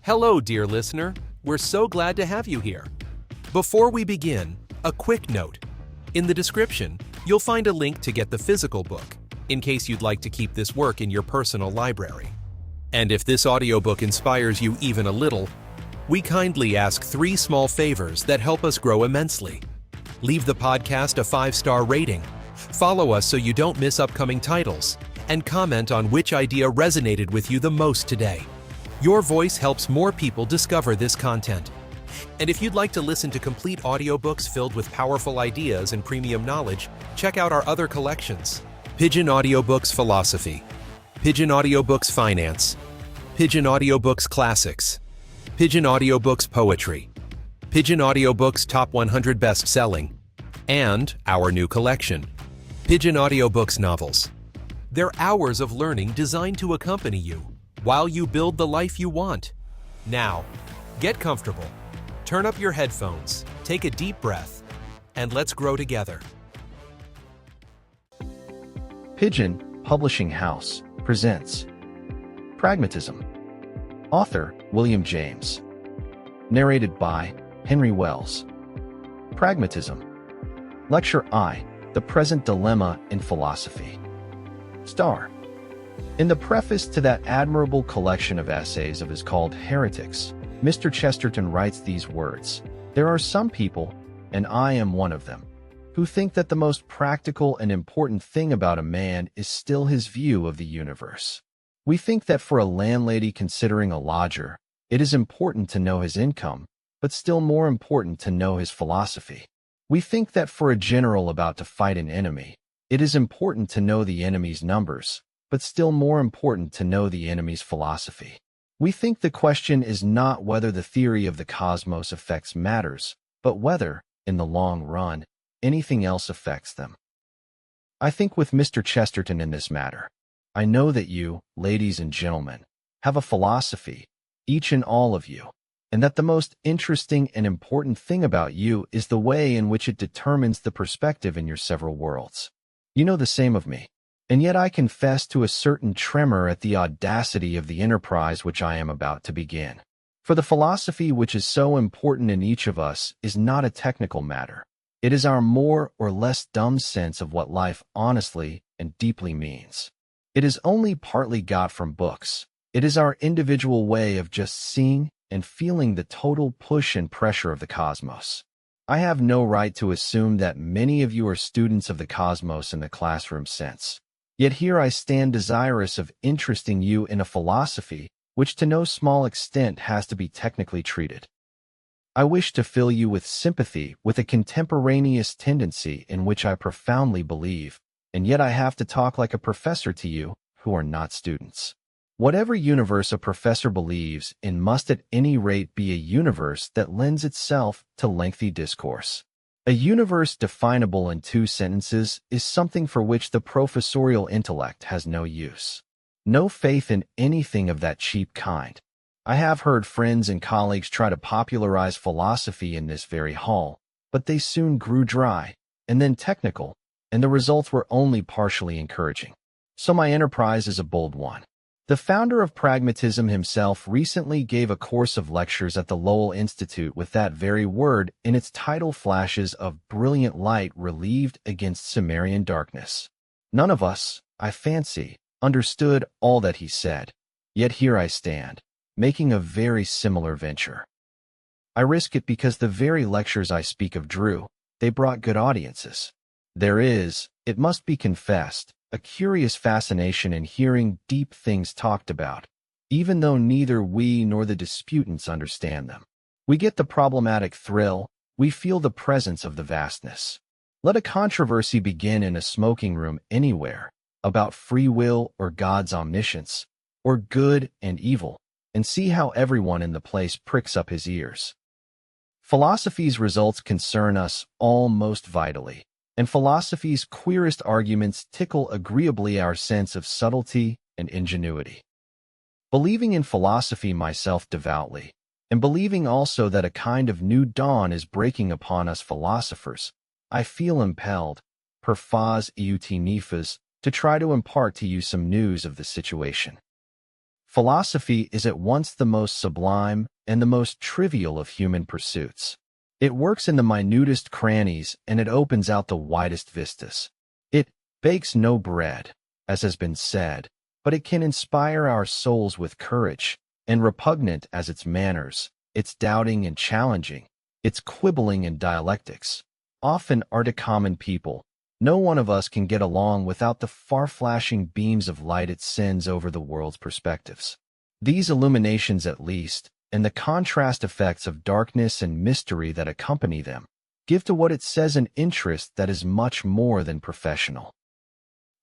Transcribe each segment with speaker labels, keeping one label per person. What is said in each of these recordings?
Speaker 1: Hello, dear listener. We're so glad to have you here. Before we begin, a quick note. In the description, you'll find a link to get the physical book, in case you'd like to keep this work in your personal library. And if this audiobook inspires you even a little, we kindly ask 3 small favors that help us grow immensely. Leave the podcast a 5-star rating, follow us so you don't miss upcoming titles, and comment on which idea resonated with you the most today. Your voice helps more people discover this content. And if you'd like to listen to complete audiobooks filled with powerful ideas and premium knowledge, check out our other collections: Pigeon Audiobooks Philosophy, Pigeon Audiobooks Finance, Pigeon Audiobooks Classics, Pigeon Audiobooks Poetry, Pigeon Audiobooks Top 100 Best-Selling, and our new collection, Pigeon Audiobooks Novels. They're hours of learning designed to accompany you while you build the life you want. Now, get comfortable, turn up your headphones, take a deep breath, and let's grow together.
Speaker 2: Pigeon Publishing House presents Pragmatism. Author William James. Narrated by Henry Wells. Pragmatism. Lecture I, The Present Dilemma in Philosophy. Star. In the preface to that admirable collection of essays of his called Heretics, Mr. Chesterton writes these words: "There are some people, and I am one of them, who think that the most practical and important thing about a man is still his view of the universe. We think that for a landlady considering a lodger, it is important to know his income, but still more important to know his philosophy. We think that for a general about to fight an enemy, it is important to know the enemy's numbers, but still more important to know the enemy's philosophy. We think the question is not whether the theory of the cosmos affects matters, but whether, in the long run, anything else affects them." I think with Mr. Chesterton in this matter. I know that you, ladies and gentlemen, have a philosophy, each and all of you, and that the most interesting and important thing about you is the way in which it determines the perspective in your several worlds. You know the same of me. And yet I confess to a certain tremor at the audacity of the enterprise which I am about to begin. For the philosophy which is so important in each of us is not a technical matter. It is our more or less dumb sense of what life honestly and deeply means. It is only partly got from books. It is our individual way of just seeing and feeling the total push and pressure of the cosmos. I have no right to assume that many of you are students of the cosmos in the classroom sense. Yet here I stand desirous of interesting you in a philosophy which to no small extent has to be technically treated. I wish to fill you with sympathy with a contemporaneous tendency in which I profoundly believe, and yet I have to talk like a professor to you who are not students. Whatever universe a professor believes in must at any rate be a universe that lends itself to lengthy discourse. A universe definable in 2 sentences is something for which the professorial intellect has no use. No faith in anything of that cheap kind. I have heard friends and colleagues try to popularize philosophy in this very hall, but they soon grew dry, and then technical, and the results were only partially encouraging. So my enterprise is a bold one. The founder of Pragmatism himself recently gave a course of lectures at the Lowell Institute with that very word in its title: Flashes of Brilliant Light Relieved Against Cimmerian Darkness. None of us, I fancy, understood all that he said, yet here I stand, making a very similar venture. I risk it because the very lectures I speak of drew, they brought good audiences. There is, it must be confessed, a curious fascination in hearing deep things talked about, even though neither we nor the disputants understand them. We get the problematic thrill, we feel the presence of the vastness. Let a controversy begin in a smoking room anywhere, about free will or God's omniscience, or good and evil, and see how everyone in the place pricks up his ears. Philosophy's results concern us all most vitally, and philosophy's queerest arguments tickle agreeably our sense of subtlety and ingenuity. Believing in philosophy myself devoutly, and believing also that a kind of new dawn is breaking upon us philosophers, I feel impelled, per fas eut nefas, to try to impart to you some news of the situation. Philosophy is at once the most sublime and the most trivial of human pursuits. It works in the minutest crannies and it opens out the widest vistas. It bakes no bread, as has been said, but it can inspire our souls with courage, and repugnant as its manners, its doubting and challenging, its quibbling and dialectics, often are to common people. No one of us can get along without the far-flashing beams of light it sends over the world's perspectives. These illuminations at least, and the contrast effects of darkness and mystery that accompany them, give to what it says an interest that is much more than professional.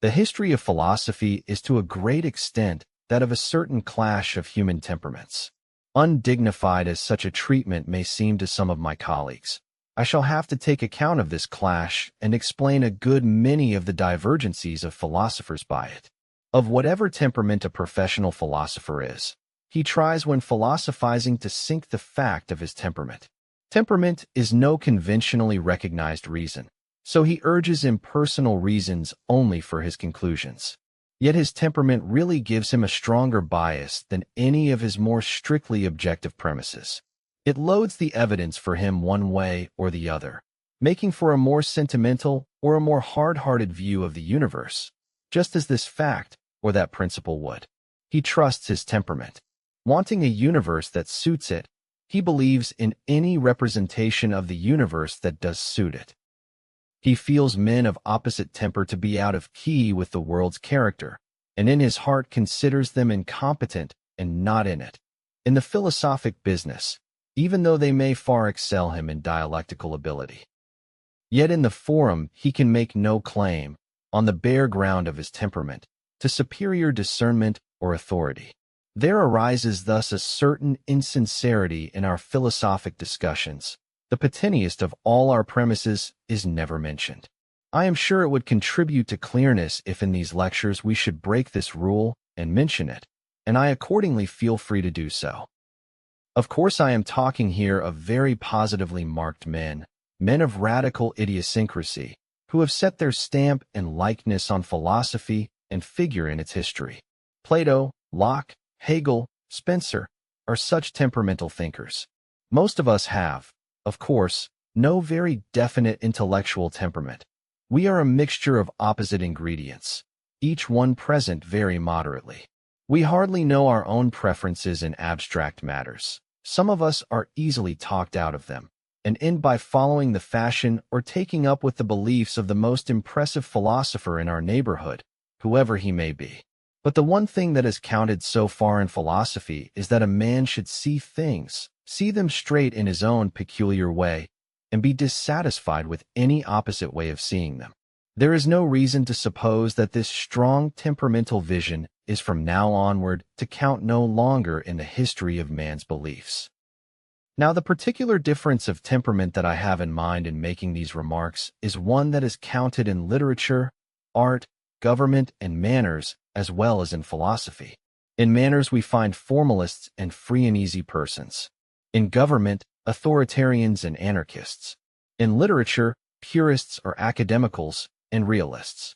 Speaker 2: The history of philosophy is to a great extent that of a certain clash of human temperaments. Undignified as such a treatment may seem to some of my colleagues, I shall have to take account of this clash and explain a good many of the divergencies of philosophers by it. Of whatever temperament a professional philosopher is, he tries when philosophizing to sink the fact of his temperament. Temperament is no conventionally recognized reason, so he urges impersonal reasons only for his conclusions. Yet his temperament really gives him a stronger bias than any of his more strictly objective premises. It loads the evidence for him one way or the other, making for a more sentimental or a more hard-hearted view of the universe, just as this fact or that principle would. He trusts his temperament. Wanting a universe that suits it, he believes in any representation of the universe that does suit it. He feels men of opposite temper to be out of key with the world's character, and in his heart considers them incompetent and not in it. In the philosophic business, even though they may far excel him in dialectical ability. Yet in the forum he can make no claim, on the bare ground of his temperament, to superior discernment or authority. There arises thus a certain insincerity in our philosophic discussions. The pettiest of all our premises is never mentioned. I am sure it would contribute to clearness if in these lectures we should break this rule and mention it, and I accordingly feel free to do so. Of course, I am talking here of very positively marked men of radical idiosyncrasy, who have set their stamp and likeness on philosophy and figure in its history. Plato, Locke, Hegel, Spencer are such temperamental thinkers. Most of us have, of course, no very definite intellectual temperament. We are a mixture of opposite ingredients, each one present very moderately. We hardly know our own preferences in abstract matters. Some of us are easily talked out of them, and end by following the fashion or taking up with the beliefs of the most impressive philosopher in our neighborhood, whoever he may be. But the one thing that has counted so far in philosophy is that a man should see things, see them straight in his own peculiar way, and be dissatisfied with any opposite way of seeing them. There is no reason to suppose that this strong temperamental vision is from now onward to count no longer in the history of man's beliefs. Now, the particular difference of temperament that I have in mind in making these remarks is one that is counted in literature, art, government, and manners, as well as in philosophy. In manners we find formalists and free and easy persons. In government, authoritarians and anarchists. In literature, purists or academicals and realists.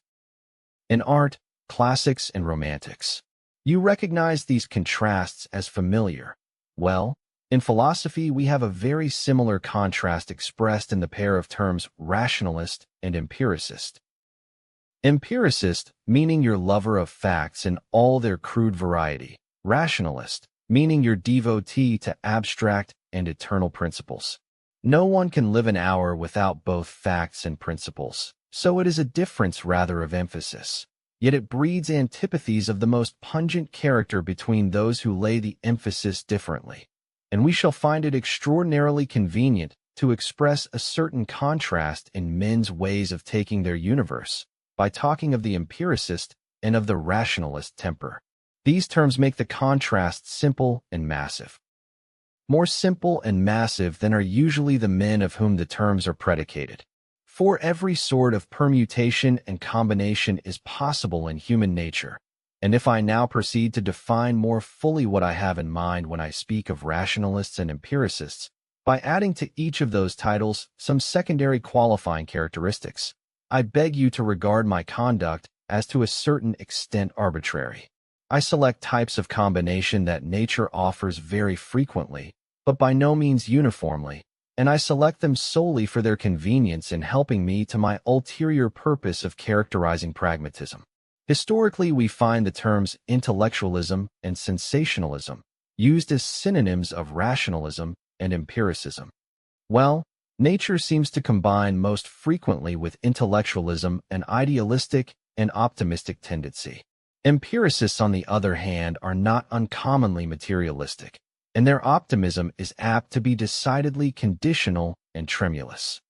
Speaker 2: In art, classics and romantics. You recognize these contrasts as familiar. Well, in philosophy we have a very similar contrast expressed in the pair of terms rationalist and empiricist. Empiricist, meaning your lover of facts in all their crude variety. Rationalist, meaning your devotee to abstract and eternal principles. No one can live an hour without both facts and principles, so it is a difference rather of emphasis. Yet it breeds antipathies of the most pungent character between those who lay the emphasis differently. And we shall find it extraordinarily convenient to express a certain contrast in men's ways of taking their universe, by talking of the empiricist and of the rationalist temper. These terms make the contrast simple and massive. More simple and massive than are usually the men of whom the terms are predicated. For every sort of permutation and combination is possible in human nature, and if I now proceed to define more fully what I have in mind when I speak of rationalists and empiricists, by adding to each of those titles some secondary qualifying characteristics, I beg you to regard my conduct as to a certain extent arbitrary. I select types of combination that nature offers very frequently, but by no means uniformly, and I select them solely for their convenience in helping me to my ulterior purpose of characterizing pragmatism. Historically, we find the terms intellectualism and sensationalism used as synonyms of rationalism and empiricism. Well, nature seems to combine most frequently with intellectualism an idealistic and optimistic tendency. Empiricists, on the other hand, are not uncommonly materialistic, and their optimism is apt to be decidedly conditional and tremulous.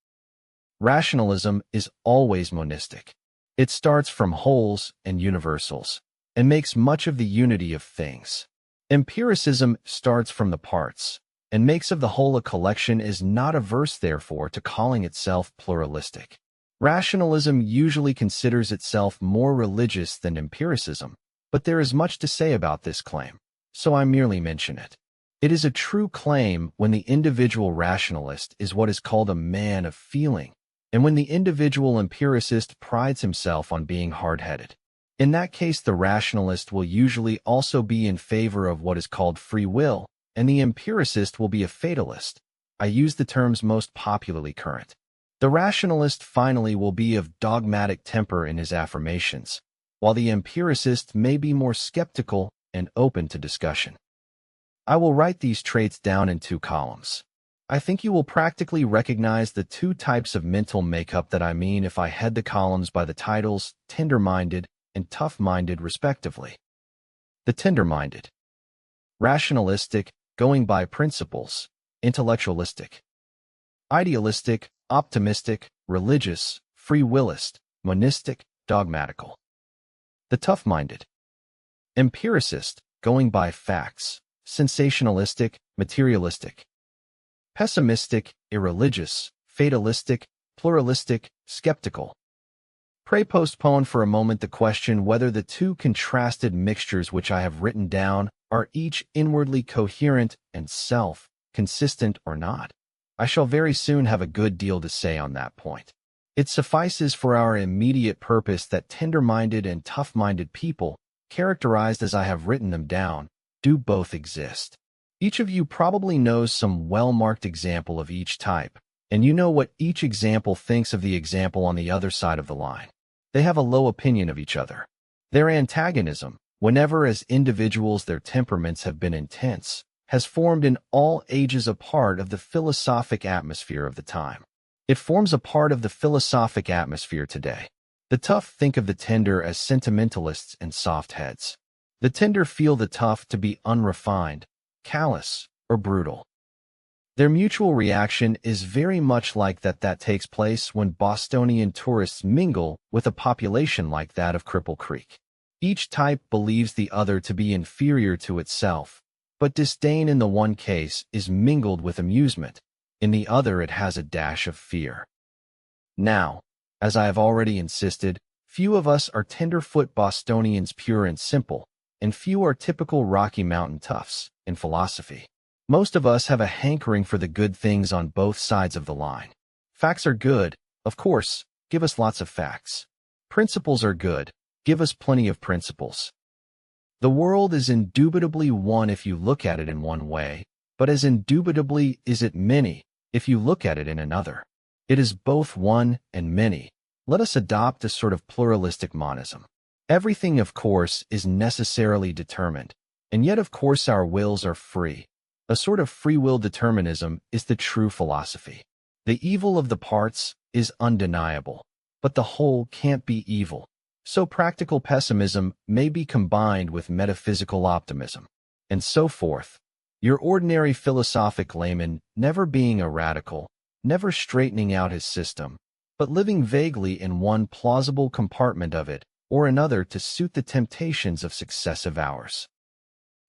Speaker 2: Rationalism is always monistic. It starts from wholes and universals, and makes much of the unity of things. Empiricism starts from the parts, and makes of the whole a collection, is not averse, therefore, to calling itself pluralistic. Rationalism usually considers itself more religious than empiricism, but there is much to say about this claim, so I merely mention it. It is a true claim when the individual rationalist is what is called a man of feeling, and when the individual empiricist prides himself on being hard-headed. In that case, the rationalist will usually also be in favor of what is called free will, and the empiricist will be a fatalist. I use the terms most popularly current. The rationalist, finally, will be of dogmatic temper in his affirmations, while the empiricist may be more skeptical and open to discussion. I will write these traits down in 2 columns. I think you will practically recognize the 2 types of mental makeup that I mean if I head the columns by the titles tender-minded and tough-minded, respectively. The tender-minded. Rationalistic, going by principles. Intellectualistic. Idealistic, optimistic, religious, free willist, monistic, dogmatical. The tough-minded. Empiricist, going by facts. Sensationalistic, materialistic. Pessimistic, irreligious, fatalistic, pluralistic, skeptical. Pray postpone for a moment the question whether the 2 contrasted mixtures which I have written down are each inwardly coherent and self-consistent or not. I shall very soon have a good deal to say on that point. It suffices for our immediate purpose that tender-minded and tough-minded people, characterized as I have written them down, do both exist. Each of you probably knows some well-marked example of each type, and you know what each example thinks of the example on the other side of the line. They have a low opinion of each other. Their antagonism, whenever as individuals their temperaments have been intense, has formed in all ages a part of the philosophic atmosphere of the time. It forms a part of the philosophic atmosphere today. The tough think of the tender as sentimentalists and soft heads. The tender feel the tough to be unrefined, callous, or brutal. Their mutual reaction is very much like that takes place when Bostonian tourists mingle with a population like that of Cripple Creek. Each type believes the other to be inferior to itself, but disdain in the one case is mingled with amusement. In the other, it has a dash of fear. Now, as I have already insisted, few of us are tenderfoot Bostonians pure and simple, and few are typical Rocky Mountain toughs in philosophy. Most of us have a hankering for the good things on both sides of the line. Facts are good, of course, give us lots of facts. Principles are good, give us plenty of principles. The world is indubitably one if you look at it in one way, but as indubitably is it many if you look at it in another. It is both one and many. Let us adopt a sort of pluralistic monism. Everything, of course, is necessarily determined, and yet, of course, our wills are free. A sort of free will determinism is the true philosophy. The evil of the parts is undeniable, but the whole can't be evil. So practical pessimism may be combined with metaphysical optimism, and so forth. Your ordinary philosophic layman never being a radical, never straightening out his system, but living vaguely in one plausible compartment of it or another to suit the temptations of successive hours.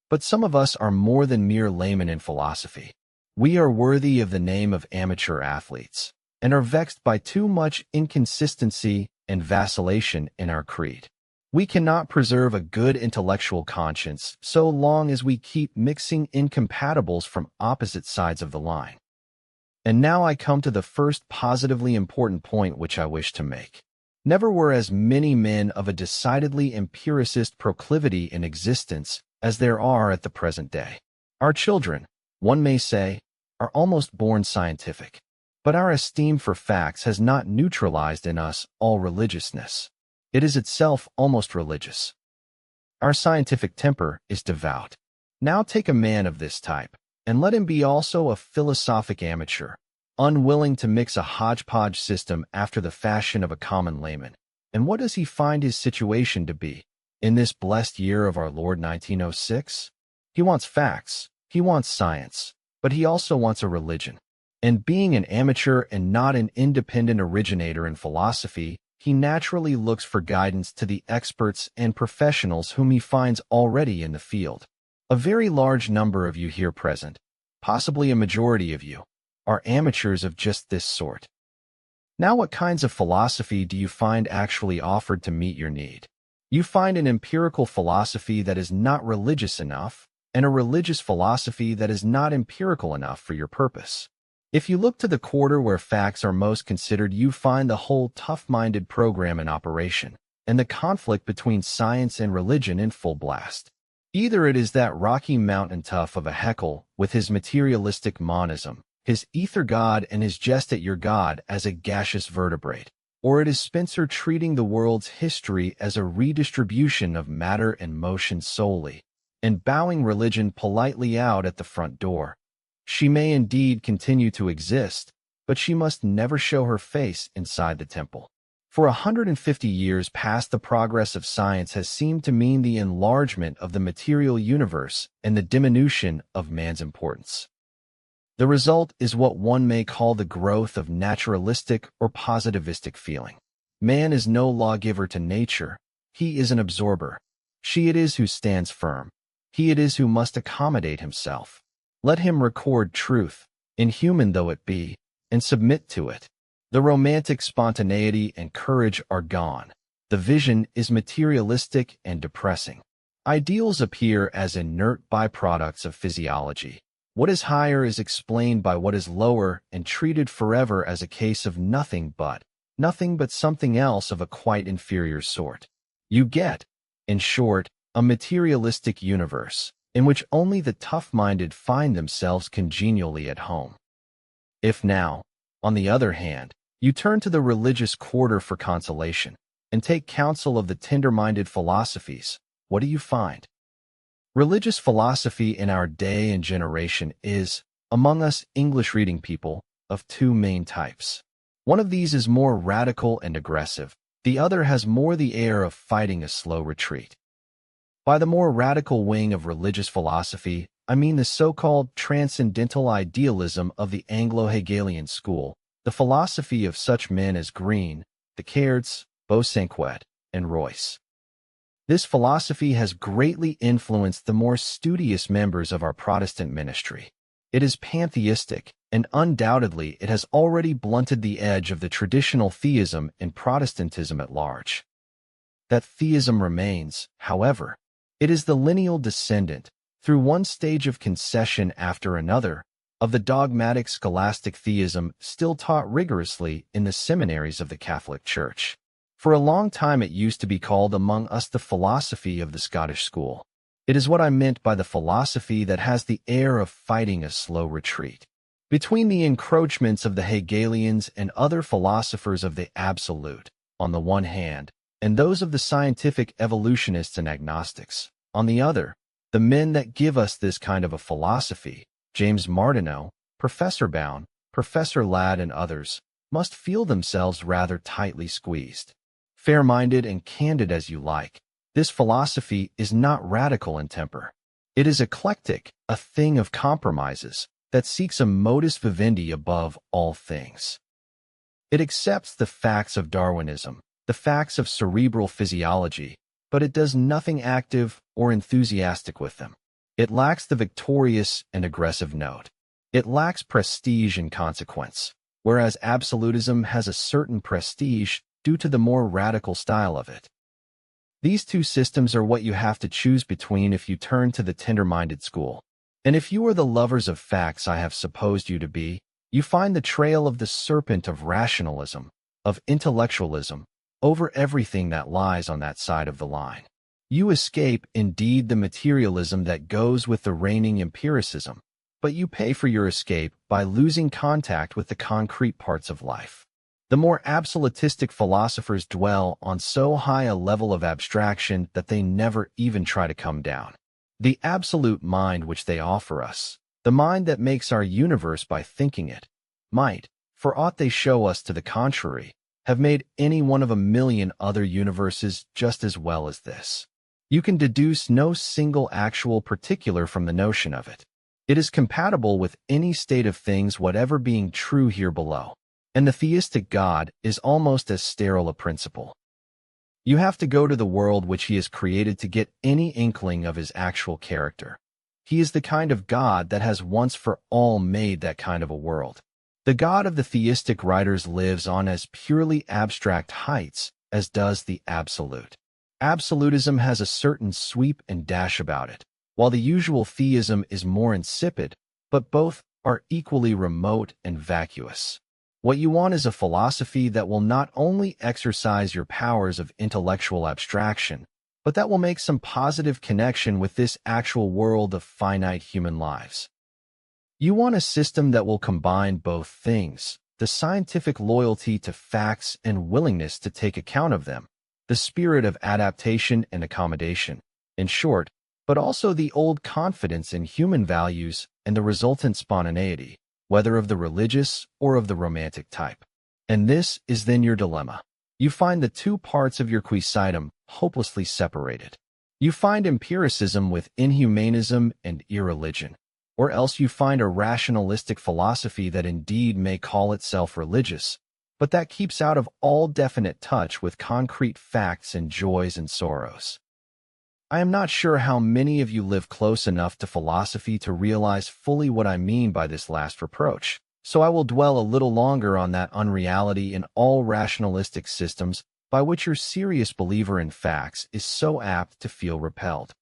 Speaker 2: But some of us are more than mere laymen in philosophy. We are worthy of the name of amateur athletes, and are vexed by too much inconsistency and vacillation in our creed. We cannot preserve a good intellectual conscience so long as we keep mixing incompatibles from opposite sides of the line. And now I come to the first positively important point which I wish to make. Never were as many men of a decidedly empiricist proclivity in existence as there are at the present day. Our children, one may say, are almost born scientific, but our esteem for facts has not neutralized in us all religiousness. It is itself almost religious. Our scientific temper is devout. Now take a man of this type, and let him be also a philosophic amateur, unwilling to mix a hodgepodge system after the fashion of a common layman. And what does he find his situation to be, in this blessed year of our Lord 1906? He wants facts, he wants science, but he also wants a religion. And being an amateur and not an independent originator in philosophy, he naturally looks for guidance to the experts and professionals whom he finds already in the field. A very large number of you here present, possibly a majority of you, are amateurs of just this sort. Now, what kinds of philosophy do you find actually offered to meet your need? You find an empirical philosophy that is not religious enough, and a religious philosophy that is not empirical enough for your purpose. If you look to the quarter where facts are most considered, you find the whole tough-minded program in operation, and the conflict between science and religion in full blast. Either it is that Rocky Mountain tough of a Haeckel with his materialistic monism, his ether god and his jest at your god as a gaseous vertebrate, or it is Spencer treating the world's history as a redistribution of matter and motion solely, and bowing religion politely out at the front door. She may indeed continue to exist, but she must never show her face inside the temple. For 150 years past, the progress of science has seemed to mean the enlargement of the material universe and the diminution of man's importance. The result is what one may call the growth of naturalistic or positivistic feeling. Man is no lawgiver to nature, he is an absorber. She it is who stands firm. He it is who must accommodate himself. Let him record truth, inhuman though it be, and submit to it. The romantic spontaneity and courage are gone. The vision is materialistic and depressing. Ideals appear as inert byproducts of physiology. What is higher is explained by what is lower and treated forever as a case of nothing but something else of a quite inferior sort. You get, in short, a materialistic universe, in which only the tough-minded find themselves congenially at home. If now, on the other hand, you turn to the religious quarter for consolation, and take counsel of the tender-minded philosophies, what do you find? Religious philosophy in our day and generation is, among us English-reading people, of two main types. One of these is more radical and aggressive, the other has more the air of fighting a slow retreat. By the more radical wing of religious philosophy, I mean the so-called transcendental idealism of the Anglo-Hegelian school, the philosophy of such men as Green, Descartes, Bosanquet, and Royce. This philosophy has greatly influenced the more studious members of our Protestant ministry. It is pantheistic, and undoubtedly it has already blunted the edge of the traditional theism in Protestantism at large. That theism remains, however. It is the lineal descendant, through one stage of concession after another, of the dogmatic scholastic theism still taught rigorously in the seminaries of the Catholic Church. For a long time it used to be called among us the philosophy of the Scottish school. It is what I meant by the philosophy that has the air of fighting a slow retreat. Between the encroachments of the Hegelians and other philosophers of the absolute, on the one hand, and those of the scientific evolutionists and agnostics, on the other, the men that give us this kind of a philosophy, James Martineau, Professor Bown, Professor Ladd, and others, must feel themselves rather tightly squeezed. Fair-minded and candid as you like, this philosophy is not radical in temper. It is eclectic, a thing of compromises, that seeks a modus vivendi above all things. It accepts the facts of Darwinism, the facts of cerebral physiology, but it does nothing active or enthusiastic with them. It lacks the victorious and aggressive note. It lacks prestige and consequence, whereas absolutism has a certain prestige due to the more radical style of it. These two systems are what you have to choose between if you turn to the tender-minded school. And if you are the lovers of facts I have supposed you to be, you find the trail of the serpent of rationalism, of intellectualism, over everything that lies on that side of the line. You escape, indeed, the materialism that goes with the reigning empiricism, but you pay for your escape by losing contact with the concrete parts of life. The more absolutistic philosophers dwell on so high a level of abstraction that they never even try to come down. The absolute mind which they offer us, the mind that makes our universe by thinking it, might, for aught they show us to the contrary, have made any one of a million other universes just as well as this. You can deduce no single actual particular from the notion of it. It is compatible with any state of things whatever being true here below, and the theistic God is almost as sterile a principle. You have to go to the world which he has created to get any inkling of his actual character. He is the kind of God that has once for all made that kind of a world. The God of the theistic writers lives on as purely abstract heights as does the absolute. Absolutism has a certain sweep and dash about it, while the usual theism is more insipid, but both are equally remote and vacuous. What you want is a philosophy that will not only exercise your powers of intellectual abstraction, but that will make some positive connection with this actual world of finite human lives. You want a system that will combine both things, the scientific loyalty to facts and willingness to take account of them, the spirit of adaptation and accommodation, in short, but also the old confidence in human values and the resultant spontaneity, whether of the religious or of the romantic type. And this is then your dilemma. You find the two parts of your quidem hopelessly separated. You find empiricism with inhumanism and irreligion, or else you find a rationalistic philosophy that indeed may call itself religious, but that keeps out of all definite touch with concrete facts and joys and sorrows. I am not sure how many of you live close enough to philosophy to realize fully what I mean by this last reproach, so I will dwell a little longer on that unreality in all rationalistic systems by which your serious believer in facts is so apt to feel repelled.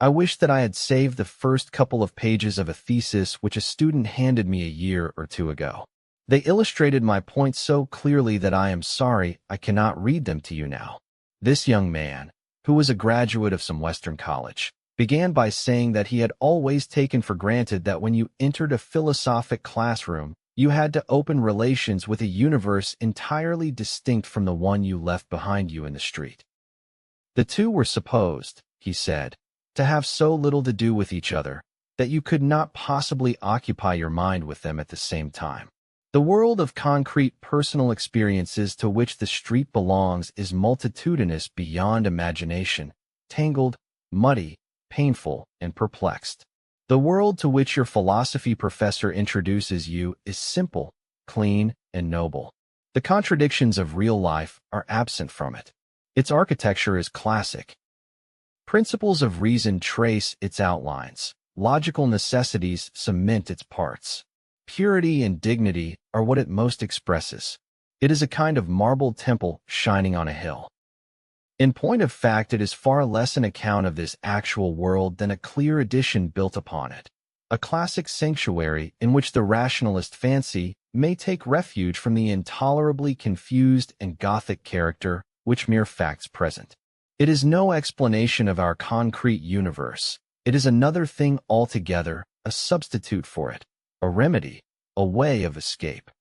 Speaker 2: I wish that I had saved the first couple of pages of a thesis which a student handed me a year or two ago. They illustrated my point so clearly that I am sorry I cannot read them to you now. This young man, who was a graduate of some Western college, began by saying that he had always taken for granted that when you entered a philosophic classroom, you had to open relations with a universe entirely distinct from the one you left behind you in the street. The two were supposed, he said, to have so little to do with each other that you could not possibly occupy your mind with them at the same time. The world of concrete personal experiences to which the street belongs is multitudinous beyond imagination, tangled, muddy, painful, and perplexed. The world to which your philosophy professor introduces you is simple, clean, and noble. The contradictions of real life are absent from it. Its architecture is classic. Principles of reason trace its outlines. Logical necessities cement its parts. Purity and dignity are what it most expresses. It is a kind of marble temple shining on a hill. In point of fact, it is far less an account of this actual world than a clear edition built upon it. A classic sanctuary in which the rationalist fancy may take refuge from the intolerably confused and Gothic character which mere facts present. It is no explanation of our concrete universe. It is another thing altogether, a substitute for it, a remedy, a way of escape.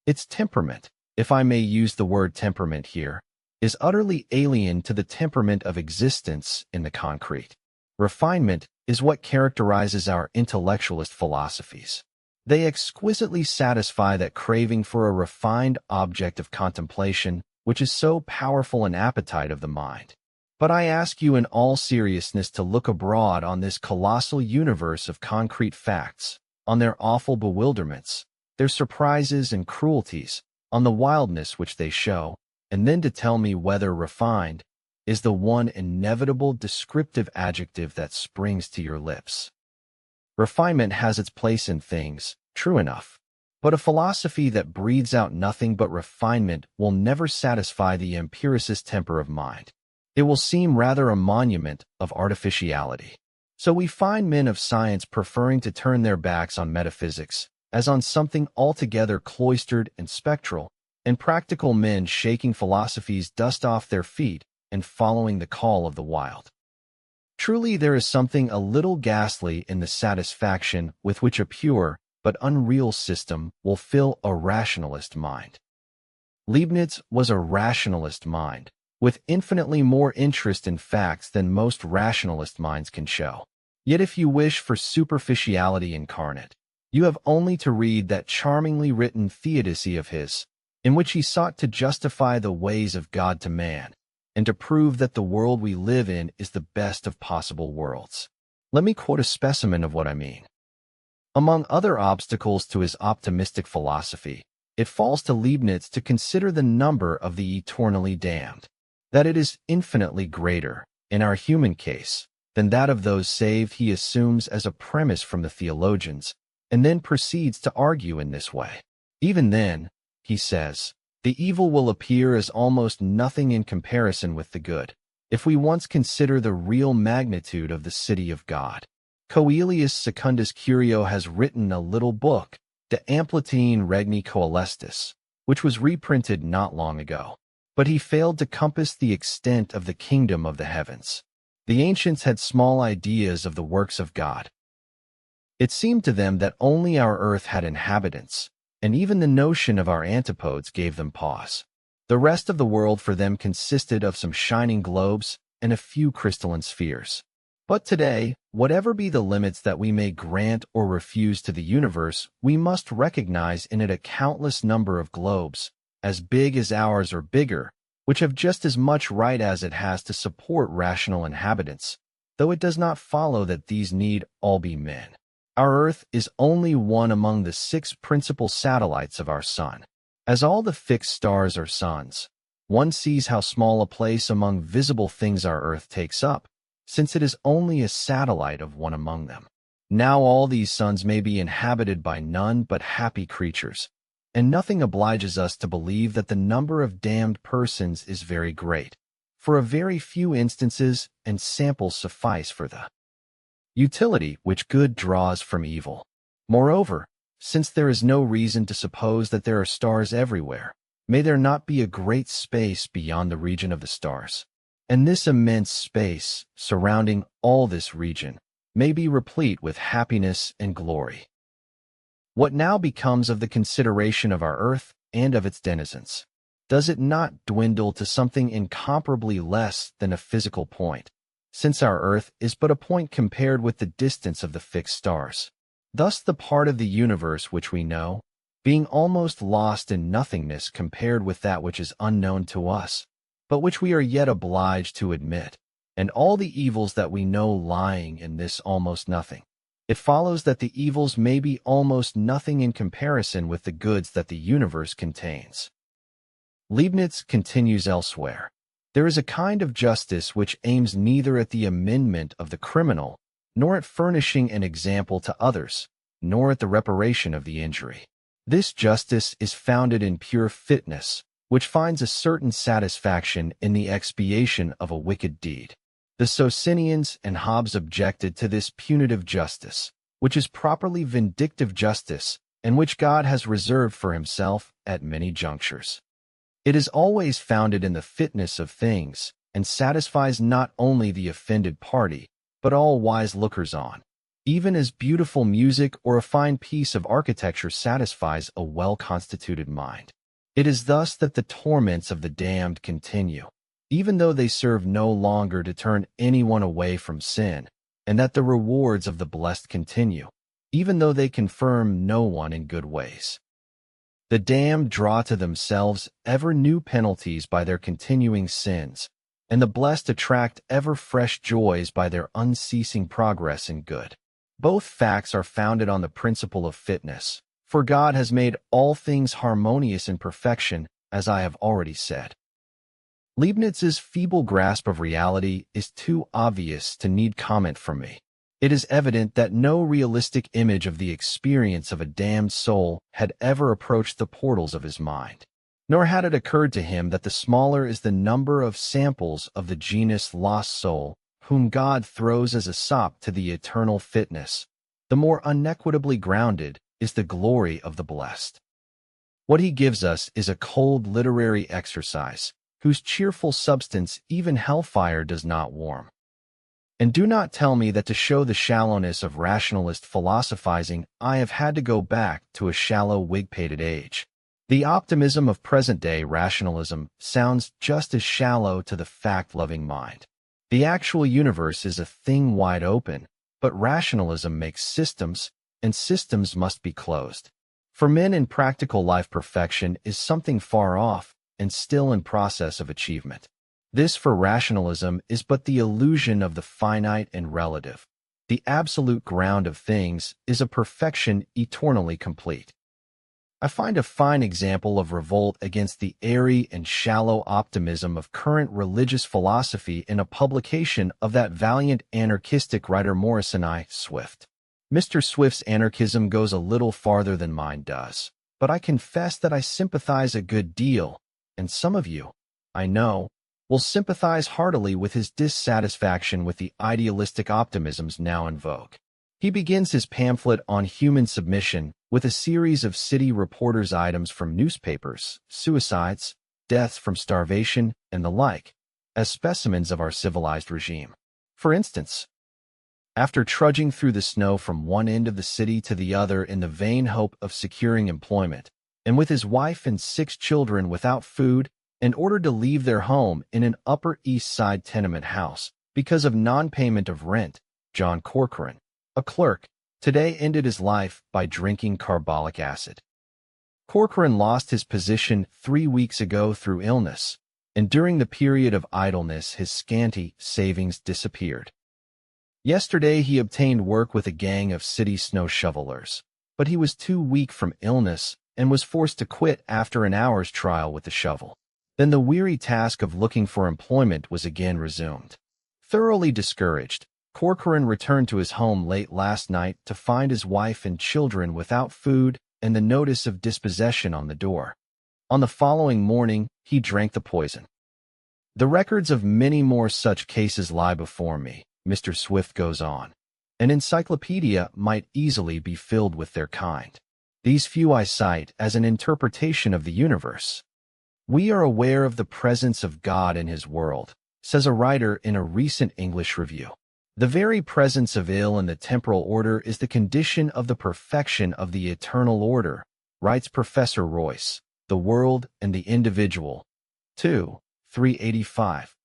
Speaker 2: Its temperament, if I may use the word temperament here, is utterly alien to the temperament of existence in the concrete. Refinement is what characterizes our intellectualist philosophies. They exquisitely satisfy that craving for a refined object of contemplation, which is so powerful an appetite of the mind. But I ask you in all seriousness to look abroad on this colossal universe of concrete facts, on their awful bewilderments, their surprises and cruelties, on the wildness which they show, and then to tell me whether refined is the one inevitable descriptive adjective that springs to your lips. Refinement has its place in things, true enough, but a philosophy that breathes out nothing but refinement will never satisfy the empiricist temper of mind. It will seem rather a monument of artificiality. So we find men of science preferring to turn their backs on metaphysics, as on something altogether cloistered and spectral, and practical men shaking philosophy's dust off their feet and following the call of the wild. Truly, there is something a little ghastly in the satisfaction with which a pure but unreal system will fill a rationalist mind. Leibniz was a rationalist mind, with infinitely more interest in facts than most rationalist minds can show. Yet if you wish for superficiality incarnate, you have only to read that charmingly written theodicy of his, in which he sought to justify the ways of God to man, and to prove that the world we live in is the best of possible worlds. Let me quote a specimen of what I mean. Among other obstacles to his optimistic philosophy, it falls to Leibniz to consider the number of the eternally damned, that it is infinitely greater, in our human case, than that of those saved. He assumes as a premise from the theologians, and then proceeds to argue in this way. Even then, he says, the evil will appear as almost nothing in comparison with the good, if we once consider the real magnitude of the city of God. Coelius Secundus Curio has written a little book, De Amplitudine Regni Coelestis, which was reprinted not long ago. But he failed to compass the extent of the kingdom of the heavens. The ancients had small ideas of the works of God. It seemed to them that only our earth had inhabitants, and even the notion of our antipodes gave them pause. The rest of the world for them consisted of some shining globes and a few crystalline spheres. But today, whatever be the limits that we may grant or refuse to the universe, we must recognize in it a countless number of globes, as big as ours or bigger, which have just as much right as it has to support rational inhabitants, though it does not follow that these need all be men. Our Earth is only one among the 6 principal satellites of our Sun. As all the fixed stars are suns, one sees how small a place among visible things our Earth takes up, since it is only a satellite of one among them. Now all these suns may be inhabited by none but happy creatures, and nothing obliges us to believe that the number of damned persons is very great, for a very few instances and samples suffice for the utility which good draws from evil. Moreover, since there is no reason to suppose that there are stars everywhere, may there not be a great space beyond the region of the stars? And this immense space, surrounding all this region, may be replete with happiness and glory. What now becomes of the consideration of our earth and of its denizens? Does it not dwindle to something incomparably less than a physical point, since our earth is but a point compared with the distance of the fixed stars? Thus the part of the universe which we know, being almost lost in nothingness compared with that which is unknown to us, but which we are yet obliged to admit, and all the evils that we know lying in this almost nothing. It follows that the evils may be almost nothing in comparison with the goods that the universe contains. Leibniz continues elsewhere. There is a kind of justice which aims neither at the amendment of the criminal, nor at furnishing an example to others, nor at the reparation of the injury. This justice is founded in pure fitness, which finds a certain satisfaction in the expiation of a wicked deed. The Socinians and Hobbes objected to this punitive justice, which is properly vindictive justice, and which God has reserved for himself at many junctures. It is always founded in the fitness of things, and satisfies not only the offended party, but all wise lookers-on, even as beautiful music or a fine piece of architecture satisfies a well-constituted mind. It is thus that the torments of the damned continue, even though they serve no longer to turn anyone away from sin, and that the rewards of the blessed continue, even though they confirm no one in good ways. The damned draw to themselves ever new penalties by their continuing sins, and the blessed attract ever fresh joys by their unceasing progress in good. Both facts are founded on the principle of fitness, for God has made all things harmonious in perfection, as I have already said. Leibniz's feeble grasp of reality is too obvious to need comment from me. It is evident that no realistic image of the experience of a damned soul had ever approached the portals of his mind. Nor had it occurred to him that the smaller is the number of samples of the genus lost soul, whom God throws as a sop to the eternal fitness, the more unequitably grounded is the glory of the blessed. What he gives us is a cold literary exercise, whose cheerful substance even hellfire does not warm. And do not tell me that to show the shallowness of rationalist philosophizing, I have had to go back to a shallow wig-pated age. The optimism of present-day rationalism sounds just as shallow to the fact-loving mind. The actual universe is a thing wide open, but rationalism makes systems, and systems must be closed. For men in practical life, perfection is something far off and still in process of achievement. This, for rationalism, is but the illusion of the finite and relative. The absolute ground of things is a perfection eternally complete. I find a fine example of revolt against the airy and shallow optimism of current religious philosophy in a publication of that valiant anarchistic writer Morrison I. Swift. Mr. Swift's anarchism goes a little farther than mine does, but I confess that I sympathize a good deal, and some of you, I know, will sympathize heartily with his dissatisfaction with the idealistic optimisms now in vogue. He begins his pamphlet on human submission with a series of city reporters' items from newspapers, suicides, deaths from starvation, and the like, as specimens of our civilized regime. For instance, after trudging through the snow from one end of the city to the other in the vain hope of securing employment, and with his wife and 6 children without food, and ordered to leave their home in an Upper East Side tenement house because of non-payment of rent, John Corcoran, a clerk, today ended his life by drinking carbolic acid. Corcoran lost his position 3 weeks ago through illness, and during the period of idleness his scanty savings disappeared. Yesterday he obtained work with a gang of city snow shovelers, but he was too weak from illness and was forced to quit after an hour's trial with the shovel. Then the weary task of looking for employment was again resumed. Thoroughly discouraged, Corcoran returned to his home late last night to find his wife and children without food and the notice of dispossession on the door. On the following morning, he drank the poison. The records of many more such cases lie before me, Mr. Swift goes on. An encyclopedia might easily be filled with their kind. These few I cite as an interpretation of the universe. We are aware of the presence of God in his world, says a writer in a recent English review. The very presence of ill in the temporal order is the condition of the perfection of the eternal order, writes Professor Royce, The World and the Individual, 2, 385.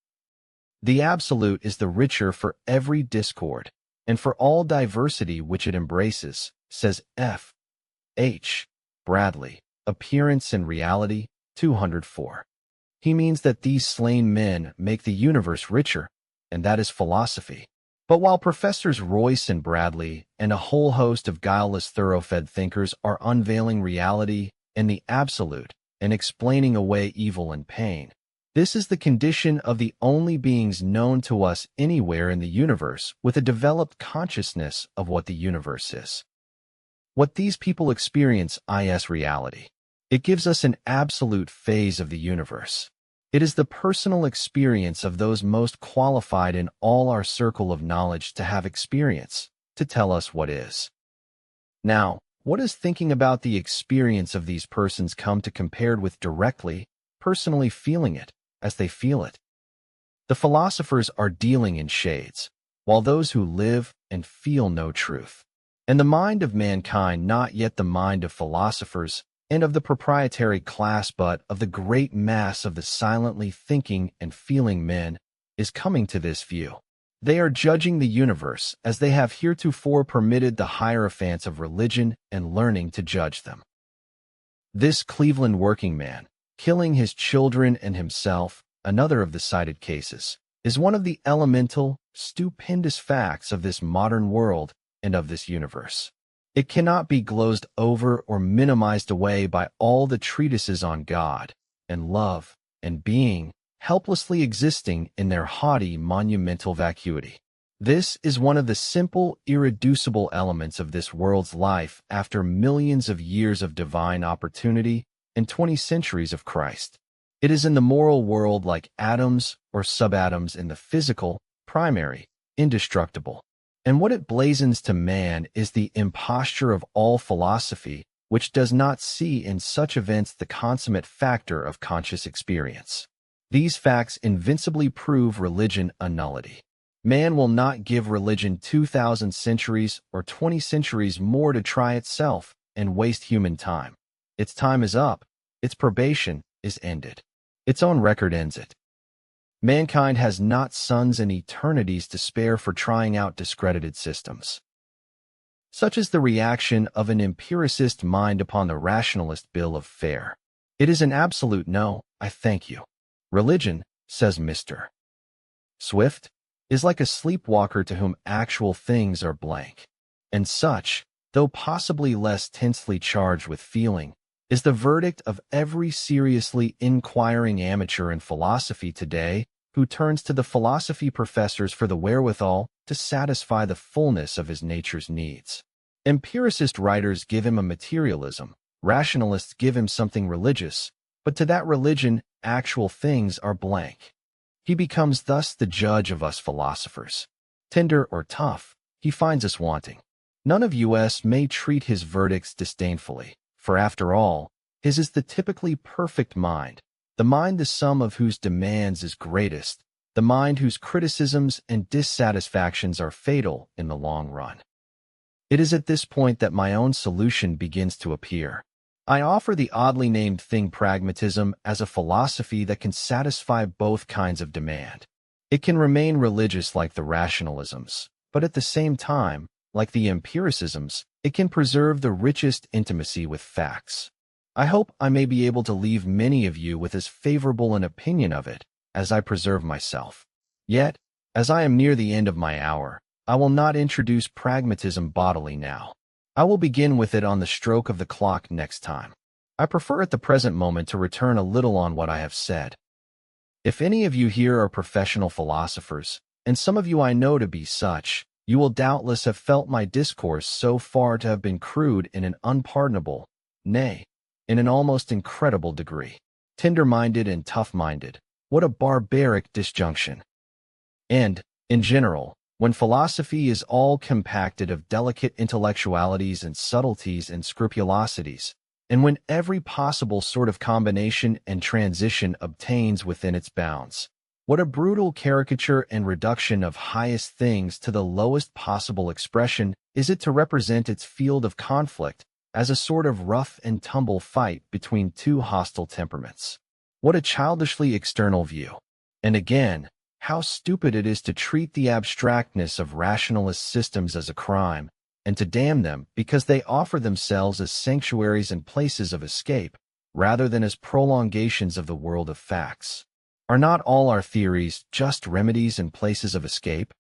Speaker 2: The absolute is the richer for every discord, and for all diversity which it embraces, says F. H. Bradley, Appearance and Reality, 204. He means that these slain men make the universe richer, and that is philosophy. But while Professors Royce and Bradley and a whole host of guileless thoroughfed thinkers are unveiling reality and the absolute and explaining away evil and pain, this is the condition of the only beings known to us anywhere in the universe with a developed consciousness of what the universe is. What these people experience is reality. It gives us an absolute phase of the universe. It is the personal experience of those most qualified in all our circle of knowledge to have experience, to tell us what is. Now, what does thinking about the experience of these persons come to compared with directly, personally feeling it, as they feel it? The philosophers are dealing in shades, while those who live and feel know truth. And the mind of mankind, not yet the mind of philosophers, and of the proprietary class but of the great mass of the silently thinking and feeling men, is coming to this view. They are judging the universe as they have heretofore permitted the hierophants of religion and learning to judge them. This Cleveland working man, killing his children and himself, another of the cited cases, is one of the elemental, stupendous facts of this modern world and of this universe. It cannot be glozed over or minimized away by all the treatises on God, and love, and being, helplessly existing in their haughty monumental vacuity. This is one of the simple, irreducible elements of this world's life after millions of years of divine opportunity and 20 centuries of Christ. It is in the moral world like atoms or subatoms in the physical, primary, indestructible. And what it blazons to man is the imposture of all philosophy which does not see in such events the consummate factor of conscious experience. These facts invincibly prove religion a nullity. Man will not give religion 2,000 centuries or 20 centuries more to try itself and waste human time. Its time is up. Its probation is ended. Its own record ends it. Mankind has not suns and eternities to spare for trying out discredited systems. Such is the reaction of an empiricist mind upon the rationalist bill of fare. It is an absolute no, I thank you. Religion, says Mr. Swift, is like a sleepwalker to whom actual things are blank. And such, though possibly less tensely charged with feeling, is the verdict of every seriously inquiring amateur in philosophy today who turns to the philosophy professors for the wherewithal to satisfy the fullness of his nature's needs. Empiricist writers give him a materialism, rationalists give him something religious, but to that religion, actual things are blank. He becomes thus the judge of us philosophers. Tender or tough, he finds us wanting. None of us may treat his verdicts disdainfully, for after all, his is the typically perfect mind, the mind the sum of whose demands is greatest, the mind whose criticisms and dissatisfactions are fatal in the long run. It is at this point that my own solution begins to appear. I offer the oddly named thing pragmatism as a philosophy that can satisfy both kinds of demand. It can remain religious like the rationalisms, but at the same time, like the empiricisms, it can preserve the richest intimacy with facts. I hope I may be able to leave many of you with as favorable an opinion of it as I preserve myself. Yet, as I am near the end of my hour, I will not introduce pragmatism bodily now. I will begin with it on the stroke of the clock next time. I prefer at the present moment to return a little on what I have said. If any of you here are professional philosophers, and some of you I know to be such, you will doubtless have felt my discourse so far to have been crude in an unpardonable, nay, in an almost incredible degree. Tender-minded and tough-minded, what a barbaric disjunction. And, in general, when philosophy is all compacted of delicate intellectualities and subtleties and scrupulosities, and when every possible sort of combination and transition obtains within its bounds, what a brutal caricature and reduction of highest things to the lowest possible expression is it to represent its field of conflict as a sort of rough-and-tumble fight between two hostile temperaments. What a childishly external view. And again, how stupid it is to treat the abstractness of rationalist systems as a crime, and to damn them because they offer themselves as sanctuaries and places of escape, rather than as prolongations of the world of facts. Are not all our theories just remedies and places of escape?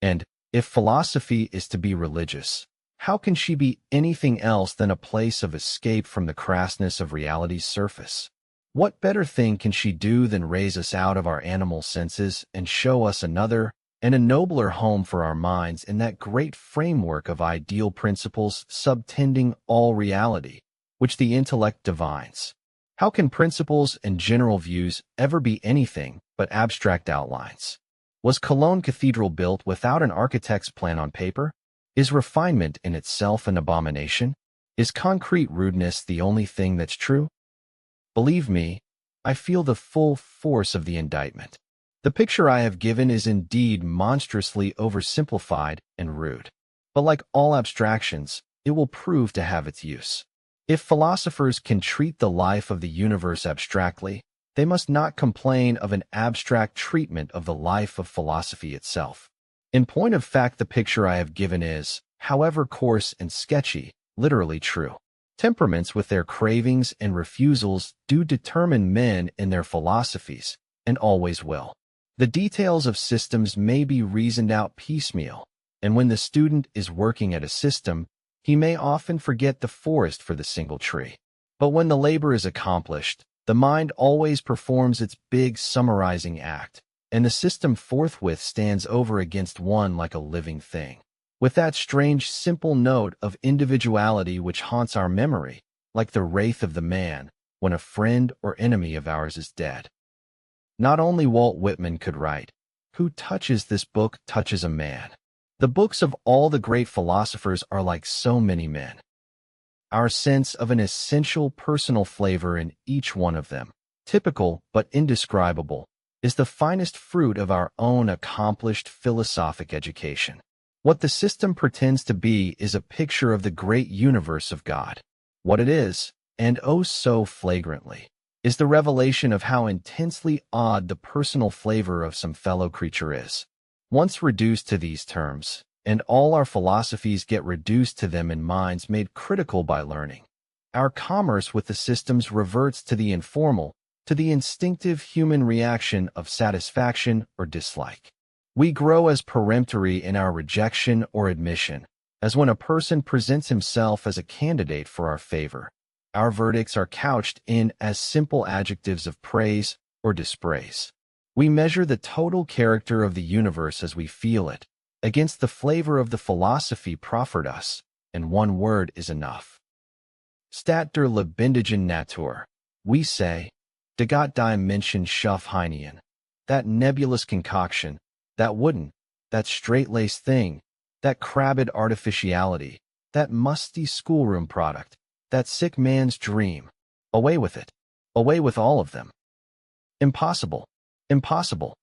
Speaker 2: And, if philosophy is to be religious, how can she be anything else than a place of escape from the crassness of reality's surface? What better thing can she do than raise us out of our animal senses and show us another and a nobler home for our minds in that great framework of ideal principles subtending all reality, which the intellect divines? How can principles and general views ever be anything but abstract outlines? Was Cologne Cathedral built without an architect's plan on paper? Is refinement in itself an abomination? Is concrete rudeness the only thing that's true? Believe me, I feel the full force of the indictment. The picture I have given is indeed monstrously oversimplified and rude. But like all abstractions, it will prove to have its use. If philosophers can treat the life of the universe abstractly, they must not complain of an abstract treatment of the life of philosophy itself. In point of fact, the picture I have given is, however coarse and sketchy, literally true. Temperaments with their cravings and refusals do determine men in their philosophies, and always will. The details of systems may be reasoned out piecemeal, and when the student is working at a system, he may often forget the forest for the single tree. But when the labor is accomplished, the mind always performs its big summarizing act, and the system forthwith stands over against one like a living thing, with that strange simple note of individuality which haunts our memory, like the wraith of the man, when a friend or enemy of ours is dead. Not only Walt Whitman could write, "Who touches this book touches a man." The books of all the great philosophers are like so many men. our sense of an essential personal flavor in each one of them, typical but indescribable, is the finest fruit of our own accomplished philosophic education. What the system pretends to be is a picture of the great universe of God. What it is, and oh so flagrantly, is the revelation of how intensely odd the personal flavor of some fellow creature is. Once reduced to these terms, and all our philosophies get reduced to them in minds made critical by learning, our commerce with the systems reverts to the informal, to the instinctive human reaction of satisfaction or dislike. We grow as peremptory in our rejection or admission, as when a person presents himself as a candidate for our favor. Our verdicts are couched in as simple adjectives of praise or dispraise. We measure the total character of the universe as we feel it, against the flavor of the philosophy proffered us, and one word is enough. Statt der lebendigen Natur. We say, de Gott die Menschen schuf Heinein. That nebulous concoction, that wooden, that straight-laced thing, that crabbed artificiality, that musty schoolroom product, that sick man's dream. Away with it. Away with all of them. Impossible. Impossible.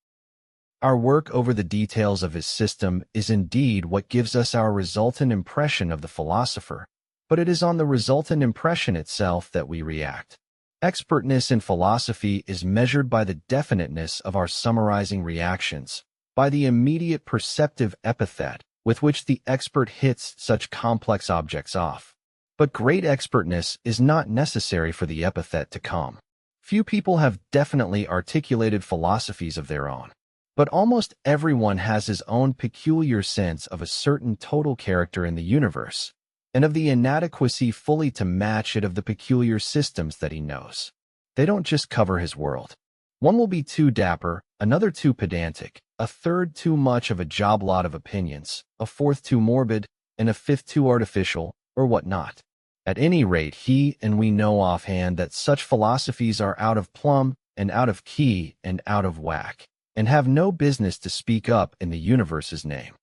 Speaker 2: Our work over the details of his system is indeed what gives us our resultant impression of the philosopher, but it is on the resultant impression itself that we react. Expertness in philosophy is measured by the definiteness of our summarizing reactions, by the immediate perceptive epithet with which the expert hits such complex objects off. But great expertness is not necessary for the epithet to come. Few people have definitely articulated philosophies of their own, but almost everyone has his own peculiar sense of a certain total character in the universe, and of the inadequacy fully to match it of the peculiar systems that he knows. They don't just cover his world. One will be too dapper, another too pedantic, a third too much of a job lot of opinions, a fourth too morbid, and a fifth too artificial, or what not. At any rate, he and we know offhand that such philosophies are out of plumb, and out of key, and out of whack, and have no business to speak up in the universe's name.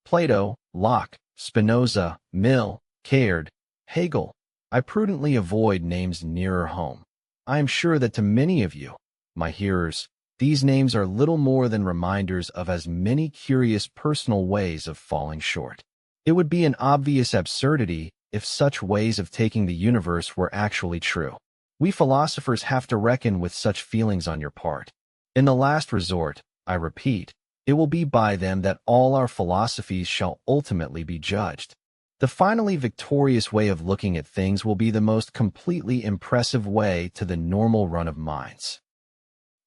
Speaker 2: Plato, Locke, Spinoza, Mill, Caird, Hegel. I prudently avoid names nearer home. I am sure that to many of you, my hearers, these names are little more than reminders of as many curious personal ways of falling short. It would be an obvious absurdity if such ways of taking the universe were actually true. We philosophers have to reckon with such feelings on your part. In the last resort, I repeat, it will be by them that all our philosophies shall ultimately be judged. The finally victorious way of looking at things will be the most completely impressive way to the normal run of minds.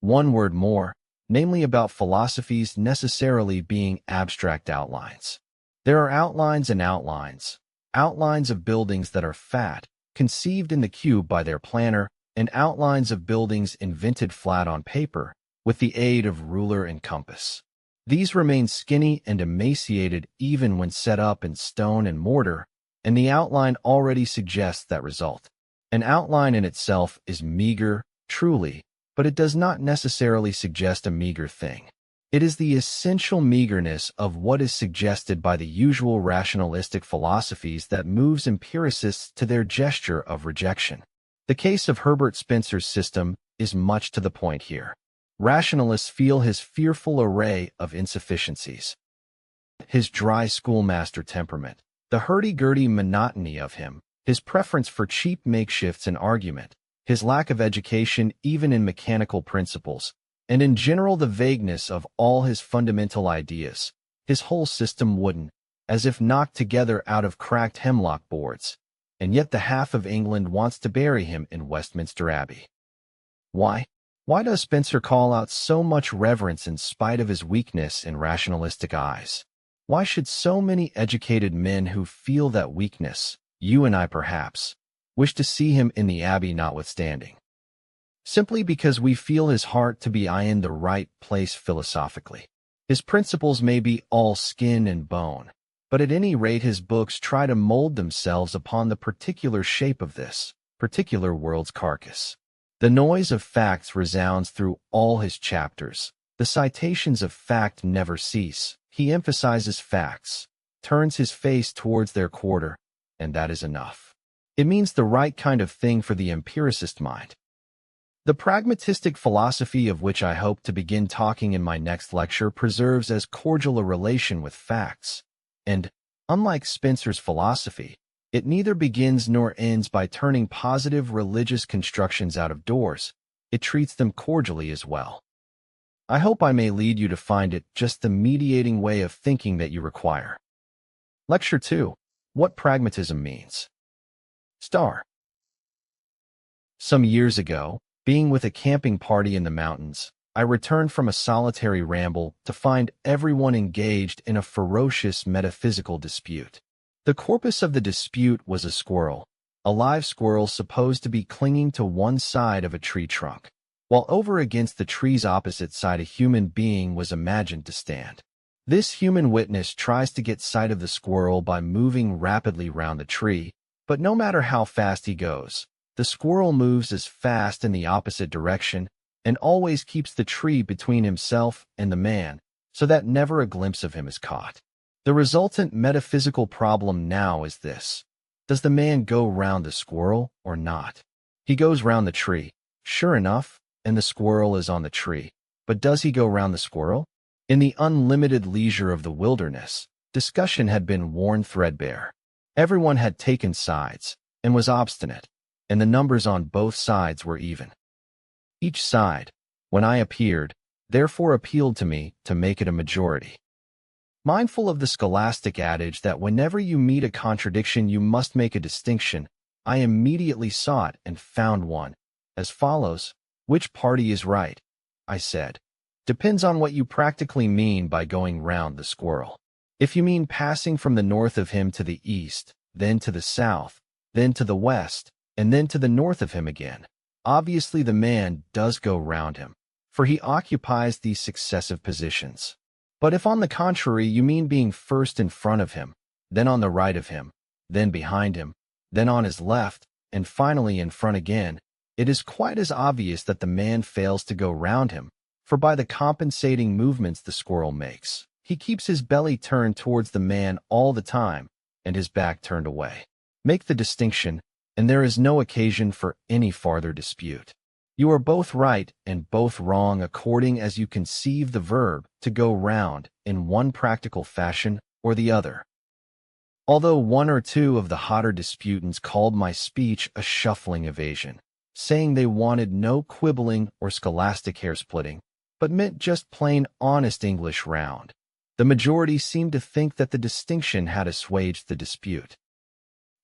Speaker 2: One word more, namely about philosophies necessarily being abstract outlines. There are outlines and outlines, outlines of buildings that are fat, conceived in the cube by their planner, and outlines of buildings invented flat on paper, with the aid of ruler and compass. These remain skinny and emaciated even when set up in stone and mortar, and the outline already suggests that result. An outline in itself is meager, truly, but it does not necessarily suggest a meager thing. It is the essential meagerness of what is suggested by the usual rationalistic philosophies that moves empiricists to their gesture of rejection. The case of Herbert Spencer's system is much to the point here. Rationalists feel his fearful array of insufficiencies. His dry schoolmaster temperament, the hurdy-gurdy monotony of him, his preference for cheap makeshifts in argument, his lack of education even in mechanical principles, and in general the vagueness of all his fundamental ideas, his whole system wooden, as if knocked together out of cracked hemlock boards, and yet the half of England wants to bury him in Westminster Abbey. Why? Why does Spencer call out so much reverence in spite of his weakness in rationalistic eyes? Why should so many educated men who feel that weakness, you and I perhaps, wish to see him in the Abbey notwithstanding? Simply because we feel his heart to be in the right place philosophically. His principles may be all skin and bone, but at any rate his books try to mold themselves upon the particular shape of this particular world's carcass. The noise of facts resounds through all his chapters. The citations of fact never cease. He emphasizes facts, turns his face towards their quarter, and that is enough. It means the right kind of thing for the empiricist mind. The pragmatistic philosophy of which I hope to begin talking in my next lecture preserves as cordial a relation with facts, and, unlike Spencer's philosophy, it neither begins nor ends by turning positive religious constructions out of doors. It treats them cordially as well. I hope I may lead you to find it just the mediating way of thinking that you require. Lecture 2. What Pragmatism Means. Some years ago, being with a camping party in the mountains, I returned from a solitary ramble to find everyone engaged in a ferocious metaphysical dispute. The corpus of the dispute was a live squirrel supposed to be clinging to one side of a tree trunk, while over against the tree's opposite side a human being was imagined to stand. This human witness tries to get sight of the squirrel by moving rapidly round the tree, but no matter how fast he goes, the squirrel moves as fast in the opposite direction and always keeps the tree between himself and the man, so that never a glimpse of him is caught. The resultant metaphysical problem now is this: does the man go round the squirrel or not? He goes round the tree, sure enough, and the squirrel is on the tree. But does he go round the squirrel? In the unlimited leisure of the wilderness, discussion had been worn threadbare. Everyone had taken sides and was obstinate, and the numbers on both sides were even. Each side, when I appeared, therefore appealed to me to make it a majority. Mindful of the scholastic adage that whenever you meet a contradiction you must make a distinction, I immediately sought and found one, as follows: which party is right? I said. Depends on what you practically mean by going round the squirrel. If you mean passing from the north of him to the east, then to the south, then to the west, and then to the north of him again, obviously the man does go round him, for he occupies these successive positions. But if on the contrary you mean being first in front of him, then on the right of him, then behind him, then on his left, and finally in front again, it is quite as obvious that the man fails to go round him, for by the compensating movements the squirrel makes, he keeps his belly turned towards the man all the time, and his back turned away. Make the distinction, and there is no occasion for any farther dispute. You are both right and both wrong according as you conceive the verb to go round in one practical fashion or the other. Although one or two of the hotter disputants called my speech a shuffling evasion, saying they wanted no quibbling or scholastic hair-splitting, but meant just plain honest English round, the majority seemed to think that the distinction had assuaged the dispute.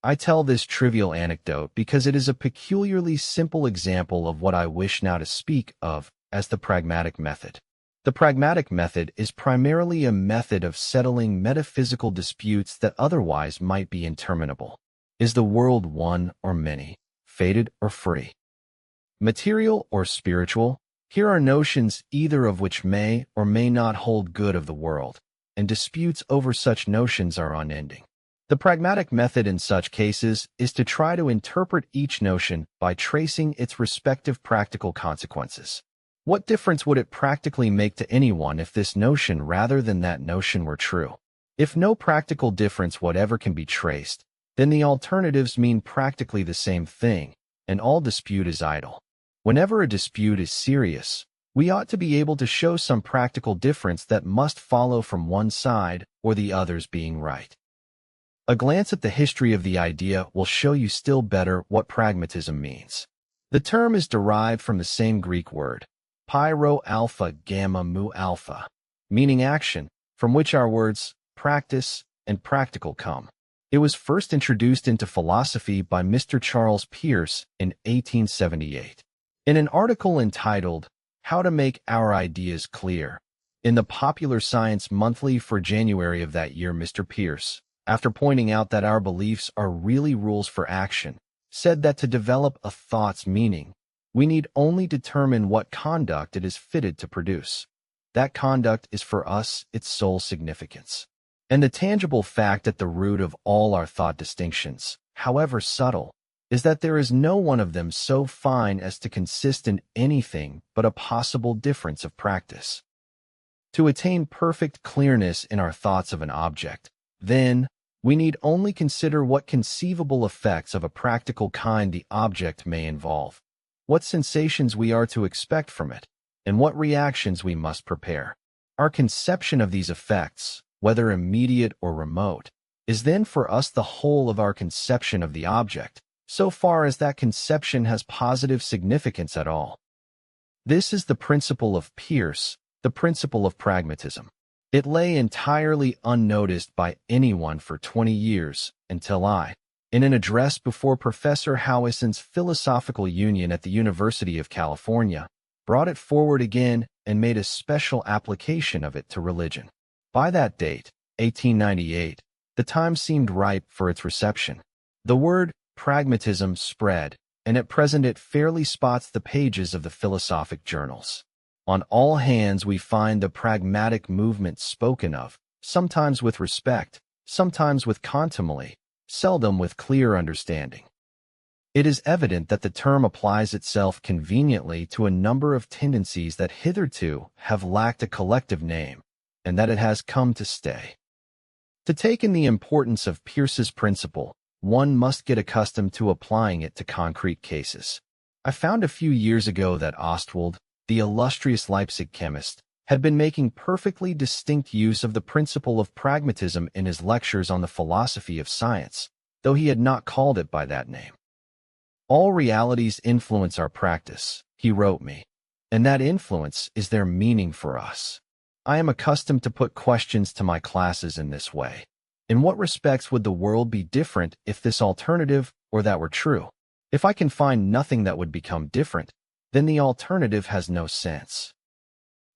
Speaker 2: I tell this trivial anecdote because it is a peculiarly simple example of what I wish now to speak of as the pragmatic method. The pragmatic method is primarily a method of settling metaphysical disputes that otherwise might be interminable. Is the world one or many, fated or free? Material or spiritual? Here are notions either of which may or may not hold good of the world, and disputes over such notions are unending. The pragmatic method in such cases is to try to interpret each notion by tracing its respective practical consequences. What difference would it practically make to anyone if this notion rather than that notion were true? If no practical difference whatever can be traced, then the alternatives mean practically the same thing, and all dispute is idle. Whenever a dispute is serious, we ought to be able to show some practical difference that must follow from one side or the other's being right. A glance at the history of the idea will show you still better what pragmatism means. The term is derived from the same Greek word, pyro alpha gamma mu alpha, meaning action, from which our words practice and practical come. It was first introduced into philosophy by Mr. Charles Peirce in 1878. In an article entitled, How to Make Our Ideas Clear, in the Popular Science Monthly for January of that year, Mr. Peirce, after pointing out that our beliefs are really rules for action, said that to develop a thought's meaning, we need only determine what conduct it is fitted to produce. That conduct is for us its sole significance. And the tangible fact at the root of all our thought distinctions, however subtle, is that there is no one of them so fine as to consist in anything but a possible difference of practice. To attain perfect clearness in our thoughts of an object, then, We need only consider what conceivable effects of a practical kind the object may involve, what sensations we are to expect from it, and what reactions we must prepare. Our conception of these effects, whether immediate or remote, is then for us the whole of our conception of the object, so far as that conception has positive significance at all. This is the principle of Peirce, the principle of pragmatism. It lay entirely unnoticed by anyone for 20 years until I, in an address before Professor Howison's Philosophical Union at the University of California, brought it forward again and made a special application of it to religion. By that date, 1898, the time seemed ripe for its reception. The word pragmatism spread, and at present it fairly spots the pages of the philosophic journals. On all hands we find the pragmatic movement spoken of, sometimes with respect, sometimes with contumely, seldom with clear understanding. It is evident that the term applies itself conveniently to a number of tendencies that hitherto have lacked a collective name, and that it has come to stay. To take in the importance of Peirce's principle, one must get accustomed to applying it to concrete cases. I found a few years ago that Ostwald, the illustrious Leipzig chemist, had been making perfectly distinct use of the principle of pragmatism in his lectures on the philosophy of science, though he had not called it by that name. All realities influence our practice, he wrote me, and that influence is their meaning for us. I am accustomed to put questions to my classes in this way. In what respects would the world be different if this alternative or that were true? If I can find nothing that would become different, then the alternative has no sense.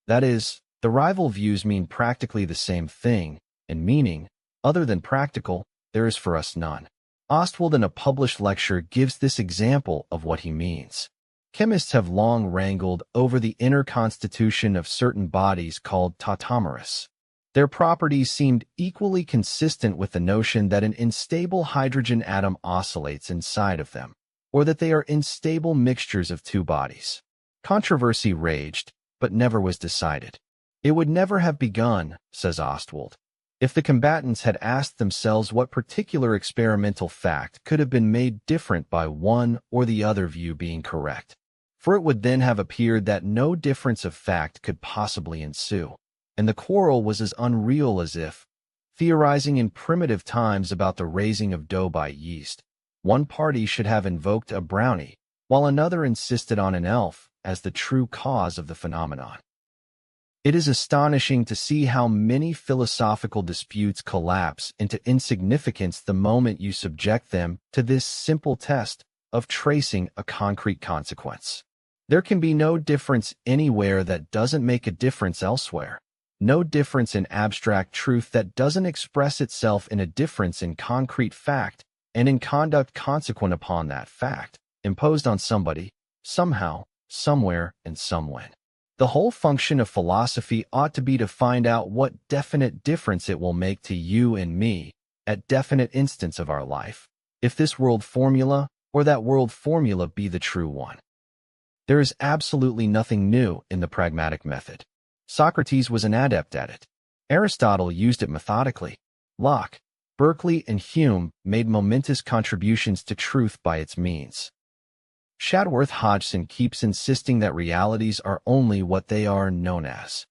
Speaker 2: That is, the rival views mean practically the same thing, and meaning, other than practical, there is for us none. Ostwald in a published lecture gives this example of what he means. Chemists have long wrangled over the inner constitution of certain bodies called tautomers. Their properties seemed equally consistent with the notion that an unstable hydrogen atom oscillates inside of them, or that they are unstable mixtures of two bodies. Controversy raged, but never was decided. It would never have begun, says Ostwald, if the combatants had asked themselves what particular experimental fact could have been made different by one or the other view being correct, for it would then have appeared that no difference of fact could possibly ensue, and the quarrel was as unreal as if, theorizing in primitive times about the raising of dough by yeast, one party should have invoked a brownie, while another insisted on an elf as the true cause of the phenomenon. It is astonishing to see how many philosophical disputes collapse into insignificance the moment you subject them to this simple test of tracing a concrete consequence. There can be no difference anywhere that doesn't make a difference elsewhere, no difference in abstract truth that doesn't express itself in a difference in concrete fact and in conduct consequent upon that fact, imposed on somebody, somehow, somewhere, and somewhen. The whole function of philosophy ought to be to find out what definite difference it will make to you and me at definite instants of our life, if this world formula or that world formula be the true one. There is absolutely nothing new in the pragmatic method. Socrates was an adept at it. Aristotle used it methodically. Locke, Berkeley, and Hume made momentous contributions to truth by its means. Shadworth Hodgson keeps insisting that realities are only what they are known as.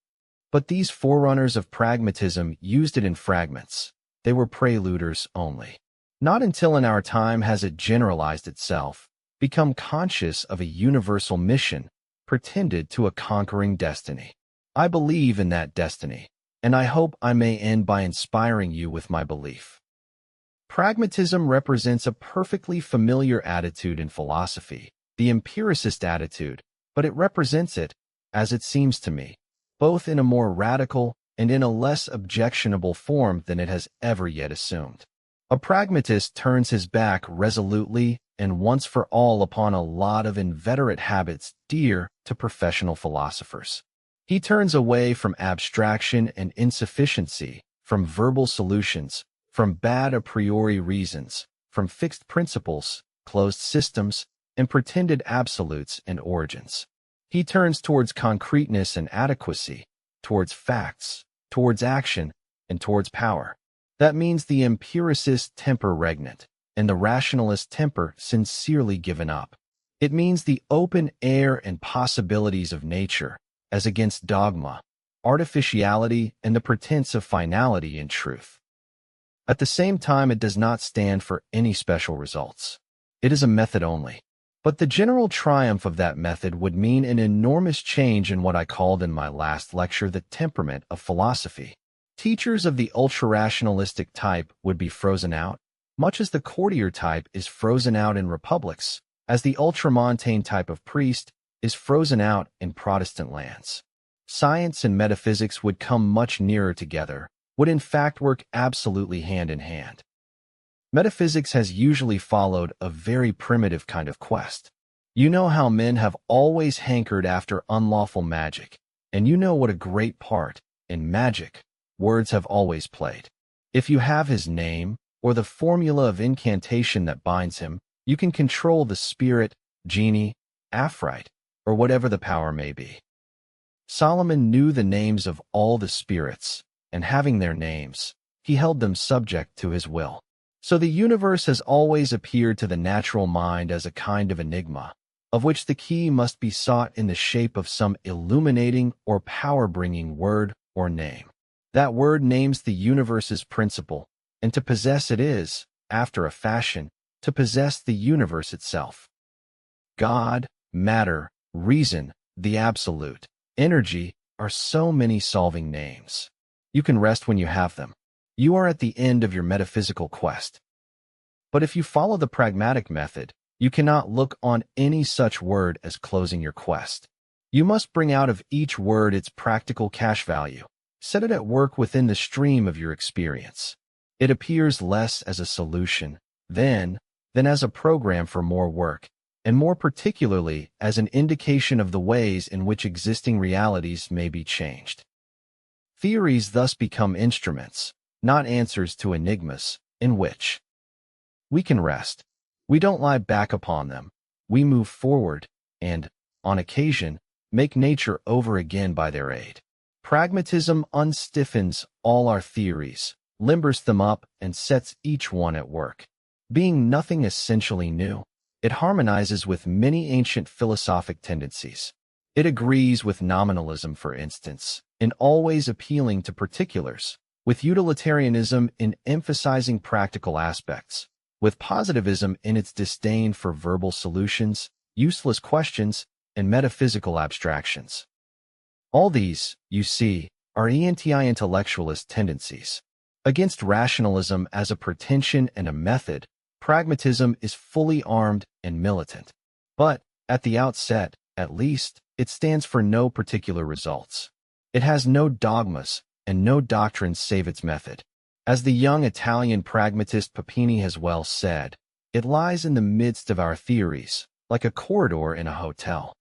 Speaker 2: But these forerunners of pragmatism used it in fragments. They were preluders only. Not until in our time has it generalized itself, become conscious of a universal mission, pretended to a conquering destiny. I believe in that destiny, and I hope I may end by inspiring you with my belief. Pragmatism represents a perfectly familiar attitude in philosophy, the empiricist attitude, but it represents it, as it seems to me, both in a more radical and in a less objectionable form than it has ever yet assumed. A pragmatist turns his back resolutely and once for all upon a lot of inveterate habits dear to professional philosophers. He turns away from abstraction and insufficiency, from verbal solutions, from bad a priori reasons, from fixed principles, closed systems, and pretended absolutes and origins. He turns towards concreteness and adequacy, towards facts, towards action, and towards power. That means the empiricist temper regnant, and the rationalist temper sincerely given up. It means the open air and possibilities of nature, as against dogma, artificiality, and the pretense of finality in truth. At the same time, it does not stand for any special results. It is a method only. But the general triumph of that method would mean an enormous change in what I called in my last lecture the temperament of philosophy. Teachers of the ultra-rationalistic type would be frozen out, much as the courtier type is frozen out in republics, as the ultramontane type of priest is frozen out in Protestant lands. Science and metaphysics would come much nearer together, would in fact work absolutely hand in hand. Metaphysics has usually followed a very primitive kind of quest. You know how men have always hankered after unlawful magic, and you know what a great part, in magic, words have always played. If you have his name, or the formula of incantation that binds him, you can control the spirit, genie, Afrite, or whatever the power may be. Solomon knew the names of all the spirits, and having their names, he held them subject to his will. So the universe has always appeared to the natural mind as a kind of enigma, of which the key must be sought in the shape of some illuminating or power-bringing word or name. That word names the universe's principle, and to possess it is, after a fashion, to possess the universe itself. God, matter, reason, the absolute, energy are so many solving names. You can rest when you have them. You are at the end of your metaphysical quest. But if you follow the pragmatic method, you cannot look on any such word as closing your quest. You must bring out of each word its practical cash value. Set it at work within the stream of your experience. It appears less as a solution, than as a program for more work, and more particularly as an indication of the ways in which existing realities may be changed. Theories thus become instruments, not answers to enigmas, in which we can rest. We don't lie back upon them. We move forward and, on occasion, make nature over again by their aid. Pragmatism unstiffens all our theories, limbers them up, and sets each one at work. Being nothing essentially new, it harmonizes with many ancient philosophic tendencies. It agrees with nominalism, for instance, in always appealing to particulars, with utilitarianism in emphasizing practical aspects, with positivism in its disdain for verbal solutions, useless questions, and metaphysical abstractions. All these, you see, are anti-intellectualist tendencies. Against rationalism as a pretension and a method, pragmatism is fully armed and militant. But, at the outset, at least, it stands for no particular results. It has no dogmas and no doctrines save its method. As the young Italian pragmatist Papini has well said, it lies in the midst of our theories, like a corridor in a hotel.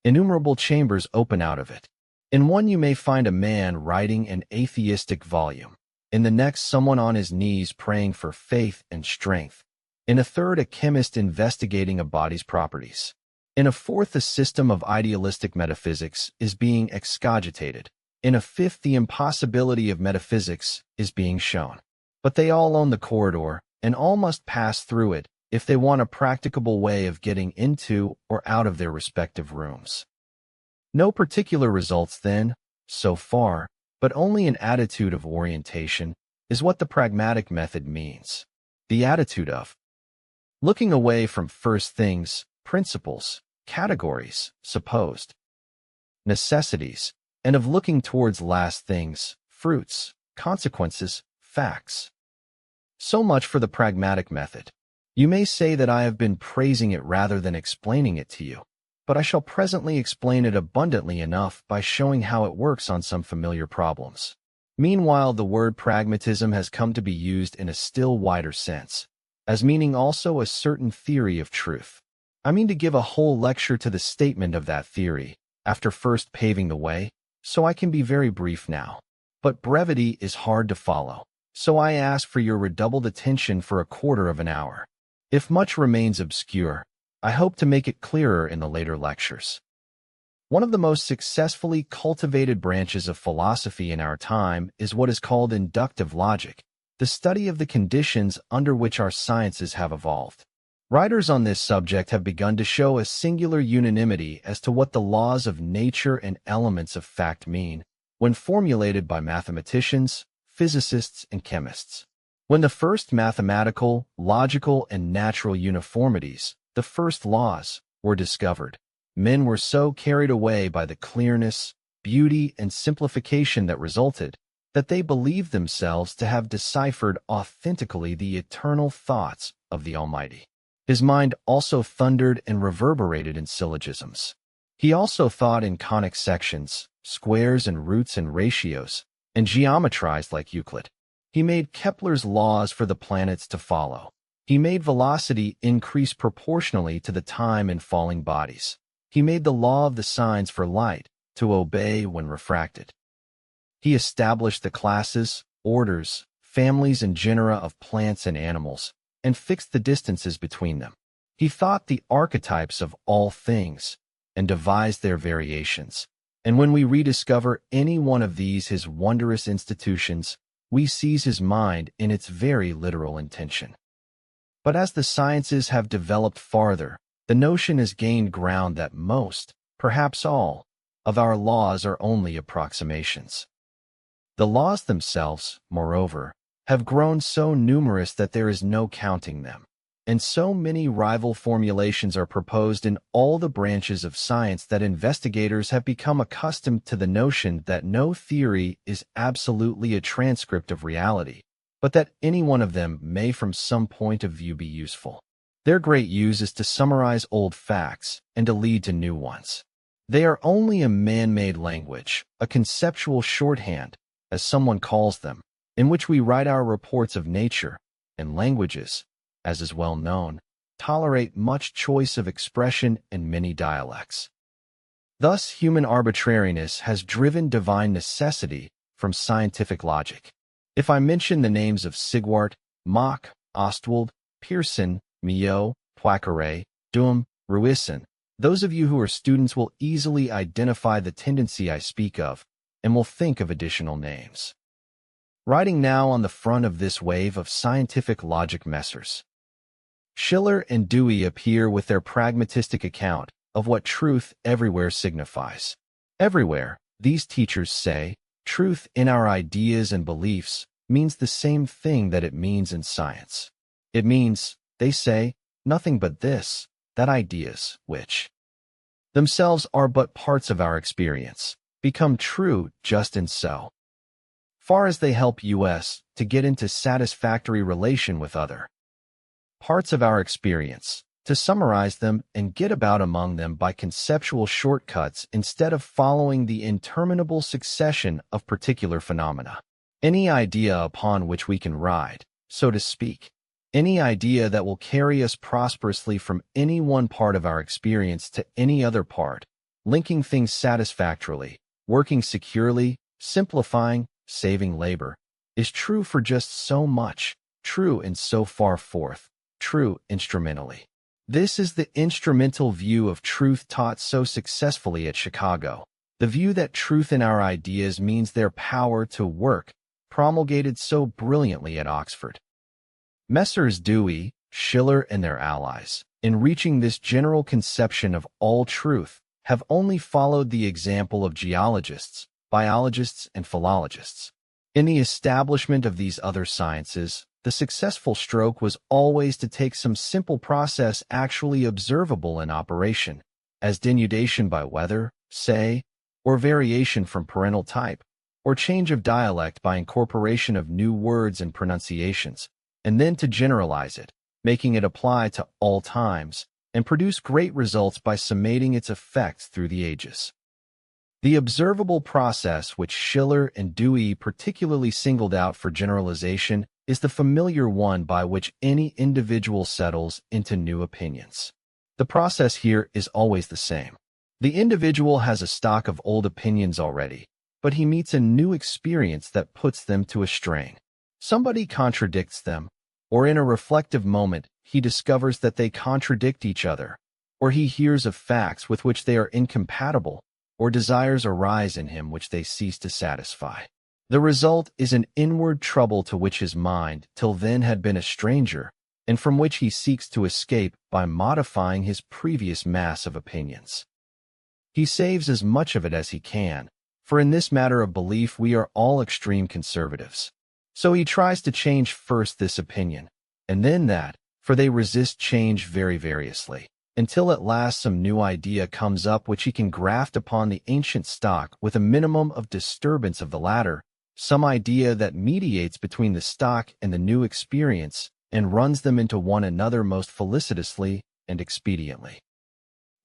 Speaker 2: Innumerable chambers open out of it. In one you may find a man writing an atheistic volume. In the next, someone on his knees praying for faith and strength. In a third, a chemist investigating a body's properties. In a fourth, a system of idealistic metaphysics is being excogitated. In a fifth, the impossibility of metaphysics is being shown. But they all own the corridor, and all must pass through it if they want a practicable way of getting into or out of their respective rooms. No particular results then, so far, but only an attitude of orientation is what the pragmatic method means. The attitude of looking away from first things, principles, categories, supposed necessities, and of looking towards last things, fruits, consequences, facts. So much for the pragmatic method. You may say that I have been praising it rather than explaining it to you, but I shall presently explain it abundantly enough by showing how it works on some familiar problems. Meanwhile, the word pragmatism has come to be used in a still wider sense, as meaning also a certain theory of truth. I mean to give a whole lecture to the statement of that theory, after first paving the way, so I can be very brief now. But brevity is hard to follow, so I ask for your redoubled attention for a quarter of an hour. If much remains obscure, I hope to make it clearer in the later lectures. One of the most successfully cultivated branches of philosophy in our time is what is called inductive logic, the study of the conditions under which our sciences have evolved. Writers on this subject have begun to show a singular unanimity as to what the laws of nature and elements of fact mean when formulated by mathematicians, physicists, and chemists. When the first mathematical, logical, and natural uniformities, the first laws, were discovered, men were so carried away by the clearness, beauty, and simplification that resulted, that they believed themselves to have deciphered authentically the eternal thoughts of the Almighty. His mind also thundered and reverberated in syllogisms. He also thought in conic sections, squares and roots and ratios, and geometrized like Euclid. He made Kepler's laws for the planets to follow. He made velocity increase proportionally to the time in falling bodies. He made the law of the signs for light to obey when refracted. He established the classes, orders, families, and genera of plants and animals, and fixed the distances between them. He thought the archetypes of all things, and devised their variations. And when we rediscover any one of these his wondrous institutions, we seize his mind in its very literal intention. But as the sciences have developed farther, the notion has gained ground that most, perhaps all, of our laws are only approximations. The laws themselves, moreover, have grown so numerous that there is no counting them, and so many rival formulations are proposed in all the branches of science that investigators have become accustomed to the notion that no theory is absolutely a transcript of reality, but that any one of them may from some point of view be useful. Their great use is to summarize old facts and to lead to new ones. They are only a man-made language, a conceptual shorthand, as someone calls them, in which we write our reports of nature, and languages, as is well known, tolerate much choice of expression and many dialects. Thus, human arbitrariness has driven divine necessity from scientific logic. If I mention the names of Sigwart, Mach, Ostwald, Pearson, Millot, Poincaré, Duhem, Ruisson, those of you who are students will easily identify the tendency I speak of, and will think of additional names. Riding now on the front of this wave of scientific logic messers, Schiller and Dewey appear with their pragmatistic account of what truth everywhere signifies. Everywhere, these teachers say, truth in our ideas and beliefs means the same thing that it means in science. It means, they say, nothing but this, that ideas, which themselves are but parts of our experience, become true just in so far as they help us to get into satisfactory relation with other parts of our experience, to summarize them and get about among them by conceptual shortcuts instead of following the interminable succession of particular phenomena. Any idea upon which we can ride, so to speak, any idea that will carry us prosperously from any one part of our experience to any other part, linking things satisfactorily, working securely, simplifying, saving labor, is true for just so much, true in so far forth, true instrumentally. This is the instrumental view of truth taught so successfully at Chicago, the view that truth in our ideas means their power to work, promulgated so brilliantly at Oxford. Messrs. Dewey, Schiller, and their allies, in reaching this general conception of all truth, have only followed the example of geologists, biologists, and philologists. In the establishment of these other sciences, the successful stroke was always to take some simple process actually observable in operation, as denudation by weather, say, or variation from parental type, or change of dialect by incorporation of new words and pronunciations, and then to generalize it, making it apply to all times, and produce great results by summating its effects through the ages. The observable process which Schiller and Dewey particularly singled out for generalization is the familiar one by which any individual settles into new opinions. The process here is always the same. The individual has a stock of old opinions already, but he meets a new experience that puts them to a strain. Somebody contradicts them, or in a reflective moment he discovers that they contradict each other, or he hears of facts with which they are incompatible, or desires arise in him which they cease to satisfy. The result is an inward trouble to which his mind till then had been a stranger, and from which he seeks to escape by modifying his previous mass of opinions. He saves as much of it as he can, for in this matter of belief we are all extreme conservatives. So he tries to change first this opinion, and then that, for they resist change very variously, until at last some new idea comes up which he can graft upon the ancient stock with a minimum of disturbance of the latter, some idea that mediates between the stock and the new experience and runs them into one another most felicitously and expediently.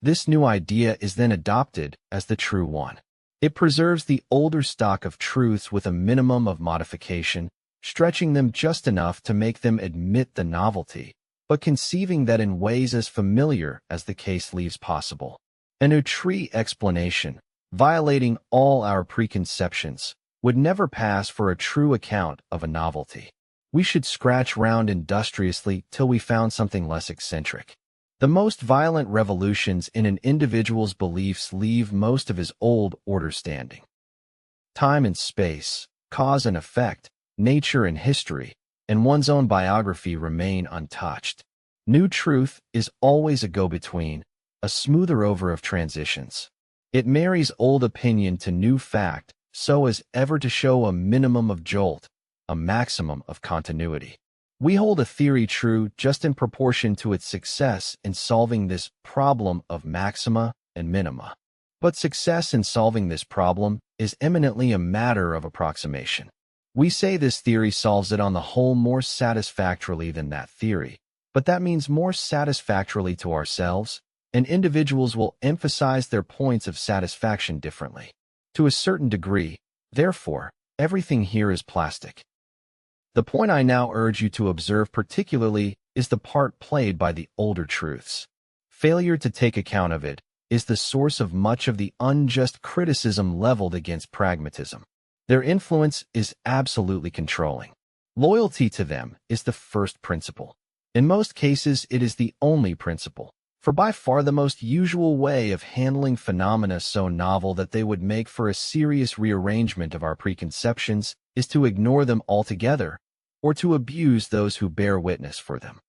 Speaker 2: This new idea is then adopted as the true one. It preserves the older stock of truths with a minimum of modification, stretching them just enough to make them admit the novelty, but conceiving that in ways as familiar as the case leaves possible. An outre explanation, violating all our preconceptions, would never pass for a true account of a novelty. We should scratch round industriously till we found something less eccentric. The most violent revolutions in an individual's beliefs leave most of his old order standing. Time and space, cause and effect, nature and history, and one's own biography remain untouched. New truth is always a go-between, a smoother over of transitions. It marries old opinion to new fact so as ever to show a minimum of jolt, a maximum of continuity. We hold a theory true just in proportion to its success in solving this problem of maxima and minima. But success in solving this problem is eminently a matter of approximation. We say this theory solves it on the whole more satisfactorily than that theory, but that means more satisfactorily to ourselves, and individuals will emphasize their points of satisfaction differently. To a certain degree, therefore, everything here is plastic. The point I now urge you to observe particularly is the part played by the older truths. Failure to take account of it is the source of much of the unjust criticism leveled against pragmatism. Their influence is absolutely controlling. Loyalty to them is the first principle. In most cases, it is the only principle, for by far the most usual way of handling phenomena so novel that they would make for a serious rearrangement of our preconceptions is to ignore them altogether, or to abuse those who bear witness for them.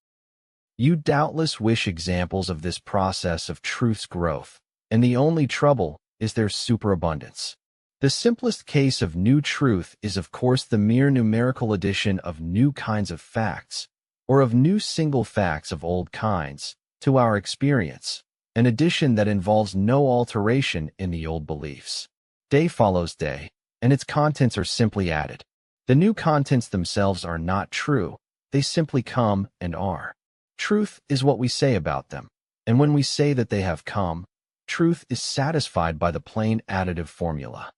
Speaker 2: You doubtless wish examples of this process of truth's growth, and the only trouble is their superabundance. The simplest case of new truth is of course the mere numerical addition of new kinds of facts, or of new single facts of old kinds, to our experience, an addition that involves no alteration in the old beliefs. Day follows day, and its contents are simply added. The new contents themselves are not true, they simply come and are. Truth is what we say about them, and when we say that they have come, truth is satisfied by the plain additive formula.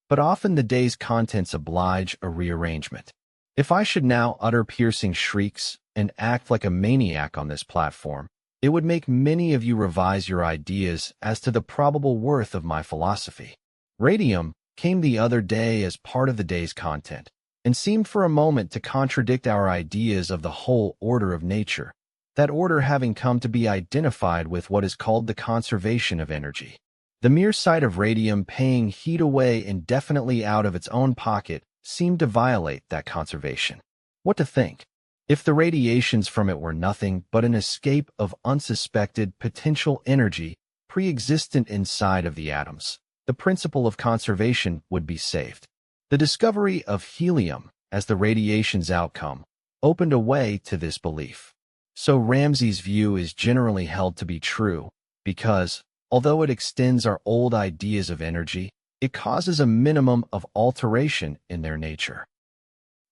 Speaker 2: But often the day's contents oblige a rearrangement. If I should now utter piercing shrieks and act like a maniac on this platform, it would make many of you revise your ideas as to the probable worth of my philosophy. Radium came the other day as part of the day's content, and seemed for a moment to contradict our ideas of the whole order of nature, that order having come to be identified with what is called the conservation of energy. The mere sight of radium paying heat away indefinitely out of its own pocket seemed to violate that conservation. What to think? If the radiations from it were nothing but an escape of unsuspected potential energy pre-existent inside of the atoms, the principle of conservation would be saved. The discovery of helium as the radiation's outcome opened a way to this belief. So Ramsey's view is generally held to be true because, although it extends our old ideas of energy, it causes a minimum of alteration in their nature.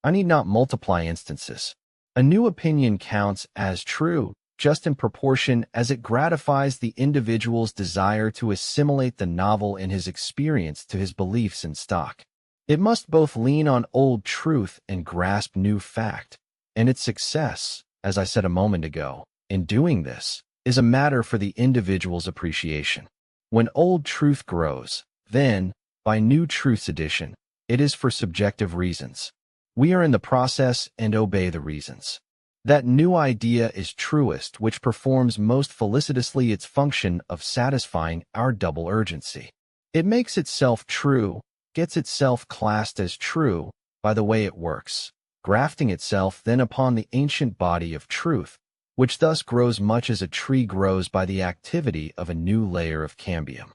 Speaker 2: I need not multiply instances. A new opinion counts as true just in proportion as it gratifies the individual's desire to assimilate the novel in his experience to his beliefs in stock. It must both lean on old truth and grasp new fact, and its success, as I said a moment ago, in doing this, is a matter for the individual's appreciation. When old truth grows, then, by new truth's addition, it is for subjective reasons. We are in the process and obey the reasons. That new idea is truest which performs most felicitously its function of satisfying our double urgency. It makes itself true, gets itself classed as true by the way it works, grafting itself then upon the ancient body of truth, which thus grows much as a tree grows by the activity of a new layer of cambium.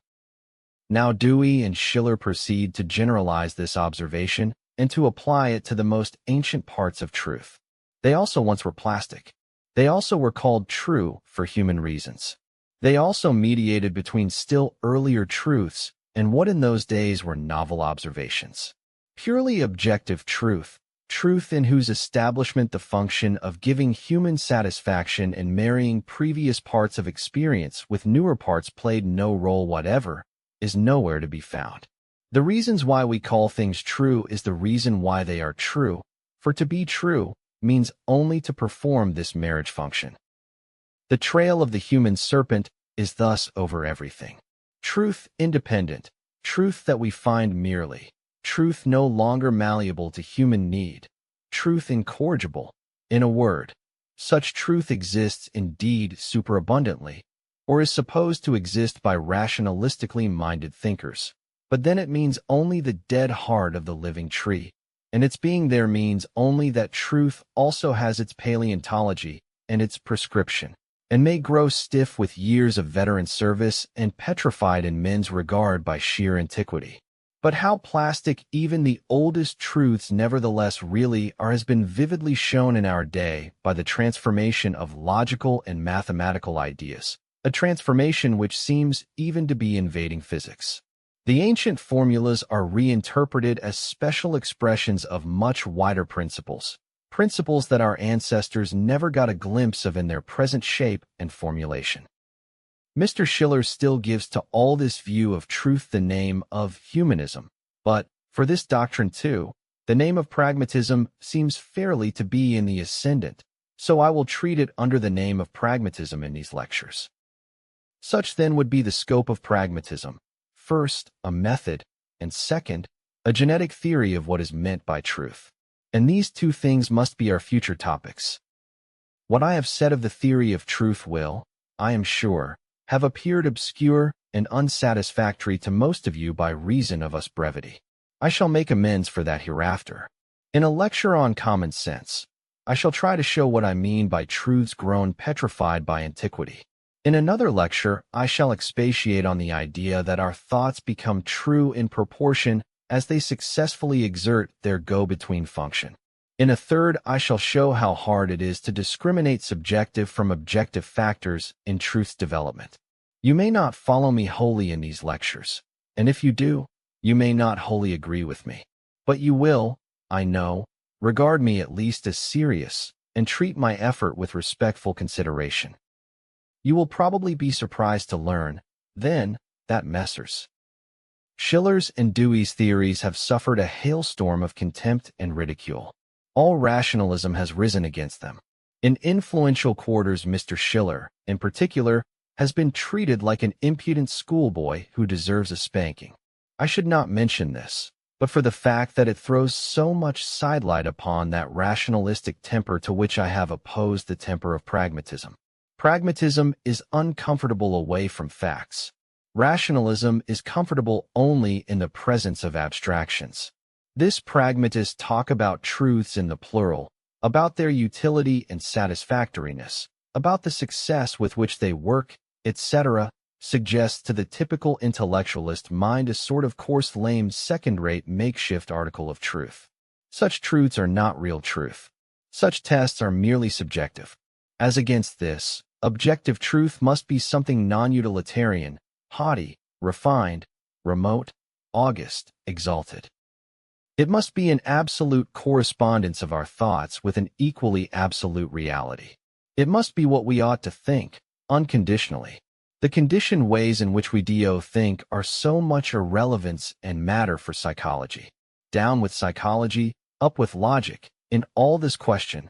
Speaker 2: Now Dewey and Schiller proceed to generalize this observation and to apply it to the most ancient parts of truth. They also once were plastic. They also were called true for human reasons. They also mediated between still earlier truths and what in those days were novel observations. Purely objective truth, truth in whose establishment the function of giving human satisfaction and marrying previous parts of experience with newer parts played no role whatever, is nowhere to be found. The reasons why we call things true is the reason why they are true, for to be true means only to perform this marriage function. The trail of the human serpent is thus over everything. Truth independent, truth that we find merely, truth no longer malleable to human need, truth incorrigible. In a word, such truth exists indeed superabundantly, or is supposed to exist by rationalistically minded thinkers. But then it means only the dead heart of the living tree, and its being there means only that truth also has its paleontology and its prescription, and may grow stiff with years of veteran service and petrified in men's regard by sheer antiquity. But how plastic even the oldest truths nevertheless really are has been vividly shown in our day by the transformation of logical and mathematical ideas, a transformation which seems even to be invading physics. The ancient formulas are reinterpreted as special expressions of much wider principles, principles that our ancestors never got a glimpse of in their present shape and formulation. Mr. Schiller still gives to all this view of truth the name of humanism, but, for this doctrine too, the name of pragmatism seems fairly to be in the ascendant, so I will treat it under the name of pragmatism in these lectures. Such then would be the scope of pragmatism. First, a method, and second, a genetic theory of what is meant by truth. And these two things must be our future topics. What I have said of the theory of truth will, I am sure, have appeared obscure and unsatisfactory to most of you by reason of us brevity. I shall make amends for that hereafter. In a lecture on common sense, I shall try to show what I mean by truths grown petrified by antiquity. In another lecture, I shall expatiate on the idea that our thoughts become true in proportion as they successfully exert their go-between function. In a third, I shall show how hard it is to discriminate subjective from objective factors in truth's development. You may not follow me wholly in these lectures, and if you do, you may not wholly agree with me. But you will, I know, regard me at least as serious and treat my effort with respectful consideration. You will probably be surprised to learn, then, that Messrs. Schiller's and Dewey's theories have suffered a hailstorm of contempt and ridicule. All rationalism has risen against them. In influential quarters, Mr. Schiller, in particular, has been treated like an impudent schoolboy who deserves a spanking. I should not mention this, but for the fact that it throws so much sidelight upon that rationalistic temper to which I have opposed the temper of pragmatism. Pragmatism is uncomfortable away from facts. Rationalism is comfortable only in the presence of abstractions. This pragmatists talk about truths in the plural, about their utility and satisfactoriness, about the success with which they work, etc., suggests to the typical intellectualist mind a sort of coarse, lame, second-rate makeshift article of truth. Such truths are not real truth. Such tests are merely subjective. As against this, objective truth must be something non-utilitarian, haughty, refined, remote, august, exalted. It must be an absolute correspondence of our thoughts with an equally absolute reality. It must be what we ought to think, unconditionally. The conditioned ways in which we do think are so much irrelevance and matter for psychology. Down with psychology, up with logic, in all this question.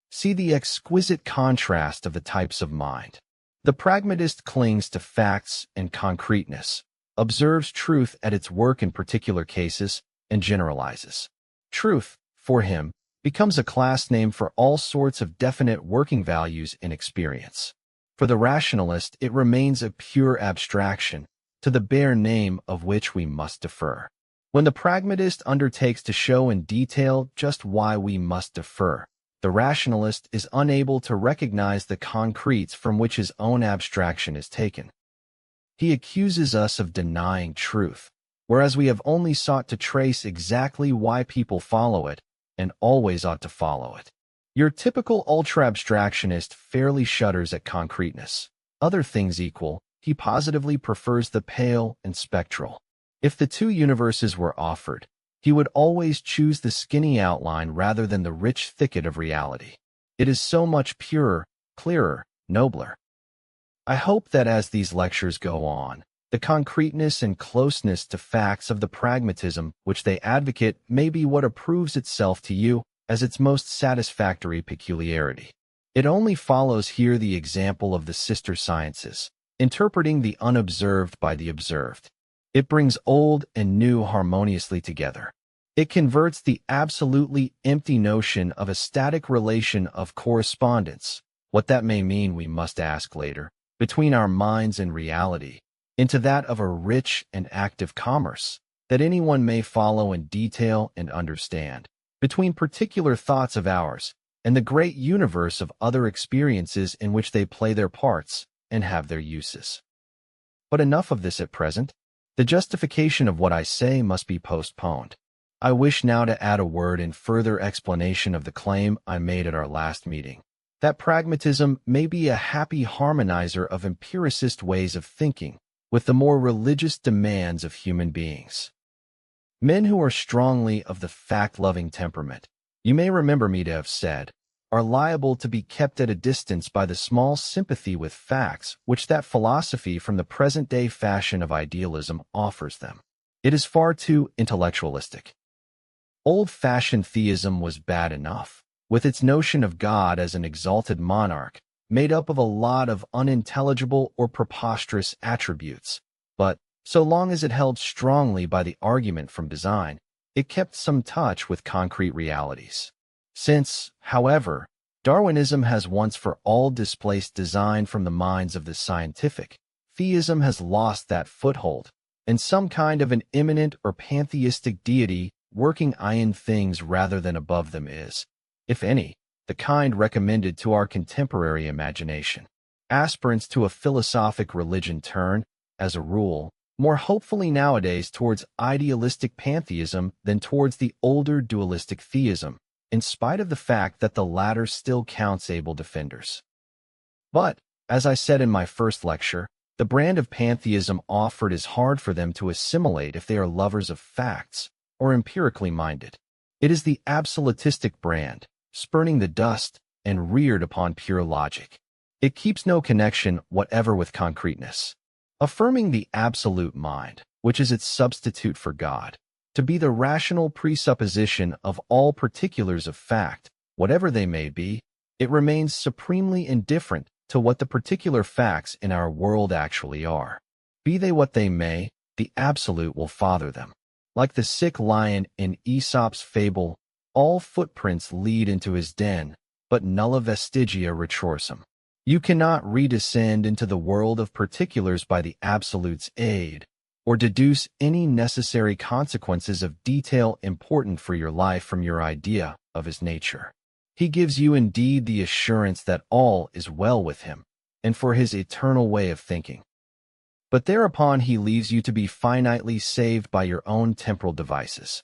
Speaker 2: See the exquisite contrast of the types of mind. The pragmatist clings to facts and concreteness, observes truth at its work in particular cases, and generalizes. Truth, for him, becomes a class name for all sorts of definite working values in experience. For the rationalist, it remains a pure abstraction, to the bare name of which we must defer. When the pragmatist undertakes to show in detail just why we must defer, the rationalist is unable to recognize the concretes from which his own abstraction is taken. He accuses us of denying truth, whereas we have only sought to trace exactly why people follow it, and always ought to follow it. Your typical ultra-abstractionist fairly shudders at concreteness. Other things equal, he positively prefers the pale and spectral. If the two universes were offered, he would always choose the skinny outline rather than the rich thicket of reality. It is so much purer, clearer, nobler. I hope that as these lectures go on, the concreteness and closeness to facts of the pragmatism which they advocate may be what approves itself to you as its most satisfactory peculiarity. It only follows here the example of the sister sciences, interpreting the unobserved by the observed. It brings old and new harmoniously together. It converts the absolutely empty notion of a static relation of correspondence, what that may mean we must ask later, between our minds and reality, into that of a rich and active commerce that anyone may follow in detail and understand, between particular thoughts of ours and the great universe of other experiences in which they play their parts and have their uses. But enough of this at present. The justification of what I say must be postponed. I wish now to add a word in further explanation of the claim I made at our last meeting, that pragmatism may be a happy harmonizer of empiricist ways of thinking with the more religious demands of human beings. Men who are strongly of the fact-loving temperament, you may remember me to have said, are liable to be kept at a distance by the small sympathy with facts which that philosophy from the present-day fashion of idealism offers them. It is far too intellectualistic. Old-fashioned theism was bad enough, with its notion of God as an exalted monarch, made up of a lot of unintelligible or preposterous attributes, but, so long as it held strongly by the argument from design, it kept some touch with concrete realities. Since, however, Darwinism has once for all displaced design from the minds of the scientific, theism has lost that foothold, and some kind of an immanent or pantheistic deity working in things rather than above them is, if any, the kind recommended to our contemporary imagination. Aspirants to a philosophic religion turn, as a rule, more hopefully nowadays towards idealistic pantheism than towards the older dualistic theism, in spite of the fact that the latter still counts able defenders. But, as I said in my first lecture, the brand of pantheism offered is hard for them to assimilate if they are lovers of facts or empirically minded. It is the absolutistic brand, spurning the dust and reared upon pure logic. It keeps no connection whatever with concreteness. Affirming the absolute mind, which is its substitute for God, to be the rational presupposition of all particulars of fact, whatever they may be, it remains supremely indifferent to what the particular facts in our world actually are. Be they what they may, the absolute will father them. Like the sick lion in Aesop's fable, all footprints lead into his den, but nulla vestigia retrorsum. You cannot redescend into the world of particulars by the absolute's aid, or deduce any necessary consequences of detail important for your life from your idea of his nature. He gives you indeed the assurance that all is well with him, and for his eternal way of thinking. But thereupon he leaves you to be finitely saved by your own temporal devices.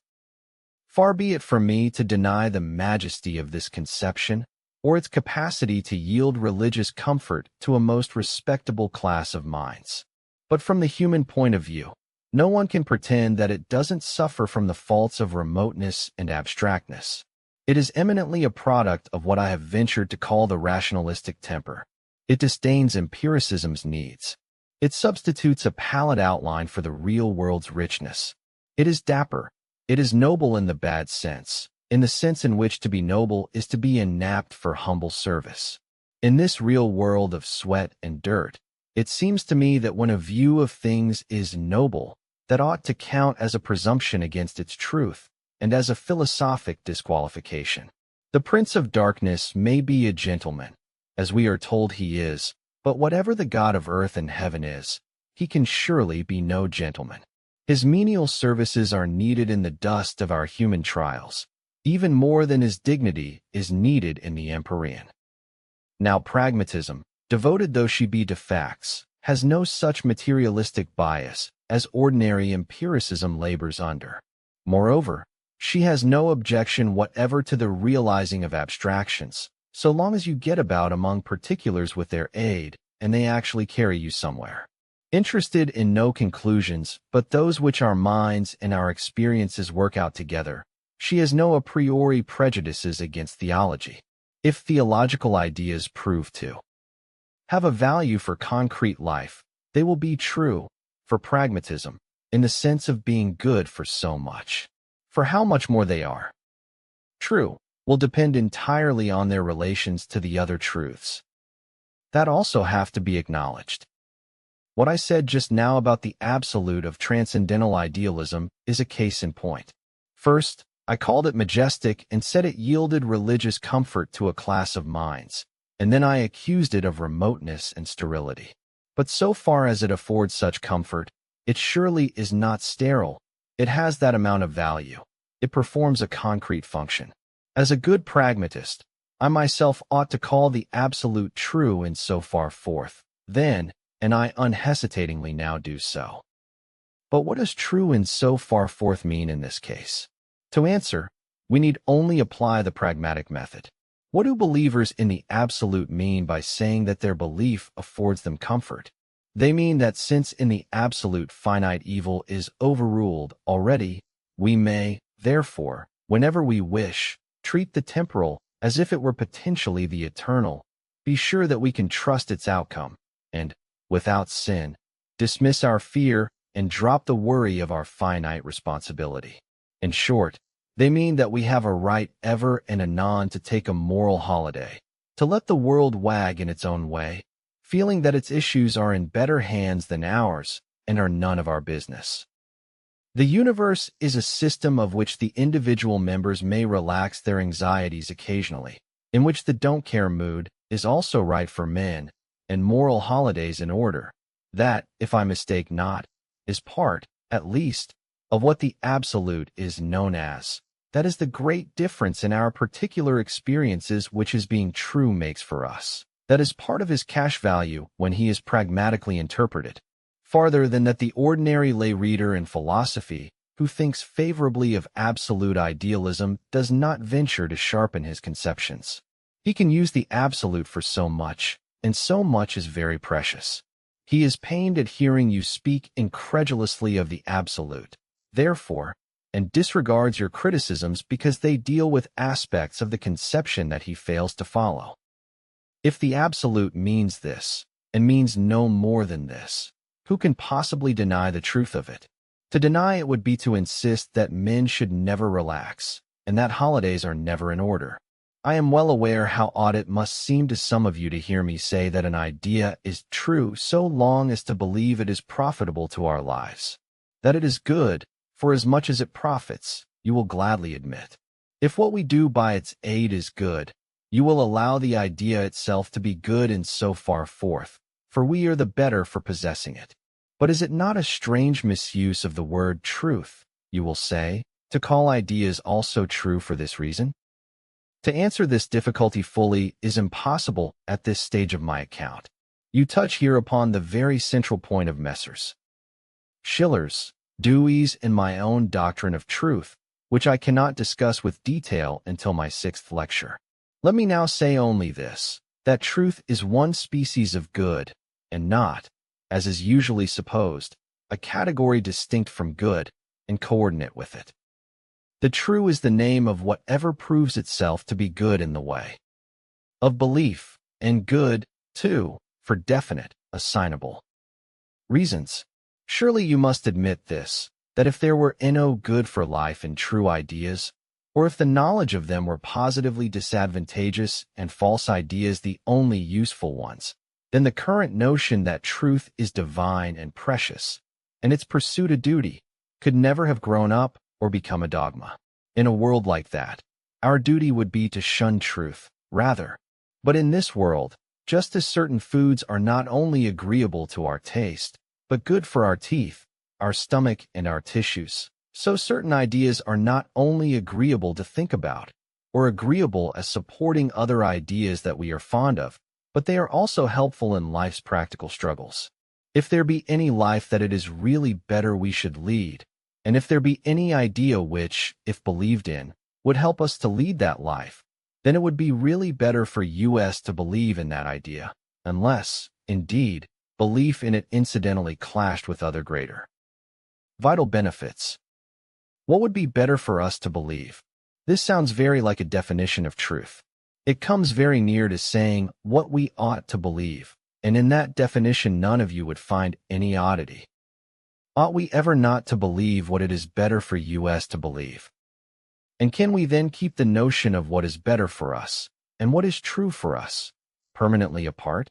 Speaker 2: Far be it from me to deny the majesty of this conception, or its capacity to yield religious comfort to a most respectable class of minds. But from the human point of view, no one can pretend that it doesn't suffer from the faults of remoteness and abstractness. It is eminently a product of what I have ventured to call the rationalistic temper. It disdains empiricism's needs. It substitutes a pallid outline for the real world's richness. It is dapper. It is noble in the bad sense, in the sense in which to be noble is to be inapt for humble service. In this real world of sweat and dirt, it seems to me that when a view of things is noble, that ought to count as a presumption against its truth, and as a philosophic disqualification. The Prince of Darkness may be a gentleman, as we are told he is, but whatever the God of earth and heaven is, he can surely be no gentleman. His menial services are needed in the dust of our human trials, even more than his dignity is needed in the empyrean. Now pragmatism, devoted though she be to facts, has no such materialistic bias as ordinary empiricism labors under. Moreover, she has no objection whatever to the realizing of abstractions, so long as you get about among particulars with their aid, and they actually carry you somewhere. Interested in no conclusions but those which our minds and our experiences work out together, she has no a priori prejudices against theology. If theological ideas prove to have a value for concrete life, they will be true for pragmatism, in the sense of being good for so much. For how much more they are true will depend entirely on their relations to the other truths that also have to be acknowledged. What I said just now about the absolute of transcendental idealism is a case in point. First, I called it majestic and said it yielded religious comfort to a class of minds, and then I accused it of remoteness and sterility. But so far as it affords such comfort, it surely is not sterile. It has that amount of value. It performs a concrete function. As a good pragmatist, I myself ought to call the absolute true in so far forth, then, and I unhesitatingly now do so. But what does true in so far forth mean in this case? To answer, we need only apply the pragmatic method. What do believers in the absolute mean by saying that their belief affords them comfort? They mean that since in the absolute finite evil is overruled already, we may, therefore, whenever we wish, treat the temporal as if it were potentially the eternal, be sure that we can trust its outcome, and, without sin, dismiss our fear and drop the worry of our finite responsibility. In short, they mean that we have a right ever and anon to take a moral holiday, to let the world wag in its own way, feeling that its issues are in better hands than ours and are none of our business. The universe is a system of which the individual members may relax their anxieties occasionally, in which the don't-care mood is also right for men, and moral holidays in order. That, if I mistake not, is part, at least, of what the absolute is known as. That is the great difference in our particular experiences which his being true makes for us. That is part of his cash value when he is pragmatically interpreted, farther than that the ordinary lay reader in philosophy, who thinks favorably of absolute idealism, does not venture to sharpen his conceptions. He can use the absolute for so much, and so much is very precious. He is pained at hearing you speak incredulously of the absolute, therefore, and disregards your criticisms because they deal with aspects of the conception that he fails to follow. If the absolute means this, and means no more than this, who can possibly deny the truth of it? To deny it would be to insist that men should never relax, and that holidays are never in order. I am well aware how odd it must seem to some of you to hear me say that an idea is true so long as to believe it is profitable to our lives. That it is good, for as much as it profits, you will gladly admit. If what we do by its aid is good, you will allow the idea itself to be good in so far forth, for we are the better for possessing it. But is it not a strange misuse of the word truth, you will say, to call ideas also true for this reason? To answer this difficulty fully is impossible at this stage of my account. You touch here upon the very central point of Messrs. Schiller's, Dewey's, and my own doctrine of truth, which I cannot discuss with detail until my 6th lecture. Let me now say only this, that truth is one species of good, and not, as is usually supposed, a category distinct from good and coordinate with it. The true is the name of whatever proves itself to be good in the way of belief, and good, too, for definite, assignable reasons. Surely you must admit this, that if there were no good for life in true ideas, or if the knowledge of them were positively disadvantageous and false ideas the only useful ones, then the current notion that truth is divine and precious, and its pursuit a duty, could never have grown up or become a dogma. In a world like that, our duty would be to shun truth, rather. But in this world, just as certain foods are not only agreeable to our taste, but good for our teeth, our stomach, and our tissues. So certain ideas are not only agreeable to think about, or agreeable as supporting other ideas that we are fond of, but they are also helpful in life's practical struggles. If there be any life that it is really better we should lead, and if there be any idea which, if believed in, would help us to lead that life, then it would be really better for us to believe in that idea, unless, indeed, belief in it incidentally clashed with other greater vital benefits. What would be better for us to believe? This sounds very like a definition of truth. It comes very near to saying what we ought to believe, and in that definition none of you would find any oddity. Ought we ever not to believe what it is better for us to believe? And can we then keep the notion of what is better for us, and what is true for us, permanently apart?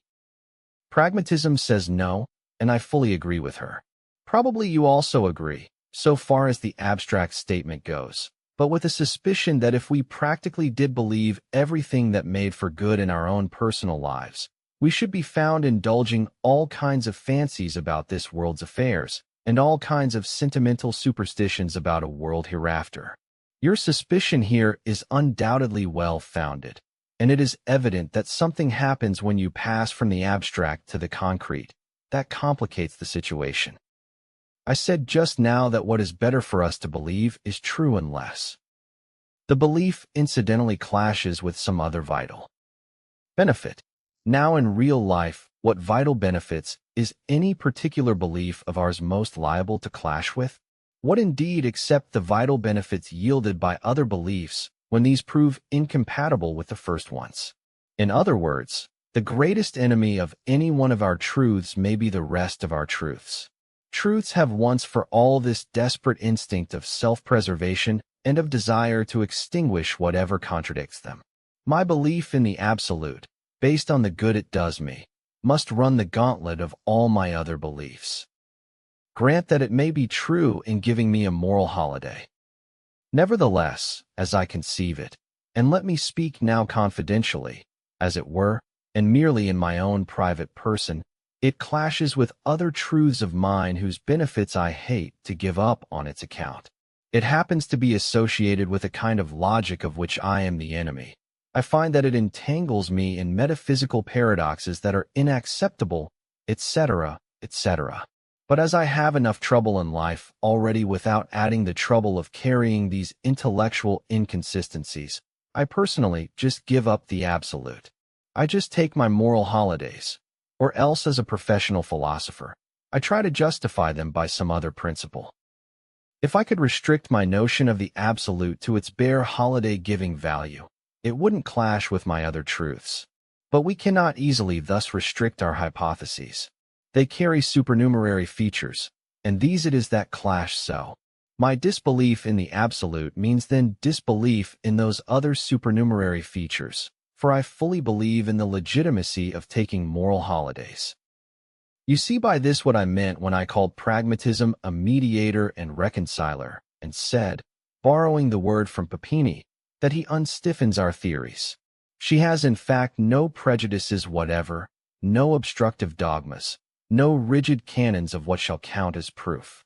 Speaker 2: Pragmatism says no, and I fully agree with her. Probably you also agree, so far as the abstract statement goes, but with a suspicion that if we practically did believe everything that made for good in our own personal lives, we should be found indulging all kinds of fancies about this world's affairs, and all kinds of sentimental superstitions about a world hereafter. Your suspicion here is undoubtedly well-founded, and it is evident that something happens when you pass from the abstract to the concrete. That complicates the situation. I said just now that what is better for us to believe is true unless the belief incidentally clashes with some other vital benefit. Now in real life, what vital benefits is any particular belief of ours most liable to clash with? What indeed except the vital benefits yielded by other beliefs when these prove incompatible with the first ones? In other words, the greatest enemy of any one of our truths may be the rest of our truths. Truths have once for all this desperate instinct of self-preservation and of desire to extinguish whatever contradicts them. My belief in the absolute, based on the good it does me, must run the gauntlet of all my other beliefs. Grant that it may be true in giving me a moral holiday. Nevertheless, as I conceive it, and let me speak now confidentially, as it were, and merely in my own private person, it clashes with other truths of mine whose benefits I hate to give up on its account. It happens to be associated with a kind of logic of which I am the enemy. I find that it entangles me in metaphysical paradoxes that are inacceptable, etc., etc. But as I have enough trouble in life already without adding the trouble of carrying these intellectual inconsistencies, I personally just give up the absolute. I just take my moral holidays. Or else as a professional philosopher, I try to justify them by some other principle. If I could restrict my notion of the absolute to its bare holiday-giving value, it wouldn't clash with my other truths. But we cannot easily thus restrict our hypotheses. They carry supernumerary features, and these it is that clash so. My disbelief in the absolute means then disbelief in those other supernumerary features, for I fully believe in the legitimacy of taking moral holidays. You see by this what I meant when I called pragmatism a mediator and reconciler, and said, borrowing the word from Papini, that he unstiffens our theories. She has in fact no prejudices whatever, no obstructive dogmas, no rigid canons of what shall count as proof.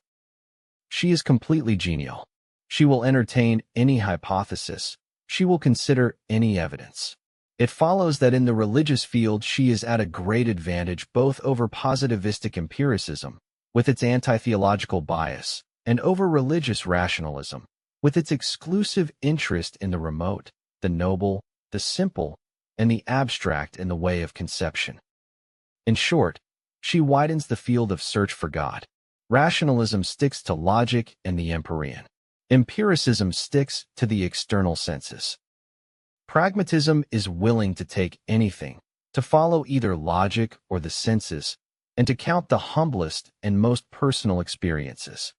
Speaker 2: She is completely genial. She will entertain any hypothesis. She will consider any evidence. It follows that in the religious field she is at a great advantage both over positivistic empiricism, with its anti-theological bias, and over religious rationalism, with its exclusive interest in the remote, the noble, the simple, and the abstract in the way of conception. In short, she widens the field of search for God. Rationalism sticks to logic and the empyrean. Empiricism sticks to the external senses. Pragmatism is willing to take anything, to follow either logic or the senses, and to count the humblest and most personal experiences.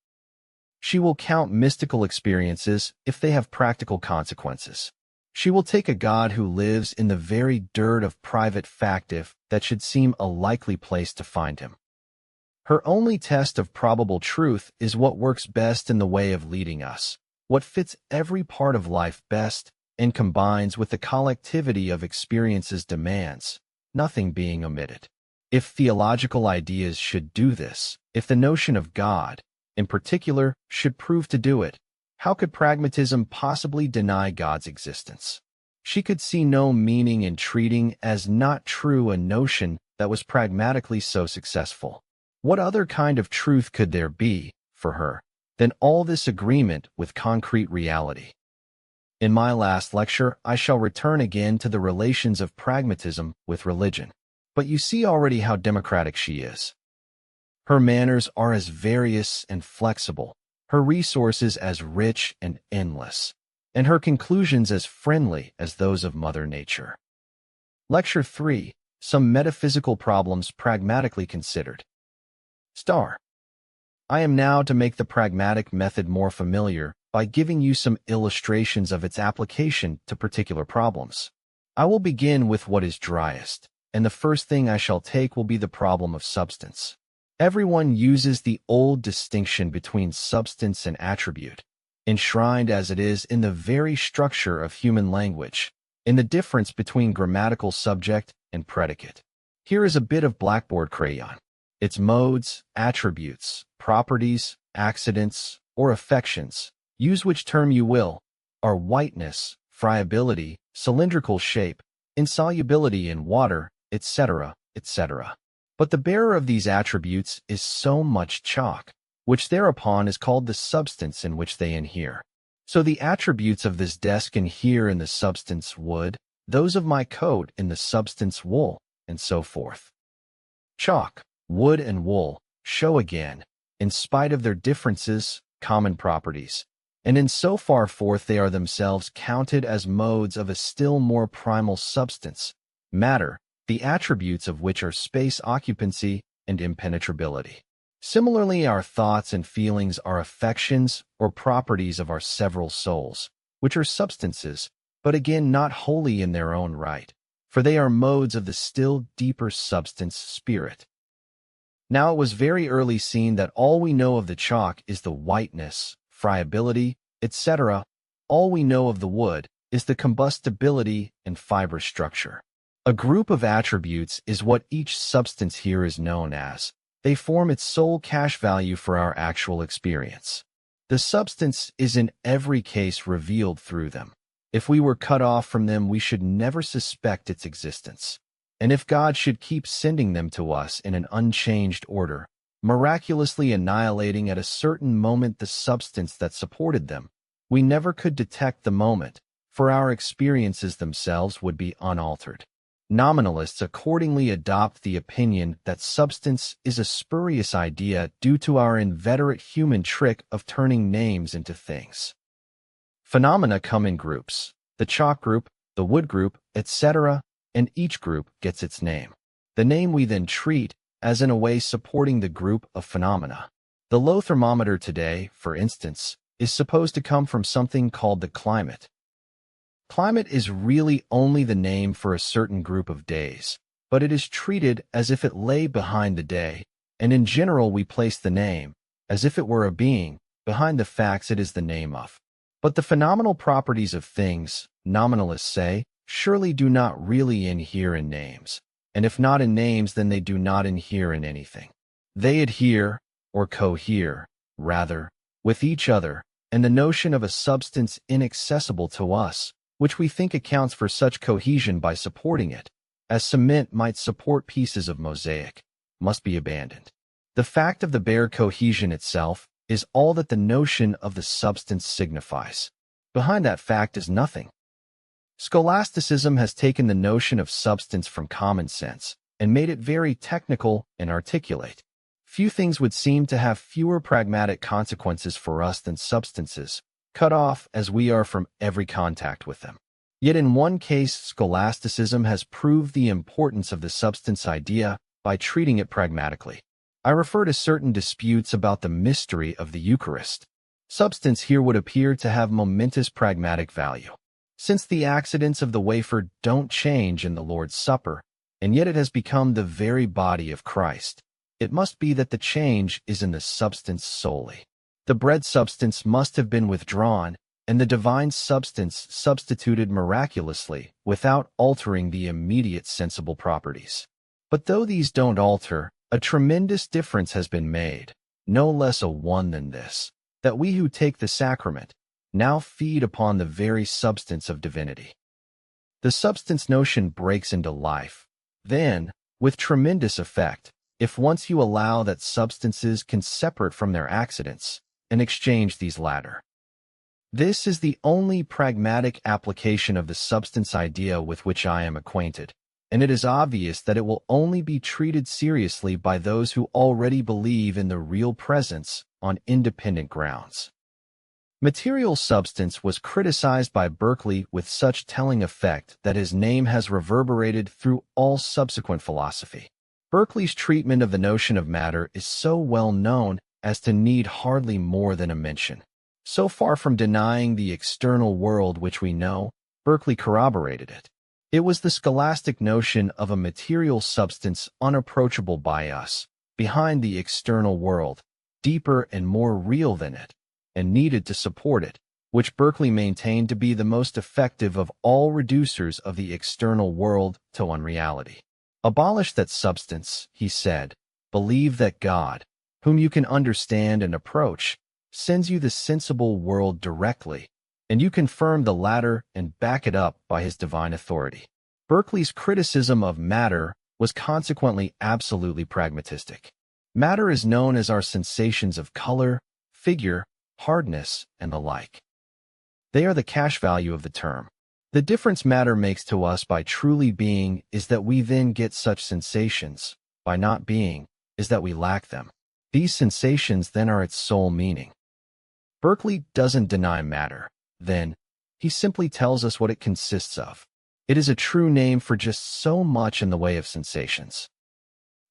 Speaker 2: She will count mystical experiences if they have practical consequences. She will take a God who lives in the very dirt of private fact if that should seem a likely place to find him. Her only test of probable truth is what works best in the way of leading us, what fits every part of life best, and combines with the collectivity of experience's demands, nothing being omitted. If theological ideas should do this, if the notion of God, in particular, should prove to do it, how could pragmatism possibly deny God's existence? She could see no meaning in treating as not true a notion that was pragmatically so successful. What other kind of truth could there be, for her, than all this agreement with concrete reality? In my last lecture, I shall return again to the relations of pragmatism with religion. But you see already how democratic she is. Her manners are as various and flexible, her resources as rich and endless, and her conclusions as friendly as those of Mother Nature. Lecture 3. Some Metaphysical Problems Pragmatically Considered. I am now to make the pragmatic method more familiar by giving you some illustrations of its application to particular problems. I will begin with what is driest, and the first thing I shall take will be the problem of substance. Everyone uses the old distinction between substance and attribute, enshrined as it is in the very structure of human language, in the difference between grammatical subject and predicate. Here is a bit of blackboard crayon. Its modes, attributes, properties, accidents, or affections, use which term you will, are whiteness, friability, cylindrical shape, insolubility in water, etc., etc. But the bearer of these attributes is so much chalk, which thereupon is called the substance in which they inhere. So the attributes of this desk inhere in the substance wood, those of my coat in the substance wool, and so forth. Chalk, wood, and wool show again, in spite of their differences, common properties, and in so far forth they are themselves counted as modes of a still more primal substance, matter, the attributes of which are space occupancy and impenetrability. Similarly, our thoughts and feelings are affections or properties of our several souls, which are substances, but again not wholly in their own right, for they are modes of the still deeper substance spirit. Now it was very early seen that all we know of the chalk is the whiteness, friability, etc. All we know of the wood is the combustibility and fiber structure. A group of attributes is what each substance here is known as. They form its sole cash value for our actual experience. The substance is in every case revealed through them. If we were cut off from them, we should never suspect its existence. And if God should keep sending them to us in an unchanged order, miraculously annihilating at a certain moment the substance that supported them, we never could detect the moment, for our experiences themselves would be unaltered. Nominalists accordingly adopt the opinion that substance is a spurious idea due to our inveterate human trick of turning names into things. Phenomena come in groups, the chalk group, the wood group, etc., and each group gets its name. The name we then treat as in a way supporting the group of phenomena. The low thermometer today, for instance, is supposed to come from something called the climate. Climate is really only the name for a certain group of days, but it is treated as if it lay behind the day, and in general we place the name, as if it were a being, behind the facts it is the name of. But the phenomenal properties of things, nominalists say, surely do not really inhere in names, and if not in names, then they do not inhere in anything. They adhere, or cohere, rather, with each other, and the notion of a substance inaccessible to us, which we think accounts for such cohesion by supporting it, as cement might support pieces of mosaic, must be abandoned. The fact of the bare cohesion itself is all that the notion of the substance signifies. Behind that fact is nothing. Scholasticism has taken the notion of substance from common sense and made it very technical and articulate. Few things would seem to have fewer pragmatic consequences for us than substances, cut off as we are from every contact with them. Yet in one case, scholasticism has proved the importance of the substance idea by treating it pragmatically. I refer to certain disputes about the mystery of the Eucharist. Substance here would appear to have momentous pragmatic value. Since the accidents of the wafer don't change in the Lord's Supper, and yet it has become the very body of Christ, it must be that the change is in the substance solely. The bread substance must have been withdrawn, and the divine substance substituted miraculously without altering the immediate sensible properties. But though these don't alter, a tremendous difference has been made. no less a one than this, that we who take the sacrament now feed upon the very substance of divinity. The substance notion breaks into life, then, with tremendous effect, if once you allow that substances can separate from their accidents and exchange these latter. This is the only pragmatic application of the substance idea with which I am acquainted, and it is obvious that it will only be treated seriously by those who already believe in the real presence on independent grounds. Material substance was criticized by Berkeley with such telling effect that his name has reverberated through all subsequent philosophy. Berkeley's treatment of the notion of matter is so well known as to need hardly more than a mention. So far from denying the external world which we know, Berkeley corroborated it. It was the scholastic notion of a material substance unapproachable by us, behind the external world, deeper and more real than it, and needed to support it, which Berkeley maintained to be the most effective of all reducers of the external world to unreality. Abolish that substance, he said. Believe that God, whom you can understand and approach, sends you the sensible world directly, and you confirm the latter and back it up by his divine authority. Berkeley's criticism of matter was consequently absolutely pragmatistic. Matter is known as our sensations of color, figure, hardness, and the like. They are the cash value of the term. The difference matter makes to us by truly being is that we then get such sensations, by not being is that we lack them. These sensations then are its sole meaning. Berkeley doesn't deny matter, then. He simply tells us what it consists of. It is a true name for just so much in the way of sensations.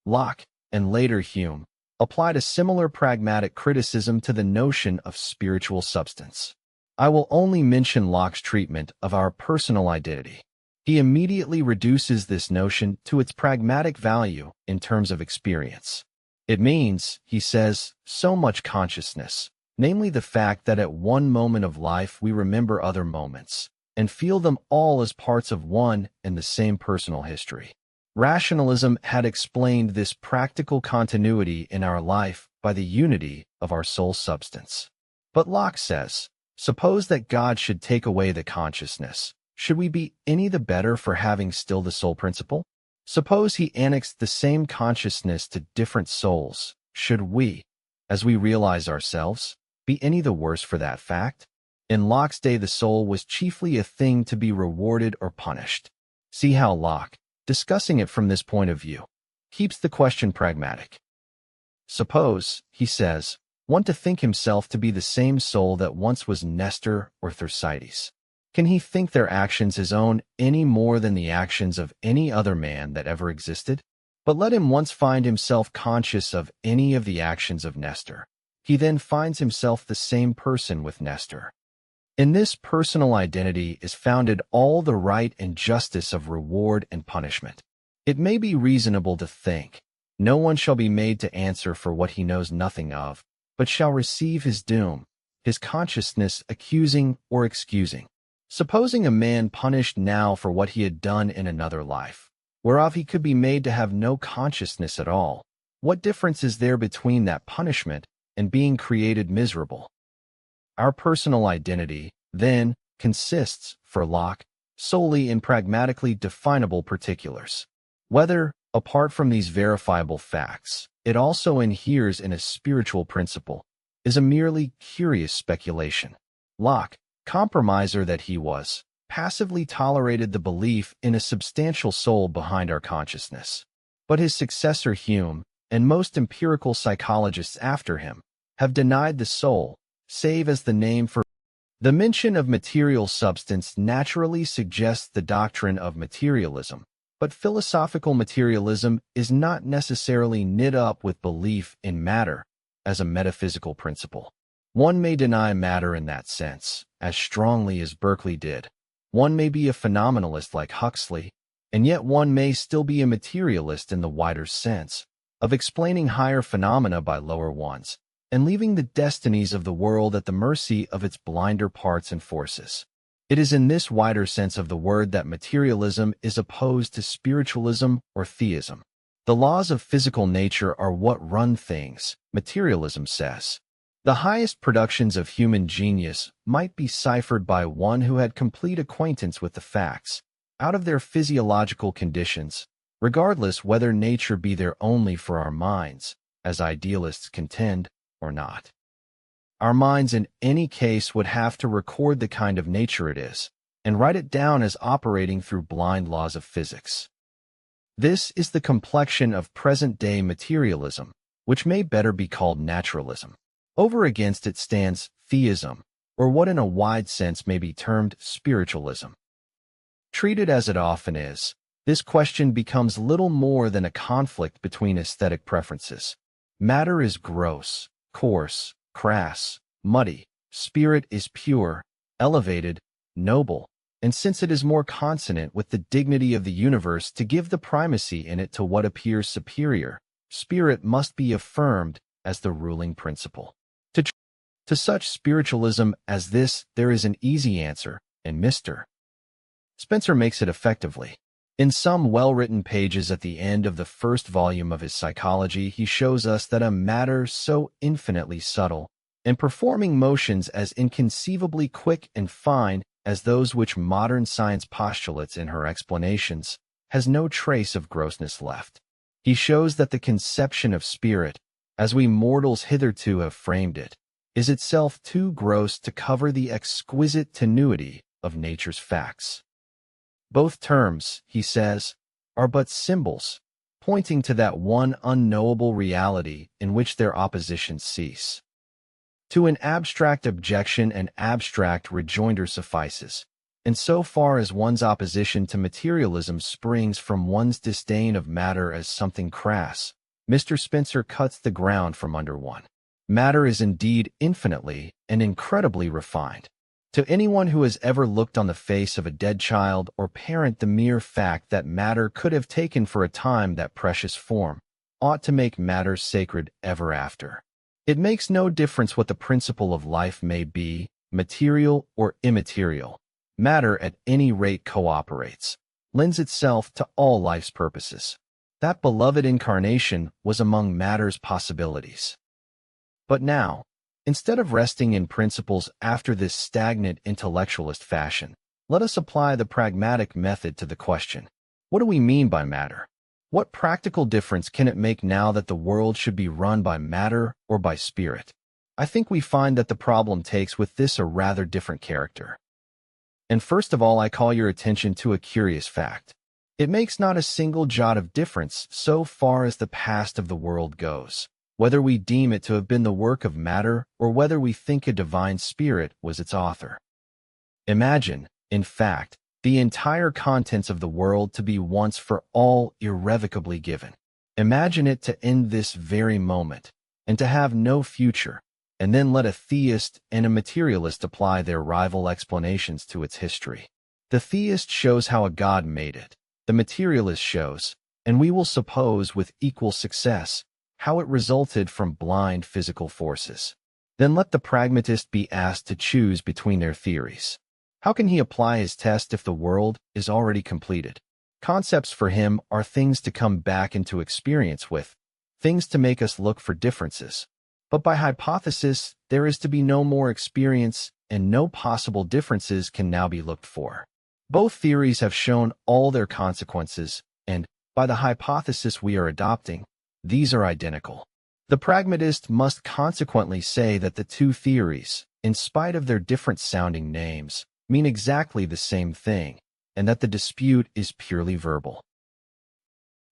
Speaker 2: Locke, and later Hume, applied a similar pragmatic criticism to the notion of spiritual substance. I will only mention Locke's treatment of our personal identity. He immediately reduces this notion to its pragmatic value in terms of experience. It means, he says, so much consciousness, namely the fact that at one moment of life we remember other moments, and feel them all as parts of one and the same personal history. Rationalism had explained this practical continuity in our life by the unity of our soul substance. But Locke says, suppose that God should take away the consciousness. Should we be any the better for having still the soul principle? Suppose he annexed the same consciousness to different souls. Should we, as we realize ourselves, be any the worse for that fact? In Locke's day, the soul was chiefly a thing to be rewarded or punished. See how Locke, discussing it from this point of view, keeps the question pragmatic. Suppose, he says, one to think himself to be the same soul that once was Nestor or Thersites. Can he think their actions his own any more than the actions of any other man that ever existed? But let him once find himself conscious of any of the actions of Nestor. He then finds himself the same person with Nestor. In this personal identity is founded all the right and justice of reward and punishment. It may be reasonable to think, no one shall be made to answer for what he knows nothing of, but shall receive his doom, his consciousness accusing or excusing. Supposing a man punished now for what he had done in another life, whereof he could be made to have no consciousness at all, what difference is there between that punishment and being created miserable? Our personal identity, then, consists, for Locke, solely in pragmatically definable particulars. Whether, apart from these verifiable facts, it also inheres in a spiritual principle, is a merely curious speculation. Locke, compromiser that he was, passively tolerated the belief in a substantial soul behind our consciousness. But his successor Hume, and most empirical psychologists after him, have denied the soul, save as the name for. The mention of material substance naturally suggests the doctrine of materialism, but philosophical materialism is not necessarily knit up with belief in matter as a metaphysical principle. One may deny matter in that sense, as strongly as Berkeley did. One may be a phenomenalist like Huxley, and yet one may still be a materialist in the wider sense, of explaining higher phenomena by lower ones, and leaving the destinies of the world at the mercy of its blinder parts and forces. It is in this wider sense of the word that materialism is opposed to spiritualism or theism. The laws of physical nature are what run things, materialism says. The highest productions of human genius might be ciphered by one who had complete acquaintance with the facts, out of their physiological conditions, regardless whether nature be there only for our minds, as idealists contend, or not. Our minds in any case would have to record the kind of nature it is, and write it down as operating through blind laws of physics. This is the complexion of present-day materialism, which may better be called naturalism. Over against it stands theism, or what in a wide sense may be termed spiritualism. Treated as it often is, this question becomes little more than a conflict between aesthetic preferences. Matter is gross, coarse, crass, muddy. Spirit is pure, elevated, noble, and since it is more consonant with the dignity of the universe to give the primacy in it to what appears superior, spirit must be affirmed as the ruling principle. To such spiritualism as this, there is an easy answer, and Mr. Spencer makes it effectively. In some well-written pages at the end of the first volume of his Psychology, he shows us that a matter so infinitely subtle, and performing motions as inconceivably quick and fine as those which modern science postulates in her explanations, has no trace of grossness left. He shows that the conception of spirit, as we mortals hitherto have framed it, is itself too gross to cover the exquisite tenuity of nature's facts. Both terms, he says, are but symbols, pointing to that one unknowable reality in which their oppositions cease. To an abstract objection an abstract rejoinder suffices, and so far as one's opposition to materialism springs from one's disdain of matter as something crass, Mr. Spencer cuts the ground from under one. Matter is indeed infinitely and incredibly refined. To anyone who has ever looked on the face of a dead child or parent, the mere fact that matter could have taken for a time that precious form ought to make matter sacred ever after. It makes no difference what the principle of life may be, material or immaterial. Matter at any rate cooperates, lends itself to all life's purposes. That beloved incarnation was among matter's possibilities. But now, instead of resting in principles after this stagnant intellectualist fashion, let us apply the pragmatic method to the question. What do we mean by matter? What practical difference can it make now that the world should be run by matter or by spirit? I think we find that the problem takes with this a rather different character. And first of all, I call your attention to a curious fact. It makes not a single jot of difference so far as the past of the world goes, whether we deem it to have been the work of matter or whether we think a divine spirit was its author. Imagine, in fact, the entire contents of the world to be once for all irrevocably given. Imagine it to end this very moment, and to have no future, and then let a theist and a materialist apply their rival explanations to its history. The theist shows how a god made it. The materialist shows, and we will suppose with equal success, how it resulted from blind physical forces. Then let the pragmatist be asked to choose between their theories. How can he apply his test if the world is already completed? Concepts for him are things to come back into experience with, things to make us look for differences. But by hypothesis, there is to be no more experience, and no possible differences can now be looked for. Both theories have shown all their consequences, and, by the hypothesis we are adopting, these are identical. The pragmatist must consequently say that the two theories, in spite of their different-sounding names, mean exactly the same thing, and that the dispute is purely verbal.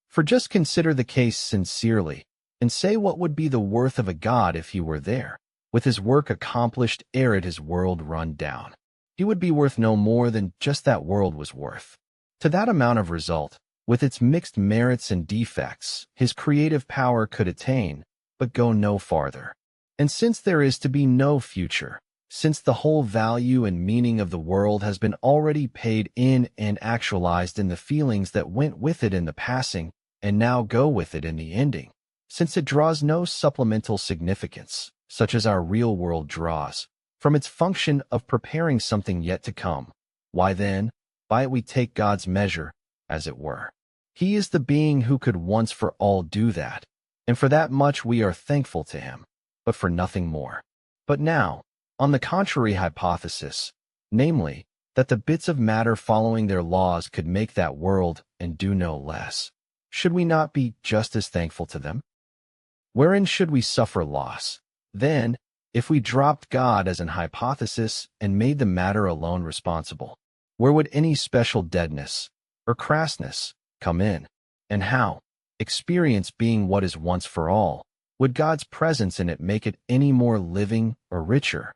Speaker 2: For just consider the case sincerely, and say what would be the worth of a god if he were there, with his work accomplished ere his world run down. He would be worth no more than just that world was worth. To that amount of result, with its mixed merits and defects, his creative power could attain, but go no farther. And since there is to be no future, since the whole value and meaning of the world has been already paid in and actualized in the feelings that went with it in the passing, and now go with it in the ending, since it draws no supplemental significance, such as our real world draws, from its function of preparing something yet to come, why then, by it we take God's measure, as it were. He is the being who could once for all do that, and for that much we are thankful to him, but for nothing more. But now, on the contrary hypothesis, namely, that the bits of matter following their laws could make that world and do no less, should we not be just as thankful to them? Wherein should we suffer loss, then, if we dropped God as an hypothesis and made the matter alone responsible? Where would any special deadness or crassness come in? And how, experience being what is once for all, would God's presence in it make it any more living or richer?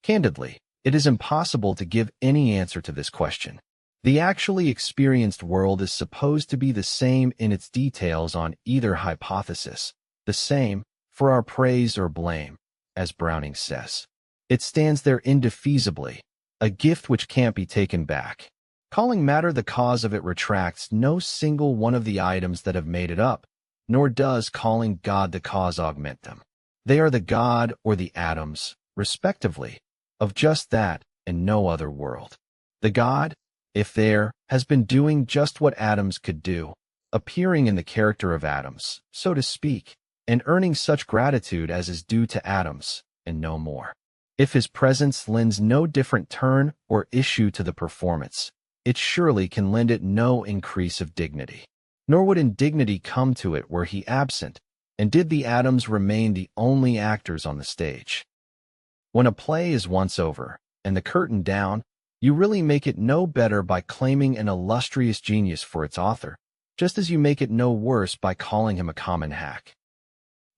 Speaker 2: Candidly, it is impossible to give any answer to this question. The actually experienced world is supposed to be the same in its details on either hypothesis, the same, for our praise or blame, as Browning says. It stands there indefeasibly, a gift which can't be taken back. Calling matter the cause of it retracts no single one of the items that have made it up, nor does calling God the cause augment them. They are the God or the atoms, respectively, of just that and no other world. The God, if there, has been doing just what atoms could do, appearing in the character of atoms, so to speak, and earning such gratitude as is due to atoms, and no more. If his presence lends no different turn or issue to the performance, it surely can lend it no increase of dignity. Nor would indignity come to it were he absent, and did the atoms remain the only actors on the stage. When a play is once over, and the curtain down, you really make it no better by claiming an illustrious genius for its author, just as you make it no worse by calling him a common hack.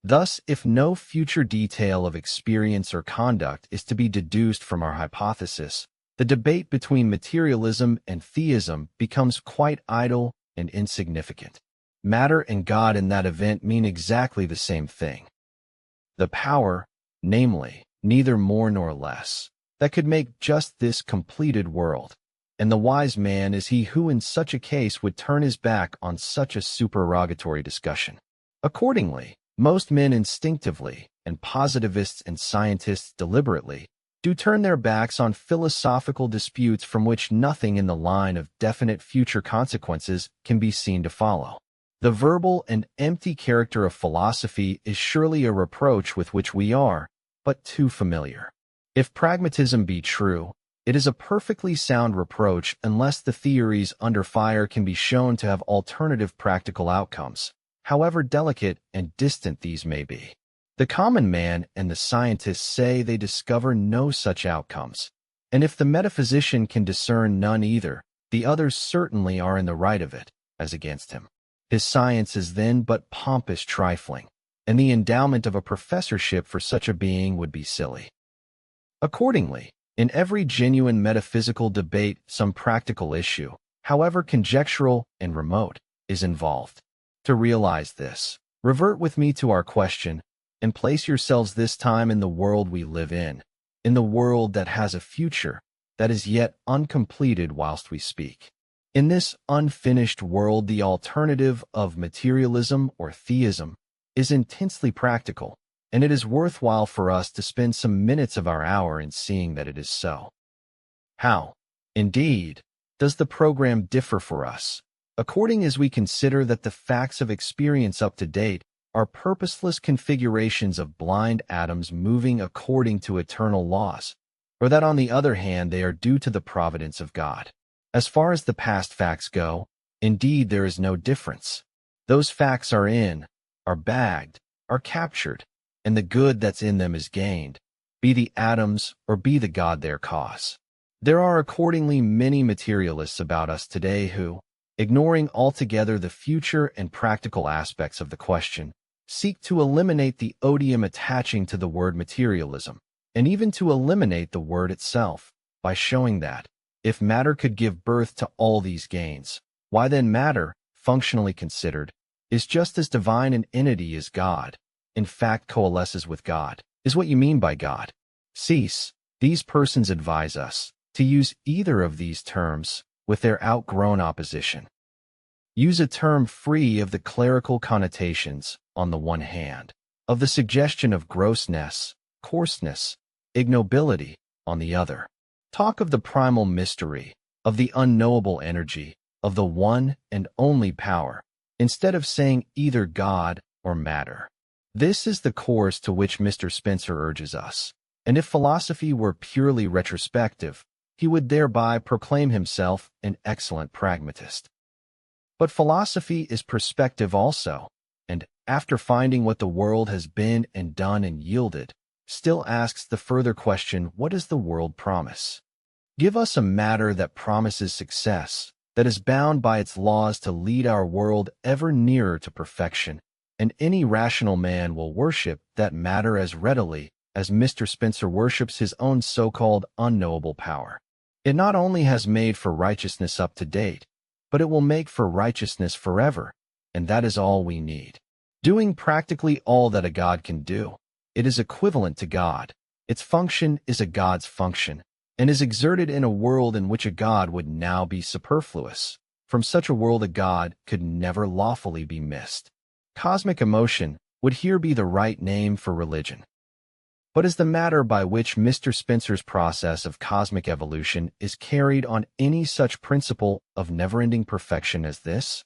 Speaker 2: Thus, if no future detail of experience or conduct is to be deduced from our hypothesis, the debate between materialism and theism becomes quite idle and insignificant. Matter and God in that event mean exactly the same thing. The power, namely, neither more nor less, that could make just this completed world, and the wise man is he who in such a case would turn his back on such a supererogatory discussion. Accordingly, most men instinctively, and positivists and scientists deliberately, do turn their backs on philosophical disputes from which nothing in the line of definite future consequences can be seen to follow. The verbal and empty character of philosophy is surely a reproach with which we are but too familiar. If pragmatism be true, it is a perfectly sound reproach unless the theories under fire can be shown to have alternative practical outcomes, however delicate and distant these may be. The common man and the scientist say they discover no such outcomes, and if the metaphysician can discern none either, the others certainly are in the right of it, as against him. His science is then but pompous trifling, and the endowment of a professorship for such a being would be silly. Accordingly, in every genuine metaphysical debate some practical issue, however conjectural and remote, is involved. To realize this, revert with me to our question, and place yourselves this time in the world we live in the world that has a future, that is yet uncompleted whilst we speak. In this unfinished world, the alternative of materialism or theism is intensely practical, and it is worthwhile for us to spend some minutes of our hour in seeing that it is so. How, indeed, does the program differ for us, according as we consider that the facts of experience up to date are purposeless configurations of blind atoms moving according to eternal laws, or that on the other hand they are due to the providence of God? As far as the past facts go, indeed there is no difference. Those facts are bagged, are captured, and the good that's in them is gained, be the atoms or be the God their cause. There are accordingly many materialists about us today who, ignoring altogether the future and practical aspects of the question, seek to eliminate the odium attaching to the word materialism, and even to eliminate the word itself, by showing that, if matter could give birth to all these gains, why then matter, functionally considered, is just as divine an entity as God, in fact coalesces with God, is what you mean by God. Cease, these persons advise us, to use either of these terms with their outgrown opposition. Use a term free of the clerical connotations, on the one hand, of the suggestion of grossness, coarseness, ignobility, on the other. Talk of the primal mystery, of the unknowable energy, of the one and only power, instead of saying either God or matter. This is the course to which Mr. Spencer urges us. And if philosophy were purely retrospective, he would thereby proclaim himself an excellent pragmatist. But philosophy is perspective also, and after finding what the world has been and done and yielded, still asks the further question, what does the world promise? Give us a matter that promises success, that is bound by its laws to lead our world ever nearer to perfection, and any rational man will worship that matter as readily as Mr. Spencer worships his own so-called unknowable power. It not only has made for righteousness up to date, but it will make for righteousness forever, and that is all we need. Doing practically all that a God can do, it is equivalent to God. Its function is a God's function, and is exerted in a world in which a God would now be superfluous. From such a world a God could never lawfully be missed. Cosmic emotion would here be the right name for religion. But is the matter by which Mr. Spencer's process of cosmic evolution is carried on any such principle of never-ending perfection as this?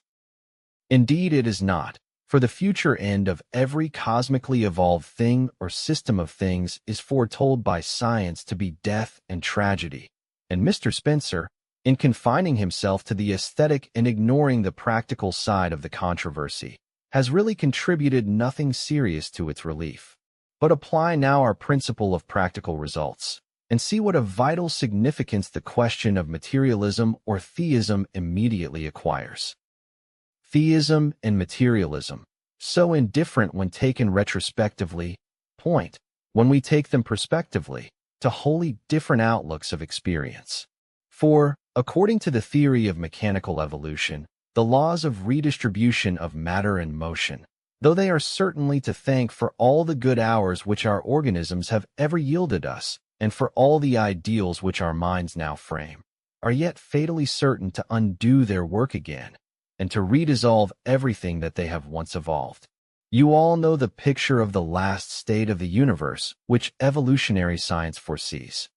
Speaker 2: Indeed, it is not, for the future end of every cosmically evolved thing or system of things is foretold by science to be death and tragedy, and Mr. Spencer, in confining himself to the aesthetic and ignoring the practical side of the controversy, has really contributed nothing serious to its relief. But apply now our principle of practical results, and see what a vital significance the question of materialism or theism immediately acquires. Theism and materialism, so indifferent when taken retrospectively, point, when we take them prospectively, to wholly different outlooks of experience. For, according to the theory of mechanical evolution, the laws of redistribution of matter and motion, though they are certainly to thank for all the good hours which our organisms have ever yielded us, and for all the ideals which our minds now frame, are yet fatally certain to undo their work again, and to redissolve everything that they have once evolved. You all know the picture of the last state of the universe which evolutionary science foresees.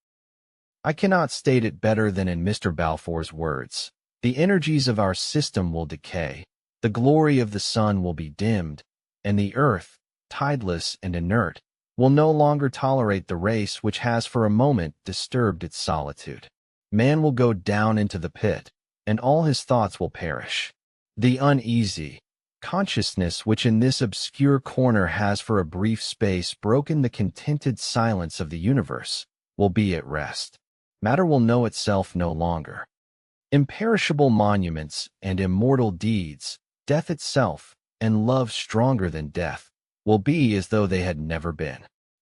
Speaker 2: I cannot state it better than in Mr. Balfour's words. The energies of our system will decay, the glory of the sun will be dimmed, and the earth, tideless and inert, will no longer tolerate the race which has for a moment disturbed its solitude. Man will go down into the pit, and all his thoughts will perish. The uneasy consciousness which in this obscure corner has for a brief space broken the contented silence of the universe will be at rest. Matter will know itself no longer. Imperishable monuments and immortal deeds, death itself, and love stronger than death, will be as though they had never been.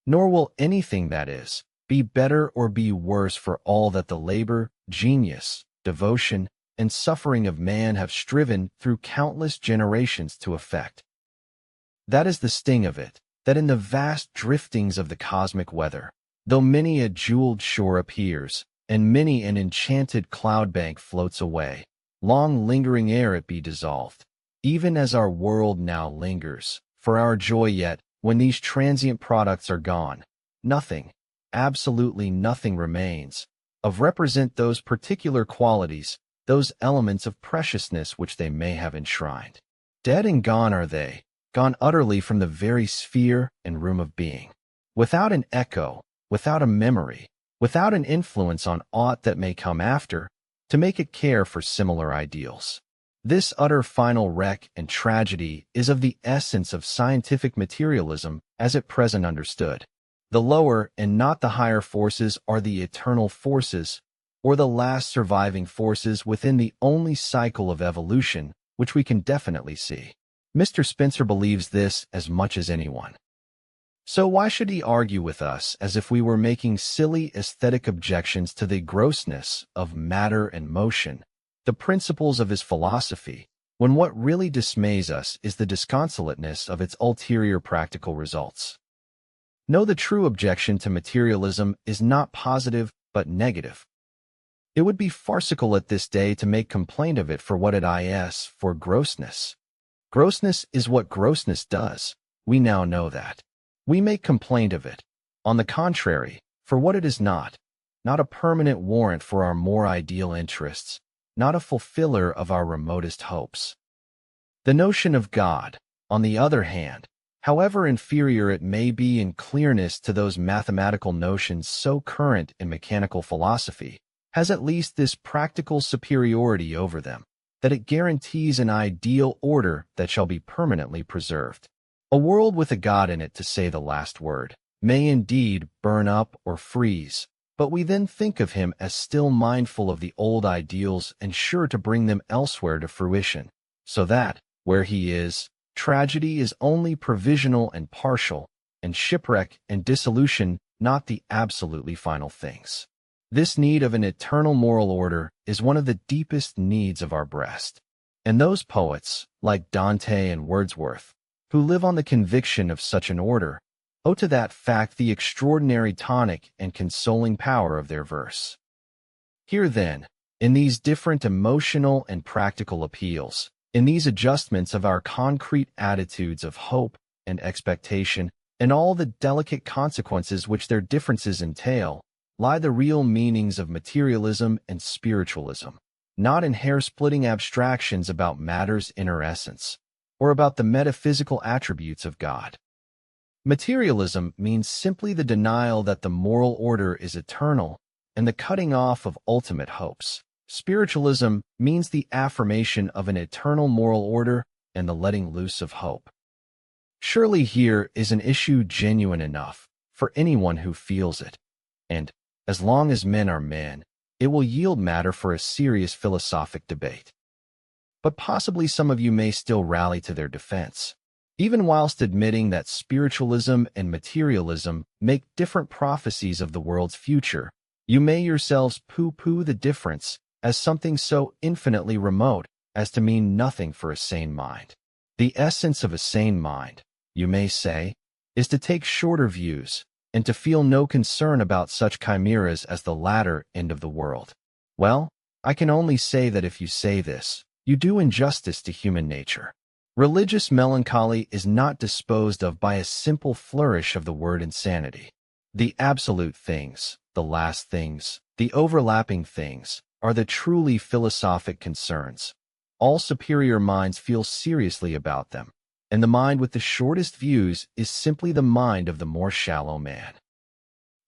Speaker 2: Nor will anything, that is, be better or be worse for all that the labor, genius, devotion, and suffering of man have striven through countless generations to effect. That is the sting of it, that in the vast driftings of the cosmic weather, though many a jeweled shore appears, and many an enchanted cloud-bank floats away, long lingering ere it be dissolved, even as our world now lingers, for our joy yet, when these transient products are gone, nothing, absolutely nothing remains, of represent those particular qualities, those elements of preciousness which they may have enshrined. Dead and gone are they, gone utterly from the very sphere and room of being, without an echo, without a memory, without an influence on aught that may come after, to make it care for similar ideals. This utter final wreck and tragedy is of the essence of scientific materialism as at present understood. The lower and not the higher forces are the eternal forces, or the last surviving forces within the only cycle of evolution which we can definitely see. Mr. Spencer believes this as much as anyone. So why should he argue with us as if we were making silly aesthetic objections to the grossness of matter and motion, the principles of his philosophy, when what really dismays us is the disconsolateness of its ulterior practical results? No, the true objection to materialism is not positive but negative. It would be farcical at this day to make complaint of it for what it is, for grossness. Grossness is what grossness does. We now know that. We make complaint of it, on the contrary, for what it is not a permanent warrant for our more ideal interests, not a fulfiller of our remotest hopes. The notion of God, on the other hand, however inferior it may be in clearness to those mathematical notions so current in mechanical philosophy, has at least this practical superiority over them, that it guarantees an ideal order that shall be permanently preserved. A world with a God in it, to say the last word, may indeed burn up or freeze, but we then think of him as still mindful of the old ideals and sure to bring them elsewhere to fruition, so that, where he is, tragedy is only provisional and partial, and shipwreck and dissolution not the absolutely final things. This need of an eternal moral order is one of the deepest needs of our breast, and those poets, like Dante and Wordsworth, who live on the conviction of such an order, owe to that fact the extraordinary tonic and consoling power of their verse. Here then, in these different emotional and practical appeals, in these adjustments of our concrete attitudes of hope and expectation, and all the delicate consequences which their differences entail, lie the real meanings of materialism and spiritualism, not in hair-splitting abstractions about matter's inner essence, or about the metaphysical attributes of God. Materialism means simply the denial that the moral order is eternal and the cutting off of ultimate hopes. Spiritualism means the affirmation of an eternal moral order and the letting loose of hope. Surely here is an issue genuine enough for anyone who feels it, and, as long as men are men, it will yield matter for a serious philosophic debate. But possibly some of you may still rally to their defense. Even whilst admitting that spiritualism and materialism make different prophecies of the world's future, you may yourselves pooh-pooh the difference as something so infinitely remote as to mean nothing for a sane mind. The essence of a sane mind, you may say, is to take shorter views and to feel no concern about such chimeras as the latter end of the world. Well, I can only say that if you say this, you do injustice to human nature. Religious melancholy is not disposed of by a simple flourish of the word insanity. The absolute things, the last things, the overlapping things, are the truly philosophic concerns. All superior minds feel seriously about them, and the mind with the shortest views is simply the mind of the more shallow man.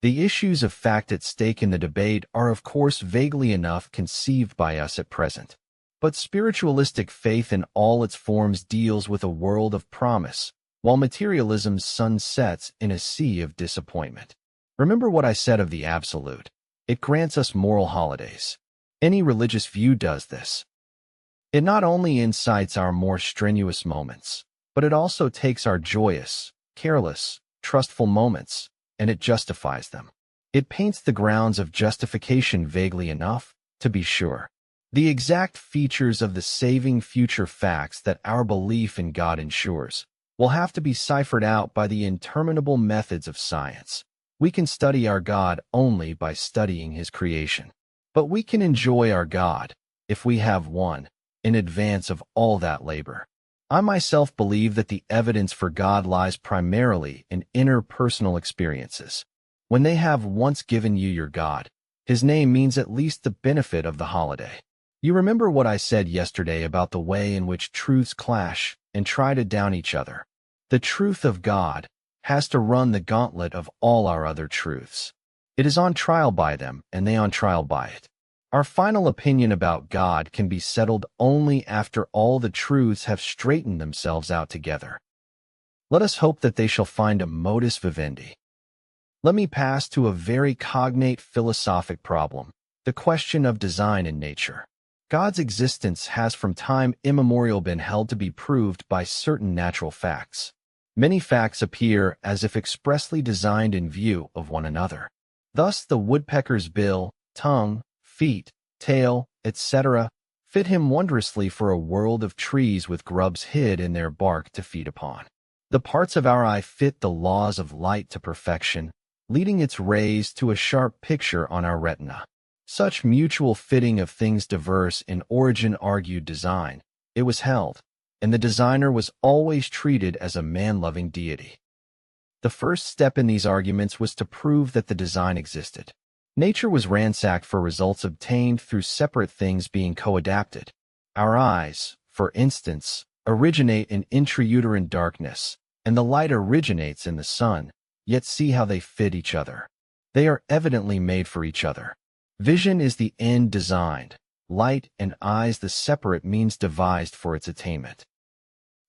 Speaker 2: The issues of fact at stake in the debate are of course vaguely enough conceived by us at present. But spiritualistic faith in all its forms deals with a world of promise, while materialism's sun sets in a sea of disappointment. Remember what I said of the absolute. It grants us moral holidays. Any religious view does this. It not only incites our more strenuous moments, but it also takes our joyous, careless, trustful moments, and it justifies them. It paints the grounds of justification vaguely enough, to be sure. The exact features of the saving future facts that our belief in God ensures will have to be ciphered out by the interminable methods of science. We can study our God only by studying his creation. But we can enjoy our God, if we have one, in advance of all that labor. I myself believe that the evidence for God lies primarily in interpersonal experiences. When they have once given you your God, his name means at least the benefit of the holiday. You remember what I said yesterday about the way in which truths clash and try to down each other. The truth of God has to run the gauntlet of all our other truths. It is on trial by them, and they on trial by it. Our final opinion about God can be settled only after all the truths have straightened themselves out together. Let us hope that they shall find a modus vivendi. Let me pass to a very cognate philosophic problem, the question of design in nature. God's existence has from time immemorial been held to be proved by certain natural facts. Many facts appear as if expressly designed in view of one another. Thus the woodpecker's bill, tongue, feet, tail, etc., fit him wondrously for a world of trees with grubs hid in their bark to feed upon. The parts of our eye fit the laws of light to perfection, leading its rays to a sharp picture on our retina. Such mutual fitting of things diverse in origin argued design. It was held, and the designer was always treated as a man-loving deity. The first step in these arguments was to prove that the design existed. Nature was ransacked for results obtained through separate things being co-adapted. Our eyes, for instance, originate in intrauterine darkness, and the light originates in the sun, yet see how they fit each other. They are evidently made for each other. Vision is the end designed, light and eyes the separate means devised for its attainment.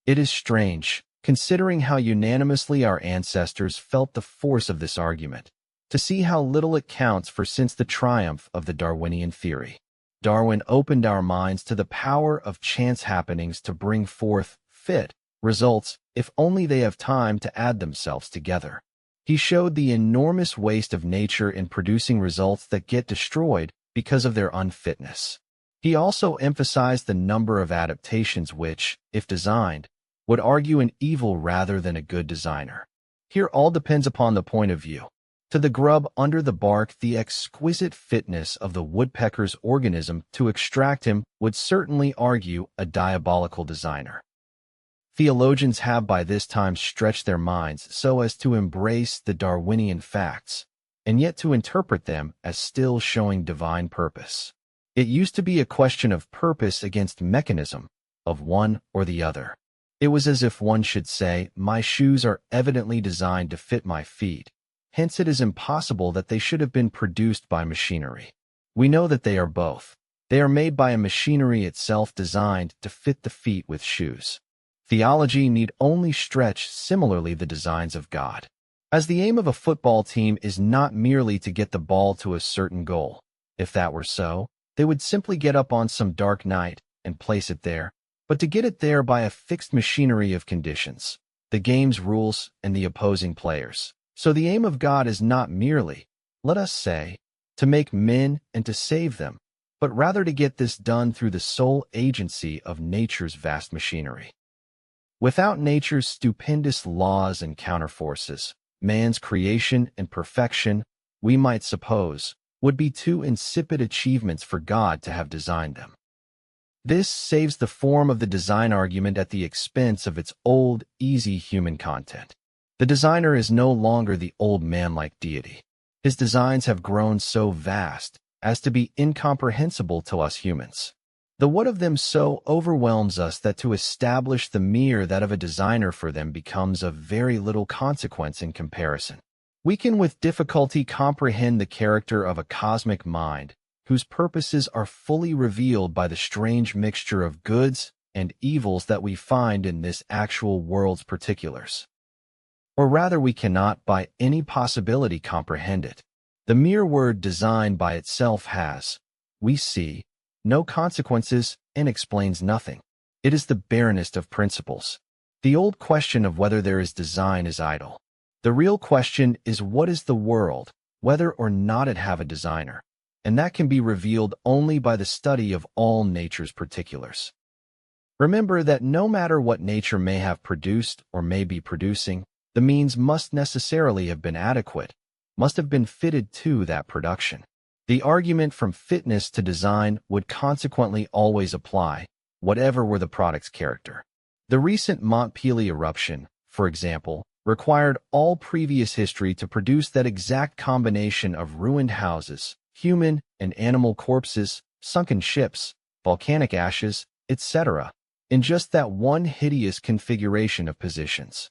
Speaker 2: It is strange, considering how unanimously our ancestors felt the force of this argument, to see how little it counts for since the triumph of the Darwinian theory. Darwin opened our minds to the power of chance happenings to bring forth fit results if only they have time to add themselves together. He showed the enormous waste of nature in producing results that get destroyed because of their unfitness. He also emphasized the number of adaptations which, if designed, would argue an evil rather than a good designer. Here all depends upon the point of view. To the grub under the bark, the exquisite fitness of the woodpecker's organism to extract him would certainly argue a diabolical designer. Theologians have by this time stretched their minds so as to embrace the Darwinian facts, and yet to interpret them as still showing divine purpose. It used to be a question of purpose against mechanism, of one or the other. It was as if one should say, my shoes are evidently designed to fit my feet. Hence it is impossible that they should have been produced by machinery. We know that they are both. They are made by a machinery itself designed to fit the feet with shoes. Theology need only stretch similarly the designs of God. As the aim of a football team is not merely to get the ball to a certain goal. If that were so, they would simply get up on some dark night and place it there, but to get it there by a fixed machinery of conditions, the game's rules and the opposing players. So the aim of God is not merely, let us say, to make men and to save them, but rather to get this done through the sole agency of nature's vast machinery. Without nature's stupendous laws and counterforces, man's creation and perfection, we might suppose, would be too insipid achievements for God to have designed them. This saves the form of the design argument at the expense of its old, easy human content. The designer is no longer the old man-like deity. His designs have grown so vast as to be incomprehensible to us humans. The what of them so overwhelms us that to establish the mere that of a designer for them becomes of very little consequence in comparison. We can with difficulty comprehend the character of a cosmic mind whose purposes are fully revealed by the strange mixture of goods and evils that we find in this actual world's particulars. Or rather, we cannot by any possibility comprehend it. The mere word design by itself has, we see, no consequences and explains nothing. It is the barrenest of principles. The old question of whether there is design is idle. The real question is what is the world, whether or not it have a designer, and that can be revealed only by the study of all nature's particulars. Remember that no matter what nature may have produced or may be producing, the means must necessarily have been adequate, must have been fitted to that production. The argument from fitness to design would consequently always apply, whatever were the product's character. The recent Mont Pelee eruption, for example, required all previous history to produce that exact combination of ruined houses, human and animal corpses, sunken ships, volcanic ashes, etc., in just that one hideous configuration of positions.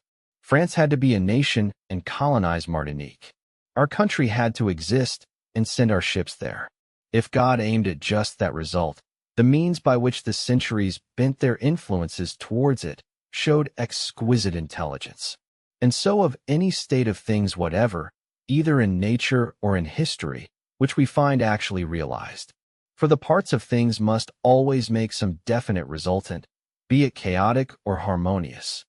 Speaker 2: France had to be a nation and colonize Martinique. Our country had to exist and send our ships there. If God aimed at just that result, the means by which the centuries bent their influences towards it showed exquisite intelligence. And so of any state of things whatever, either in nature or in history, which we find actually realized. For the parts of things must always make some definite resultant, be it chaotic or harmonious.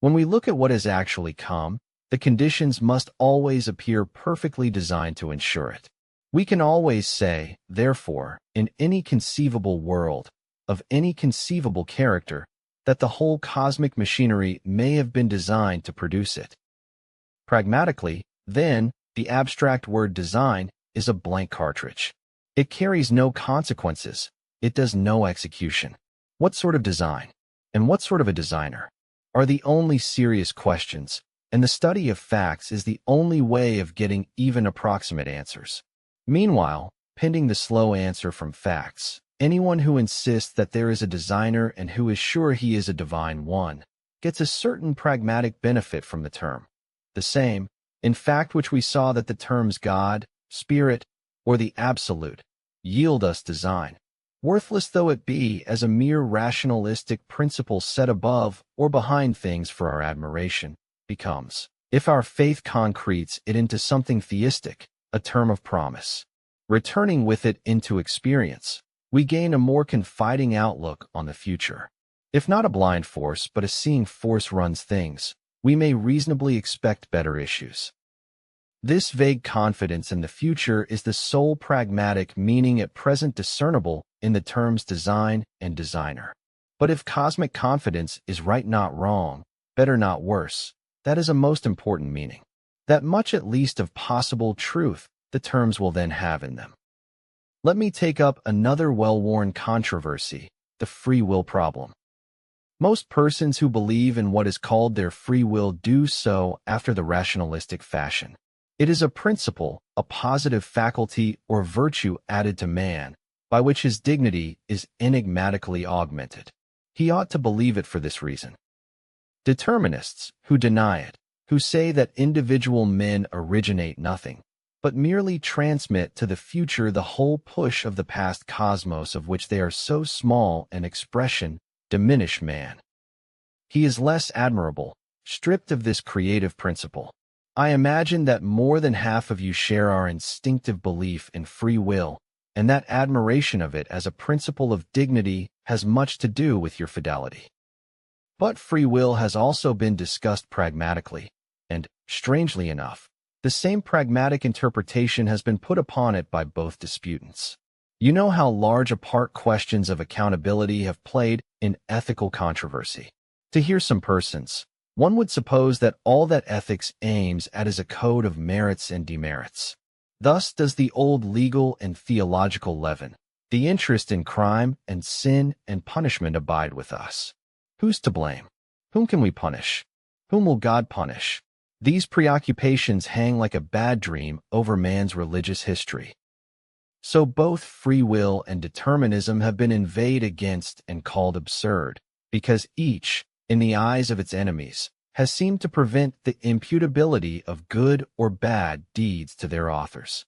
Speaker 2: When we look at what has actually come, the conditions must always appear perfectly designed to ensure it. We can always say, therefore, in any conceivable world, of any conceivable character, that the whole cosmic machinery may have been designed to produce it. Pragmatically, then, the abstract word design is a blank cartridge. It carries no consequences. It does no execution. What sort of design, and what sort of a designer, are the only serious questions, and the study of facts is the only way of getting even approximate answers. Meanwhile, pending the slow answer from facts, anyone who insists that there is a designer and who is sure he is a divine one gets a certain pragmatic benefit from the term. The same, in fact, which we saw that the terms God, Spirit, or the Absolute yield us design, worthless though it be as a mere rationalistic principle set above or behind things for our admiration, becomes, if our faith concretes it into something theistic, a term of promise. Returning with it into experience, we gain a more confiding outlook on the future. If not a blind force but a seeing force runs things, we may reasonably expect better issues. This vague confidence in the future is the sole pragmatic meaning at present discernible in the terms design and designer. But if cosmic confidence is right not wrong, better not worse, that is a most important meaning. That much at least of possible truth the terms will then have in them. Let me take up another well-worn controversy, the free will problem. Most persons who believe in what is called their free will do so after the rationalistic fashion. It is a principle, a positive faculty or virtue added to man, by which his dignity is enigmatically augmented. He ought to believe it for this reason. Determinists, who deny it, who say that individual men originate nothing, but merely transmit to the future the whole push of the past cosmos of which they are so small an expression, diminish man. He is less admirable, stripped of this creative principle. I imagine that more than half of you share our instinctive belief in free will, and that admiration of it as a principle of dignity has much to do with your fidelity. But free will has also been discussed pragmatically, and, strangely enough, the same pragmatic interpretation has been put upon it by both disputants. You know how large a part questions of accountability have played in ethical controversy. To hear some persons, one would suppose that all that ethics aims at is a code of merits and demerits. Thus does the old legal and theological leaven, the interest in crime and sin and punishment abide with us. Who's to blame? Whom can we punish? Whom will God punish? These preoccupations hang like a bad dream over man's religious history. So both free will and determinism have been inveighed against and called absurd, because each, in the eyes of its enemies, has seemed to prevent the imputability of good or bad deeds to their authors.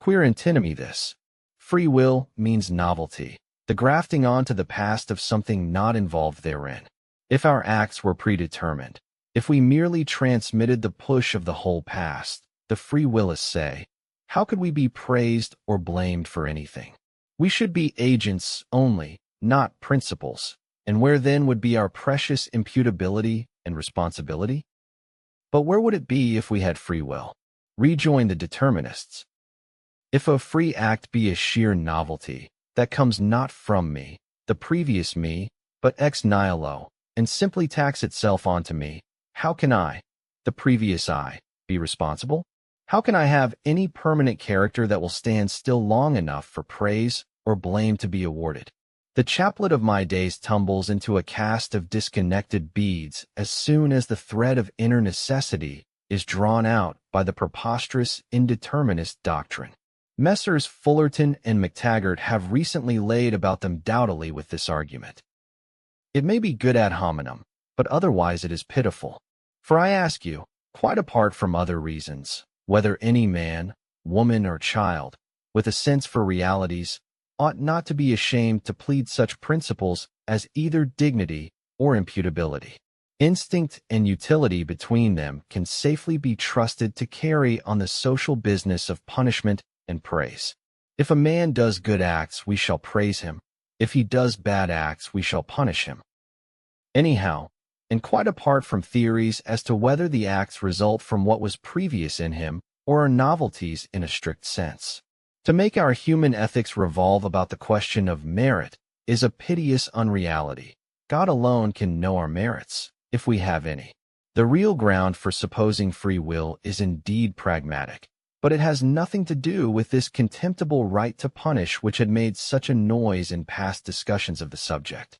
Speaker 2: Queer antinomy this. Free will means novelty, the grafting onto the past of something not involved therein. If our acts were predetermined, if we merely transmitted the push of the whole past, the free willists say, how could we be praised or blamed for anything? We should be agents only, not principles, and where then would be our precious imputability and responsibility? But where would it be if we had free will? Rejoin the determinists. If a free act be a sheer novelty, that comes not from me, the previous me, but ex nihilo, and simply tacks itself onto me, how can I, the previous I, be responsible? How can I have any permanent character that will stand still long enough for praise or blame to be awarded? The chaplet of my days tumbles into a cast of disconnected beads as soon as the thread of inner necessity is drawn out by the preposterous indeterminist doctrine. Messrs. Fullerton and McTaggart have recently laid about them doughtily with this argument. It may be good ad hominem, but otherwise it is pitiful. For I ask you, quite apart from other reasons, whether any man, woman, or child, with a sense for realities, ought not to be ashamed to plead such principles as either dignity or imputability. Instinct and utility between them can safely be trusted to carry on the social business of punishment and praise. If a man does good acts, we shall praise him. If he does bad acts, we shall punish him. Anyhow, and quite apart from theories as to whether the acts result from what was previous in him or are novelties in a strict sense, to make our human ethics revolve about the question of merit is a piteous unreality. God alone can know our merits, if we have any. The real ground for supposing free will is indeed pragmatic, but it has nothing to do with this contemptible right to punish which had made such a noise in past discussions of the subject.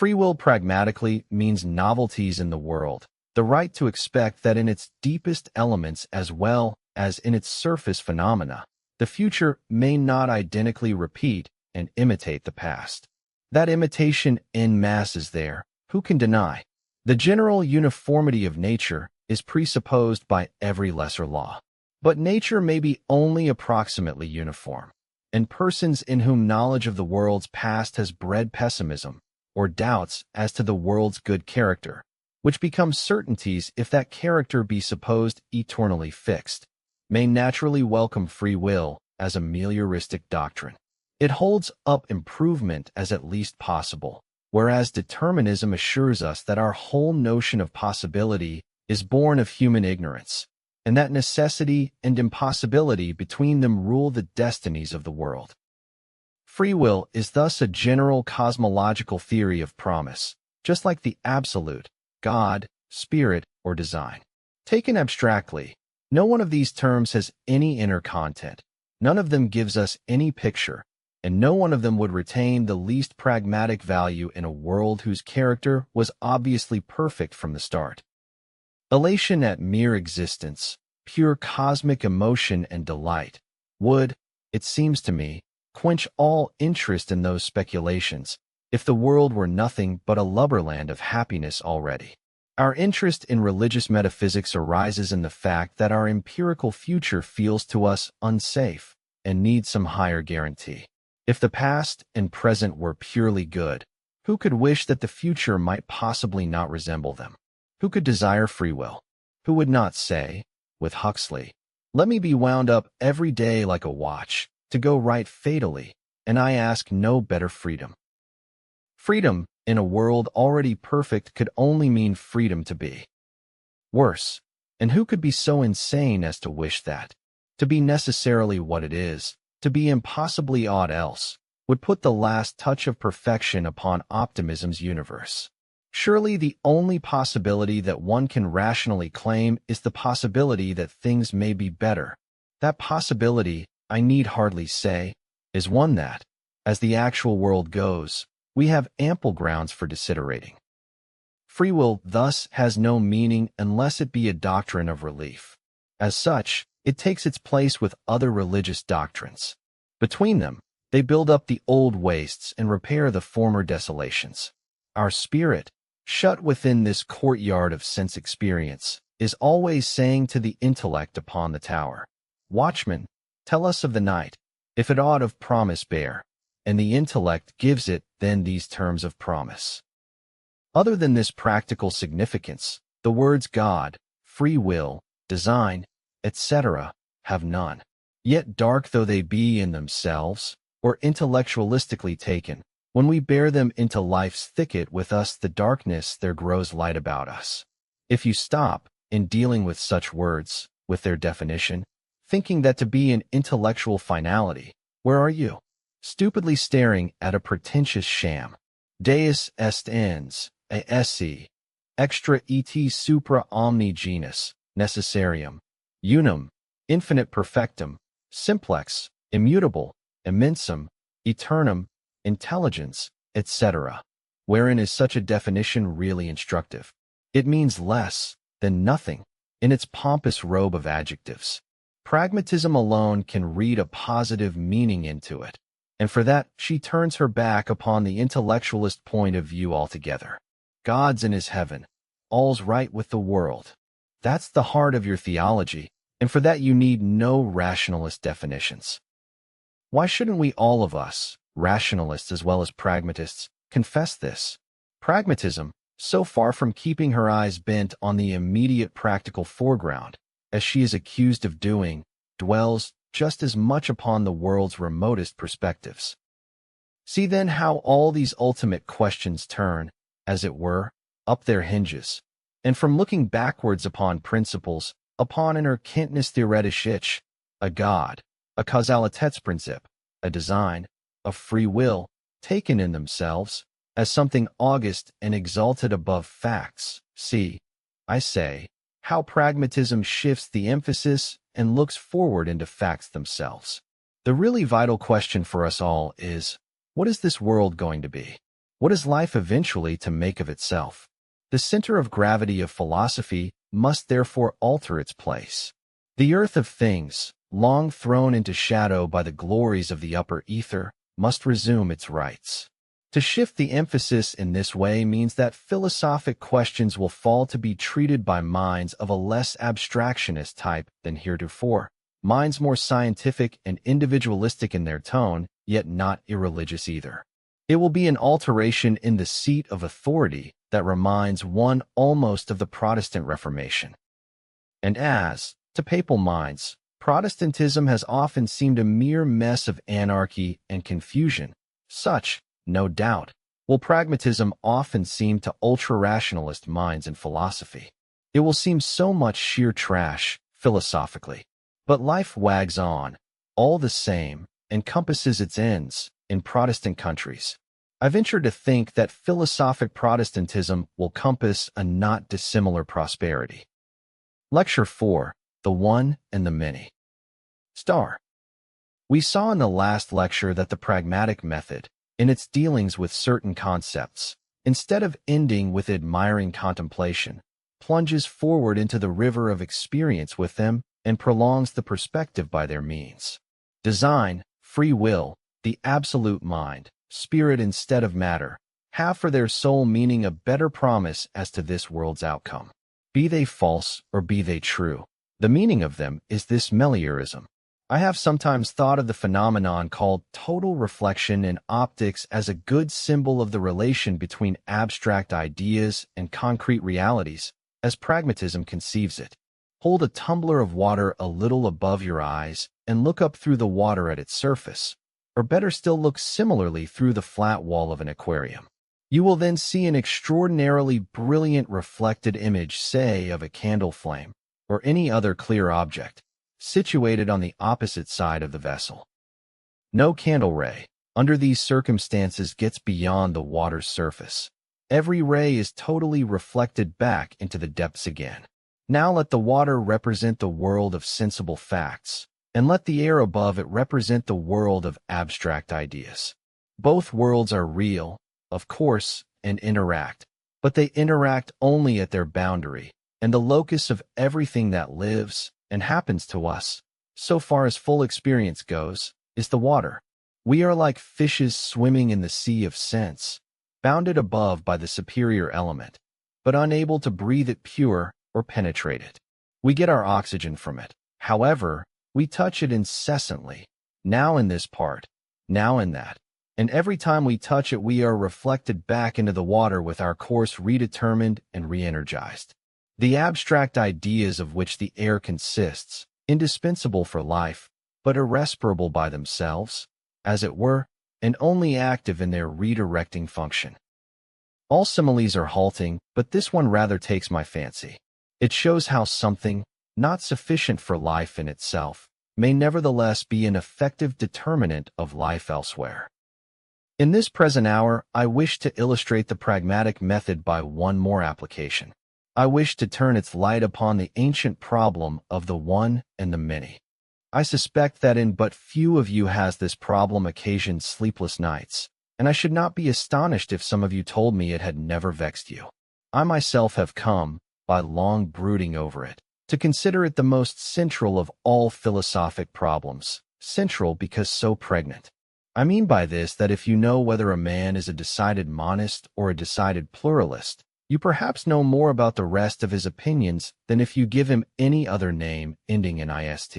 Speaker 2: Free will pragmatically means novelties in the world, the right to expect that in its deepest elements as well as in its surface phenomena, the future may not identically repeat and imitate the past. That imitation en masse is there. Who can deny? The general uniformity of nature is presupposed by every lesser law. But nature may be only approximately uniform, and persons in whom knowledge of the world's past has bred pessimism or doubts as to the world's good character, which become certainties if that character be supposed eternally fixed, may naturally welcome free will as a melioristic doctrine. It holds up improvement as at least possible, whereas determinism assures us that our whole notion of possibility is born of human ignorance, and that necessity and impossibility between them rule the destinies of the world. Free will is thus a general cosmological theory of promise, just like the absolute, God, spirit, or design. Taken abstractly, no one of these terms has any inner content, none of them gives us any picture, and no one of them would retain the least pragmatic value in a world whose character was obviously perfect from the start. Elation at mere existence, pure cosmic emotion and delight, would, it seems to me, quench all interest in those speculations, if the world were nothing but a lubberland of happiness already. Our interest in religious metaphysics arises in the fact that our empirical future feels to us unsafe and needs some higher guarantee. If the past and present were purely good, who could wish that the future might possibly not resemble them? Who could desire free will? Who would not say, with Huxley, "Let me be wound up every day like a watch, to go right fatally, and I ask no better freedom." Freedom, in a world already perfect, could only mean freedom to be worse. And who could be so insane as to wish that? To be necessarily what it is, to be impossibly aught else, would put the last touch of perfection upon optimism's universe. Surely the only possibility that one can rationally claim is the possibility that things may be better. That possibility, I need hardly say, is one that, as the actual world goes, we have ample grounds for desiderating. Free will thus has no meaning unless it be a doctrine of relief. As such, it takes its place with other religious doctrines. Between them, they build up the old wastes and repair the former desolations. Our spirit, shut within this courtyard of sense experience, is always saying to the intellect upon the tower, "Watchman, tell us of the night, if it aught of promise bear," and the intellect gives it then these terms of promise. Other than this practical significance, the words God, free will, design, etc. have none. Yet dark though they be in themselves, or intellectualistically taken, when we bear them into life's thicket with us, the darkness there grows light about us. If you stop, in dealing with such words, with their definition, thinking that to be an intellectual finality, where are you? Stupidly staring at a pretentious sham. Deus est ens, a esse, extra et supra omni genus, necessarium, unum, infinite perfectum, simplex, immutable, immensum, eternum, intelligence, etc. Wherein is such a definition really instructive? It means less than nothing in its pompous robe of adjectives. Pragmatism alone can read a positive meaning into it, and for that she turns her back upon the intellectualist point of view altogether. God's in his heaven, all's right with the world. That's the heart of your theology, and for that you need no rationalist definitions. Why shouldn't we all of us, rationalists as well as pragmatists, confess this? Pragmatism, so far from keeping her eyes bent on the immediate practical foreground, as she is accused of doing, dwells just as much upon the world's remotest perspectives. See then how all these ultimate questions turn, as it were, up their hinges, and from looking backwards upon principles, upon an Erkenntnis theoretische, a God, a Kausalitätsprinzip, a design, a free will, taken in themselves, as something august and exalted above facts. See, I say, how pragmatism shifts the emphasis and looks forward into facts themselves. The really vital question for us all is, what is this world going to be? What is life eventually to make of itself? The center of gravity of philosophy must therefore alter its place. The earth of things, long thrown into shadow by the glories of the upper ether, must resume its rights. To shift the emphasis in this way means that philosophic questions will fall to be treated by minds of a less abstractionist type than heretofore, minds more scientific and individualistic in their tone, yet not irreligious either. It will be an alteration in the seat of authority that reminds one almost of the Protestant Reformation. And as, to papal minds, Protestantism has often seemed a mere mess of anarchy and confusion, such, no doubt, will pragmatism often seem to ultra-rationalist minds in philosophy. It will seem so much sheer trash, philosophically. But life wags on, all the same, and compasses its ends, in Protestant countries. I venture to think that philosophic Protestantism will compass a not dissimilar prosperity. Lecture 4, The One and the Many. We saw in the last lecture that the pragmatic method, in its dealings with certain concepts, instead of ending with admiring contemplation, plunges forward into the river of experience with them and prolongs the perspective by their means. Design, free will, the absolute mind, spirit instead of matter, have for their sole meaning a better promise as to this world's outcome. Be they false or be they true, the meaning of them is this meliorism. I have sometimes thought of the phenomenon called total reflection in optics as a good symbol of the relation between abstract ideas and concrete realities, as pragmatism conceives it. Hold a tumbler of water a little above your eyes and look up through the water at its surface, or better still look similarly through the flat wall of an aquarium. You will then see an extraordinarily brilliant reflected image, say, of a candle flame, or any other clear object, situated on the opposite side of the vessel. No candle ray, under these circumstances, gets beyond the water's surface. Every ray is totally reflected back into the depths again. Now let the water represent the world of sensible facts, and let the air above it represent the world of abstract ideas. Both worlds are real, of course, and interact, but they interact only at their boundary, and the locus of everything that lives and happens to us, so far as full experience goes, is the water. We are like fishes swimming in the sea of sense, bounded above by the superior element, but unable to breathe it pure or penetrate it. We get our oxygen from it. However, we touch it incessantly, now in this part, now in that, and every time we touch it we are reflected back into the water with our course redetermined and re-energized. The abstract ideas of which the air consists, indispensable for life, but irrespirable by themselves, as it were, and only active in their redirecting function. All similes are halting, but this one rather takes my fancy. It shows how something, not sufficient for life in itself, may nevertheless be an effective determinant of life elsewhere. In this present hour, I wish to illustrate the pragmatic method by one more application. I wish to turn its light upon the ancient problem of the one and the many. I suspect that in but few of you has this problem occasioned sleepless nights, and I should not be astonished if some of you told me it had never vexed you. I myself have come, by long brooding over it, to consider it the most central of all philosophic problems, central because so pregnant. I mean by this that if you know whether a man is a decided monist or a decided pluralist, you perhaps know more about the rest of his opinions than if you give him any other name ending in ist.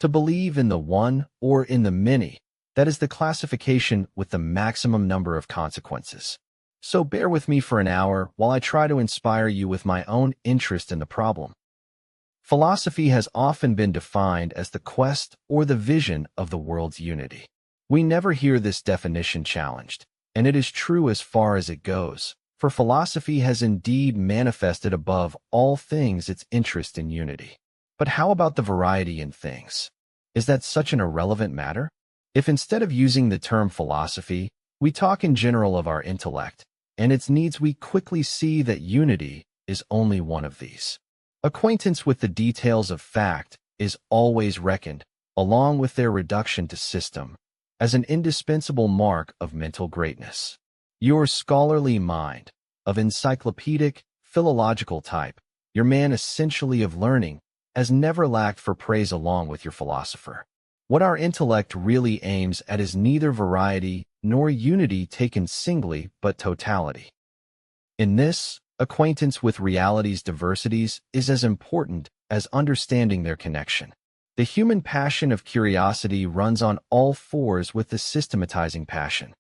Speaker 2: To believe in the one or in the many, that is the classification with the maximum number of consequences. So bear with me for an hour while I try to inspire you with my own interest in the problem. Philosophy has often been defined as the quest or the vision of the world's unity. We never hear this definition challenged, and it is true as far as it goes. For philosophy has indeed manifested above all things its interest in unity. But how about the variety in things? Is that such an irrelevant matter? If instead of using the term philosophy, we talk in general of our intellect and its needs, we quickly see that unity is only one of these. Acquaintance with the details of fact is always reckoned, along with their reduction to system, as an indispensable mark of mental greatness. Your scholarly mind, of encyclopedic, philological type, your man essentially of learning, has never lacked for praise along with your philosopher. What our intellect really aims at is neither variety nor unity taken singly, but totality. In this, acquaintance with reality's diversities is as important as understanding their connection. The human passion of curiosity runs on all fours with the systematizing passion.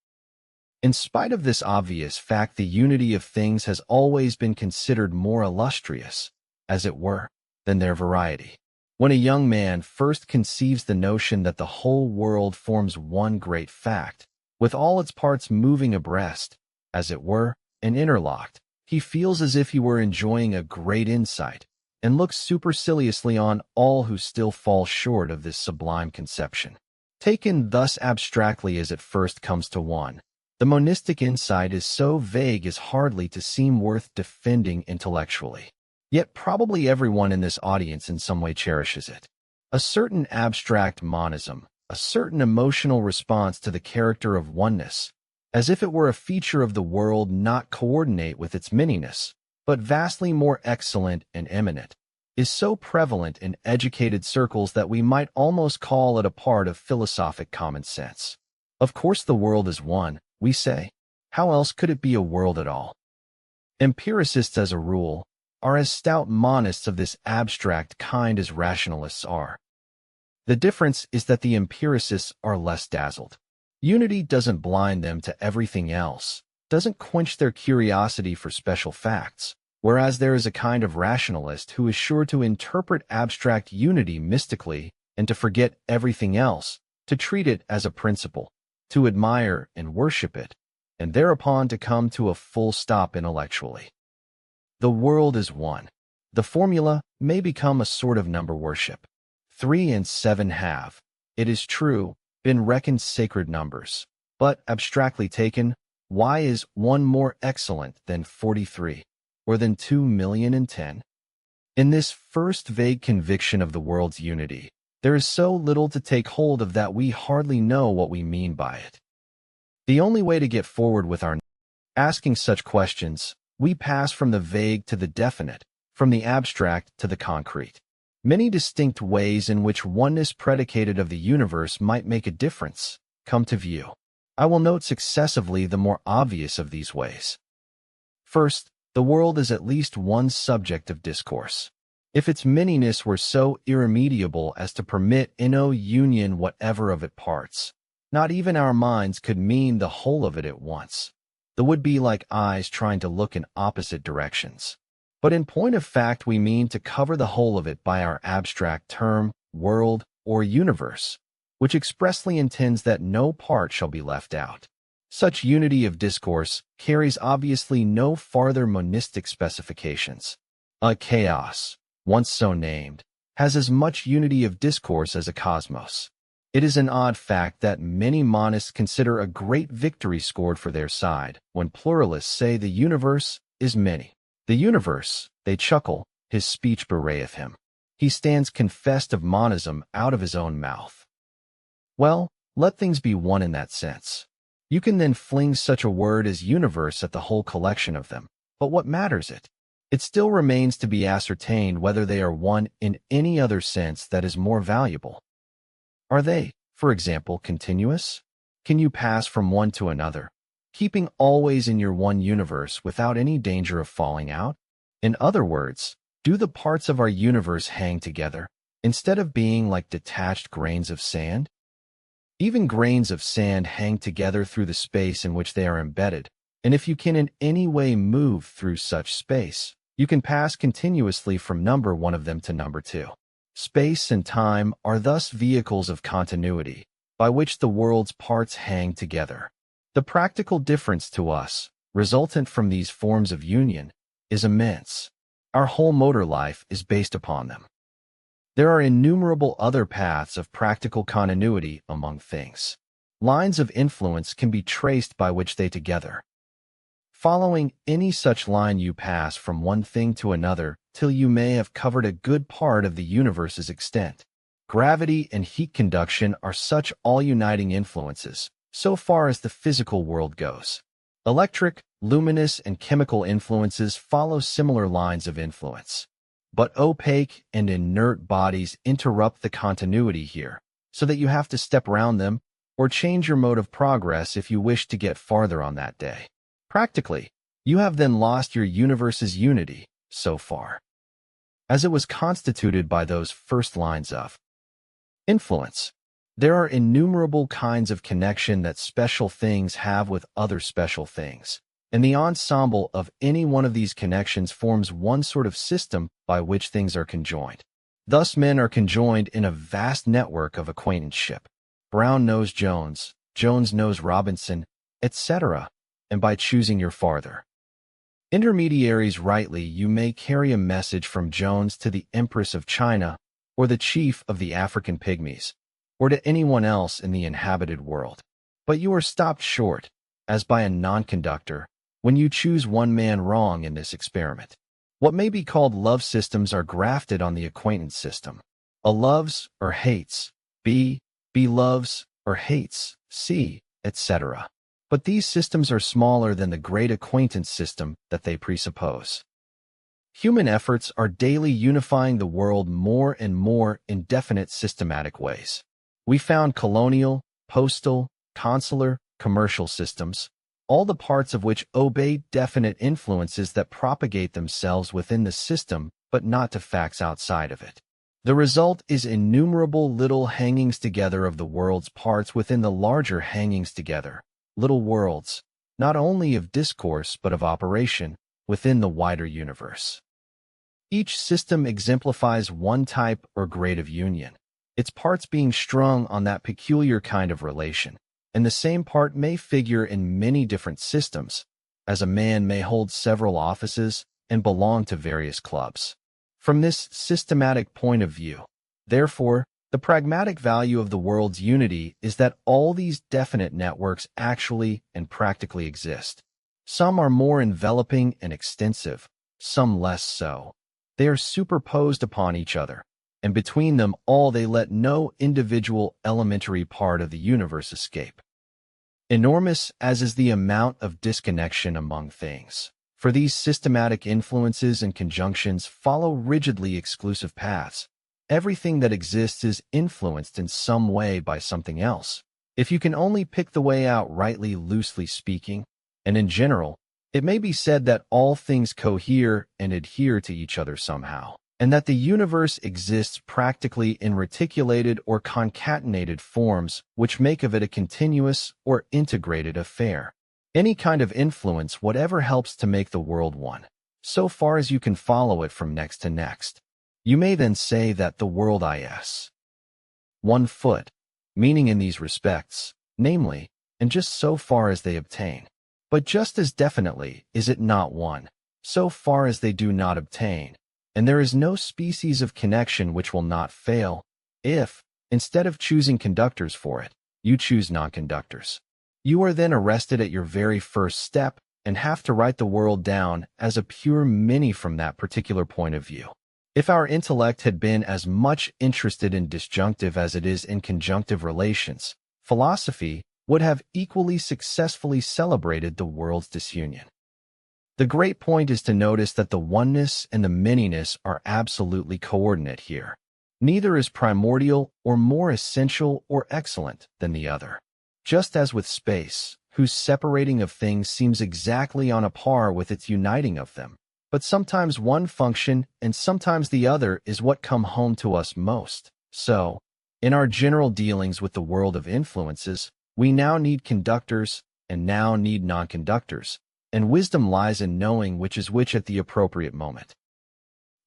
Speaker 2: In spite of this obvious fact, the unity of things has always been considered more illustrious, as it were, than their variety. When a young man first conceives the notion that the whole world forms one great fact, with all its parts moving abreast, as it were, and interlocked, he feels as if he were enjoying a great insight, and looks superciliously on all who still fall short of this sublime conception. Taken thus abstractly as it first comes to one, the monistic insight is so vague as hardly to seem worth defending intellectually. Yet probably everyone in this audience in some way cherishes it. A certain abstract monism, a certain emotional response to the character of oneness, as if it were a feature of the world not coordinate with its manyness, but vastly more excellent and eminent, is so prevalent in educated circles that we might almost call it a part of philosophic common sense. Of course the world is one, we say. How else could it be a world at all? Empiricists, as a rule, are as stout monists of this abstract kind as rationalists are. The difference is that the empiricists are less dazzled. Unity doesn't blind them to everything else, doesn't quench their curiosity for special facts, whereas there is a kind of rationalist who is sure to interpret abstract unity mystically and to forget everything else, to treat it as a principle, to admire and worship it, and thereupon to come to a full stop intellectually. The world is one. The formula may become a sort of number worship. 3 and 7 have, it is true, been reckoned sacred numbers, but abstractly taken, why is 1 more excellent than 43, or than 2,010,000? In this first vague conviction of the world's unity, there is so little to take hold of that we hardly know what we mean by it. The only way to get forward with our asking such questions, we pass from the vague to the definite, from the abstract to the concrete. Many distinct ways in which oneness predicated of the universe might make a difference come to view. I will note successively the more obvious of these ways. First, the world is at least one subject of discourse. If its manyness were so irremediable as to permit no union whatever of its parts, not even our minds could mean the whole of it at once. It would be like eyes trying to look in opposite directions. But in point of fact, we mean to cover the whole of it by our abstract term, world, or universe, which expressly intends that no part shall be left out. Such unity of discourse carries obviously no farther monistic specifications. A chaos, once so named, has as much unity of discourse as a cosmos. It is an odd fact that many monists consider a great victory scored for their side when pluralists say the universe is many. The universe, they chuckle, his speech bewrayeth him. He stands confessed of monism out of his own mouth. Well, let things be one in that sense. You can then fling such a word as universe at the whole collection of them, but what matters it? It still remains to be ascertained whether they are one in any other sense that is more valuable. Are they, for example, continuous? Can you pass from one to another, keeping always in your one universe without any danger of falling out? In other words, do the parts of our universe hang together, instead of being like detached grains of sand? Even grains of sand hang together through the space in which they are embedded, and if you can in any way move through such space, you can pass continuously from number 1 of them to number 2. Space and time are thus vehicles of continuity, by which the world's parts hang together. The practical difference to us, resultant from these forms of union, is immense. Our whole motor life is based upon them. There are innumerable other paths of practical continuity among things. Lines of influence can be traced by which they together. Following any such line, you pass from one thing to another till you may have covered a good part of the universe's extent. Gravity and heat conduction are such all-uniting influences, so far as the physical world goes. Electric, luminous, and chemical influences follow similar lines of influence. But opaque and inert bodies interrupt the continuity here, so that you have to step around them or change your mode of progress if you wish to get farther on that day. Practically, you have then lost your universe's unity so far, as it was constituted by those first lines of influence. There are innumerable kinds of connection that special things have with other special things, and the ensemble of any one of these connections forms one sort of system by which things are conjoined. Thus men are conjoined in a vast network of acquaintanceship. Brown knows Jones, Jones knows Robinson, etc., and by choosing your farther intermediaries rightly, you may carry a message from Jones to the Empress of China, or the chief of the African pygmies, or to anyone else in the inhabited world. But you are stopped short, as by a non-conductor, when you choose one man wrong in this experiment. What may be called love systems are grafted on the acquaintance system. A loves or hates, B loves or hates, C, etc. But these systems are smaller than the great acquaintance system that they presuppose. Human efforts are daily unifying the world more and more in definite systematic ways. We found colonial, postal, consular, commercial systems, all the parts of which obey definite influences that propagate themselves within the system but not to facts outside of it. The result is innumerable little hangings together of the world's parts within the larger hangings together, little worlds, not only of discourse but of operation, within the wider universe. Each system exemplifies one type or grade of union, its parts being strung on that peculiar kind of relation, and the same part may figure in many different systems, as a man may hold several offices and belong to various clubs. From this systematic point of view, therefore, the pragmatic value of the world's unity is that all these definite networks actually and practically exist. Some are more enveloping and extensive, some less so. They are superposed upon each other, and between them all they let no individual elementary part of the universe escape. Enormous as is the amount of disconnection among things, for these systematic influences and conjunctions follow rigidly exclusive paths. Everything that exists is influenced in some way by something else, if you can only pick the way out rightly, loosely speaking, and in general, it may be said that all things cohere and adhere to each other somehow, and that the universe exists practically in reticulated or concatenated forms which make of it a continuous or integrated affair. Any kind of influence whatever helps to make the world one, so far as you can follow it from next to next. You may then say that the world is 1 foot, meaning in these respects, namely, and just so far as they obtain. But just as definitely is it not one, so far as they do not obtain, and there is no species of connection which will not fail, if, instead of choosing conductors for it, you choose non-conductors. You are then arrested at your very first step and have to write the world down as a pure mini from that particular point of view. If our intellect had been as much interested in disjunctive as it is in conjunctive relations, philosophy would have equally successfully celebrated the world's disunion. The great point is to notice that the oneness and the manyness are absolutely coordinate here. Neither is primordial or more essential or excellent than the other. Just as with space, whose separating of things seems exactly on a par with its uniting of them, but sometimes one function and sometimes the other is what come home to us most. So, in our general dealings with the world of influences, we now need conductors and now need non-conductors, and wisdom lies in knowing which is which at the appropriate moment.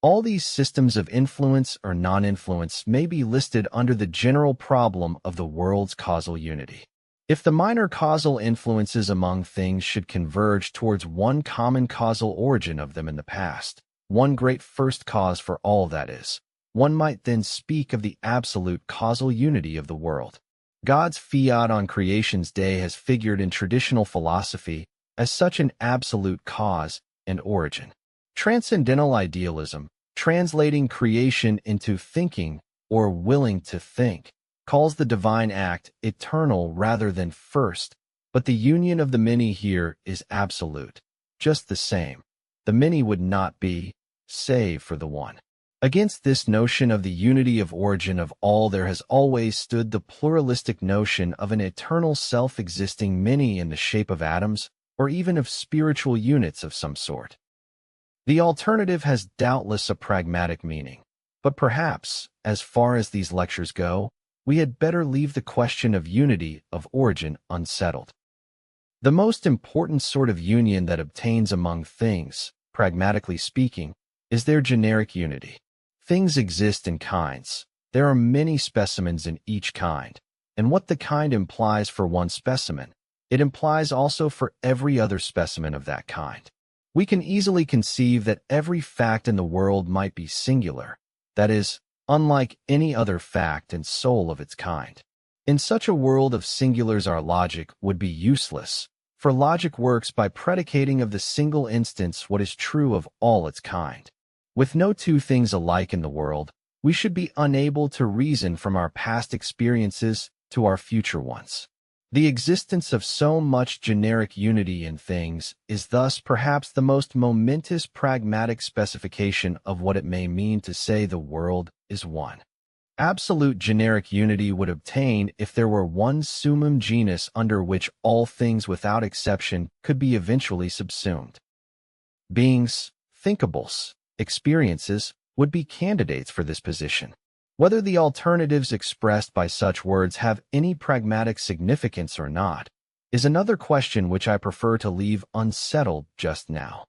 Speaker 2: All these systems of influence or non-influence may be listed under the general problem of the world's causal unity. If the minor causal influences among things should converge towards one common causal origin of them in the past, one great first cause for all that is, one might then speak of the absolute causal unity of the world. God's fiat on creation's day has figured in traditional philosophy as such an absolute cause and origin. Transcendental idealism, translating creation into thinking or willing to think, calls the divine act eternal rather than first, but the union of the many here is absolute. Just the same, the many would not be, save for the one. Against this notion of the unity of origin of all, there has always stood the pluralistic notion of an eternal self-existing many in the shape of atoms, or even of spiritual units of some sort. The alternative has doubtless a pragmatic meaning, but perhaps, as far as these lectures go, we had better leave the question of unity of origin unsettled. The most important sort of union that obtains among things, pragmatically speaking, is their generic unity. Things exist in kinds. There are many specimens in each kind, and what the kind implies for one specimen, it implies also for every other specimen of that kind. We can easily conceive that every fact in the world might be singular, that is, unlike any other fact and soul of its kind. In such a world of singulars, our logic would be useless, for logic works by predicating of the single instance what is true of all its kind. With no two things alike in the world, we should be unable to reason from our past experiences to our future ones. The existence of so much generic unity in things is thus perhaps the most momentous pragmatic specification of what it may mean to say the world is one. Absolute generic unity would obtain if there were one summum genus under which all things without exception could be eventually subsumed. Beings, thinkables, experiences would be candidates for this position. Whether the alternatives expressed by such words have any pragmatic significance or not is another question which I prefer to leave unsettled just now.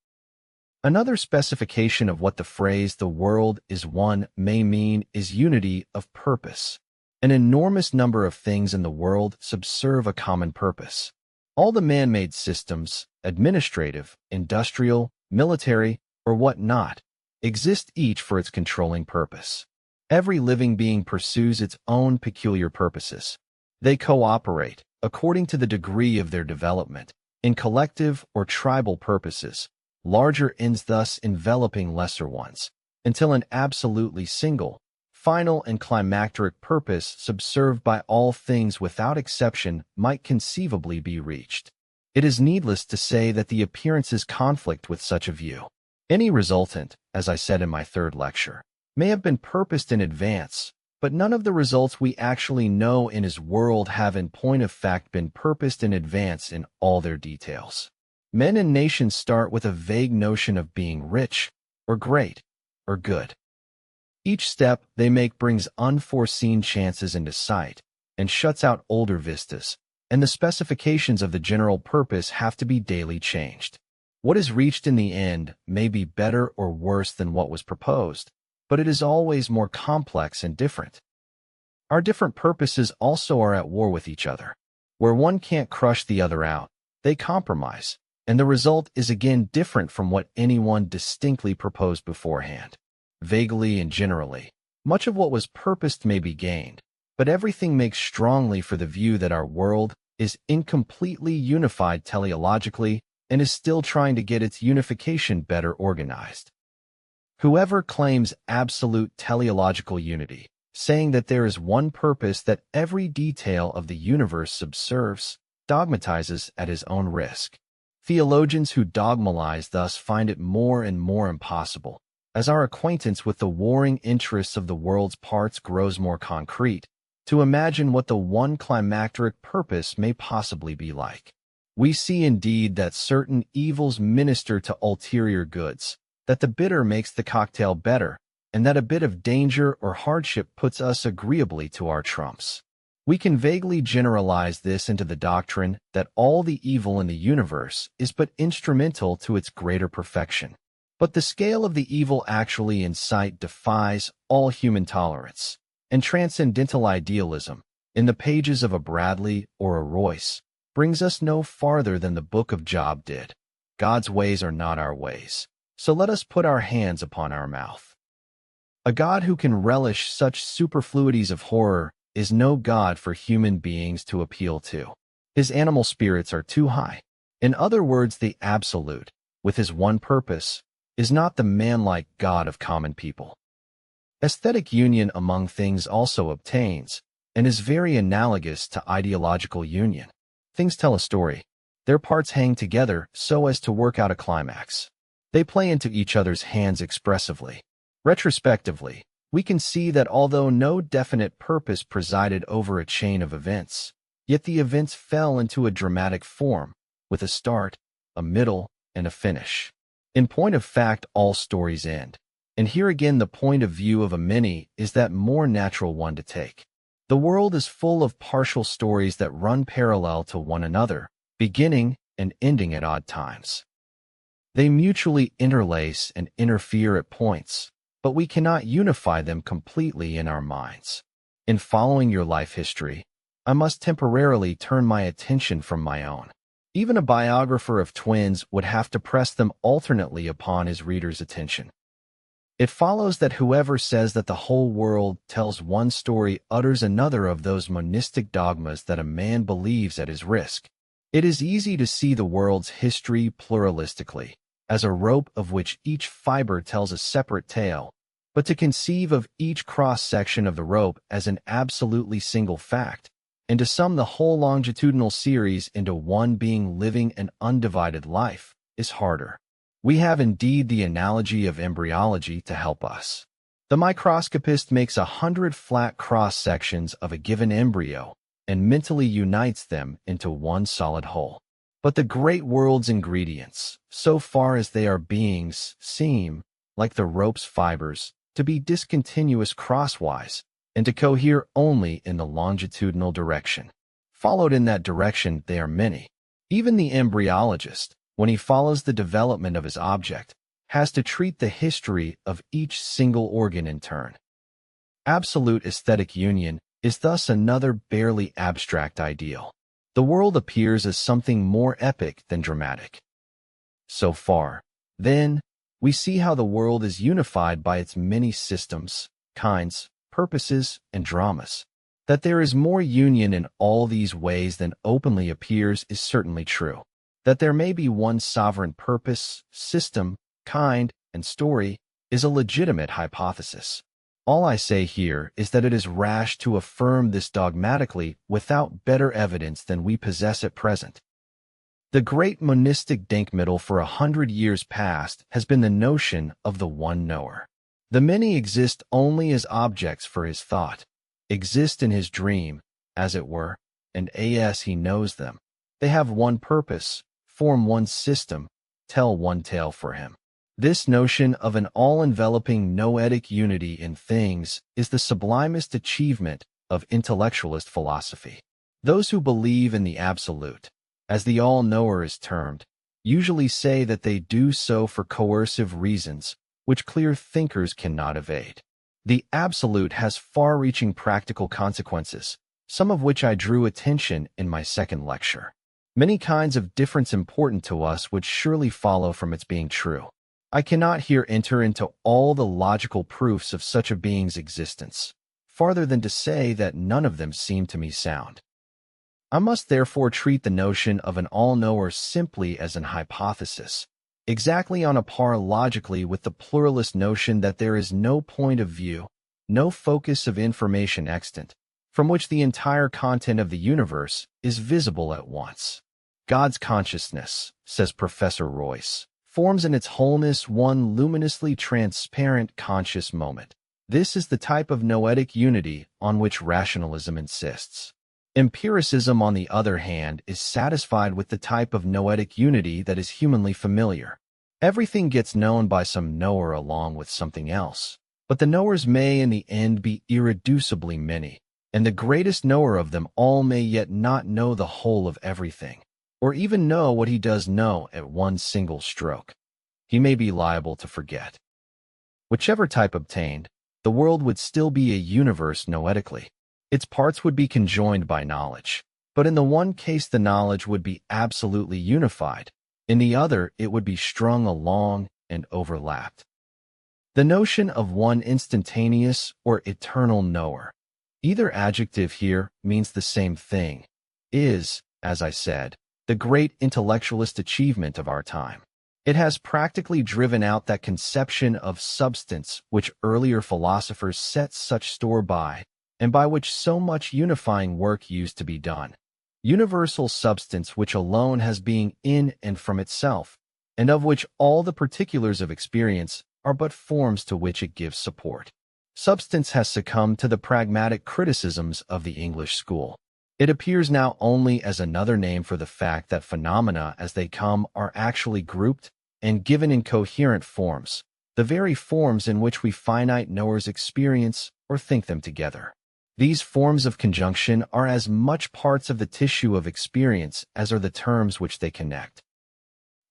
Speaker 2: Another specification of what the phrase "the world is one" may mean is unity of purpose. An enormous number of things in the world subserve a common purpose. All the man-made systems, administrative, industrial, military, or what not, exist each for its controlling purpose. Every living being pursues its own peculiar purposes. They cooperate, according to the degree of their development, in collective or tribal purposes, larger ends thus enveloping lesser ones, until an absolutely single, final and climacteric purpose subserved by all things without exception might conceivably be reached. It is needless to say that the appearances conflict with such a view. Any resultant, as I said in my third lecture, may have been purposed in advance, but none of the results we actually know in his world have in point of fact been purposed in advance in all their details. Men and nations start with a vague notion of being rich, or great, or good. Each step they make brings unforeseen chances into sight, and shuts out older vistas, and the specifications of the general purpose have to be daily changed. What is reached in the end may be better or worse than what was proposed, but it is always more complex and different. Our different purposes also are at war with each other. Where one can't crush the other out, they compromise, and the result is again different from what anyone distinctly proposed beforehand. Vaguely and generally, much of what was purposed may be gained, but everything makes strongly for the view that our world is incompletely unified teleologically and is still trying to get its unification better organized. Whoever claims absolute teleological unity, saying that there is one purpose that every detail of the universe subserves, dogmatizes at his own risk. Theologians who dogmatize thus find it more and more impossible, as our acquaintance with the warring interests of the world's parts grows more concrete, to imagine what the one climacteric purpose may possibly be like. We see indeed that certain evils minister to ulterior goods, that the bitter makes the cocktail better, and that a bit of danger or hardship puts us agreeably to our trumps. We can vaguely generalize this into the doctrine that all the evil in the universe is but instrumental to its greater perfection. But the scale of the evil actually in sight defies all human tolerance, and transcendental idealism, in the pages of a Bradley or a Royce, brings us no farther than the Book of Job did. God's ways are not our ways, so let us put our hands upon our mouth. A God who can relish such superfluities of horror is no God for human beings to appeal to. His animal spirits are too high. In other words, the Absolute, with his one purpose, is not the manlike God of common people. Aesthetic union among things also obtains, and is very analogous to ideological union. Things tell a story. Their parts hang together so as to work out a climax. They play into each other's hands expressively. Retrospectively, we can see that although no definite purpose presided over a chain of events, yet the events fell into a dramatic form, with a start, a middle, and a finish. In point of fact, all stories end. And here again the point of view of a many is that more natural one to take. The world is full of partial stories that run parallel to one another, beginning and ending at odd times. They mutually interlace and interfere at points, but we cannot unify them completely in our minds. In following your life history, I must temporarily turn my attention from my own. Even a biographer of twins would have to press them alternately upon his reader's attention. It follows that whoever says that the whole world tells one story utters another of those monistic dogmas that a man believes at his risk. It is easy to see the world's history pluralistically, as a rope of which each fiber tells a separate tale, but to conceive of each cross-section of the rope as an absolutely single fact, and to sum the whole longitudinal series into one being living an undivided life, is harder. We have indeed the analogy of embryology to help us. The microscopist makes 100 flat cross-sections of a given embryo and mentally unites them into one solid whole. But the great world's ingredients, so far as they are beings, seem, like the rope's fibers, to be discontinuous crosswise, and to cohere only in the longitudinal direction. Followed in that direction, they are many. Even the embryologist, when he follows the development of his object, has to treat the history of each single organ in turn. Absolute aesthetic union is thus another barely abstract ideal. The world appears as something more epic than dramatic. So far, then, we see how the world is unified by its many systems, kinds, purposes, and dramas. That there is more union in all these ways than openly appears is certainly true. That there may be one sovereign purpose, system, kind, and story is a legitimate hypothesis. All I say here is that it is rash to affirm this dogmatically without better evidence than we possess at present. The great monistic denkmiddel for 100 years past has been the notion of the one knower. The many exist only as objects for his thought, exist in his dream, as it were, and as he knows them. They have one purpose, form one system, tell one tale for him. This notion of an all-enveloping noetic unity in things is the sublimest achievement of intellectualist philosophy. Those who believe in the absolute, as the all-knower is termed, usually say that they do so for coercive reasons, which clear thinkers cannot evade. The absolute has far-reaching practical consequences, some of which I drew attention in my second lecture. Many kinds of difference important to us would surely follow from its being true. I cannot here enter into all the logical proofs of such a being's existence, farther than to say that none of them seem to me sound. I must therefore treat the notion of an all-knower simply as an hypothesis, exactly on a par logically with the pluralist notion that there is no point of view, no focus of information extant, from which the entire content of the universe is visible at once. God's consciousness, says Professor Royce, forms in its wholeness one luminously transparent conscious moment. This is the type of noetic unity on which rationalism insists. Empiricism, on the other hand, is satisfied with the type of noetic unity that is humanly familiar. Everything gets known by some knower along with something else, but the knowers may in the end be irreducibly many, and the greatest knower of them all may yet not know the whole of everything, or even know what he does know at one single stroke. He may be liable to forget. Whichever type obtained, the world would still be a universe noetically. Its parts would be conjoined by knowledge, but in the one case the knowledge would be absolutely unified, in the other it would be strung along and overlapped. The notion of one instantaneous or eternal knower, either adjective here means the same thing, is, as I said, the great intellectualist achievement of our time. It has practically driven out that conception of substance which earlier philosophers set such store by, and by which so much unifying work used to be done. Universal substance which alone has being in and from itself, and of which all the particulars of experience are but forms to which it gives support. Substance has succumbed to the pragmatic criticisms of the English school. It appears now only as another name for the fact that phenomena as they come are actually grouped and given in coherent forms, the very forms in which we finite knowers experience or think them together. These forms of conjunction are as much parts of the tissue of experience as are the terms which they connect.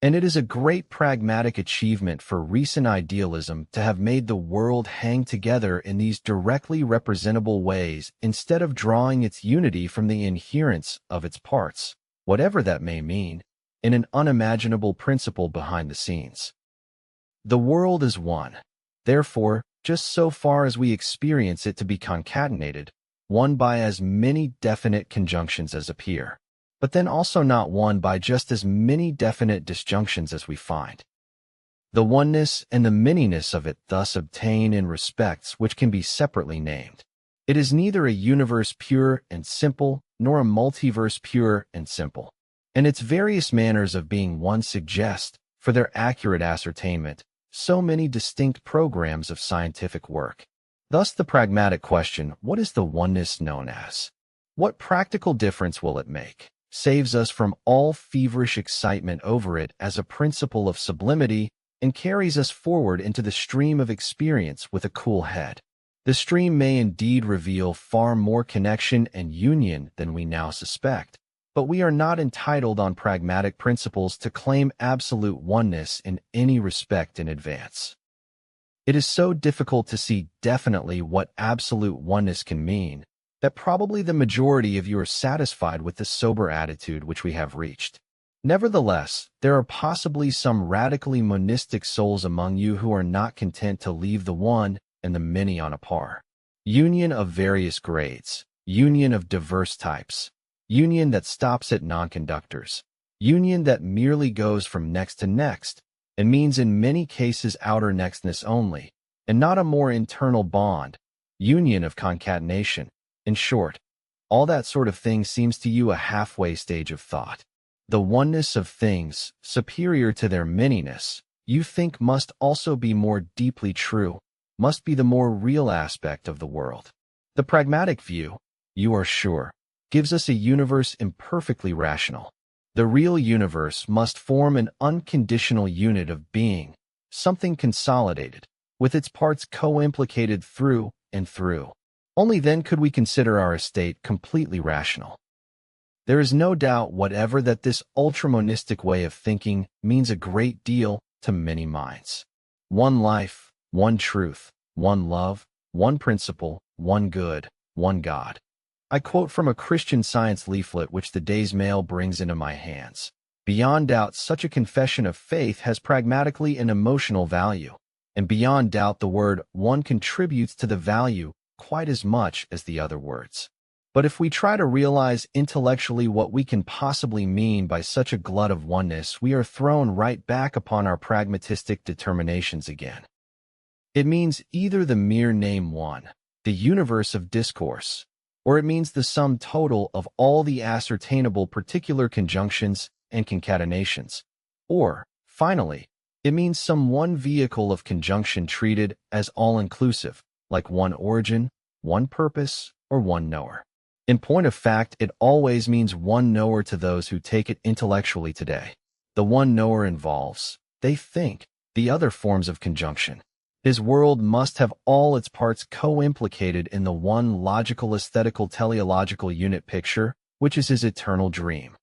Speaker 2: And it is a great pragmatic achievement for recent idealism to have made the world hang together in these directly representable ways instead of drawing its unity from the inherence of its parts, whatever that may mean, in an unimaginable principle behind the scenes. The world is one. Therefore, just so far as we experience it to be concatenated, one by as many definite conjunctions as appear, but then also not one by just as many definite disjunctions as we find. The oneness and the manyness of it thus obtain in respects which can be separately named. It is neither a universe pure and simple, nor a multiverse pure and simple, and its various manners of being one suggest, for their accurate ascertainment, so many distinct programs of scientific work. Thus the pragmatic question, what is the oneness known as? What practical difference will it make? Saves us from all feverish excitement over it as a principle of sublimity and carries us forward into the stream of experience with a cool head. The stream may indeed reveal far more connection and union than we now suspect, but we are not entitled on pragmatic principles to claim absolute oneness in any respect in advance. It is so difficult to see definitely what absolute oneness can mean that probably the majority of you are satisfied with the sober attitude which we have reached. Nevertheless, there are possibly some radically monistic souls among you who are not content to leave the one and the many on a par. Union of various grades, union of diverse types, union that stops at non-conductors, union that merely goes from next to next, and means in many cases outer nextness only, and not a more internal bond, union of concatenation. In short, all that sort of thing seems to you a halfway stage of thought. The oneness of things, superior to their manyness, you think must also be more deeply true, must be the more real aspect of the world. The pragmatic view, you are sure, gives us a universe imperfectly rational. The real universe must form an unconditional unit of being, something consolidated, with its parts co-implicated through and through. Only then could we consider our estate completely rational. There is no doubt whatever that this ultramonistic way of thinking means a great deal to many minds. One life, one truth, one love, one principle, one good, one God. I quote from a Christian Science leaflet which the day's mail brings into my hands. Beyond doubt, such a confession of faith has pragmatically an emotional value, and beyond doubt the word one contributes to the value quite as much as the other words. But if we try to realize intellectually what we can possibly mean by such a glut of oneness, we are thrown right back upon our pragmatistic determinations again. It means either the mere name one, the universe of discourse, or it means the sum total of all the ascertainable particular conjunctions and concatenations, or, finally, it means some one vehicle of conjunction treated as all-inclusive, like one origin, one purpose, or one knower. In point of fact, it always means one knower to those who take it intellectually today. The one knower involves, they think, the other forms of conjunction. His world must have all its parts co-implicated in the one logical aesthetical teleological unit picture, which is his eternal dream.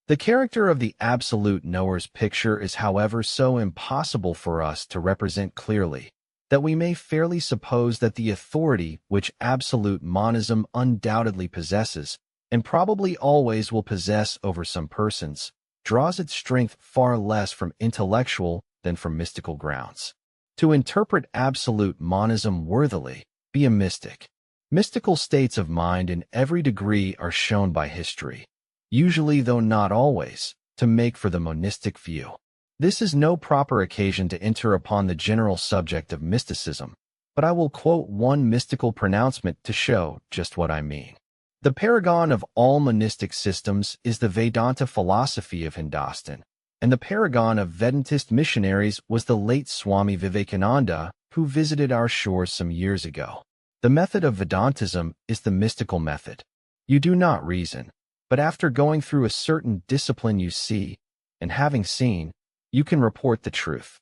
Speaker 2: The character of the absolute knower's picture is, however, so impossible for us to represent clearly, that we may fairly suppose that the authority which absolute monism undoubtedly possesses, and probably always will possess over some persons, draws its strength far less from intellectual than from mystical grounds. To interpret absolute monism worthily, be a mystic. Mystical states of mind in every degree are shown by history, usually though not always, to make for the monistic view. This is no proper occasion to enter upon the general subject of mysticism, but I will quote one mystical pronouncement to show just what I mean. The paragon of all monistic systems is the Vedanta philosophy of Hindustan, And the paragon of Vedantist missionaries was the late Swami Vivekananda, who visited our shores some years ago. The method of Vedantism is the mystical method. You do not reason, but after going through a certain discipline you see, and having seen, you can report the truth.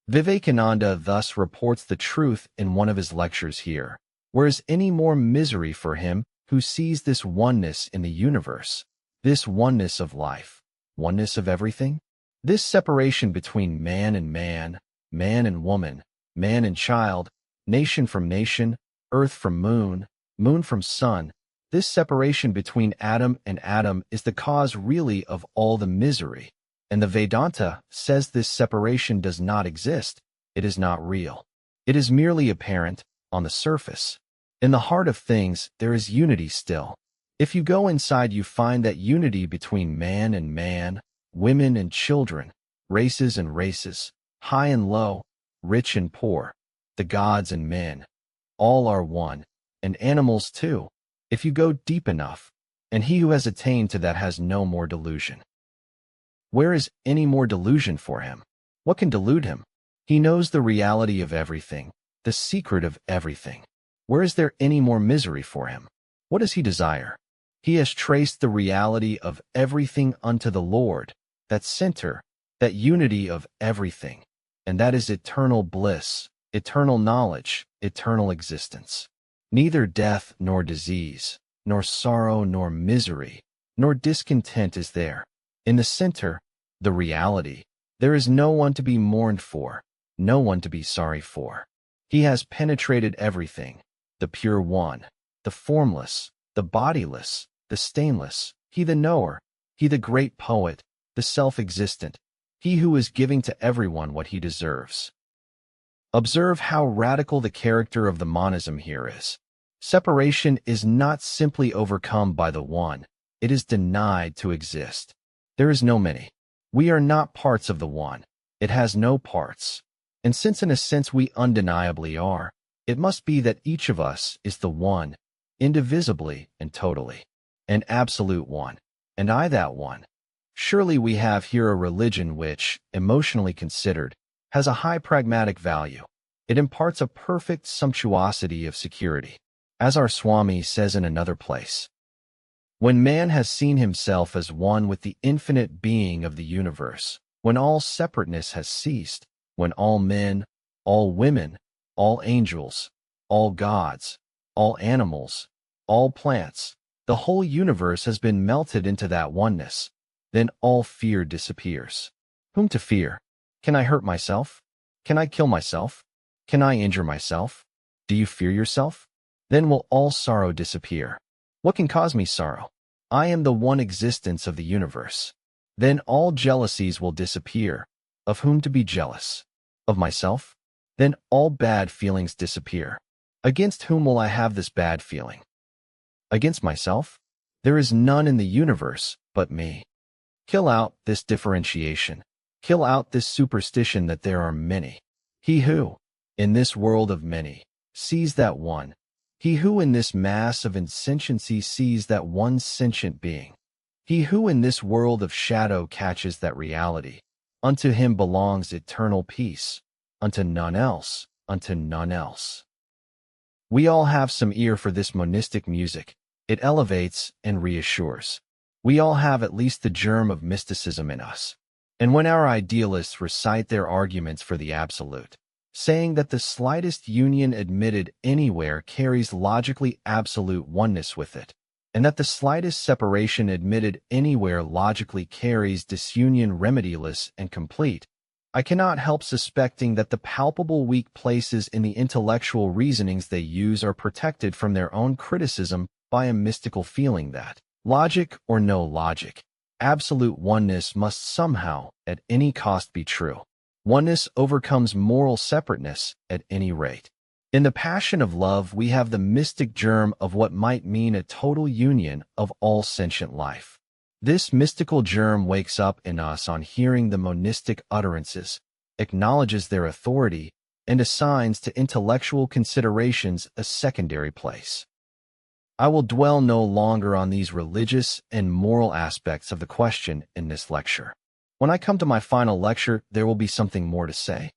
Speaker 2: Vivekananda thus reports the truth in one of his lectures here. Where is any more misery for him who sees this oneness in the universe, this oneness of life, oneness of everything? This separation between man and woman, man and child, nation from nation, earth from moon, moon from sun, this separation between atom and atom is the cause really of all the misery. And the Vedanta says this separation does not exist. It is not real. It is merely apparent, on the surface. In the heart of things, there is unity still. If you go inside, you find that unity between man, women and children, races and races, high and low, rich and poor, the gods and men, all are one, and animals too, if you go deep enough, and he who has attained to that has no more delusion. Where is any more delusion for him? What can delude him? He knows the reality of everything, the secret of everything. Where is there any more misery for him? What does he desire? He has traced the reality of everything unto the Lord, that center, that unity of everything, and that is eternal bliss, eternal knowledge, eternal existence. Neither death nor disease, nor sorrow nor misery, nor discontent is there. In the center, the reality, there is no one to be mourned for, no one to be sorry for. He has penetrated everything, the pure one, the formless, the bodiless, the stainless, he the knower, he the great poet, the self-existent, he who is giving to everyone what he deserves. Observe how radical the character of the monism here is. Separation is not simply overcome by the one, it is denied to exist. There is no many. We are not parts of the one. It has no parts. And since in a sense we undeniably are, it must be that each of us is the one, indivisibly and totally, an absolute one, and I that one. Surely we have here a religion which, emotionally considered, has a high pragmatic value. It imparts a perfect sumptuosity of security. As our Swami says in another place, when man has seen himself as one with the infinite being of the universe, when all separateness has ceased, when all men, all women, all angels, all gods, all animals, all plants, the whole universe has been melted into that oneness, then all fear disappears. Whom to fear? Can I hurt myself? Can I kill myself? Can I injure myself? Do you fear yourself? Then will all sorrow disappear. What can cause me sorrow? I am the one existence of the universe. Then all jealousies will disappear. Of whom to be jealous? Of myself? Then all bad feelings disappear. Against whom will I have this bad feeling? Against myself? There is none in the universe but me. Kill out this differentiation. Kill out this superstition that there are many. He who, in this world of many, sees that one, he who in this mass of insentiency sees that one sentient being, he who in this world of shadow catches that reality, unto him belongs eternal peace, unto none else, unto none else. We all have some ear for this monistic music. It elevates and reassures. We all have at least the germ of mysticism in us. And when our idealists recite their arguments for the absolute, saying that the slightest union admitted anywhere carries logically absolute oneness with it, and that the slightest separation admitted anywhere logically carries disunion remediless and complete, I cannot help suspecting that the palpable weak places in the intellectual reasonings they use are protected from their own criticism by a mystical feeling that, logic or no logic, absolute oneness must somehow, at any cost, be true. Oneness overcomes moral separateness at any rate. In the passion of love, we have the mystic germ of what might mean a total union of all sentient life. This mystical germ wakes up in us on hearing the monistic utterances, acknowledges their authority, and assigns to intellectual considerations a secondary place. I will dwell no longer on these religious and moral aspects of the question in this lecture. When I come to my final lecture, there will be something more to say.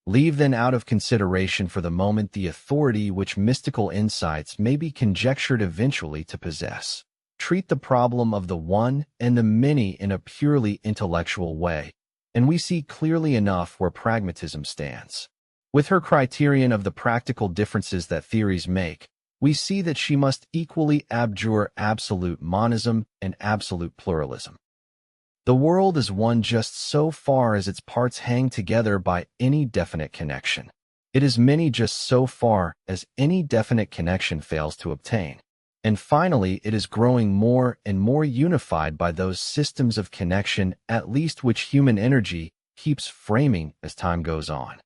Speaker 2: Leave then out of consideration for the moment the authority which mystical insights may be conjectured eventually to possess. Treat the problem of the one and the many in a purely intellectual way, and we see clearly enough where pragmatism stands. With her criterion of the practical differences that theories make, we see that she must equally abjure absolute monism and absolute pluralism. The world is one just so far as its parts hang together by any definite connection. It is many just so far as any definite connection fails to obtain. And finally, it is growing more and more unified by those systems of connection, at least which human energy keeps framing as time goes on.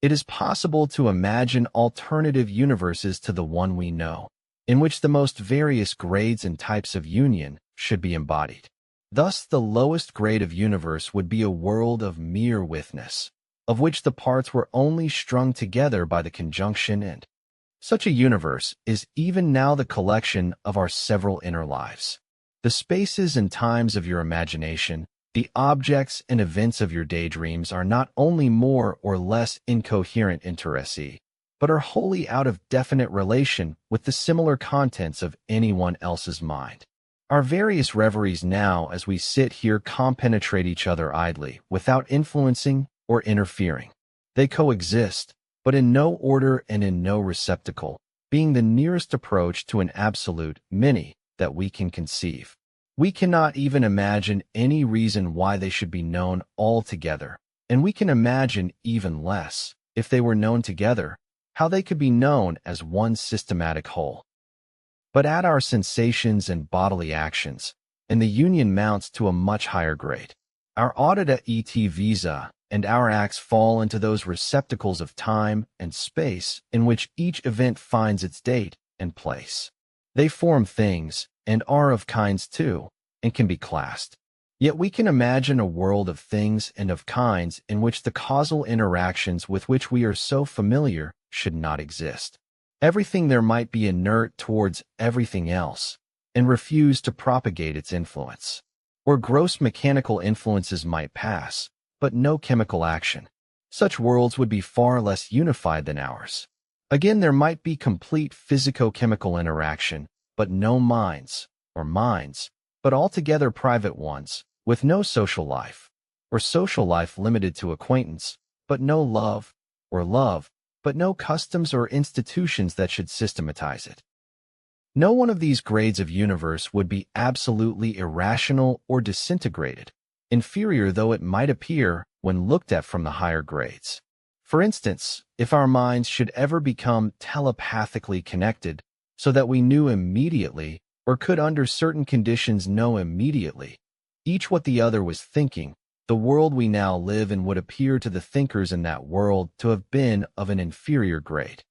Speaker 2: It is possible to imagine alternative universes to the one we know, in which the most various grades and types of union should be embodied. Thus, the lowest grade of universe would be a world of mere witness, of which the parts were only strung together by the conjunction and. Such a universe is even now the collection of our several inner lives. The spaces and times of your imagination, the objects and events of your daydreams are not only more or less incoherent interests, but are wholly out of definite relation with the similar contents of anyone else's mind. Our various reveries now, as we sit here, compenetrate each other idly, without influencing or interfering. They coexist, but in no order and in no receptacle, being the nearest approach to an absolute many that we can conceive. We cannot even imagine any reason why they should be known all together, and we can imagine even less, if they were known together, how they could be known as one systematic whole. But add our sensations and bodily actions, and the union mounts to a much higher grade. Our audita et visa and our acts fall into those receptacles of time and space in which each event finds its date and place. They form things, and are of kinds too, and can be classed. Yet we can imagine a world of things and of kinds in which the causal interactions with which we are so familiar should not exist. Everything there might be inert towards everything else, and refuse to propagate its influence. Or gross mechanical influences might pass, but no chemical action. Such worlds would be far less unified than ours. Again, there might be complete physico-chemical interaction, but no minds, or minds, but altogether private ones, with no social life, or social life limited to acquaintance, but no love, or love, but no customs or institutions that should systematize it. No one of these grades of universe would be absolutely irrational or disintegrated, inferior though it might appear when looked at from the higher grades. For instance, if our minds should ever become telepathically connected so that we knew immediately, or could under certain conditions know immediately, each what the other was thinking, the world we now live in would appear to the thinkers in that world to have been of an inferior grade.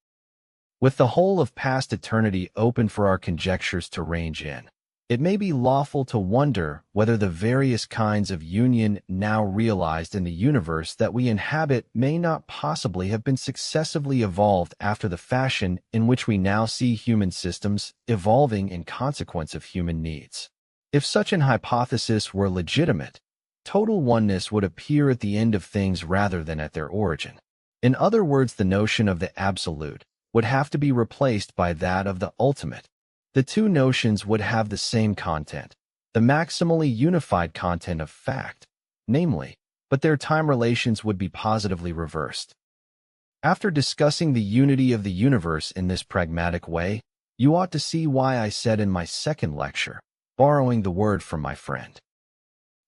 Speaker 2: With the whole of past eternity open for our conjectures to range in, it may be lawful to wonder whether the various kinds of union now realized in the universe that we inhabit may not possibly have been successively evolved after the fashion in which we now see human systems evolving in consequence of human needs. If such an hypothesis were legitimate, total oneness would appear at the end of things rather than at their origin. In other words, the notion of the absolute would have to be replaced by that of the ultimate. The two notions would have the same content, the maximally unified content of fact, namely, but their time relations would be positively reversed. After discussing the unity of the universe in this pragmatic way, you ought to see why I said in my second lecture, borrowing the word from my friend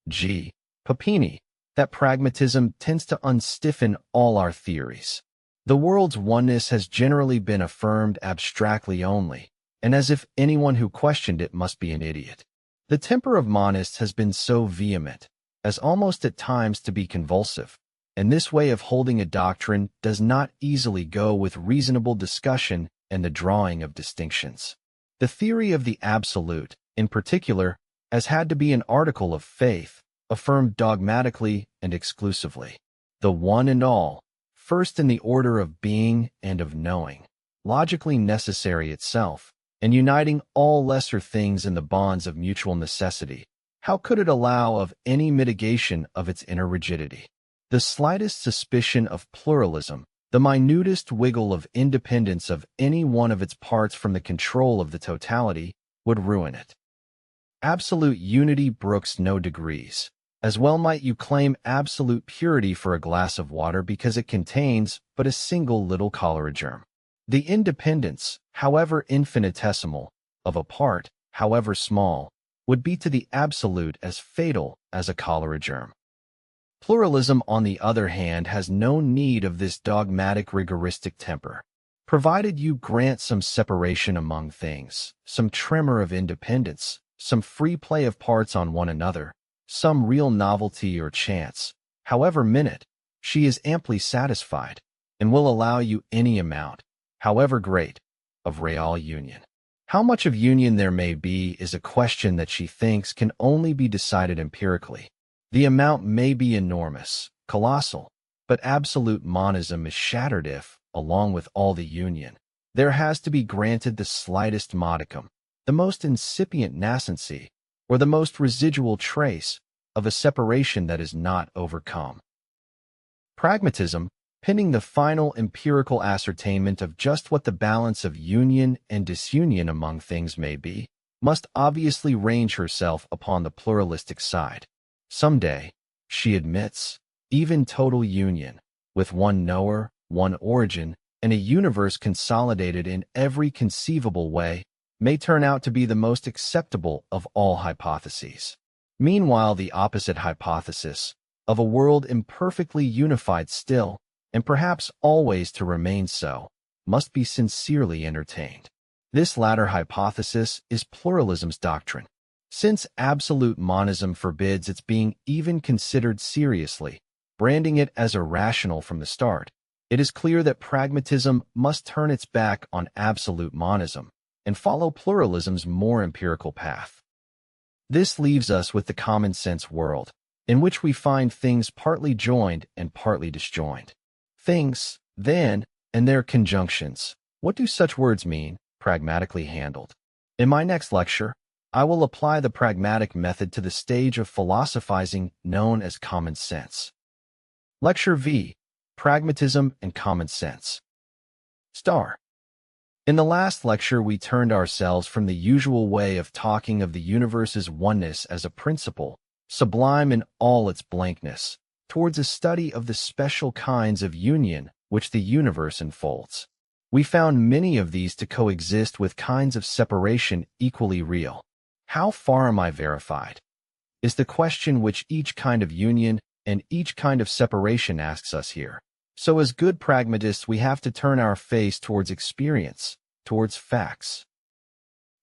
Speaker 2: G. Papini, that pragmatism tends to unstiffen all our theories. The world's oneness has generally been affirmed abstractly only, and as if anyone who questioned it must be an idiot. The temper of monists has been so vehement as almost at times to be convulsive, and this way of holding a doctrine does not easily go with reasonable discussion and the drawing of distinctions. The theory of the absolute, in particular, has had to be an article of faith, affirmed dogmatically and exclusively. The one and all, first in the order of being and of knowing, logically necessary itself, and uniting all lesser things in the bonds of mutual necessity, How could it allow of any mitigation of its inner rigidity? The slightest suspicion of pluralism, the minutest wiggle of independence of any one of its parts from the control of the totality, would ruin it. Absolute unity brooks no degrees. As well might you claim absolute purity for a glass of water because it contains but a single little cholera germ. The independence, however infinitesimal, of a part, however small, would be to the absolute as fatal as a cholera germ. Pluralism, on the other hand, has no need of this dogmatic rigoristic temper. Provided you grant some separation among things, some tremor of independence, some free play of parts on one another, some real novelty or chance, however minute, she is amply satisfied, and will allow you any amount, however great, of real union. How much of union there may be is a question that she thinks can only be decided empirically. The amount may be enormous, colossal, but absolute monism is shattered if, along with all the union, there has to be granted the slightest modicum, the most incipient nascency, or the most residual trace of a separation that is not overcome. Pragmatism, pinning the final empirical ascertainment of just what the balance of union and disunion among things may be, must obviously range herself upon the pluralistic side. Someday, she admits, even total union, with one knower, one origin, and a universe consolidated in every conceivable way, may turn out to be the most acceptable of all hypotheses. Meanwhile, the opposite hypothesis, of a world imperfectly unified still, and perhaps always to remain so, must be sincerely entertained. This latter hypothesis is pluralism's doctrine. Since absolute monism forbids its being even considered seriously, branding it as irrational from the start, it is clear that pragmatism must turn its back on absolute monism and follow pluralism's more empirical path. This leaves us with the common sense world, in which we find things partly joined and partly disjoined. Things, then, and their conjunctions. What do such words mean, pragmatically handled? In my next lecture, I will apply the pragmatic method to the stage of philosophizing known as common sense. Lecture V. Pragmatism and Common Sense. In the last lecture, we turned ourselves from the usual way of talking of the universe's oneness as a principle, sublime in all its blankness, towards a study of the special kinds of union which the universe enfolds. We found many of these to coexist with kinds of separation equally real. How far am I verified? Is the question which each kind of union and each kind of separation asks us here. So as good pragmatists, we have to turn our face towards experience, towards facts.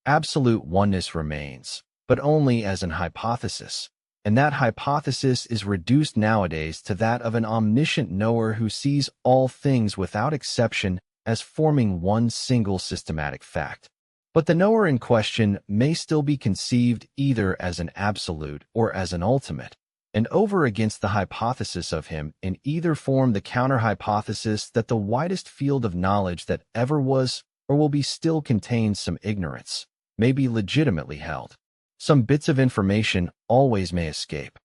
Speaker 2: Absolute oneness remains, but only as an hypothesis, and that hypothesis is reduced nowadays to that of an omniscient knower who sees all things without exception as forming one single systematic fact. But the knower in question may still be conceived either as an absolute or as an ultimate, and over against the hypothesis of him in either form the counter-hypothesis that the widest field of knowledge that ever was or will be still contains some ignorance, may be legitimately held. Some bits of information always may escape.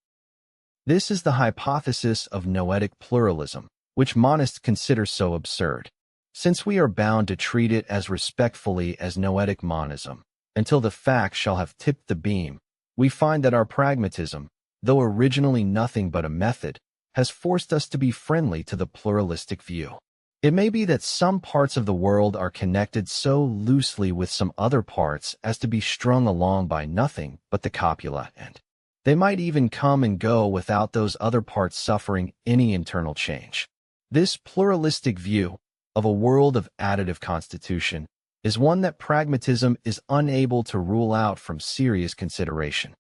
Speaker 2: This is the hypothesis of noetic pluralism, which monists consider so absurd. Since we are bound to treat it as respectfully as noetic monism, until the facts shall have tipped the beam, we find that our pragmatism, though originally nothing but a method, has forced us to be friendly to the pluralistic view. It may be that some parts of the world are connected so loosely with some other parts as to be strung along by nothing but the copula, and they might even come and go without those other parts suffering any internal change. This pluralistic view of a world of additive constitution is one that pragmatism is unable to rule out from serious consideration.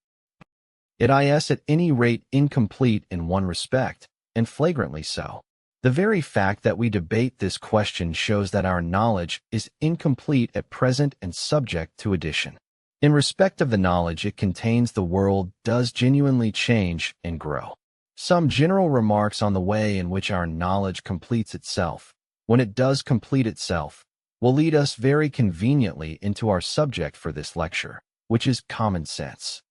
Speaker 2: It is at any rate incomplete in one respect, and flagrantly so. The very fact that we debate this question shows that our knowledge is incomplete at present and subject to addition. In respect of the knowledge it contains, the world does genuinely change and grow. Some general remarks on the way in which our knowledge completes itself, when it does complete itself, will lead us very conveniently into our subject for this lecture, which is common sense.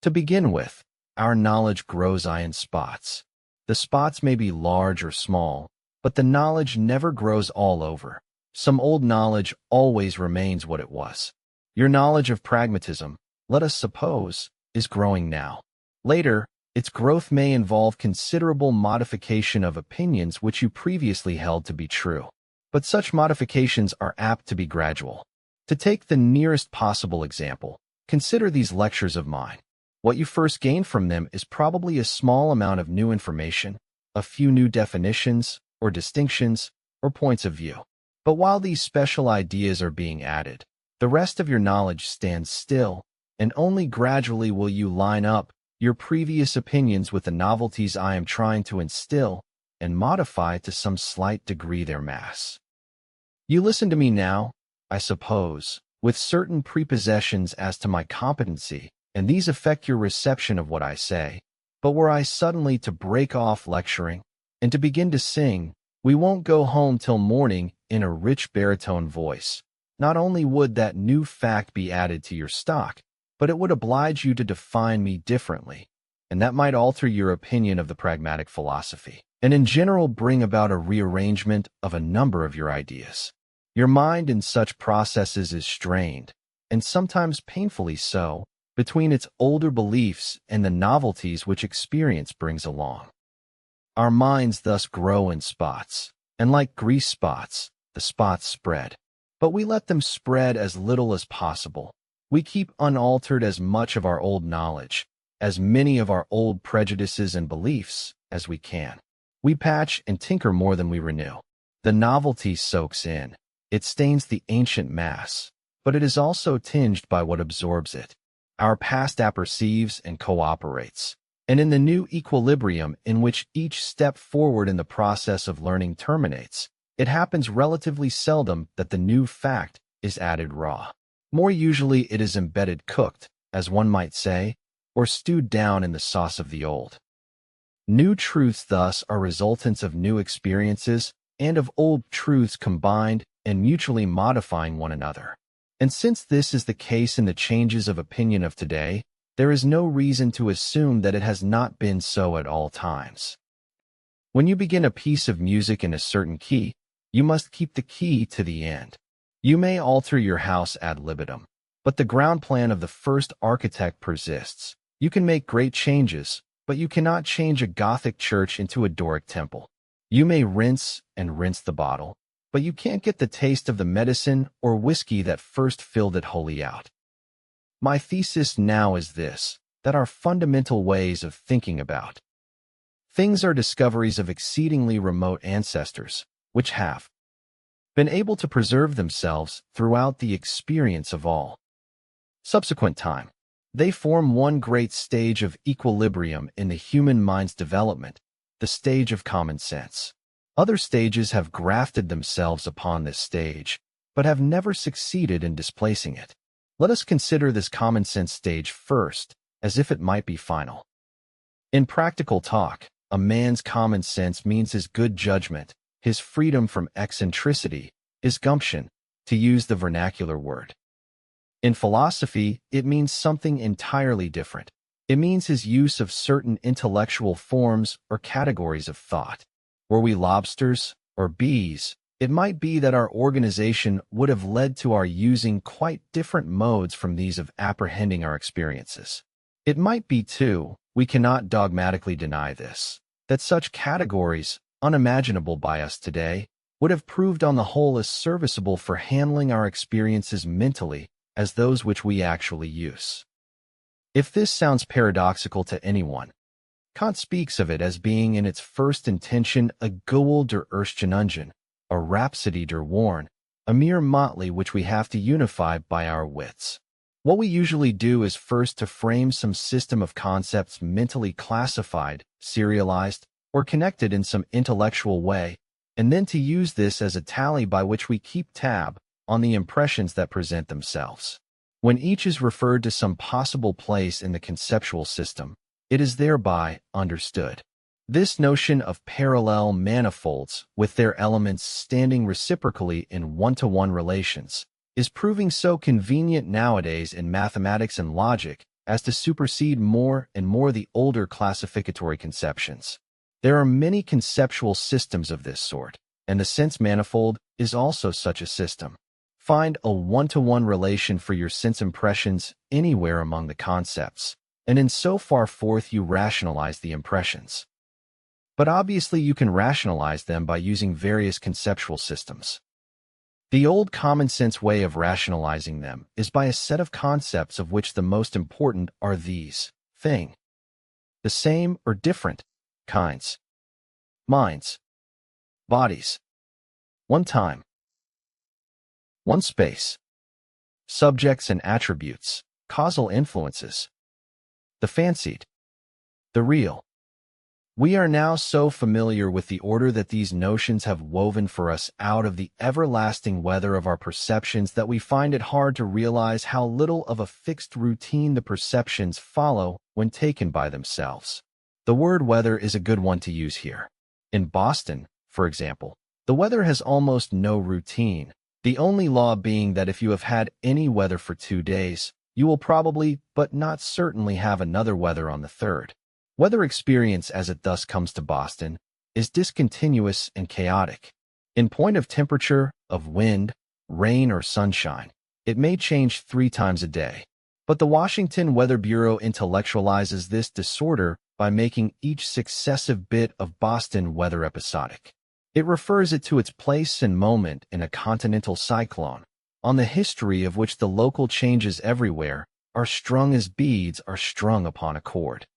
Speaker 2: To begin with, our knowledge grows in spots. The spots may be large or small, but the knowledge never grows all over. Some old knowledge always remains what it was. Your knowledge of pragmatism, let us suppose, is growing now. Later, its growth may involve considerable modification of opinions which you previously held to be true. But such modifications are apt to be gradual. To take the nearest possible example, consider these lectures of mine. What you first gain from them is probably a small amount of new information, a few new definitions, or distinctions, or points of view. But while these special ideas are being added, the rest of your knowledge stands still, and only gradually will you line up your previous opinions with the novelties I am trying to instill and modify to some slight degree their mass. You listen to me now, I suppose, with certain prepossessions as to my competency, and these affect your reception of what I say. But were I suddenly to break off lecturing and to begin to sing, we won't go home till morning in a rich baritone voice. Not only would that new fact be added to your stock, but it would oblige you to define me differently, and that might alter your opinion of the pragmatic philosophy, and in general bring about a rearrangement of a number of your ideas. Your mind in such processes is strained, and sometimes painfully so, between its older beliefs and the novelties which experience brings along. Our minds thus grow in spots, and like grease spots, the spots spread. But we let them spread as little as possible. We keep unaltered as much of our old knowledge, as many of our old prejudices and beliefs, as we can. We patch and tinker more than we renew. The novelty soaks in. It stains the ancient mass, but it is also tinged by what absorbs it. Our past apperceives and cooperates, and in the new equilibrium in which each step forward in the process of learning terminates, it happens relatively seldom that the new fact is added raw. More usually it is embedded cooked, as one might say, or stewed down in the sauce of the old. New truths thus are resultants of new experiences and of old truths combined and mutually modifying one another. And since this is the case in the changes of opinion of today, there is no reason to assume that it has not been so at all times. When you begin a piece of music in a certain key, you must keep the key to the end. You may alter your house ad libitum, but the ground plan of the first architect persists. You can make great changes, but you cannot change a Gothic church into a Doric temple. You may rinse and rinse the bottle, but you can't get the taste of the medicine or whiskey that first filled it wholly out. My thesis now is this, that our fundamental ways of thinking about things are discoveries of exceedingly remote ancestors, which have been able to preserve themselves throughout the experience of all subsequent time. They form one great stage of equilibrium in the human mind's development, the stage of common sense. Other stages have grafted themselves upon this stage, but have never succeeded in displacing it. Let us consider this common sense stage first, as if it might be final. In practical talk, a man's common sense means his good judgment, his freedom from eccentricity, his gumption, to use the vernacular word. In philosophy, it means something entirely different. It means his use of certain intellectual forms or categories of thought. Were we lobsters or bees, it might be that our organization would have led to our using quite different modes from these of apprehending our experiences. It might be, too, we cannot dogmatically deny this, that such categories, unimaginable by us today, would have proved on the whole as serviceable for handling our experiences mentally as those which we actually use. If this sounds paradoxical to anyone, Kant speaks of it as being in its first intention a Goel der Erscheinungen, a rhapsody der Worn, a mere motley which we have to unify by our wits. What we usually do is first to frame some system of concepts mentally classified, serialized, or connected in some intellectual way, and then to use this as a tally by which we keep tab on the impressions that present themselves. When each is referred to some possible place in the conceptual system, it is thereby understood. This notion of parallel manifolds, with their elements standing reciprocally in one-to-one relations, is proving so convenient nowadays in mathematics and logic as to supersede more and more the older classificatory conceptions. There are many conceptual systems of this sort, and the sense manifold is also such a system. Find a one-to-one relation for your sense impressions anywhere among the concepts, and in so far forth you rationalize the impressions. But obviously you can rationalize them by using various conceptual systems. The old common-sense way of rationalizing them is by a set of concepts of which the most important are these: thing, the same or different, kinds, minds, bodies, one time, one space, subjects and attributes, causal influences, the fancied, the real. We are now so familiar with the order that these notions have woven for us out of the everlasting weather of our perceptions that we find it hard to realize how little of a fixed routine the perceptions follow when taken by themselves. The word weather is a good one to use here. In Boston, for example, the weather has almost no routine, the only law being that if you have had any weather for 2 days, you will probably, but not certainly, have another weather on the third. Weather experience, as it thus comes to Boston, is discontinuous and chaotic. In point of temperature, of wind, rain, or sunshine, it may change 3 times a day. But the Washington Weather Bureau intellectualizes this disorder by making each successive bit of Boston weather episodic. It refers it to its place and moment in a continental cyclone, on the history of which the local changes everywhere are strung as beads are strung upon a cord.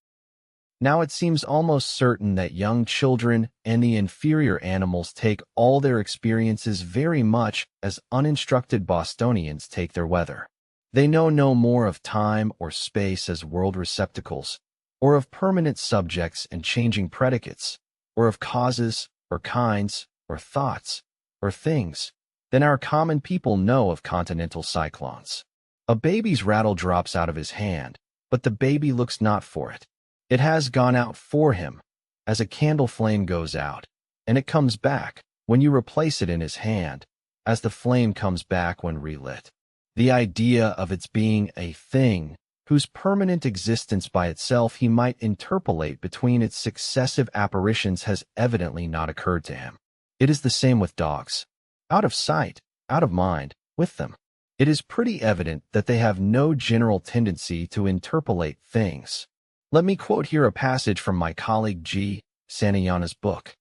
Speaker 2: Now it seems almost certain that young children and the inferior animals take all their experiences very much as uninstructed Bostonians take their weather. They know no more of time or space as world receptacles, or of permanent subjects and changing predicates, or of causes, or kinds, or thoughts, or things, than our common people know of continental cyclones. A baby's rattle drops out of his hand, but the baby looks not for it. It has gone out for him, as a candle flame goes out, and it comes back, when you replace it in his hand, as the flame comes back when relit. The idea of its being a thing, whose permanent existence by itself he might interpolate between its successive apparitions, has evidently not occurred to him. It is the same with dogs. Out of sight, out of mind, with them. It is pretty evident that they have no general tendency to interpolate things. Let me quote here a passage from my colleague G. Santayana's book.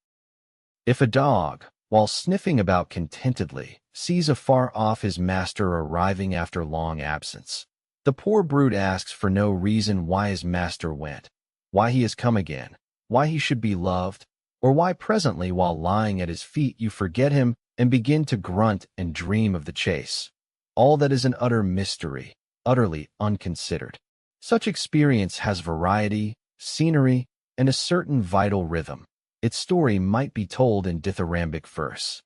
Speaker 2: If a dog, while sniffing about contentedly, sees afar off his master arriving after long absence, the poor brute asks for no reason why his master went, why he has come again, why he should be loved, or why presently while lying at his feet you forget him and begin to grunt and dream of the chase. All that is an utter mystery, utterly unconsidered. Such experience has variety, scenery, and a certain vital rhythm. Its story might be told in dithyrambic verse.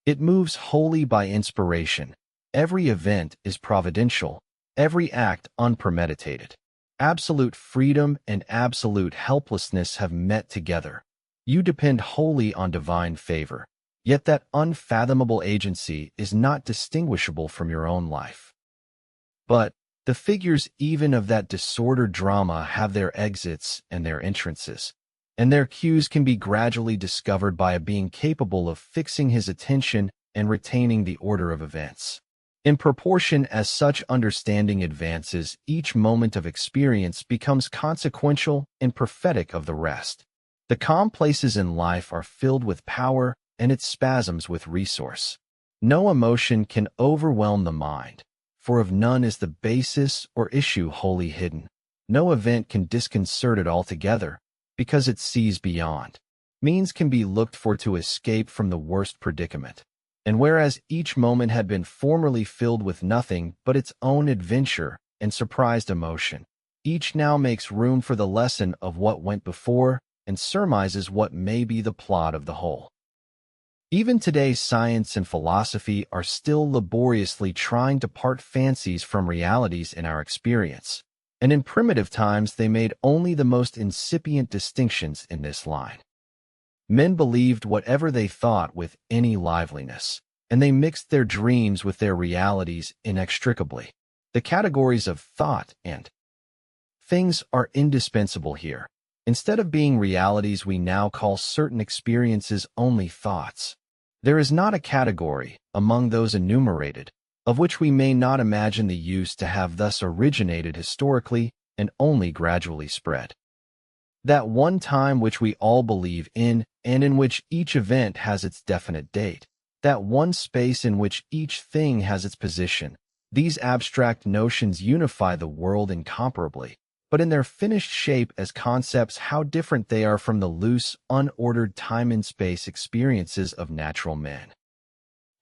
Speaker 2: It moves wholly by inspiration. Every event is providential, every act unpremeditated. Absolute freedom and absolute helplessness have met together. You depend wholly on divine favor, yet that unfathomable agency is not distinguishable from your own life. But the figures even of that disordered drama have their exits and their entrances, and their cues can be gradually discovered by a being capable of fixing his attention and retaining the order of events. In proportion as such understanding advances, each moment of experience becomes consequential and prophetic of the rest. The calm places in life are filled with power and its spasms with resource. No emotion can overwhelm the mind, for of none is the basis or issue wholly hidden. No event can disconcert it altogether, because it sees beyond. Means can be looked for to escape from the worst predicament. And whereas each moment had been formerly filled with nothing but its own adventure and surprised emotion, each now makes room for the lesson of what went before and surmises what may be the plot of the whole. Even today, science and philosophy are still laboriously trying to part fancies from realities in our experience, and in primitive times they made only the most incipient distinctions in this line. Men believed whatever they thought with any liveliness, and they mixed their dreams with their realities inextricably. The categories of thought and Things are indispensable here. Instead of being realities, we now call certain experiences only thoughts. There is not a category, among those enumerated, of which we may not imagine the use to have thus originated historically and only gradually spread. That one time which we all believe in and in which each event has its definite date, that one space in which each thing has its position, these abstract notions unify the world incomparably, but in their finished shape as concepts, how different they are from the loose, unordered time and space experiences of natural men.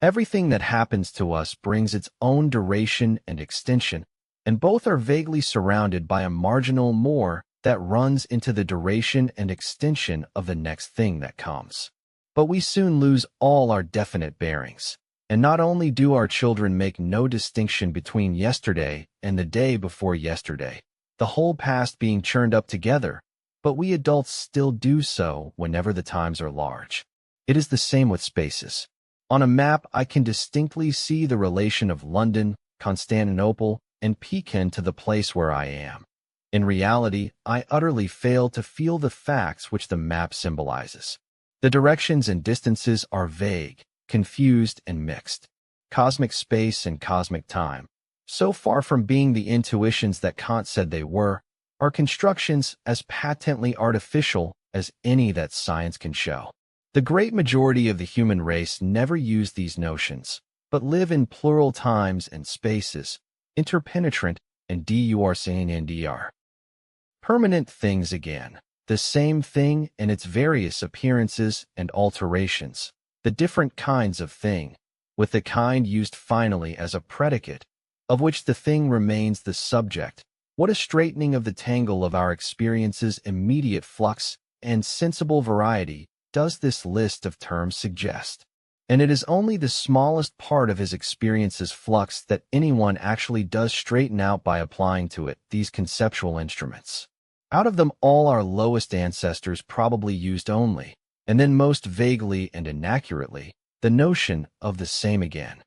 Speaker 2: Everything that happens to us brings its own duration and extension, and both are vaguely surrounded by a marginal more that runs into the duration and extension of the next thing that comes. But we soon lose all our definite bearings, and not only do our children make no distinction between yesterday and the day before yesterday, the whole past being churned up together, but we adults still do so whenever the times are large. It is the same with spaces. On a map, I can distinctly see the relation of London, Constantinople, and Pigeon to the place where I am. In reality, I utterly fail to feel the facts which the map symbolizes. The directions and distances are vague, confused, and mixed. Cosmic space and cosmic time, so far from being the intuitions that Kant said they were, are constructions as patently artificial as any that science can show. The great majority of the human race never use these notions, but live in plural times and spaces, interpenetrant and durcndr. Permanent things again, the same thing in its various appearances and alterations, the different kinds of thing, with the kind used finally as a predicate, of which the thing remains the subject. What a straightening of the tangle of our experiences' immediate flux and sensible variety does this list of terms suggest. And it is only the smallest part of his experience's flux that anyone actually does straighten out by applying to it these conceptual instruments. Out of them all, our lowest ancestors probably used only, and then most vaguely and inaccurately, the notion of the same again.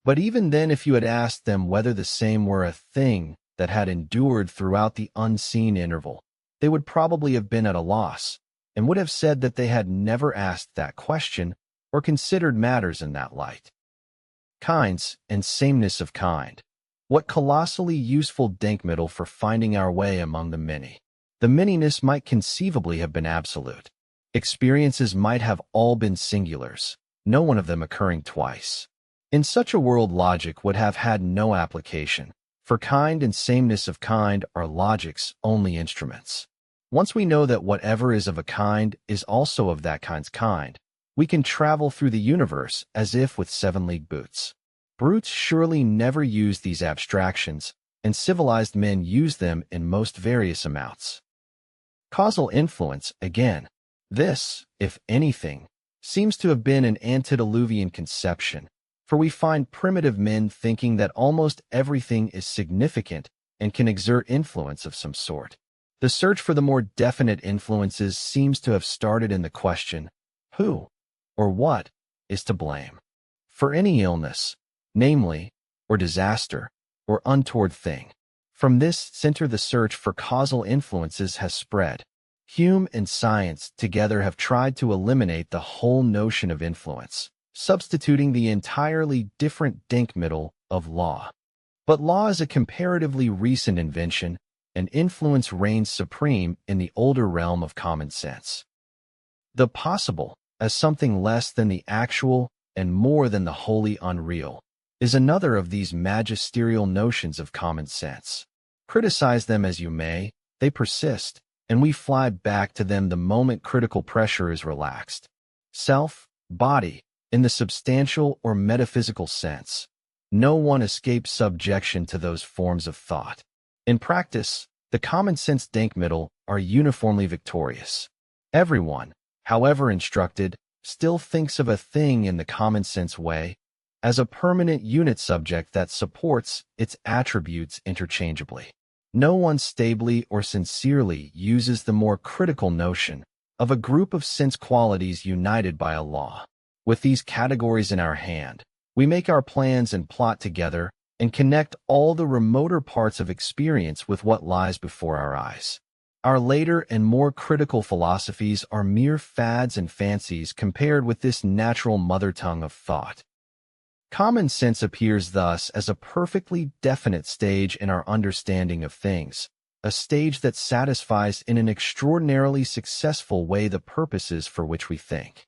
Speaker 2: But even then, if you had asked them whether the same were a thing that had endured throughout the unseen interval, they would probably have been at a loss, and would have said that they had never asked that question or considered matters in that light. Kinds and sameness of kind. What colossally useful denkmittel for finding our way among the many. The manyness might conceivably have been absolute. Experiences might have all been singulars, no one of them occurring twice. In such a world, logic would have had no application, for kind and sameness of kind are logic's only instruments. Once we know that whatever is of a kind is also of that kind's kind, we can travel through the universe as if with 7-league boots. Brutes surely never use these abstractions, and civilized men use them in most various amounts. Causal influence, again. This, if anything, seems to have been an antediluvian conception, for we find primitive men thinking that almost everything is significant and can exert influence of some sort. The search for the more definite influences seems to have started in the question, who, or what, is to blame for any illness, namely, or disaster, or untoward thing. From this center the search for causal influences has spread. Hume and science together have tried to eliminate the whole notion of influence, substituting the entirely different denkmittel of law. But law is a comparatively recent invention, and influence reigns supreme in the older realm of common sense. The possible, as something less than the actual and more than the wholly unreal, is another of these magisterial notions of common sense. Criticize them as you may, they persist, and we fly back to them the moment critical pressure is relaxed. Self, body, in the substantial or metaphysical sense, no one escapes subjection to those forms of thought. In practice, the common-sense denkmittel are uniformly victorious. Everyone, however instructed, still thinks of a thing in the common-sense way, as a permanent unit subject that supports its attributes interchangeably. No one stably or sincerely uses the more critical notion of a group of sense qualities united by a law. With these categories in our hand, we make our plans and plot together and connect all the remoter parts of experience with what lies before our eyes. Our later and more critical philosophies are mere fads and fancies compared with this natural mother tongue of thought. Common sense appears thus as a perfectly definite stage in our understanding of things, a stage that satisfies in an extraordinarily successful way the purposes for which we think.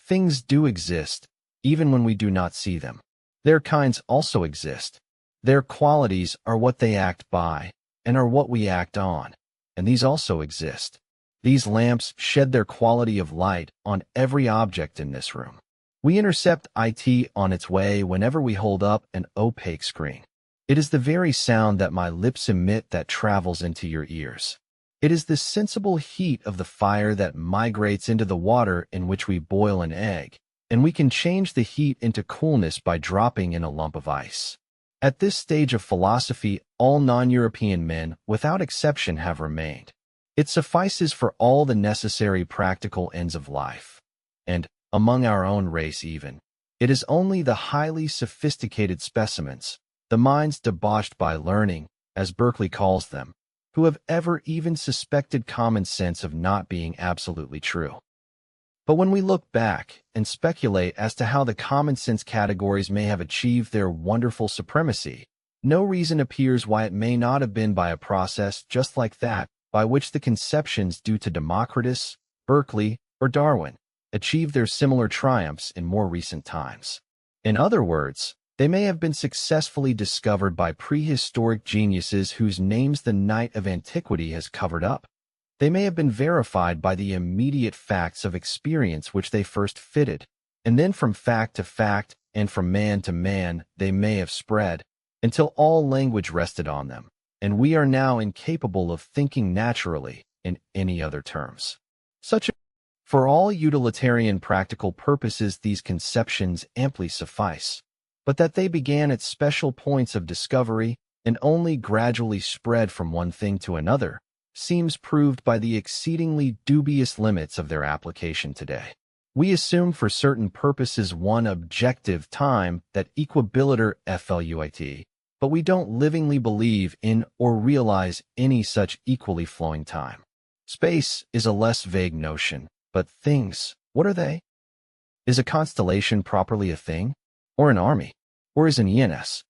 Speaker 2: Things do exist, even when we do not see them. Their kinds also exist. Their qualities are what they act by, and are what we act on, and these also exist. These lamps shed their quality of light on every object in this room. We intercept it on its way whenever we hold up an opaque screen. It is the very sound that my lips emit that travels into your ears. It is the sensible heat of the fire that migrates into the water in which we boil an egg, and we can change the heat into coolness by dropping in a lump of ice. At this stage of philosophy, all non-European men, without exception, have remained. It suffices for all the necessary practical ends of life. And, among our own race even, it is only the highly sophisticated specimens, the minds debauched by learning, as Berkeley calls them, who have ever even suspected common sense of not being absolutely true. But when we look back and speculate as to how the common sense categories may have achieved their wonderful supremacy, no reason appears why it may not have been by a process just like that by which the conceptions due to Democritus, Berkeley, or Darwin achieved their similar triumphs in more recent times. In other words, they may have been successfully discovered by prehistoric geniuses whose names the night of antiquity has covered up. They may have been verified by the immediate facts of experience which they first fitted, and then from fact to fact and from man to man they may have spread, until all language rested on them, and we are now incapable of thinking naturally in any other terms. For all utilitarian practical purposes these conceptions amply suffice, but that they began at special points of discovery and only gradually spread from one thing to another, seems proved by the exceedingly dubious limits of their application today. We assume for certain purposes one objective time that equibiliter fluit, but we don't livingly believe in or realize any such equally flowing time. Space is a less vague notion, but things, what are they? Is a constellation properly a thing? Or an army? Or is an ens?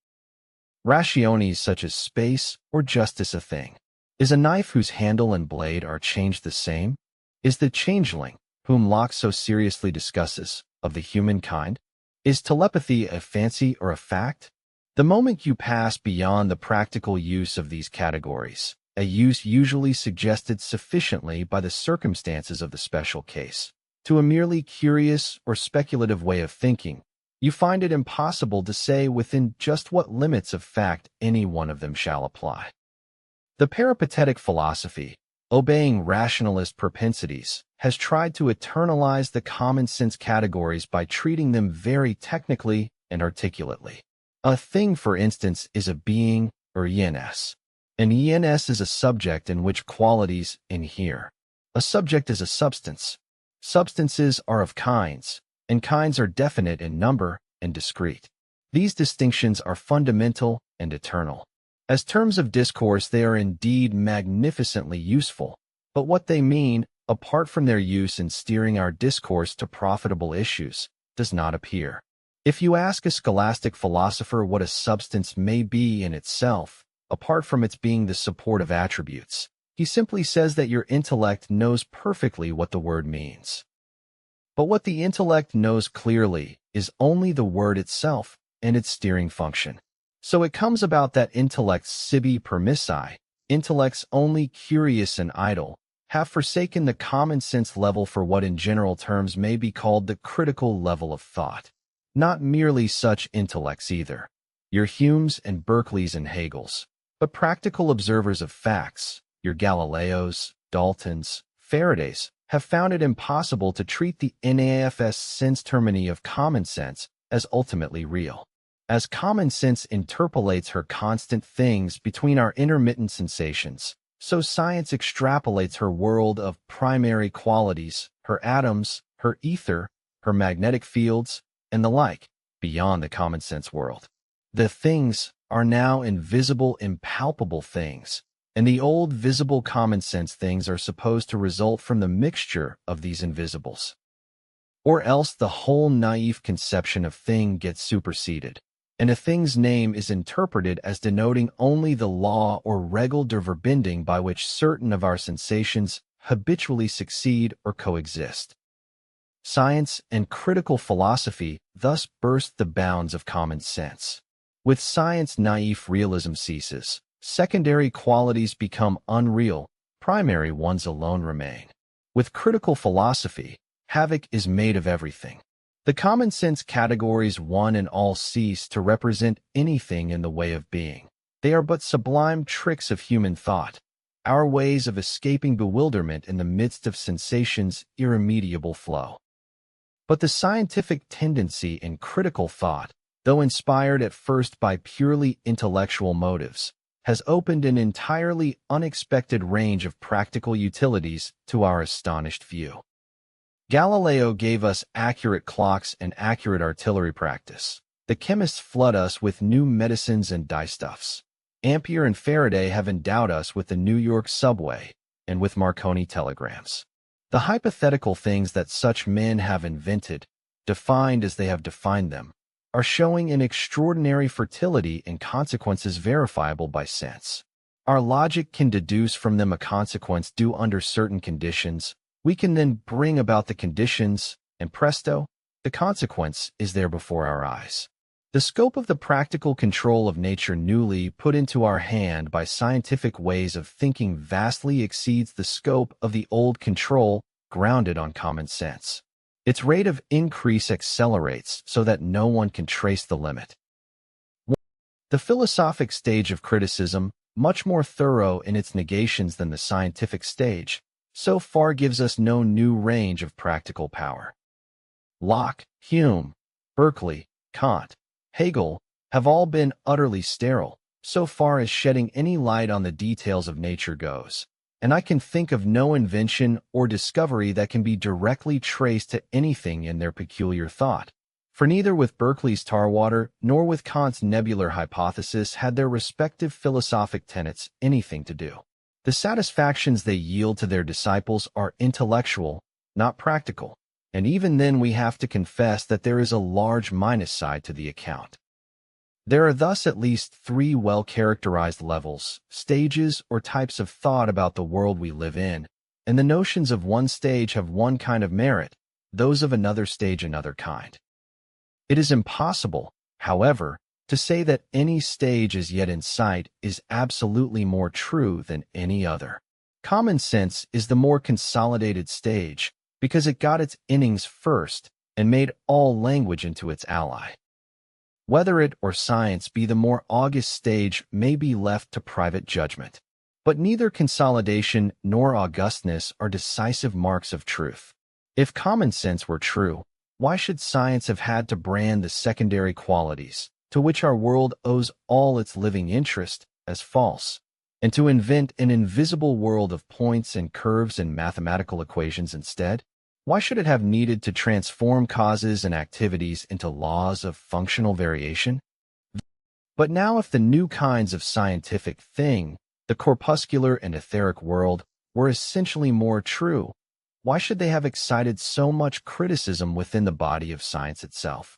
Speaker 2: Rationes such as space or justice a thing? Is a knife whose handle and blade are changed the same? Is the changeling, whom Locke so seriously discusses, of the human kind? Is telepathy a fancy or a fact? The moment you pass beyond the practical use of these categories, a use usually suggested sufficiently by the circumstances of the special case, to a merely curious or speculative way of thinking, you find it impossible to say within just what limits of fact any one of them shall apply. The peripatetic philosophy, obeying rationalist propensities, has tried to eternalize the common sense categories by treating them very technically and articulately. A thing, for instance, is a being, or ens. An ens is a subject in which qualities inhere. A subject is a substance. Substances are of kinds, and kinds are definite in number and discrete. These distinctions are fundamental and eternal. As terms of discourse they are indeed magnificently useful, but what they mean, apart from their use in steering our discourse to profitable issues, does not appear. If you ask a scholastic philosopher what a substance may be in itself, apart from its being the support of attributes, he simply says that your intellect knows perfectly what the word means. But what the intellect knows clearly is only the word itself and its steering function. So it comes about that intellects sibi permissi, intellects only curious and idle, have forsaken the common sense level for what in general terms may be called the critical level of thought. Not merely such intellects either, your Humes and Berkeleys and Hegels, but practical observers of facts, your Galileos, Daltons, Faradays, have found it impossible to treat the NAFS sense termini of common sense as ultimately real. As common sense interpolates her constant things between our intermittent sensations, so science extrapolates her world of primary qualities, her atoms, her ether, her magnetic fields, and the like, beyond the common sense world. The things are now invisible, impalpable things, and the old visible common sense things are supposed to result from the mixture of these invisibles. Or else the whole naive conception of thing gets superseded, and a thing's name is interpreted as denoting only the law or regel der Verbindung by which certain of our sensations habitually succeed or coexist. Science and critical philosophy thus burst the bounds of common sense. With science, naive realism ceases, secondary qualities become unreal, primary ones alone remain. With critical philosophy, havoc is made of everything. The common sense categories one and all cease to represent anything in the way of being. They are but sublime tricks of human thought, our ways of escaping bewilderment in the midst of sensation's irremediable flow. But the scientific tendency in critical thought, though inspired at first by purely intellectual motives, has opened an entirely unexpected range of practical utilities to our astonished view. Galileo gave us accurate clocks and accurate artillery practice. The chemists flood us with new medicines and dyestuffs. Ampere and Faraday have endowed us with the New York subway and with Marconi telegrams. The hypothetical things that such men have invented, defined as they have defined them, are showing an extraordinary fertility in consequences verifiable by sense. Our logic can deduce from them a consequence due under certain conditions. We can then bring about the conditions, and presto, the consequence is there before our eyes. The scope of the practical control of nature newly put into our hand by scientific ways of thinking vastly exceeds the scope of the old control grounded on common sense. Its rate of increase accelerates so that no one can trace the limit. The philosophic stage of criticism, much more thorough in its negations than the scientific stage, so far gives us no new range of practical power. Locke, Hume, Berkeley, Kant, Hegel have all been utterly sterile, so far as shedding any light on the details of nature goes, and I can think of no invention or discovery that can be directly traced to anything in their peculiar thought, for neither with Berkeley's tar water nor with Kant's nebular hypothesis had their respective philosophic tenets anything to do. The satisfactions they yield to their disciples are intellectual, not practical, and even then we have to confess that there is a large minus side to the account. There are thus at least three well-characterized levels, stages, or types of thought about the world we live in, and the notions of one stage have one kind of merit, those of another stage another kind. It is impossible, however, to say that any stage as yet in sight is absolutely more true than any other. Common sense is the more consolidated stage because it got its innings first and made all language into its ally. Whether it or science be the more august stage may be left to private judgment. But neither consolidation nor augustness are decisive marks of truth. If common sense were true, why should science have had to brand the secondary qualities, to which our world owes all its living interest, as false, and to invent an invisible world of points and curves and mathematical equations instead? Why should it have needed to transform causes and activities into laws of functional variation? But now if the new kinds of scientific thing, the corpuscular and etheric world, were essentially more true, why should they have excited so much criticism within the body of science itself?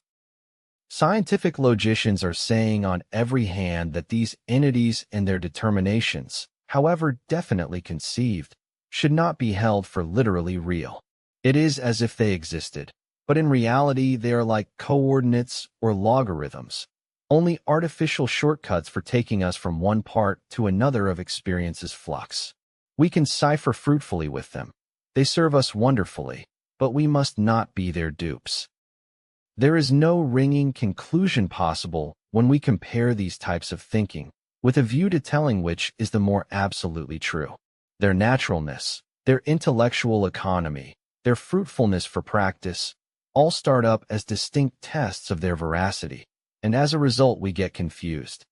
Speaker 2: Scientific logicians are saying on every hand that these entities and their determinations, however definitely conceived, should not be held for literally real. It is as if they existed, but in reality they are like coordinates or logarithms, only artificial shortcuts for taking us from one part to another of experience's flux. We can cipher fruitfully with them. They serve us wonderfully, but we must not be their dupes. There is no ringing conclusion possible when we compare these types of thinking, with a view to telling which is the more absolutely true. Their naturalness, their intellectual economy, their fruitfulness for practice, all start up as distinct tests of their veracity, and as a result we get confused.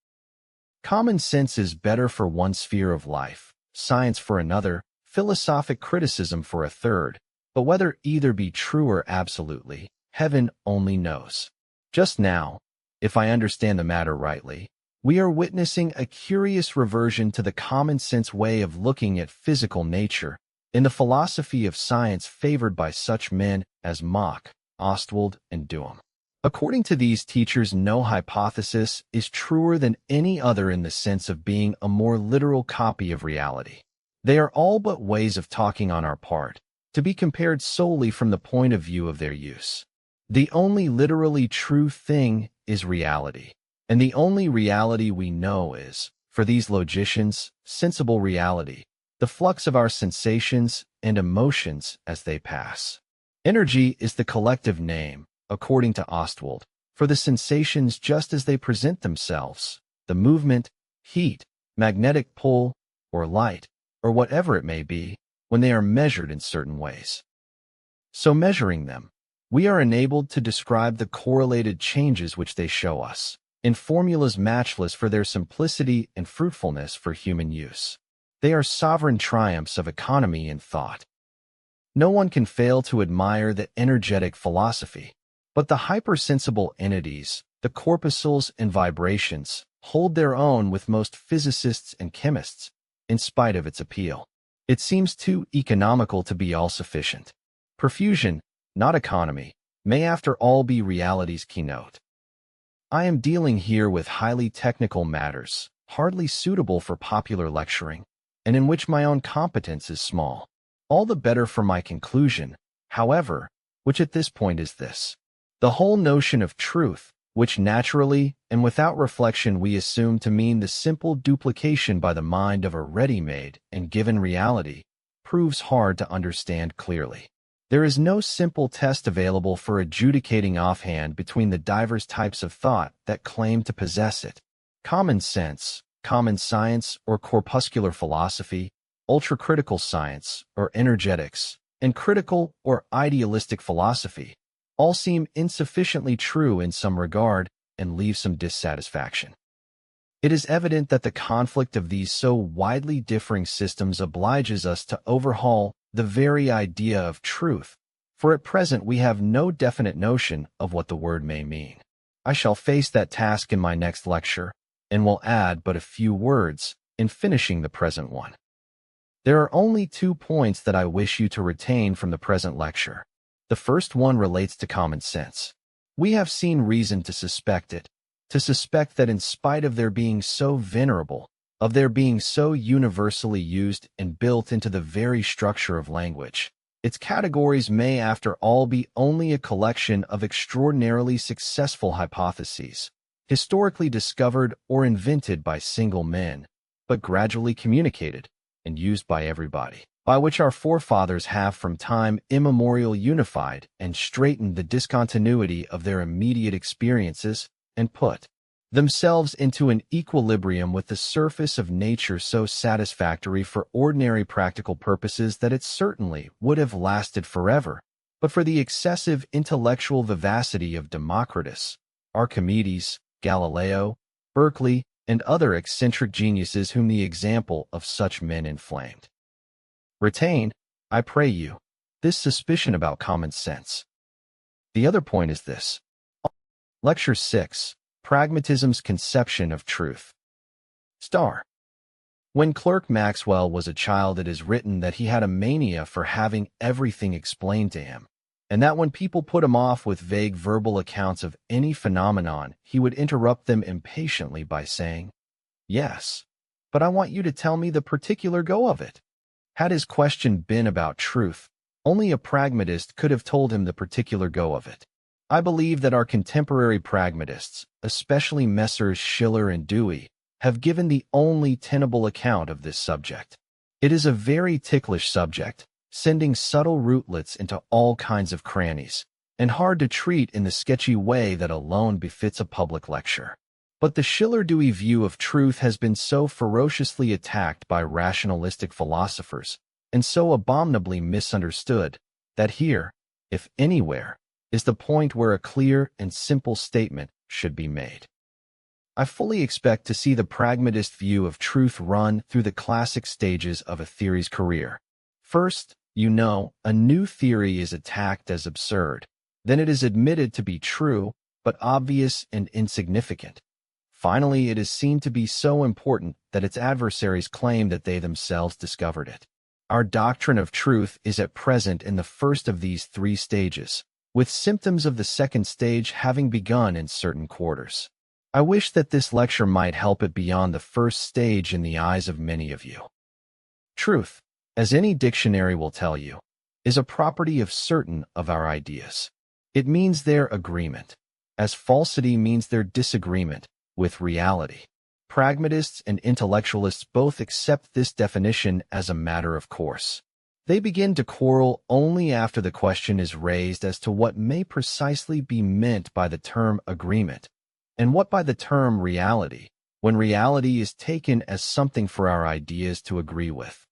Speaker 2: Common sense is better for one sphere of life, science for another, philosophic criticism for a third, but whether either be true or absolutely, heaven only knows. Just now, If I understand the matter rightly, we are witnessing a curious reversion to the common-sense way of looking at physical nature in the philosophy of science favored by such men as Mach, Ostwald, and Duhem. According to these teachers, no hypothesis is truer than any other in the sense of being a more literal copy of reality. They are all but ways of talking on our part, to be compared solely from the point of view of their use. The only literally true thing is reality, and the only reality we know is, for these logicians, sensible reality, the flux of our sensations and emotions as they pass. Energy is the collective name, according to Ostwald, for the sensations just as they present themselves, the movement, heat, magnetic pull, or light, or whatever it may be, when they are measured in certain ways. So measuring them, we are enabled to describe the correlated changes which they show us, in formulas matchless for their simplicity and fruitfulness for human use. They are sovereign triumphs of economy in thought. No one can fail to admire the energetic philosophy, but the hypersensible entities, the corpuscles and vibrations, hold their own with most physicists and chemists, in spite of its appeal. It seems too economical to be all-sufficient. Perfusion, not economy, may after all be reality's keynote. I am dealing here with highly technical matters, hardly suitable for popular lecturing, and in which my own competence is small. All the better for my conclusion, however, which at this point is this. The whole notion of truth, which naturally and without reflection we assume to mean the simple duplication by the mind of a ready-made and given reality, proves hard to understand clearly. There is no simple test available for adjudicating offhand between the diverse types of thought that claim to possess it. Common sense, common science or corpuscular philosophy, ultracritical science or energetics, and critical or idealistic philosophy all seem insufficiently true in some regard and leave some dissatisfaction. It is evident that the conflict of these so widely differing systems obliges us to overhaul the very idea of truth, for at present we have no definite notion of what the word may mean. I shall face that task in my next lecture, and will add but a few words in finishing the present one. There are only 2 points that I wish you to retain from the present lecture. The first one relates to common sense. We have seen reason to suspect that in spite of their being so venerable, of their being so universally used and built into the very structure of language, its categories may after all be only a collection of extraordinarily successful hypotheses, historically discovered or invented by single men, but gradually communicated and used by everybody, by which our forefathers have from time immemorial unified and straightened the discontinuity of their immediate experiences and put themselves into an equilibrium with the surface of nature so satisfactory for ordinary practical purposes that it certainly would have lasted forever, but for the excessive intellectual vivacity of Democritus, Archimedes, Galileo, Berkeley, and other eccentric geniuses whom the example of such men inflamed. Retain, I pray you, this suspicion about common sense. The other point is this. Lecture 6, Pragmatism's Conception of Truth. When Clerk Maxwell was a child, it is written that he had a mania for having everything explained to him, and that when people put him off with vague verbal accounts of any phenomenon, he would interrupt them impatiently by saying, "Yes, but I want you to tell me the particular go of it." Had his question been about truth, only a pragmatist could have told him the particular go of it. I believe that our contemporary pragmatists, especially Messrs. Schiller and Dewey, have given the only tenable account of this subject. It is a very ticklish subject, sending subtle rootlets into all kinds of crannies, and hard to treat in the sketchy way that alone befits a public lecture. But the Schiller-Dewey view of truth has been so ferociously attacked by rationalistic philosophers, and so abominably misunderstood, that here, if anywhere, is the point where a clear and simple statement should be made. I fully expect to see the pragmatist view of truth run through the classic stages of a theory's career. First, a new theory is attacked as absurd. Then it is admitted to be true, but obvious and insignificant. Finally, it is seen to be so important that its adversaries claim that they themselves discovered it. Our doctrine of truth is at present in the first of these three stages, with symptoms of the second stage having begun in certain quarters. I wish that this lecture might help it beyond the first stage in the eyes of many of you. Truth, as any dictionary will tell you, is a property of certain of our ideas. It means their agreement, as falsity means their disagreement with reality. Pragmatists and intellectualists both accept this definition as a matter of course. They begin to quarrel only after the question is raised as to what may precisely be meant by the term agreement, and what by the term reality, when reality is taken as something for our ideas to agree with.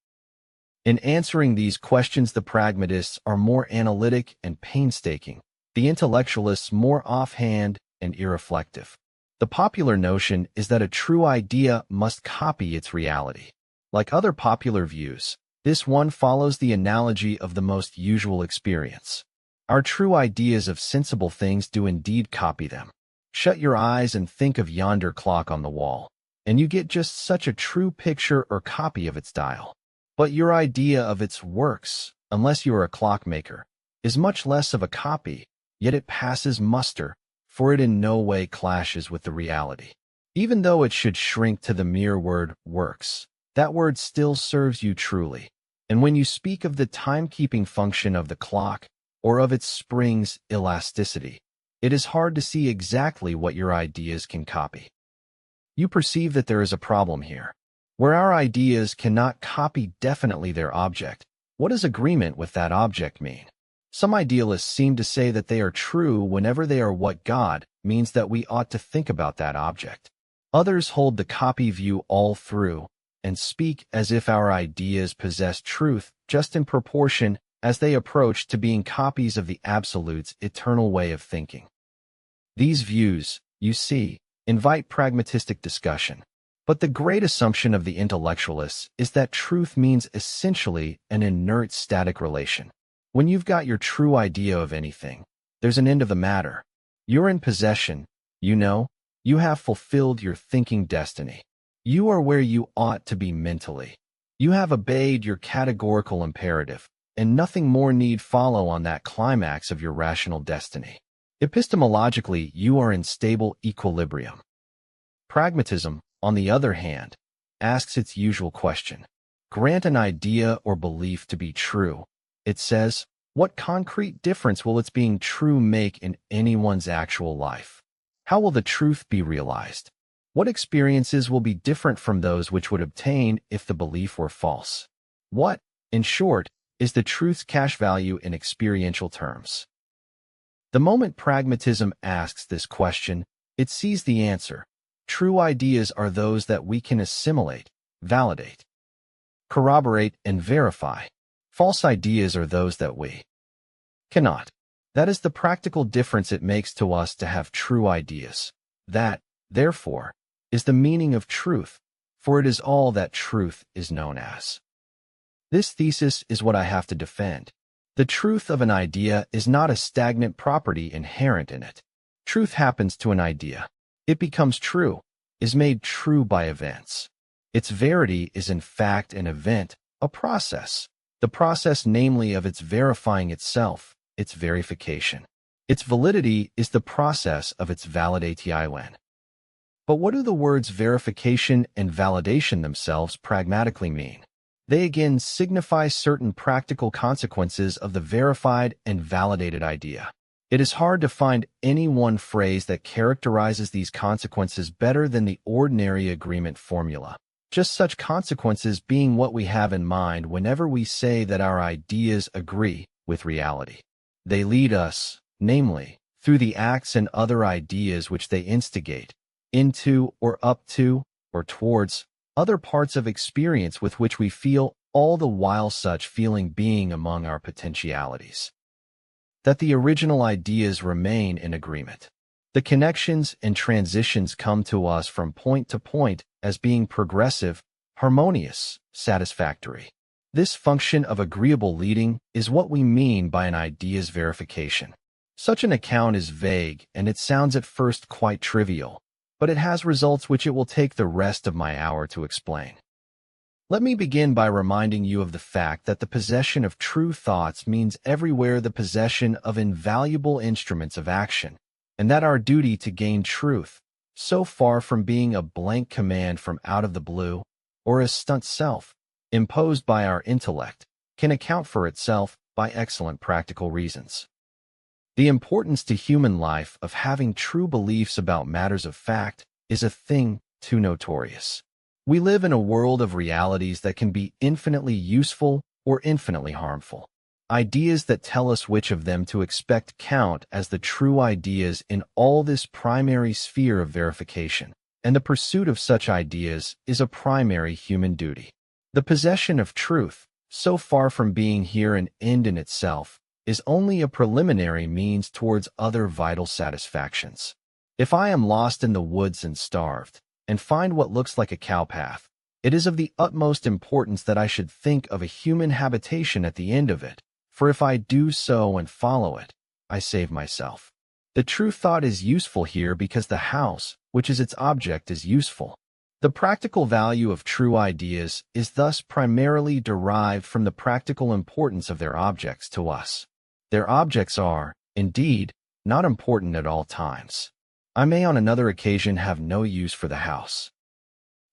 Speaker 2: In answering these questions, the pragmatists are more analytic and painstaking, the intellectualists more offhand and irreflective. The popular notion is that a true idea must copy its reality. Like other popular views, this one follows the analogy of the most usual experience. Our true ideas of sensible things do indeed copy them. Shut your eyes and think of yonder clock on the wall, and you get just such a true picture or copy of its dial. But your idea of its works, unless you are a clockmaker, is much less of a copy, yet it passes muster, for it in no way clashes with the reality. Even though it should shrink to the mere word works, that word still serves you truly. And when you speak of the timekeeping function of the clock, or of its spring's elasticity, it is hard to see exactly what your ideas can copy. You perceive that there is a problem here. Where our ideas cannot copy definitely their object, what does agreement with that object mean? Some idealists seem to say that they are true whenever they are what God means that we ought to think about that object. Others hold the copy view all through and speak as if our ideas possess truth just in proportion as they approach to being copies of the Absolute's eternal way of thinking. These views, you see, invite pragmatistic discussion. But the great assumption of the intellectualists is that truth means essentially an inert static relation. When you've got your true idea of anything, there's an end of the matter. You're in possession, you have fulfilled your thinking destiny. You are where you ought to be mentally. You have obeyed your categorical imperative, and nothing more need follow on that climax of your rational destiny. Epistemologically, you are in stable equilibrium. Pragmatism, on the other hand, asks its usual question. Grant an idea or belief to be true. It says, what concrete difference will its being true make in anyone's actual life? How will the truth be realized? What experiences will be different from those which would obtain if the belief were false? What, in short, is the truth's cash value in experiential terms? The moment pragmatism asks this question, it sees the answer. True ideas are those that we can assimilate, validate, corroborate, and verify. False ideas are those that we cannot. That is the practical difference it makes to us to have true ideas. That, therefore, is the meaning of truth, for it is all that truth is known as. This thesis is what I have to defend. The truth of an idea is not a stagnant property inherent in it. Truth happens to an idea. It becomes true, is made true by events. Its verity is in fact an event, a process. The process namely of its verifying itself, its verification. Its validity is the process of its validation. But what do the words verification and validation themselves pragmatically mean? They again signify certain practical consequences of the verified and validated idea. It is hard to find any one phrase that characterizes these consequences better than the ordinary agreement formula. Just such consequences being what we have in mind whenever we say that our ideas agree with reality. They lead us, namely, through the acts and other ideas which they instigate, into or up to or towards other parts of experience with which we feel, all the while such feeling being among our potentialities. That the original ideas remain in agreement. The connections and transitions come to us from point to point as being progressive, harmonious, satisfactory. This function of agreeable leading is what we mean by an idea's verification. Such an account is vague, and it sounds at first quite trivial, but it has results which it will take the rest of my hour to explain. Let me begin by reminding you of the fact that the possession of true thoughts means everywhere the possession of invaluable instruments of action, and that our duty to gain truth, so far from being a blank command from out of the blue, or a stunt self, imposed by our intellect, can account for itself by excellent practical reasons. The importance to human life of having true beliefs about matters of fact is a thing too notorious. We live in a world of realities that can be infinitely useful or infinitely harmful. Ideas that tell us which of them to expect count as the true ideas in all this primary sphere of verification, and the pursuit of such ideas is a primary human duty. The possession of truth, so far from being here an end in itself, is only a preliminary means towards other vital satisfactions. If I am lost in the woods and starved, and find what looks like a cow path, it is of the utmost importance that I should think of a human habitation at the end of it, for if I do so and follow it, I save myself. The true thought is useful here because the house, which is its object, is useful. The practical value of true ideas is thus primarily derived from the practical importance of their objects to us. Their objects are, indeed, not important at all times. I may on another occasion have no use for the house.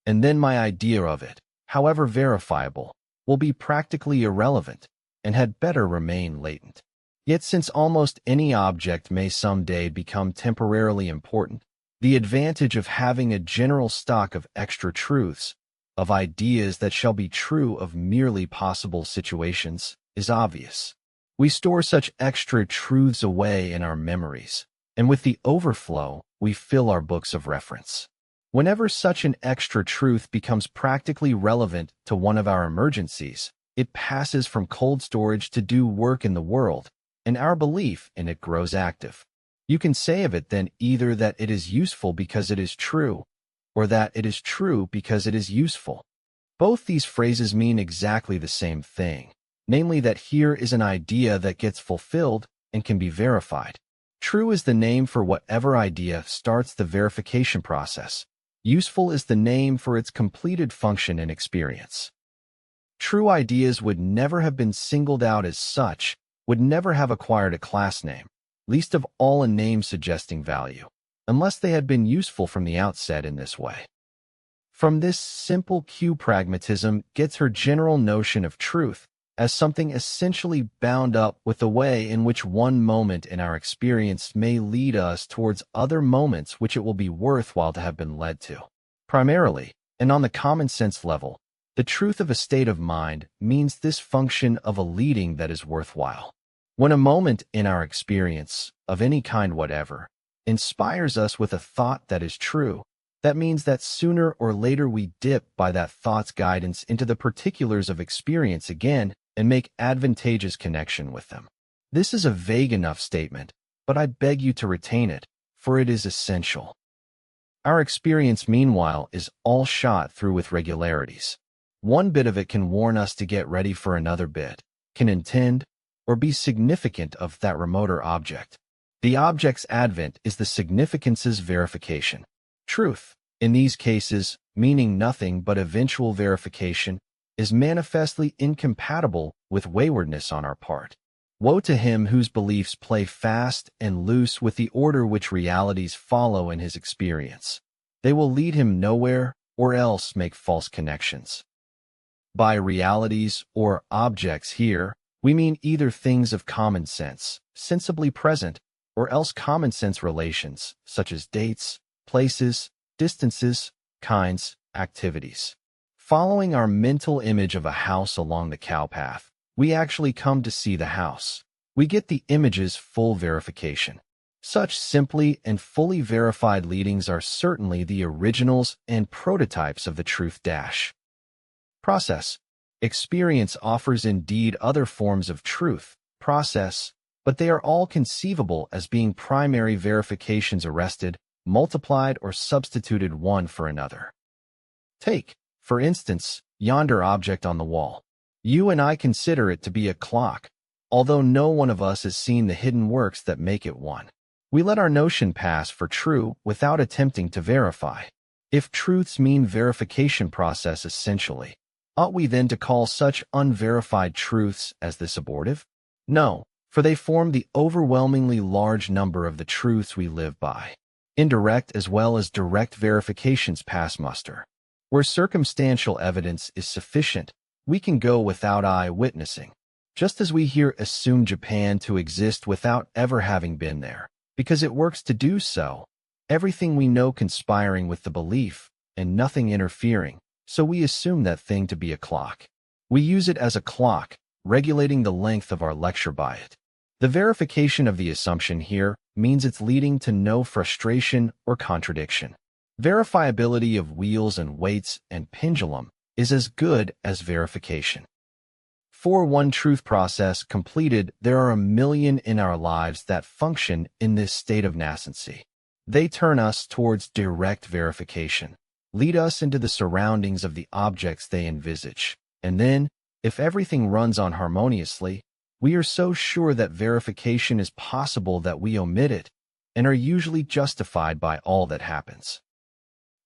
Speaker 2: And then my idea of it, however verifiable, will be practically irrelevant, and had better remain latent. Yet since almost any object may someday become temporarily important, the advantage of having a general stock of extra truths, of ideas that shall be true of merely possible situations, is obvious. We store such extra truths away in our memories, and with the overflow, we fill our books of reference. Whenever such an extra truth becomes practically relevant to one of our emergencies, it passes from cold storage to do work in the world, and our belief in it grows active. You can say of it then either that it is useful because it is true, or that it is true because it is useful. Both these phrases mean exactly the same thing, namely that here is an idea that gets fulfilled and can be verified. True is the name for whatever idea starts the verification process. Useful is the name for its completed function and experience. True ideas would never have been singled out as such, would never have acquired a class name, least of all a name suggesting value, unless they had been useful from the outset in this way. From this simple cue, pragmatism gets her general notion of truth as something essentially bound up with the way in which one moment in our experience may lead us towards other moments which it will be worthwhile to have been led to. Primarily, and on the common sense level, the truth of a state of mind means this function of a leading that is worthwhile. When a moment in our experience, of any kind whatever, inspires us with a thought that is true, that means that sooner or later we dip by that thought's guidance into the particulars of experience again and make advantageous connection with them. This is a vague enough statement, but I beg you to retain it, for it is essential. Our experience, meanwhile, is all shot through with regularities. One bit of it can warn us to get ready for another bit, can intend, or be significant of that remoter object. The object's advent is the significance's verification. Truth, in these cases, meaning nothing but eventual verification, is manifestly incompatible with waywardness on our part. Woe to him whose beliefs play fast and loose with the order which realities follow in his experience. They will lead him nowhere, or else make false connections. By realities or objects here, we mean either things of common sense, sensibly present, or else common sense relations, such as dates, places, distances, kinds, activities. Following our mental image of a house along the cow path, we actually come to see the house. We get the image's full verification. Such simply and fully verified leadings are certainly the originals and prototypes of the truth dash. Process. Experience offers indeed other forms of truth, process, but they are all conceivable as being primary verifications arrested, multiplied, or substituted one for another. Take, for instance, yonder object on the wall. You and I consider it to be a clock, although no one of us has seen the hidden works that make it one. We let our notion pass for true without attempting to verify. If truths mean verification process essentially, ought we then to call such unverified truths as this abortive? No, for they form the overwhelmingly large number of the truths we live by. Indirect as well as direct verifications pass muster. Where circumstantial evidence is sufficient, we can go without eye-witnessing, just as we here assume Japan to exist without ever having been there, because it works to do so, everything we know conspiring with the belief, and nothing interfering, so we assume that thing to be a clock. We use it as a clock, regulating the length of our lecture by it. The verification of the assumption here means it's leading to no frustration or contradiction. Verifiability of wheels and weights and pendulum is as good as verification. For one truth process completed, there are a million in our lives that function in this state of nascency. They turn us towards direct verification, lead us into the surroundings of the objects they envisage, and then, if everything runs on harmoniously, we are so sure that verification is possible that we omit it, and are usually justified by all that happens.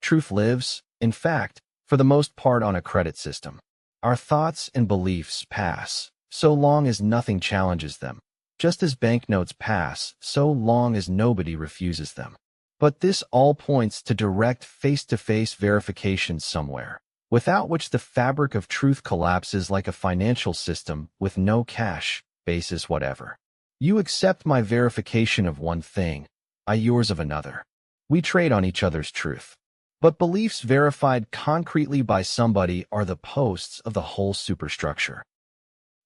Speaker 2: Truth lives, in fact, for the most part on a credit system. Our thoughts and beliefs pass, so long as nothing challenges them, just as banknotes pass, so long as nobody refuses them. But this all points to direct face-to-face verification somewhere, without which the fabric of truth collapses like a financial system with no cash basis whatever. You accept my verification of one thing, I yours of another. We trade on each other's truth. But beliefs verified concretely by somebody are the posts of the whole superstructure.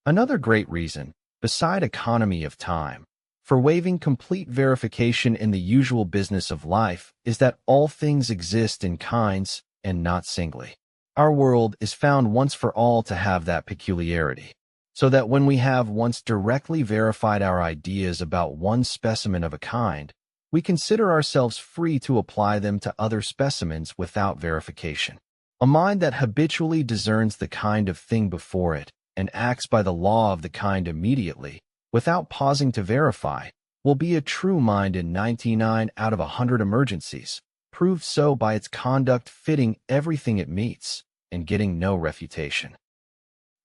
Speaker 2: Another great reason, beside economy of time, for waiving complete verification in the usual business of life is that all things exist in kinds and not singly. Our world is found once for all to have that peculiarity, so that when we have once directly verified our ideas about one specimen of a kind, we consider ourselves free to apply them to other specimens without verification. A mind that habitually discerns the kind of thing before it and acts by the law of the kind immediately, without pausing to verify, will be a true mind in 99 out of 100 emergencies, proved so by its conduct fitting everything it meets and getting no refutation.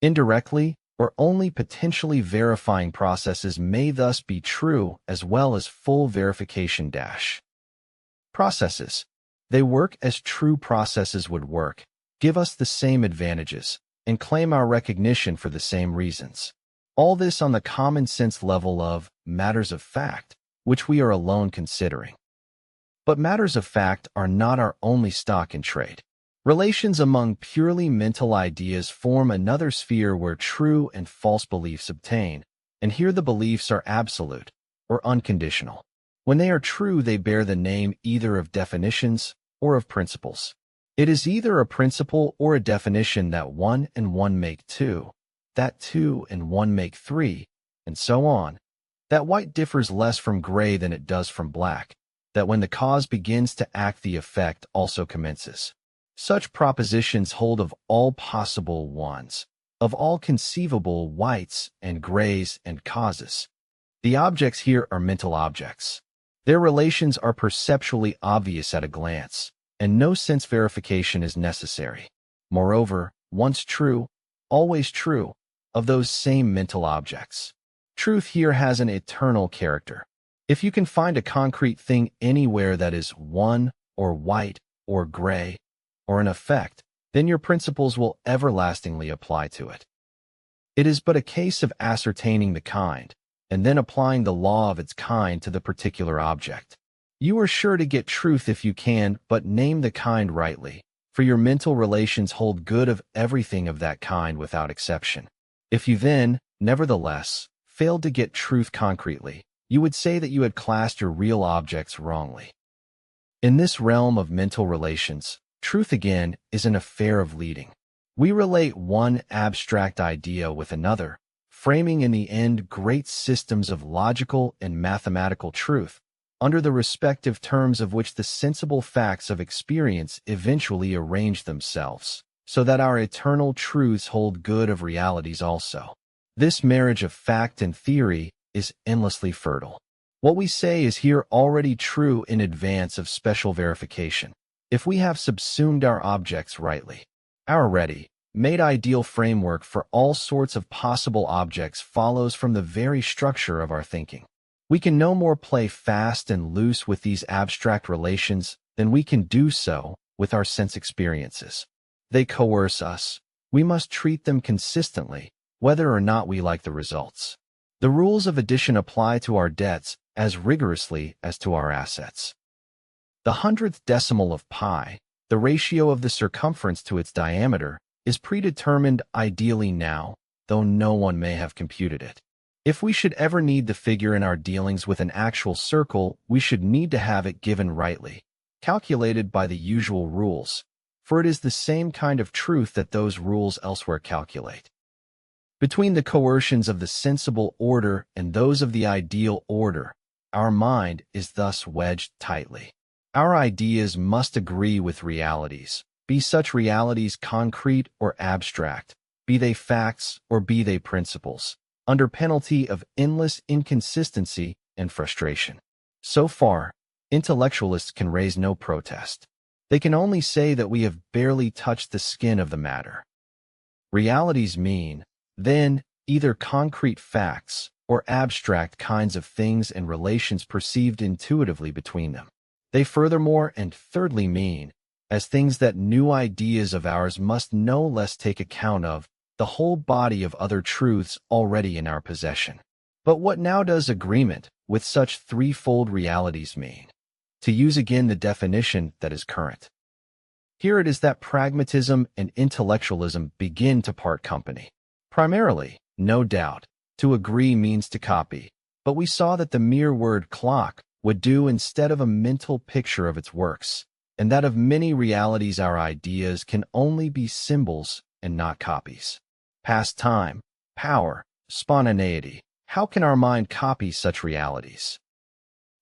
Speaker 2: Indirectly, or only potentially verifying processes may thus be true as well as full verification. Processes. They work as true processes would work, give us the same advantages, and claim our recognition for the same reasons. All this on the common sense level of matters of fact, which we are alone considering. But matters of fact are not our only stock in trade. Relations among purely mental ideas form another sphere where true and false beliefs obtain, and here the beliefs are absolute, or unconditional. When they are true, they bear the name either of definitions or of principles. It is either a principle or a definition that 1 and 1 make 2, that 2 and 1 make 3, and so on, that white differs less from gray than it does from black, that when the cause begins to act the effect also commences. Such propositions hold of all possible ones, of all conceivable whites and grays and causes. The objects here are mental objects. Their relations are perceptually obvious at a glance, and no sense verification is necessary. Moreover, once true, always true, of those same mental objects. Truth here has an eternal character. If you can find a concrete thing anywhere that is one, or white, or gray, or an effect, then your principles will everlastingly apply to it. It is but a case of ascertaining the kind, and then applying the law of its kind to the particular object. You are sure to get truth if you can but name the kind rightly, for your mental relations hold good of everything of that kind without exception. If you then, nevertheless, failed to get truth concretely, you would say that you had classed your real objects wrongly. In this realm of mental relations, truth again is an affair of leading. We relate one abstract idea with another, framing in the end great systems of logical and mathematical truth, under the respective terms of which the sensible facts of experience eventually arrange themselves, so that our eternal truths hold good of realities also. This marriage of fact and theory is endlessly fertile. What we say is here already true in advance of special verification. If we have subsumed our objects rightly, our ready-made ideal framework for all sorts of possible objects follows from the very structure of our thinking. We can no more play fast and loose with these abstract relations than we can do so with our sense experiences. They coerce us. We must treat them consistently, whether or not we like the results. The rules of addition apply to our debts as rigorously as to our assets. The 100th decimal of pi, the ratio of the circumference to its diameter, is predetermined ideally now, though no one may have computed it. If we should ever need the figure in our dealings with an actual circle, we should need to have it given rightly, calculated by the usual rules, for it is the same kind of truth that those rules elsewhere calculate. Between the coercions of the sensible order and those of the ideal order, our mind is thus wedged tightly. Our ideas must agree with realities, be such realities concrete or abstract, be they facts or be they principles, under penalty of endless inconsistency and frustration. So far, intellectualists can raise no protest. They can only say that we have barely touched the skin of the matter. Realities mean, then, either concrete facts or abstract kinds of things and relations perceived intuitively between them. They furthermore and thirdly mean, as things that new ideas of ours must no less take account of, the whole body of other truths already in our possession. But what now does agreement with such threefold realities mean? To use again the definition that is current. Here it is that pragmatism and intellectualism begin to part company. Primarily, no doubt, to agree means to copy, but we saw that the mere word clock would do instead of a mental picture of its works, and that of many realities our ideas can only be symbols and not copies. Past time, power, spontaneity, how can our mind copy such realities?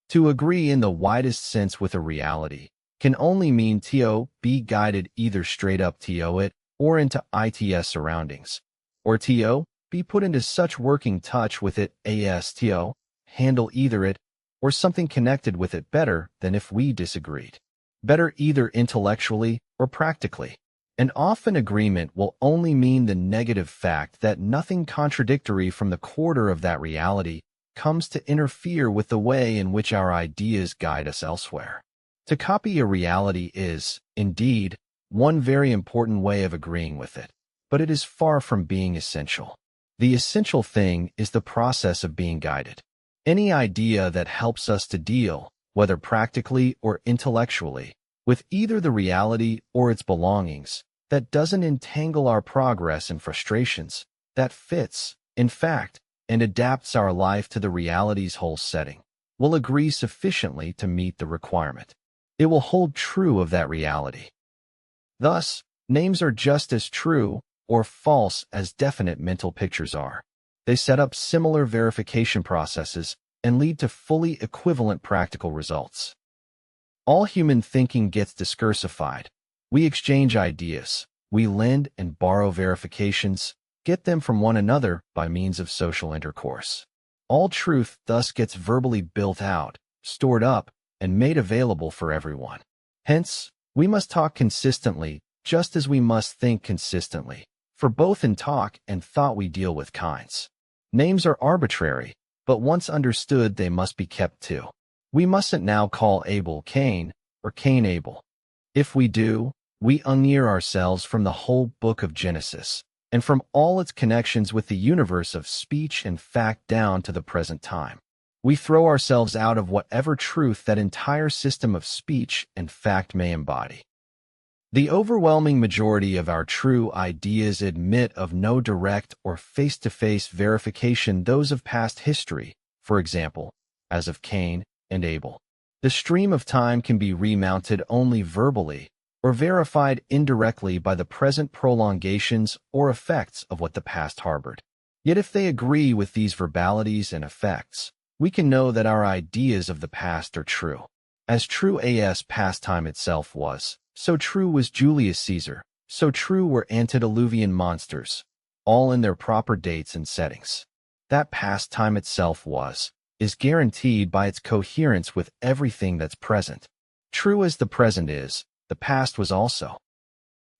Speaker 2: To agree in the widest sense with a reality can only mean to be guided either straight up to it or into its surroundings, or to be put into such working touch with it as to handle either it or something connected with it better than if we disagreed. Better either intellectually or practically. And often agreement will only mean the negative fact that nothing contradictory from the quarter of that reality comes to interfere with the way in which our ideas guide us elsewhere. To copy a reality is, indeed, one very important way of agreeing with it, but it is far from being essential. The essential thing is the process of being guided. Any idea that helps us to deal, whether practically or intellectually, with either the reality or its belongings, that doesn't entangle our progress and frustrations, that fits, in fact, and adapts our life to the reality's whole setting, will agree sufficiently to meet the requirement. It will hold true of that reality. Thus, names are just as true or false as definite mental pictures are. They set up similar verification processes and lead to fully equivalent practical results. All human thinking gets discursified. We exchange ideas. We lend and borrow verifications, get them from one another by means of social intercourse. All truth thus gets verbally built out, stored up, and made available for everyone. Hence, we must talk consistently, just as we must think consistently, for both in talk and thought we deal with kinds. Names are arbitrary, but once understood they must be kept to. We mustn't now call Abel Cain, or Cain Abel. If we do, we unnear ourselves from the whole book of Genesis, and from all its connections with the universe of speech and fact down to the present time. We throw ourselves out of whatever truth that entire system of speech and fact may embody. The overwhelming majority of our true ideas admit of no direct or face-to-face verification, those of past history, for example, as of Cain and Abel. The stream of time can be remounted only verbally, or verified indirectly by the present prolongations or effects of what the past harbored. Yet if they agree with these verbalities and effects, we can know that our ideas of the past are true. As true as past time itself was, so true was Julius Caesar, so true were antediluvian monsters. all in their proper dates and settings. That past time itself is guaranteed by its coherence with everything that's present. True as the present is, the past was also.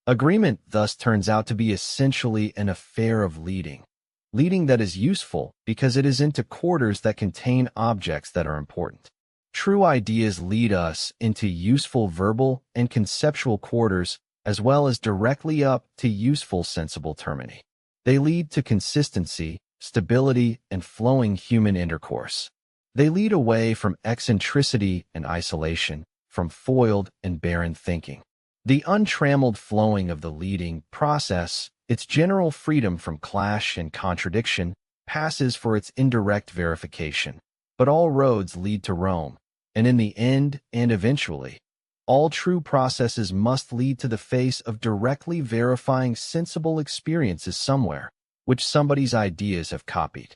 Speaker 2: Agreement thus turns out to be essentially an affair of leading. Leading that is useful because it is into quarters that contain objects that are important. True ideas lead us into useful verbal and conceptual quarters as well as directly up to useful sensible termini. They lead to consistency, stability, and flowing human intercourse. They lead away from eccentricity and isolation, from foiled and barren thinking. The untrammeled flowing of the leading process, its general freedom from clash and contradiction, passes for its indirect verification. But all roads lead to Rome, and in the end and eventually, all true processes must lead to the face of directly verifying sensible experiences somewhere, which somebody's ideas have copied.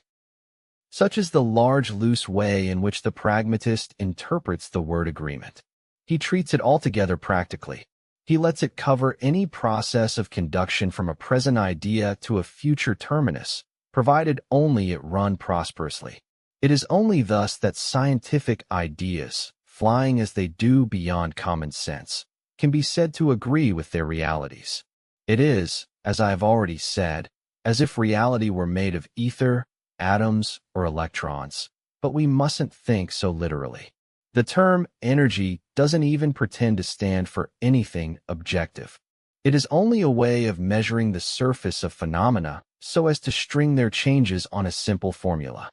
Speaker 2: Such is the large, loose way in which the pragmatist interprets the word agreement. He treats it altogether practically. He lets it cover any process of conduction from a present idea to a future terminus, provided only it run prosperously. It is only thus that scientific ideas, flying as they do beyond common sense, can be said to agree with their realities. It is, as I have already said, as if reality were made of ether, atoms, or electrons, but we mustn't think so literally. The term energy doesn't even pretend to stand for anything objective. It is only a way of measuring the surface of phenomena so as to string their changes on a simple formula.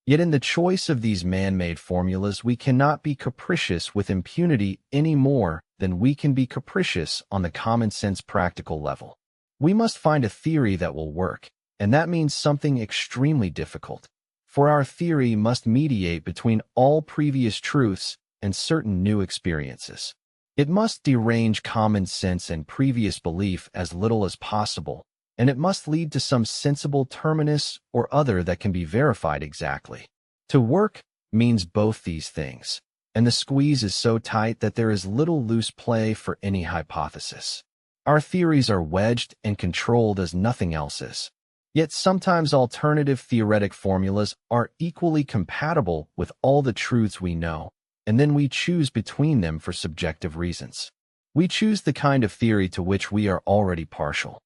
Speaker 2: Yet in the choice of these man-made formulas, we cannot be capricious with impunity any more than we can be capricious on the common-sense practical level. We must find a theory that will work, and that means something extremely difficult, for our theory must mediate between all previous truths and certain new experiences. It must derange common sense and previous belief as little as possible, and it must lead to some sensible terminus or other that can be verified exactly. To work means both these things, and the squeeze is so tight that there is little loose play for any hypothesis. Our theories are wedged and controlled as nothing else is. Yet sometimes alternative theoretic formulas are equally compatible with all the truths we know, and then we choose between them for subjective reasons. We choose the kind of theory to which we are already partial.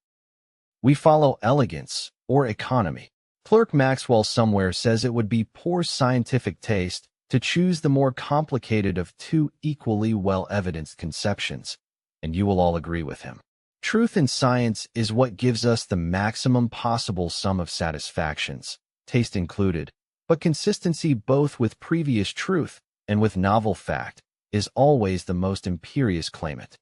Speaker 2: We follow elegance or economy. Clerk Maxwell somewhere says it would be poor scientific taste to choose the more complicated of two equally well-evidenced conceptions, and you will all agree with him. Truth in science is what gives us the maximum possible sum of satisfactions, taste included, but consistency both with previous truth and with novel fact is always the most imperious claimant.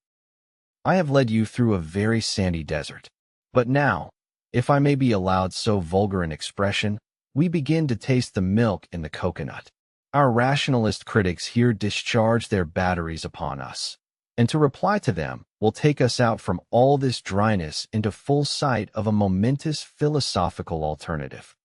Speaker 2: I have led you through a very sandy desert, but now, if I may be allowed so vulgar an expression, we begin to taste the milk in the coconut. Our rationalist critics here discharge their batteries upon us, and to reply to them will take us out from all this dryness into full sight of a momentous philosophical alternative.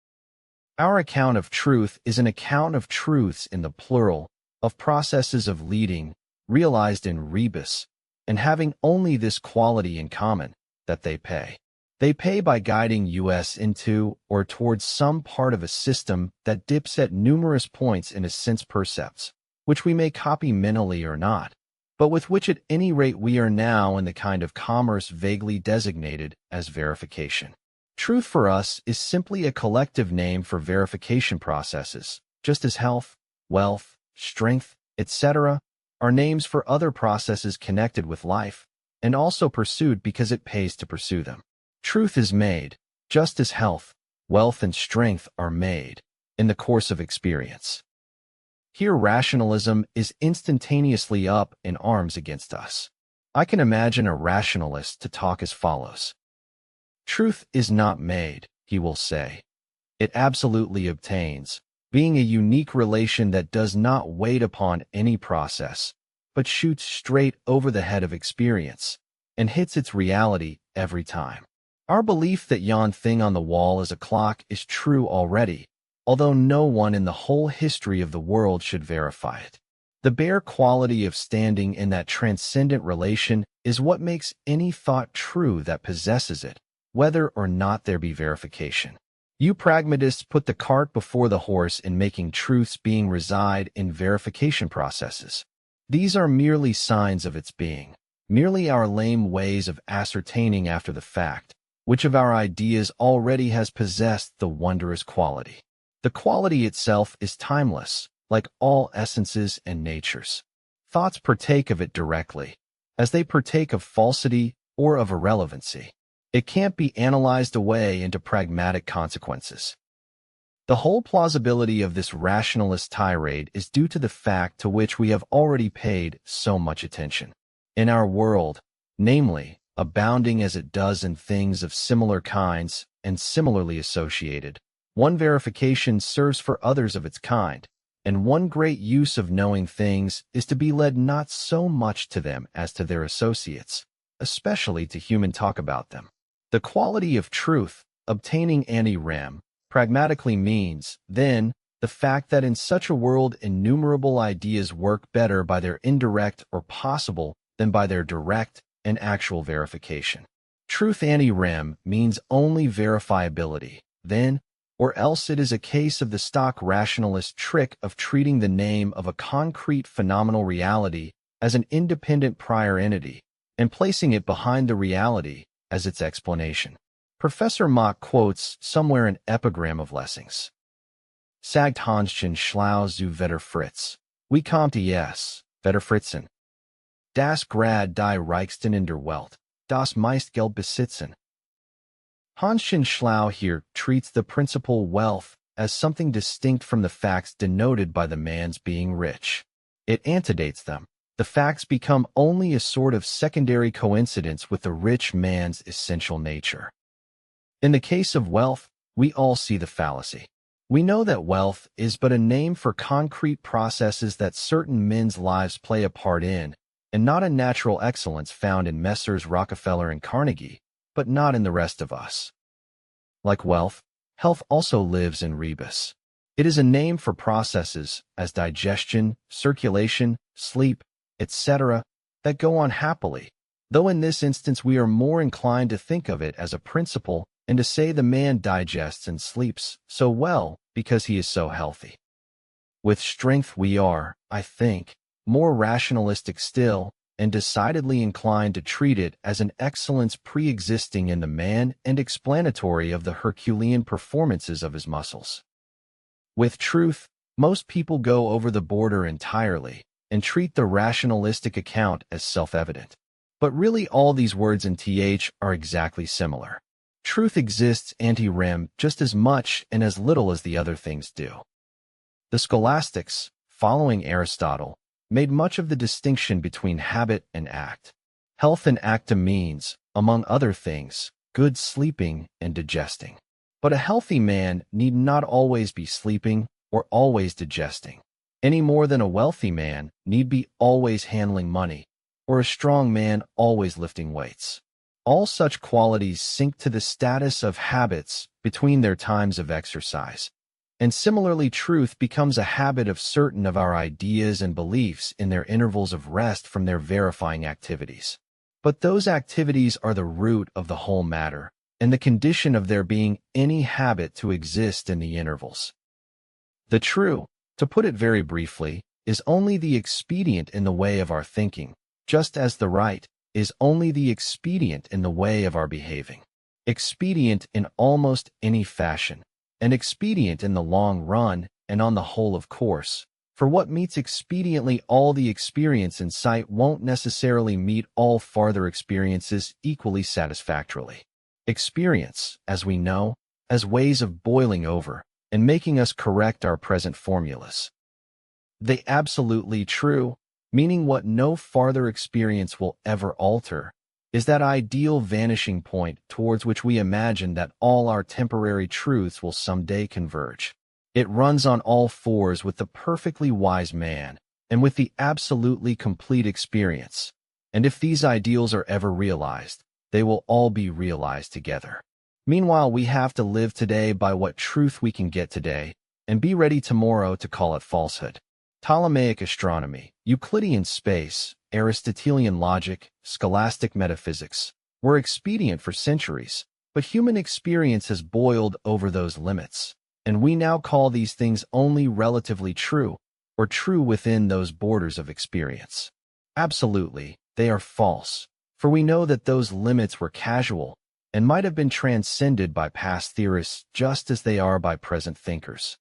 Speaker 2: Our account of truth is an account of truths in the plural, of processes of leading, realized in rebus, and having only this quality in common, that they pay. They pay by guiding us into or towards some part of a system that dips at numerous points in a sense percepts, which we may copy mentally or not, but with which at any rate we are now in the kind of commerce vaguely designated as verification. Truth for us is simply a collective name for verification processes, just as health, wealth, strength, etc. are names for other processes connected with life, and also pursued because it pays to pursue them. Truth is made, just as health, wealth, and strength are made, in the course of experience. Here rationalism is instantaneously up in arms against us. I can imagine a rationalist to talk as follows. Truth is not made, he will say. It absolutely obtains, being a unique relation that does not wait upon any process, but shoots straight over the head of experience, and hits its reality every time. Our belief that yon thing on the wall is a clock is true already, although no one in the whole history of the world should verify it. The bare quality of standing in that transcendent relation is what makes any thought true that possesses it, whether or not there be verification. You pragmatists put the cart before the horse in making truths being reside in verification processes. These are merely signs of its being, merely our lame ways of ascertaining after the fact, which of our ideas already has possessed the wondrous quality. The quality itself is timeless, like all essences and natures. Thoughts partake of it directly, as they partake of falsity or of irrelevancy. It can't be analyzed away into pragmatic consequences. The whole plausibility of this rationalist tirade is due to the fact to which we have already paid so much attention. In our world, namely, abounding as it does in things of similar kinds and similarly associated, one verification serves for others of its kind, and one great use of knowing things is to be led not so much to them as to their associates, especially to human talk about them. The quality of truth, obtaining ante rem, pragmatically means, then, the fact that in such a world innumerable ideas work better by their indirect or possible than by their direct and actual verification. Truth ante rem means only verifiability, then, or else it is a case of the stock rationalist trick of treating the name of a concrete phenomenal reality as an independent prior entity, and placing it behind the reality as its explanation. Professor Mach quotes somewhere an epigram of Lessing's. Sagt Hanschen schlau zu Vetter Fritz. Wie kommt es, Vetter Fritzen? Das Grad die Reichsten in der Welt, das meist Geld besitzen. Hanschen schlau here treats the principal wealth as something distinct from the facts denoted by the man's being rich. It antedates them. The facts become only a sort of secondary coincidence with the rich man's essential nature. In the case of wealth, we all see the fallacy. We know that wealth is but a name for concrete processes that certain men's lives play a part in, and not a natural excellence found in Messrs. Rockefeller and Carnegie, but not in the rest of us. Like wealth, health also lives in rebus. It is a name for processes, as digestion, circulation, sleep, etc., that go on happily, though in this instance we are more inclined to think of it as a principle and to say the man digests and sleeps so well because he is so healthy. With strength we are, I think, more rationalistic still, and decidedly inclined to treat it as an excellence pre-existing in the man and explanatory of the Herculean performances of his muscles. With truth, most people go over the border entirely and treat the rationalistic account as self-evident. But really all these words in th are exactly similar. Truth exists ante rem just as much and as little as the other things do. The scholastics, following Aristotle, made much of the distinction between habit and act. Health and acta means, among other things, good sleeping and digesting. But a healthy man need not always be sleeping or always digesting, any more than a wealthy man need be always handling money, or a strong man always lifting weights. All such qualities sink to the status of habits between their times of exercise, and similarly truth becomes a habit of certain of our ideas and beliefs in their intervals of rest from their verifying activities. But those activities are the root of the whole matter, and the condition of there being any habit to exist in the intervals. The true, to put it very briefly, is only the expedient in the way of our thinking, just as the right is only the expedient in the way of our behaving. Expedient in almost any fashion, and expedient in the long run and on the whole of course, for what meets expediently all the experience in sight won't necessarily meet all farther experiences equally satisfactorily. Experience, as we know, as ways of boiling over and making us correct our present formulas. They absolutely true, meaning what no farther experience will ever alter, is that ideal vanishing point towards which we imagine that all our temporary truths will someday converge. It runs on all fours with the perfectly wise man and with the absolutely complete experience, and if these ideals are ever realized, they will all be realized together. Meanwhile, we have to live today by what truth we can get today, and be ready tomorrow to call it falsehood. Ptolemaic astronomy, Euclidean space, Aristotelian logic, scholastic metaphysics were expedient for centuries, But human experience has boiled over those limits, and we now call these things only relatively true, or true within those borders of experience. Absolutely, they are false, for we know that those limits were casual and might have been transcended by past theorists just as they are by present thinkers.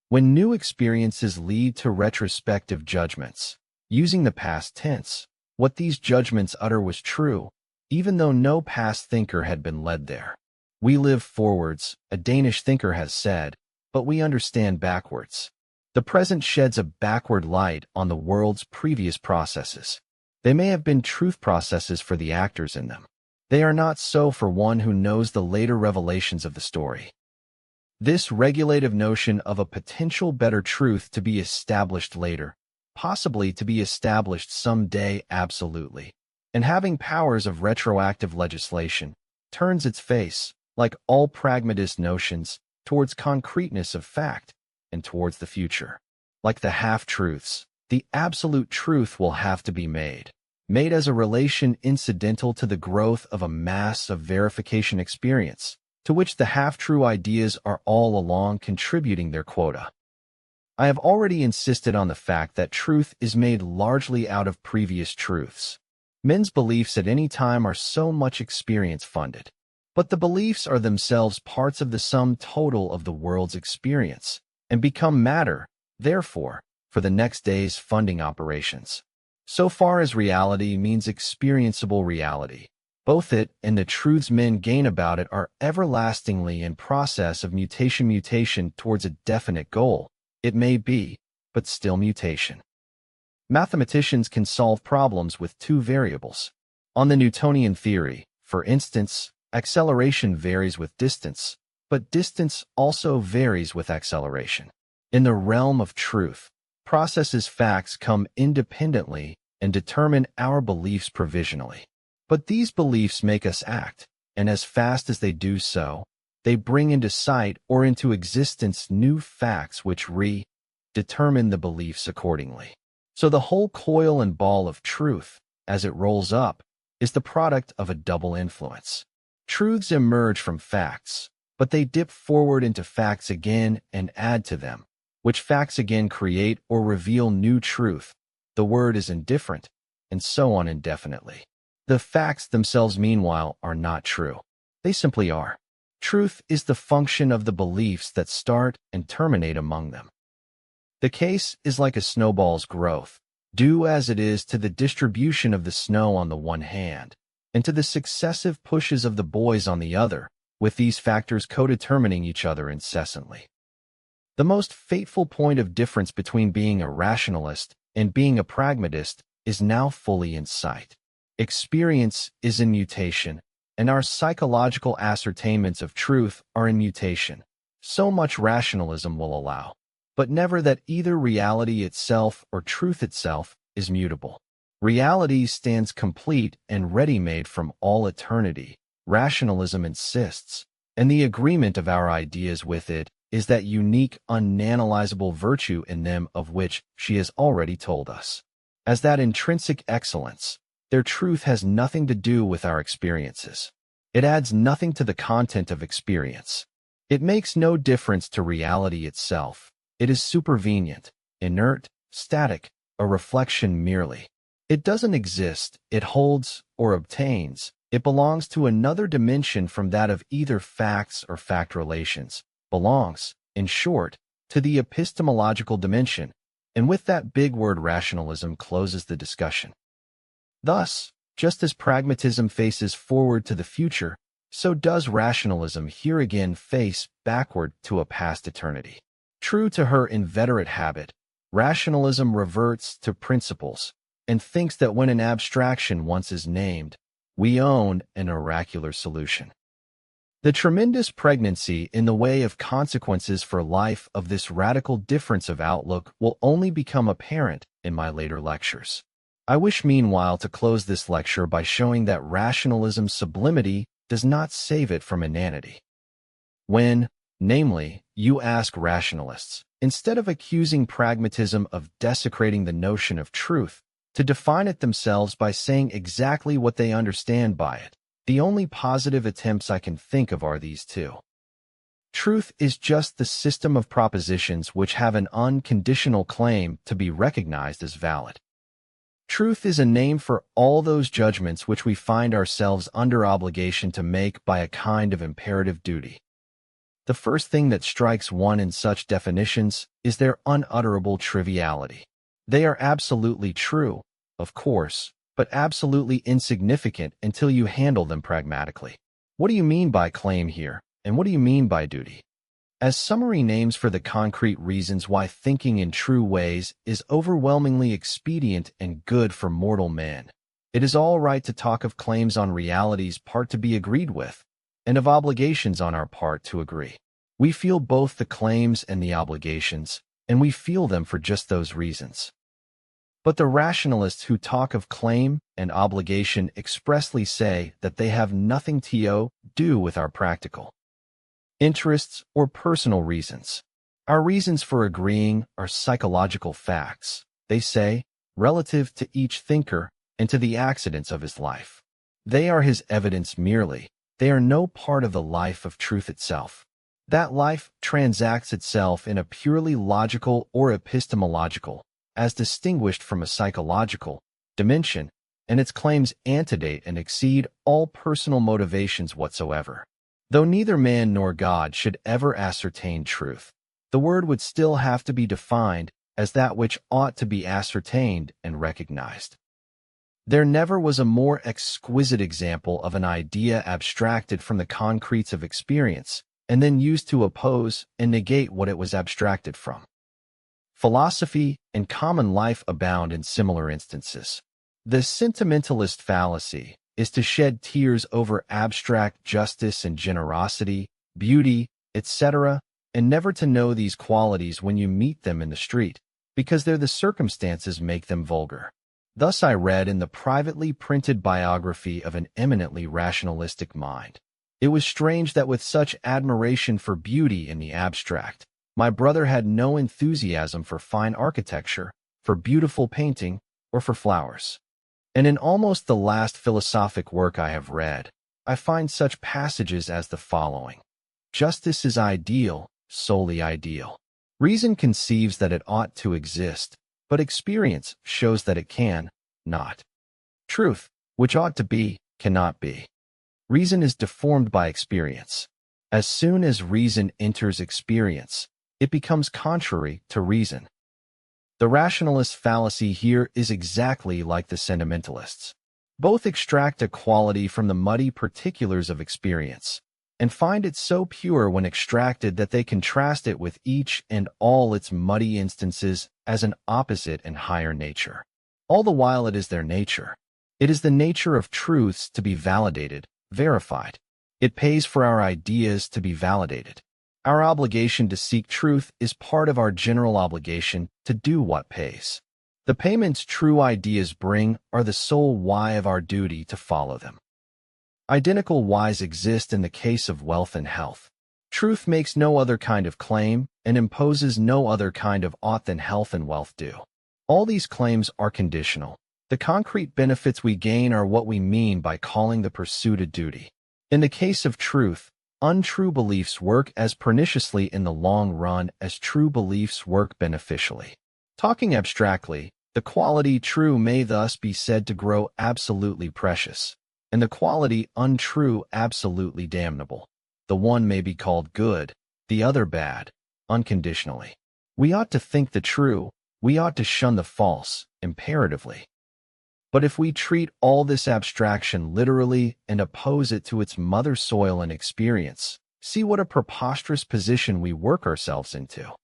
Speaker 2: When new experiences lead to retrospective judgments, using the past tense, what these judgments utter was true, even though no past thinker had been led there. We live forwards, a Danish thinker has said, but we understand backwards. The present sheds a backward light on the world's previous processes. They may have been truth processes for the actors in them. They are not so for one who knows the later revelations of the story. This regulative notion of a potential better truth to be established later, possibly to be established someday absolutely, and having powers of retroactive legislation, turns its face, like all pragmatist notions, towards concreteness of fact and towards the future. Like the half-truths, the absolute truth will have to be made as a relation incidental to the growth of a mass of verification experience, to which the half-true ideas are all along contributing their quota. I have already insisted on the fact that truth is made largely out of previous truths. Men's beliefs at any time are so much experience-funded, but the beliefs are themselves parts of the sum total of the world's experience, and become matter, therefore, for the next day's funding operations. So far as reality means experienceable reality, both it and the truths men gain about it are everlastingly in process of mutation towards a definite goal. It may be, but still mutation. Mathematicians can solve problems with two variables. On the Newtonian theory, for instance, acceleration varies with distance, but distance also varies with acceleration. In the realm of truth, processes facts come independently and determine our beliefs provisionally. But these beliefs make us act, and as fast as they do so, they bring into sight or into existence new facts which determine the beliefs accordingly. So the whole coil and ball of truth, as it rolls up, is the product of a double influence. Truths emerge from facts, but they dip forward into facts again and add to them, which facts again create or reveal new truth. The word is indifferent, and so on indefinitely. The facts themselves, meanwhile, are not true. They simply are. Truth is the function of the beliefs that start and terminate among them. The case is like a snowball's growth, due as it is to the distribution of the snow on the one hand, and to the successive pushes of the boys on the other, with these factors co-determining each other incessantly. The most fateful point of difference between being a rationalist and being a pragmatist is now fully in sight. Experience is in mutation, and our psychological ascertainments of truth are in mutation. So much rationalism will allow, but never that either reality itself or truth itself is mutable. Reality stands complete and ready-made from all eternity. Rationalism insists, and the agreement of our ideas with it is that unique, unanalyzable virtue in them of which she has already told us. As that intrinsic excellence, their truth has nothing to do with our experiences. It adds nothing to the content of experience. It makes no difference to reality itself. It is supervenient, inert, static, a reflection merely. It doesn't exist, it holds or obtains. It belongs to another dimension from that of either facts or fact relations. Belongs, in short, to the epistemological dimension, and with that big word rationalism closes the discussion. Thus, just as pragmatism faces forward to the future, so does rationalism here again face backward to a past eternity. True to her inveterate habit, rationalism reverts to principles, and thinks that when an abstraction once is named, we own an oracular solution. The tremendous pregnancy in the way of consequences for life of this radical difference of outlook will only become apparent in my later lectures. I wish meanwhile to close this lecture by showing that rationalism's sublimity does not save it from inanity. When, namely, you ask rationalists, instead of accusing pragmatism of desecrating the notion of truth, to define it themselves by saying exactly what they understand by it, The only positive attempts I can think of are these two. Truth is just the system of propositions which have an unconditional claim to be recognized as valid. Truth is a name for all those judgments which we find ourselves under obligation to make by a kind of imperative duty. The first thing that strikes one in such definitions is their unutterable triviality. They are absolutely true, of course, but absolutely insignificant until you handle them pragmatically. What do you mean by claim here, and what do you mean by duty? As summary names for the concrete reasons why thinking in true ways is overwhelmingly expedient and good for mortal man, it is all right to talk of claims on reality's part to be agreed with, and of obligations on our part to agree. We feel both the claims and the obligations, and we feel them for just those reasons. But the rationalists who talk of claim and obligation expressly say that they have nothing to do with our practical interests or personal reasons. Our reasons for agreeing are psychological facts, they say, relative to each thinker and to the accidents of his life. They are his evidence merely. They are no part of the life of truth itself. That life transacts itself in a purely logical or epistemological, as distinguished from a psychological, dimension, and its claims antedate and exceed all personal motivations whatsoever. Though neither man nor God should ever ascertain truth, the word would still have to be defined as that which ought to be ascertained and recognized. There never was a more exquisite example of an idea abstracted from the concretes of experience and then used to oppose and negate what it was abstracted from. Philosophy and common life abound in similar instances. The sentimentalist fallacy is to shed tears over abstract justice and generosity, beauty, etc., and never to know these qualities when you meet them in the street, because they're the circumstances make them vulgar. Thus I read in the privately printed biography of an eminently rationalistic mind. It was strange that with such admiration for beauty in the abstract, my brother had no enthusiasm for fine architecture, for beautiful painting, or for flowers. And in almost the last philosophic work I have read, I find such passages as the following. Justice is ideal, solely ideal. Reason conceives that it ought to exist, but experience shows that it can not. Truth, which ought to be, cannot be. Reason is deformed by experience. As soon as reason enters experience, it becomes contrary to reason. The rationalist fallacy here is exactly like the sentimentalists. Both extract a quality from the muddy particulars of experience, and find it so pure when extracted that they contrast it with each and all its muddy instances as an opposite and higher nature. All the while it is their nature. It is the nature of truths to be validated, verified. It pays for our ideas to be validated. Our obligation to seek truth is part of our general obligation to do what pays. The payments true ideas bring are the sole why of our duty to follow them. Identical whys exist in the case of wealth and health. Truth makes no other kind of claim and imposes no other kind of ought than health and wealth do. All these claims are conditional. The concrete benefits we gain are what we mean by calling the pursuit a duty. In the case of truth, untrue beliefs work as perniciously in the long run as true beliefs work beneficially. Talking abstractly, the quality true may thus be said to grow absolutely precious, and the quality untrue absolutely damnable. The one may be called good, the other bad, unconditionally. We ought to think the true, we ought to shun the false, imperatively. But if we treat all this abstraction literally and oppose it to its mother soil and experience, see what a preposterous position we work ourselves into.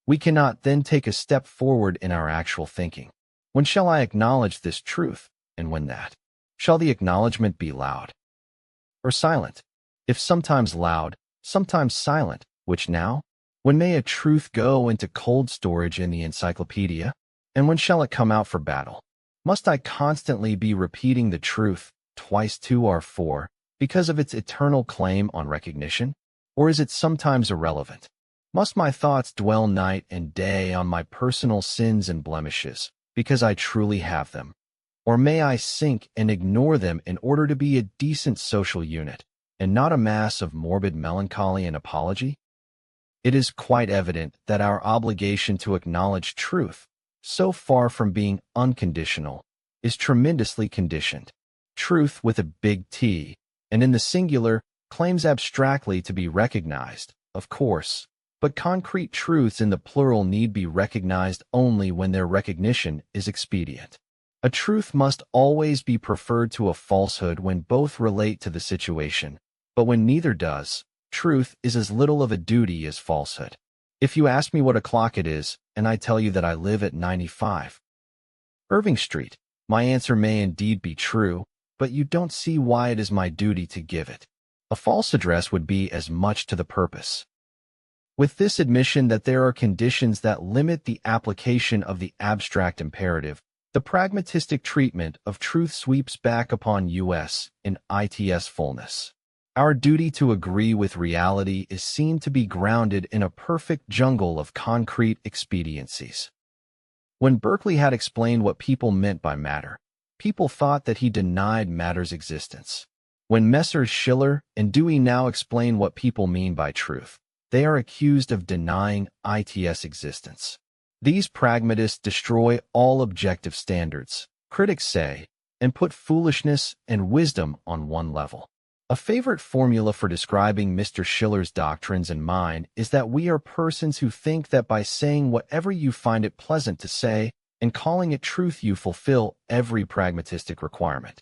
Speaker 2: We cannot then take a step forward in our actual thinking. When shall I acknowledge this truth, and when that? Shall the acknowledgement be loud or silent? If sometimes loud, sometimes silent, which now? When may a truth go into cold storage in the encyclopedia? And when shall it come out for battle? Must I constantly be repeating the truth, twice two are four, because of its eternal claim on recognition? Or is it sometimes irrelevant? Must my thoughts dwell night and day on my personal sins and blemishes, because I truly have them? Or may I sink and ignore them in order to be a decent social unit, and not a mass of morbid melancholy and apology? It is quite evident that our obligation to acknowledge truth, so far from being unconditional, is tremendously conditioned. Truth with a big T, and in the singular, claims abstractly to be recognized, of course, but concrete truths in the plural need be recognized only when their recognition is expedient. A truth must always be preferred to a falsehood when both relate to the situation, but when neither does, truth is as little of a duty as falsehood. If you ask me what o'clock it is, and I tell you that I live at 95 Irving Street, my answer may indeed be true, but you don't see why it is my duty to give it. A false address would be as much to the purpose. With this admission that there are conditions that limit the application of the abstract imperative, the pragmatistic treatment of truth sweeps back upon us in its fullness. Our duty to agree with reality is seen to be grounded in a perfect jungle of concrete expediencies. When Berkeley had explained what people meant by matter, people thought that he denied matter's existence. When Messrs. Schiller and Dewey now explain what people mean by truth, they are accused of denying its existence. These pragmatists destroy all objective standards, critics say, and put foolishness and wisdom on one level. A favorite formula for describing Mr. Schiller's doctrines and mine is that we are persons who think that by saying whatever you find it pleasant to say and calling it truth you fulfill every pragmatistic requirement.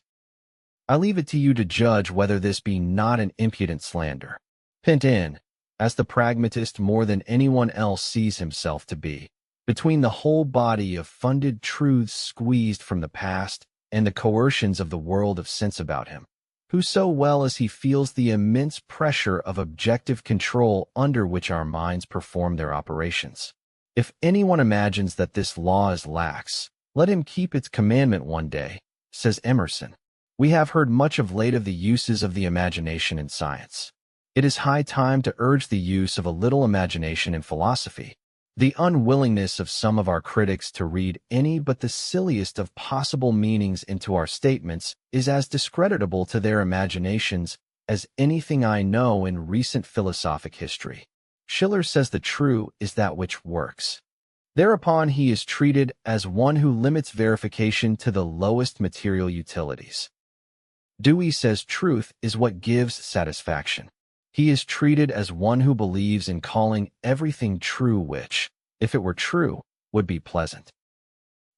Speaker 2: I leave it to you to judge whether this be not an impudent slander. Pent in, as the pragmatist more than anyone else sees himself to be, between the whole body of funded truths squeezed from the past and the coercions of the world of sense about him, who so well as he feels the immense pressure of objective control under which our minds perform their operations. If anyone imagines that this law is lax, let him keep its commandment one day, says Emerson. We have heard much of late of the uses of the imagination in science. It is high time to urge the use of a little imagination in philosophy. The unwillingness of some of our critics to read any but the silliest of possible meanings into our statements is as discreditable to their imaginations as anything I know in recent philosophic history. Schiller says the true is that which works. Thereupon he is treated as one who limits verification to the lowest material utilities. Dewey says truth is what gives satisfaction. He is treated as one who believes in calling everything true which, if it were true, would be pleasant.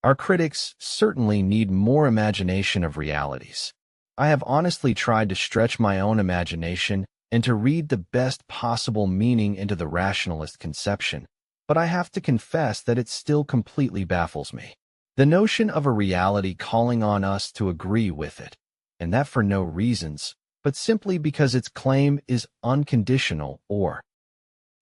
Speaker 2: Our critics certainly need more imagination of realities. I have honestly tried to stretch my own imagination and to read the best possible meaning into the rationalist conception, but I have to confess that it still completely baffles me. The notion of a reality calling on us to agree with it, and that for no reasons, but simply because its claim is unconditional or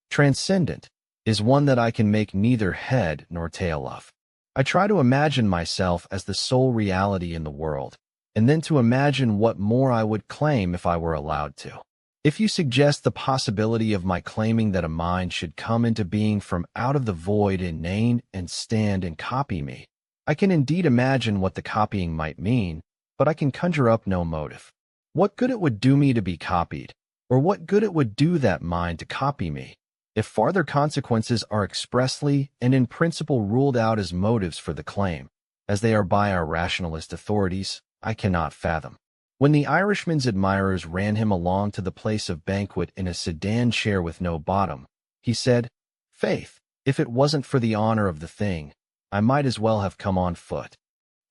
Speaker 2: transcendent, is one that I can make neither head nor tail of. I try to imagine myself as the sole reality in the world, and then to imagine what more I would claim if I were allowed to. If you suggest the possibility of my claiming that a mind should come into being from out of the void inane and stand and copy me, I can indeed imagine what the copying might mean, but I can conjure up no motive. What good it would do me to be copied, or what good it would do that mind to copy me, if farther consequences are expressly and in principle ruled out as motives for the claim, as they are by our rationalist authorities, I cannot fathom. When the Irishman's admirers ran him along to the place of banquet in a sedan chair with no bottom, he said, "Faith, if it wasn't for the honor of the thing, I might as well have come on foot."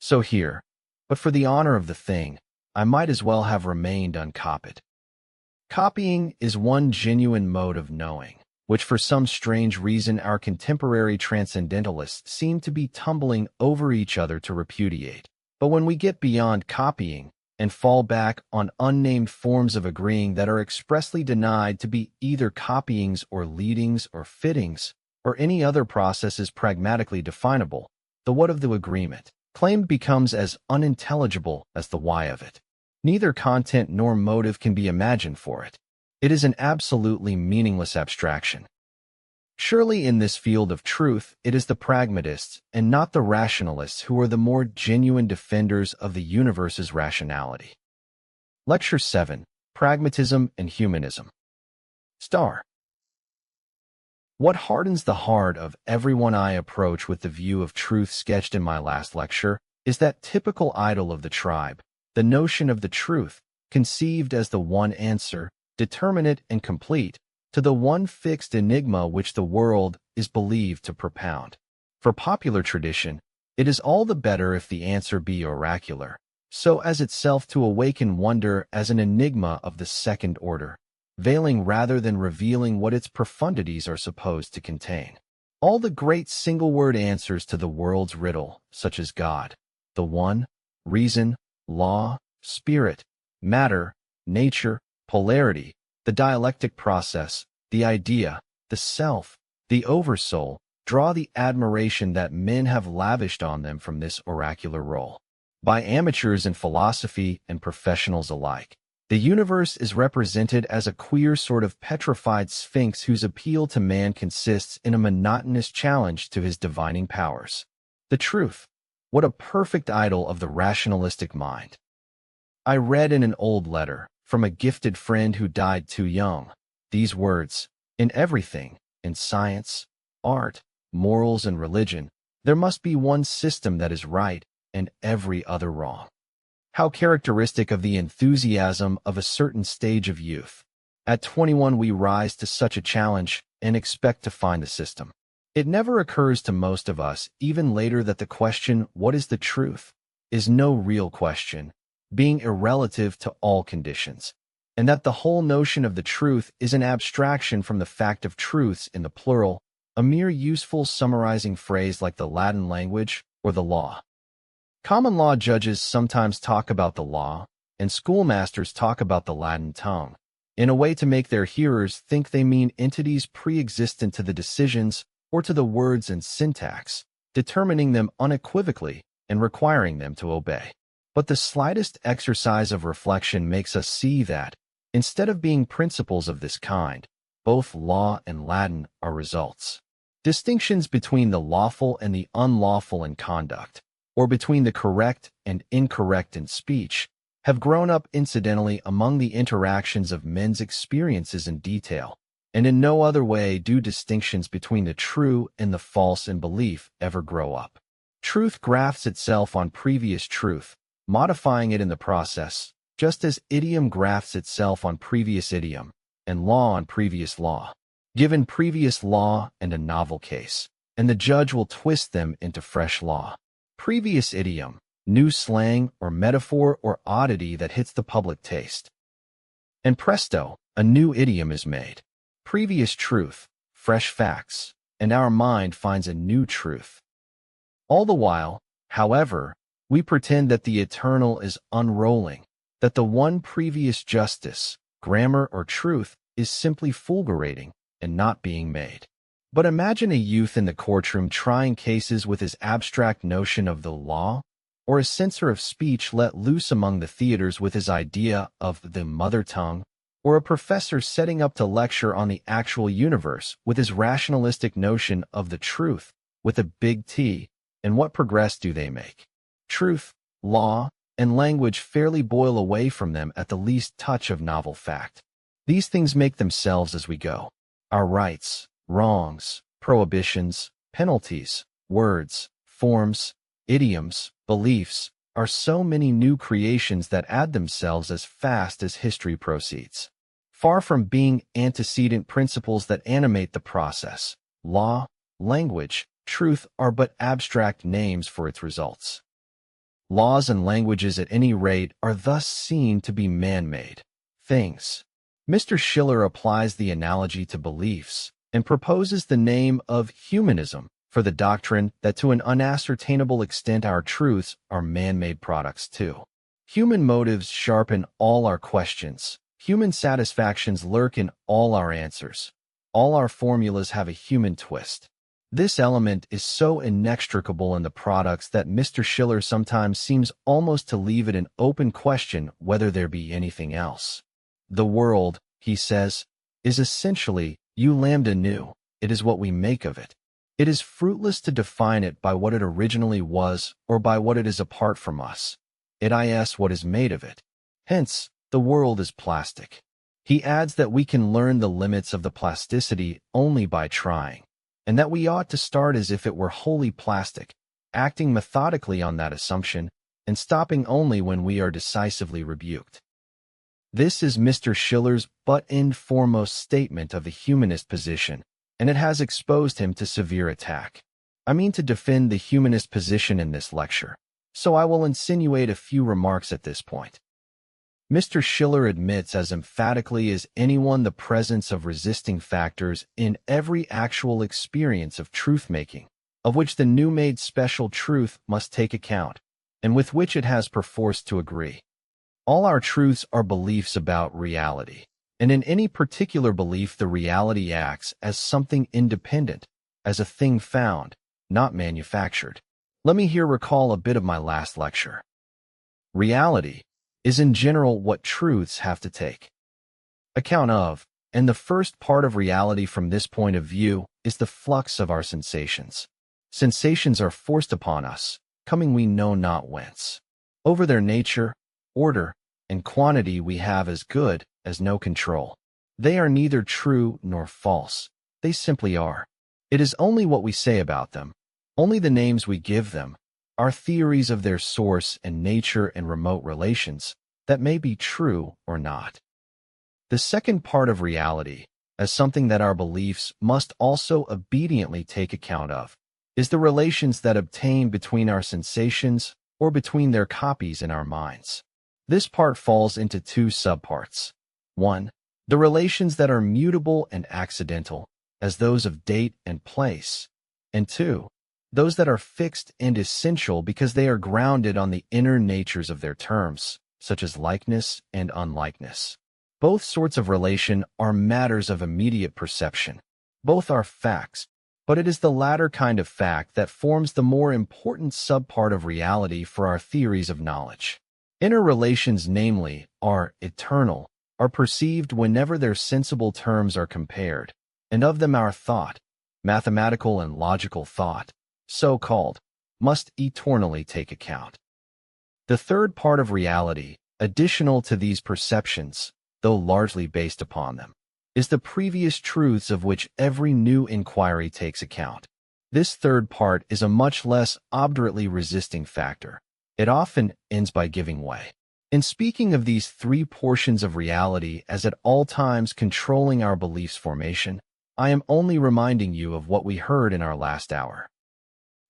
Speaker 2: So here, but for the honor of the thing, I might as well have remained uncopied. Copying is one genuine mode of knowing, which for some strange reason our contemporary transcendentalists seem to be tumbling over each other to repudiate. But when we get beyond copying and fall back on unnamed forms of agreeing that are expressly denied to be either copyings or leadings or fittings, or any other processes pragmatically definable, the what of the agreement claimed becomes as unintelligible as the why of it. Neither content nor motive can be imagined for it. It is an absolutely meaningless abstraction. Surely in this field of truth, it is the pragmatists and not the rationalists who are the more genuine defenders of the universe's rationality. Lecture 7. Pragmatism and Humanism. Star. What hardens the heart of everyone I approach with the view of truth sketched in my last lecture is that typical idol of the tribe, the notion of the truth, conceived as the one answer, determinate and complete, to the one fixed enigma which the world is believed to propound. For popular tradition, it is all the better if the answer be oracular, so as itself to awaken wonder as an enigma of the second order, veiling rather than revealing what its profundities are supposed to contain. All the great single-word answers to the world's riddle, such as God, the One, reason, law, spirit, matter, nature, polarity, the dialectic process, the idea, the self, the oversoul, draw the admiration that men have lavished on them from this oracular role. By amateurs in philosophy and professionals alike, the universe is represented as a queer sort of petrified sphinx whose appeal to man consists in a monotonous challenge to his divining powers. The truth. What a perfect idol of the rationalistic mind. I read in an old letter, from a gifted friend who died too young, these words: in everything, in science, art, morals, and religion, there must be one system that is right and every other wrong. How characteristic of the enthusiasm of a certain stage of youth. At 21 we rise to such a challenge and expect to find the system. It never occurs to most of us, even later, that the question, what is the truth, is no real question, being irrelative to all conditions, and that the whole notion of the truth is an abstraction from the fact of truths in the plural, a mere useful summarizing phrase like the Latin language or the law. Common law judges sometimes talk about the law, and schoolmasters talk about the Latin tongue, in a way to make their hearers think they mean entities pre-existent to the decisions or to the words and syntax, determining them unequivocally and requiring them to obey. But the slightest exercise of reflection makes us see that, instead of being principles of this kind, both law and Latin are results. Distinctions between the lawful and the unlawful in conduct, or between the correct and incorrect in speech, have grown up incidentally among the interactions of men's experiences in detail, and in no other way do distinctions between the true and the false in belief ever grow up. Truth grafts itself on previous truth, modifying it in the process, just as idiom grafts itself on previous idiom, and law on previous law. Given previous law and a novel case, and the judge will twist them into fresh law. Previous idiom, new slang or metaphor or oddity that hits the public taste. And presto, a new idiom is made. Previous truth, fresh facts, and our mind finds a new truth. All the while, however, we pretend that the eternal is unrolling, that the one previous justice, grammar, or truth is simply fulgurating and not being made. But imagine a youth in the courtroom trying cases with his abstract notion of the law, or a censor of speech let loose among the theaters with his idea of the mother tongue, or a professor setting up to lecture on the actual universe with his rationalistic notion of the truth with a big T, and what progress do they make? Truth, law, and language fairly boil away from them at the least touch of novel fact. These things make themselves as we go. Our rights, wrongs, prohibitions, penalties, words, forms, idioms, beliefs, are so many new creations that add themselves as fast as history proceeds. Far from being antecedent principles that animate the process, law, language, truth are but abstract names for its results. Laws and languages at any rate are thus seen to be man-made things. Mr. Schiller applies the analogy to beliefs and proposes the name of humanism for the doctrine that to an unascertainable extent our truths are man-made products too. Human motives sharpen all our questions. Human satisfactions lurk in all our answers. All our formulas have a human twist. This element is so inextricable in the products that Mr. Schiller sometimes seems almost to leave it an open question whether there be anything else. The world, he says, is essentially eu lambda nu, it is what we make of it. It is fruitless to define it by what it originally was or by what it is apart from us. It is what is made of it. Hence, the world is plastic. He adds that we can learn the limits of the plasticity only by trying, and that we ought to start as if it were wholly plastic, acting methodically on that assumption, and stopping only when we are decisively rebuked. This is Mr. Schiller's but-end foremost statement of the humanist position, and it has exposed him to severe attack. I mean to defend the humanist position in this lecture, so I will insinuate a few remarks at this point. Mr. Schiller admits as emphatically as anyone the presence of resisting factors in every actual experience of truth-making, of which the new-made special truth must take account, and with which it has perforce to agree. All our truths are beliefs about reality, and in any particular belief the reality acts as something independent, as a thing found, not manufactured. Let me here recall a bit of my last lecture. Reality is in general what truths have to take account of, and the first part of reality from this point of view is the flux of our sensations. Sensations are forced upon us, coming we know not whence. Over their nature, order, and quantity we have as good as no control. They are neither true nor false. They simply are. It is only what we say about them, only the names we give them, our theories of their source and nature and remote relations, that may be true or not. The second part of reality, as something that our beliefs must also obediently take account of, is the relations that obtain between our sensations or between their copies in our minds. This part falls into two subparts. 1. The relations that are mutable and accidental, as those of date and place, and 2. Those that are fixed and essential because they are grounded on the inner natures of their terms, such as likeness and unlikeness. Both sorts of relation are matters of immediate perception. Both are facts, but it is the latter kind of fact that forms the more important subpart of reality for our theories of knowledge. Inner relations, namely, are eternal, are perceived whenever their sensible terms are compared, and of them our thought, mathematical and logical thought, so-called, must eternally take account. The third part of reality, additional to these perceptions, though largely based upon them, is the previous truths of which every new inquiry takes account. This third part is a much less obdurately resisting factor. It often ends by giving way. In speaking of these three portions of reality as at all times controlling our beliefs formation, I am only reminding you of what we heard in our last hour.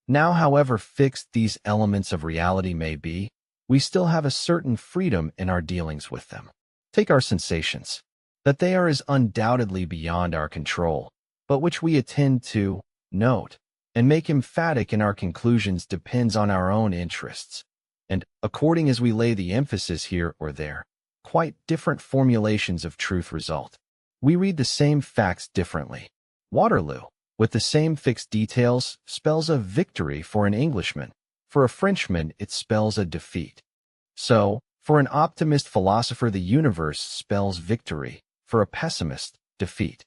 Speaker 2: Now, however fixed these elements of reality may be, we still have a certain freedom in our dealings with them. Take our sensations. That they are is undoubtedly beyond our control, but which we attend to, note, and make emphatic in our conclusions depends on our own interests, and, according as we lay the emphasis here or there, quite different formulations of truth result. We read the same facts differently. Waterloo, with the same fixed details, spells a victory for an Englishman. For a Frenchman, it spells a defeat. So, for an optimist philosopher, the universe spells victory. For a pessimist, defeat.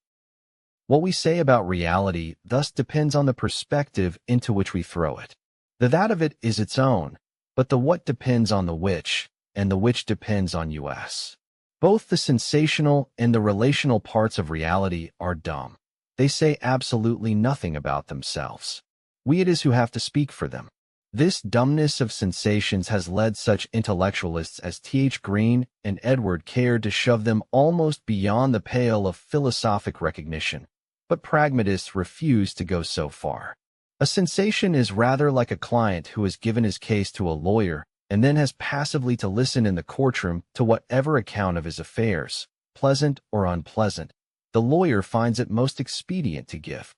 Speaker 2: What we say about reality thus depends on the perspective into which we throw it. The that of it is its own, but the what depends on the which, and the which depends on us. Both the sensational and the relational parts of reality are dumb. They say absolutely nothing about themselves. We it is who have to speak for them. This dumbness of sensations has led such intellectualists as T.H. Green and Edward Caird to shove them almost beyond the pale of philosophic recognition, but pragmatists refuse to go so far. A sensation is rather like a client who has given his case to a lawyer and then has passively to listen in the courtroom to whatever account of his affairs, pleasant or unpleasant, the lawyer finds it most expedient to give.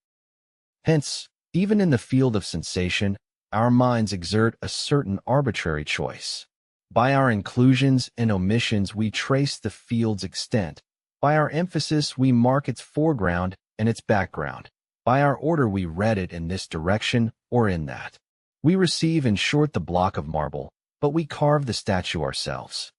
Speaker 2: Hence, even in the field of sensation, our minds exert a certain arbitrary choice. By our inclusions and omissions we trace the field's extent. By our emphasis we mark its foreground and its background. By our order we read it in this direction or in that. We receive in short the block of marble, but we carve the statue ourselves.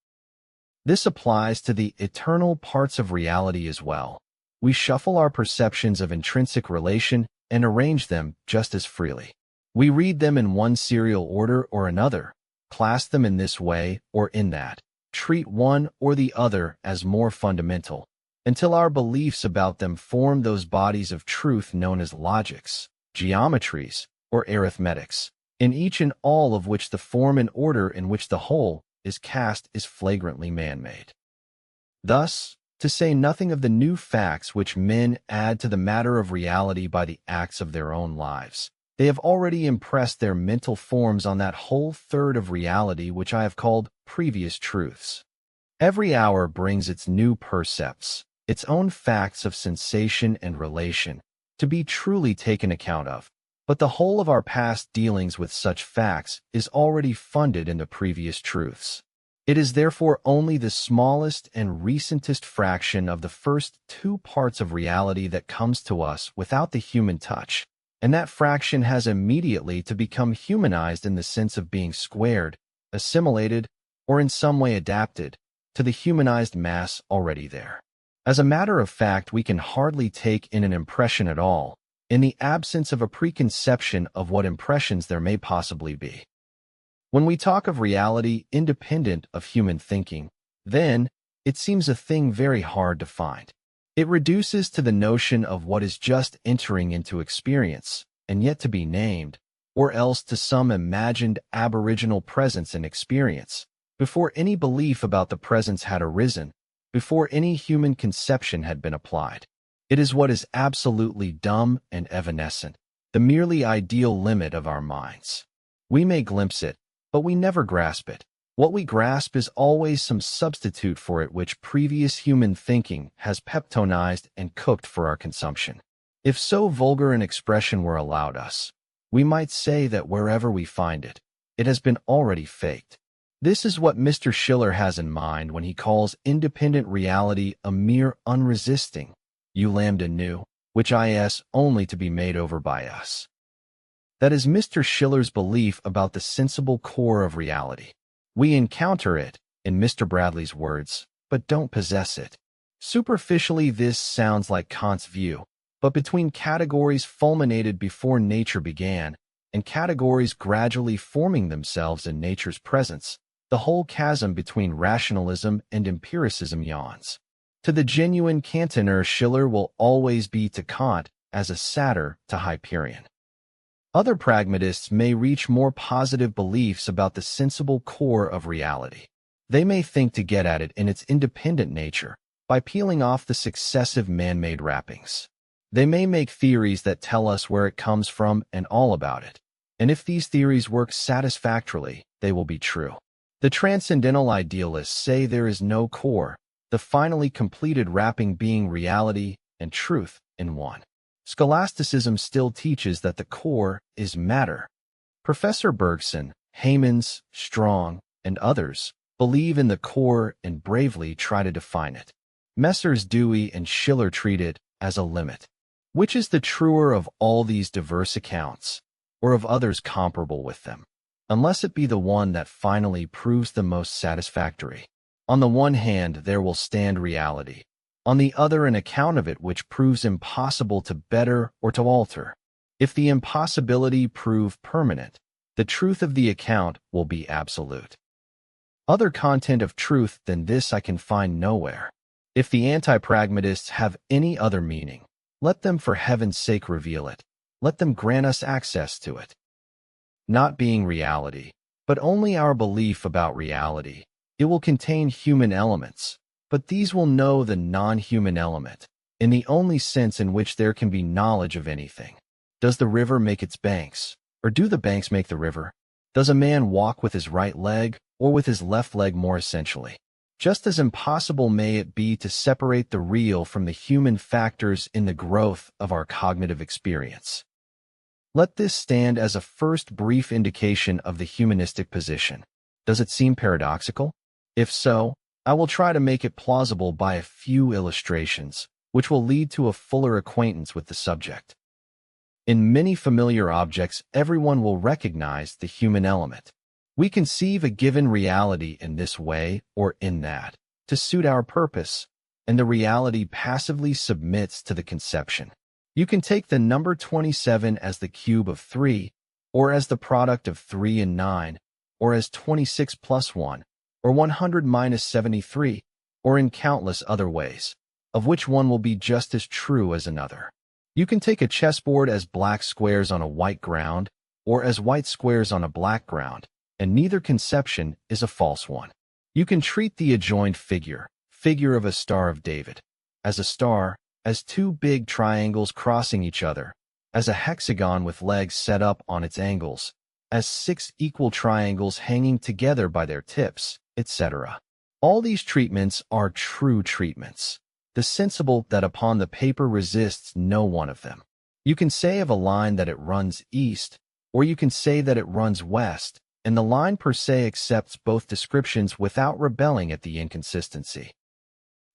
Speaker 2: This applies to the eternal parts of reality as well. We shuffle our perceptions of intrinsic relation and arrange them just as freely. We read them in one serial order or another, class them in this way or in that, treat one or the other as more fundamental, until our beliefs about them form those bodies of truth known as logics, geometries, or arithmetics, in each and all of which the form and order in which the whole is cast is flagrantly man-made. Thus, to say nothing of the new facts which men add to the matter of reality by the acts of their own lives, they have already impressed their mental forms on that whole third of reality which I have called previous truths. Every hour brings its new percepts, its own facts of sensation and relation, to be truly taken account of, but the whole of our past dealings with such facts is already funded in the previous truths. It is therefore only the smallest and recentest fraction of the first two parts of reality that comes to us without the human touch, and that fraction has immediately to become humanized in the sense of being squared, assimilated, or in some way adapted to the humanized mass already there. As a matter of fact, we can hardly take in an impression at all, in the absence of a preconception of what impressions there may possibly be. When we talk of reality independent of human thinking, then it seems a thing very hard to find. It reduces to the notion of what is just entering into experience, and yet to be named, or else to some imagined aboriginal presence in experience, before any belief about the presence had arisen, before any human conception had been applied. It is what is absolutely dumb and evanescent, the merely ideal limit of our minds. We may glimpse it, but we never grasp it. What we grasp is always some substitute for it which previous human thinking has peptonized and cooked for our consumption. If so vulgar an expression were allowed us, we might say that wherever we find it, it has been already faked. This is what Mr. Schiller has in mind when he calls independent reality a mere unresisting lambda nu, which is only to be made over by us. That is Mr. Schiller's belief about the sensible core of reality. We encounter it, in Mr. Bradley's words, but don't possess it. Superficially, this sounds like Kant's view, but between categories fulminated before nature began, and categories gradually forming themselves in nature's presence, the whole chasm between rationalism and empiricism yawns. To the genuine Kantianer, Schiller will always be to Kant as a satyr to Hyperion. Other pragmatists may reach more positive beliefs about the sensible core of reality. They may think to get at it in its independent nature by peeling off the successive man-made wrappings. They may make theories that tell us where it comes from and all about it. And if these theories work satisfactorily, they will be true. The transcendental idealists say there is no core, the finally completed wrapping being reality and truth in one. Scholasticism still teaches that the core is matter. Professor Bergson, Heymans, Strong, and others believe in the core and bravely try to define it. Messrs. Dewey and Schiller treat it as a limit. Which is the truer of all these diverse accounts, or of others comparable with them? Unless it be the one that finally proves the most satisfactory. On the one hand, there will stand reality. On the other, an account of it which proves impossible to better or to alter. If the impossibility prove permanent, the truth of the account will be absolute. Other content of truth than this I can find nowhere. If the anti-pragmatists have any other meaning, let them for heaven's sake reveal it. Let them grant us access to it. Not being reality, but only our belief about reality, it will contain human elements, but these will know the non-human element, in the only sense in which there can be knowledge of anything. Does the river make its banks, or do the banks make the river? Does a man walk with his right leg, or with his left leg more essentially? Just as impossible may it be to separate the real from the human factors in the growth of our cognitive experience. Let this stand as a first brief indication of the humanistic position. Does it seem paradoxical? If so, I will try to make it plausible by a few illustrations, which will lead to a fuller acquaintance with the subject. In many familiar objects, everyone will recognize the human element. We conceive a given reality in this way or in that, to suit our purpose, and the reality passively submits to the conception. You can take the number 27 as the cube of 3, or as the product of 3 and 9, or as 26 plus 1, or 100 minus 73, or in countless other ways, of which one will be just as true as another. You can take a chessboard as black squares on a white ground, or as white squares on a black ground, and neither conception is a false one. You can treat the adjoined figure of a Star of David, as a star, as two big triangles crossing each other, as a hexagon with legs set up on its angles, as 6 equal triangles hanging together by their tips, etc. All these treatments are true treatments. The sensible that upon the paper resists no one of them. You can say of a line that it runs east, or you can say that it runs west, and the line per se accepts both descriptions without rebelling at the inconsistency.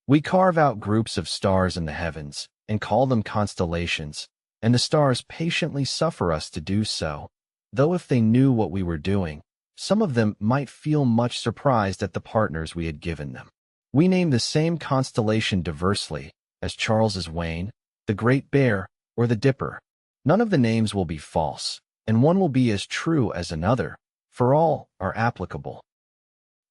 Speaker 2: We carve out groups of stars in the heavens and call them constellations, and the stars patiently suffer us to do so, though if they knew what we were doing, some of them might feel much surprised at the partners we had given them. We name the same constellation diversely, as Charles's Wain, the Great Bear, or the Dipper. None of the names will be false, and one will be as true as another, for all are applicable.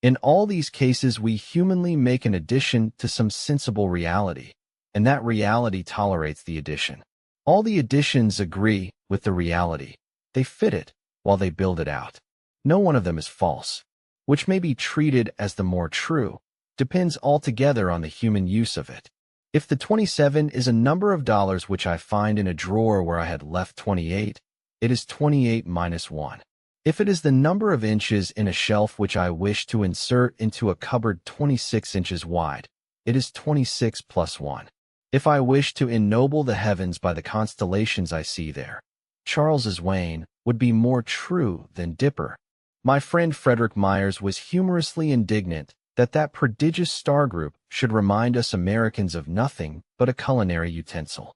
Speaker 2: In all these cases, we humanly make an addition to some sensible reality, and that reality tolerates the addition. All the additions agree with the reality. They fit it while they build it out. No one of them is false. Which may be treated as the more true depends altogether on the human use of it. If the 27 is a number of dollars which I find in a drawer where I had left 28, it is 28 minus 1. If it is the number of inches in a shelf which I wish to insert into a cupboard 26 inches wide, it is 26 plus 1. If I wish to ennoble the heavens by the constellations I see there, Charles's Wain would be more true than Dipper. My friend Frederick Myers was humorously indignant that prodigious star group should remind us Americans of nothing but a culinary utensil.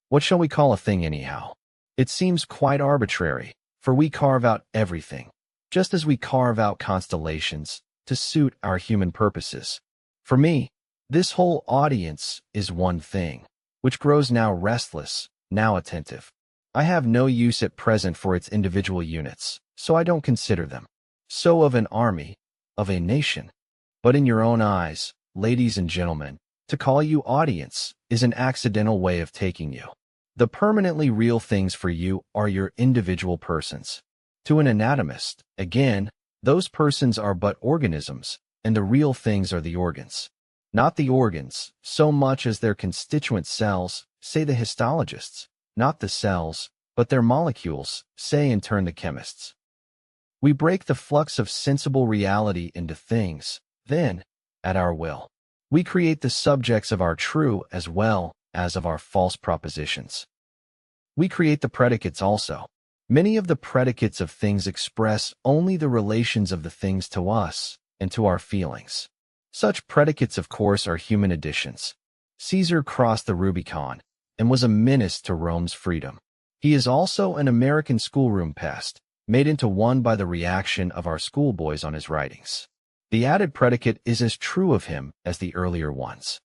Speaker 2: What shall we call a thing anyhow? It seems quite arbitrary, for we carve out everything, just as we carve out constellations, to suit our human purposes. For me, this whole audience is one thing, which grows now restless, now attentive. I have no use at present for its individual units, so I don't consider them. So of an army, of a nation. But in your own eyes, ladies and gentlemen, to call you audience is an accidental way of taking you. The permanently real things for you are your individual persons. To an anatomist, again, those persons are but organisms, and the real things are the organs. Not the organs, so much as their constituent cells, say the histologists. Not the cells, but their molecules, say in turn the chemists. We break the flux of sensible reality into things, then, at our will. We create the subjects of our true as well as of our false propositions. We create the predicates also. Many of the predicates of things express only the relations of the things to us and to our feelings. Such predicates, of course, are human additions. Caesar crossed the Rubicon and was a menace to Rome's freedom. He is also an American schoolroom pest, made into one by the reaction of our schoolboys on his writings. The added predicate is as true of him as the earlier ones.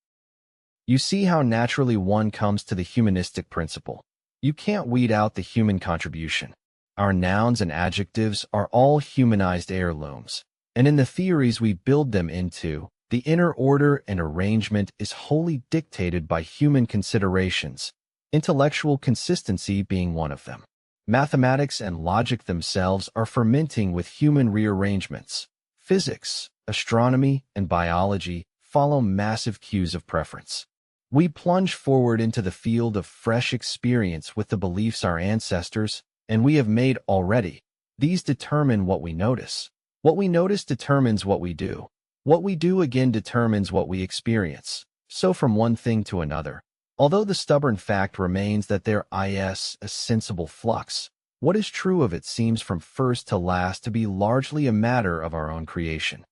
Speaker 2: You see how naturally one comes to the humanistic principle. You can't weed out the human contribution. Our nouns and adjectives are all humanized heirlooms, and in the theories we build them into, the inner order and arrangement is wholly dictated by human considerations, intellectual consistency being one of them. Mathematics and logic themselves are fermenting with human rearrangements. Physics, astronomy, and biology follow massive cues of preference. We plunge forward into the field of fresh experience with the beliefs our ancestors, and we have made already. These determine what we notice. What we notice determines what we do. What we do again determines what we experience. So from one thing to another. Although the stubborn fact remains that there is a sensible flux, what is true of it seems from first to last to be largely a matter of our own creation.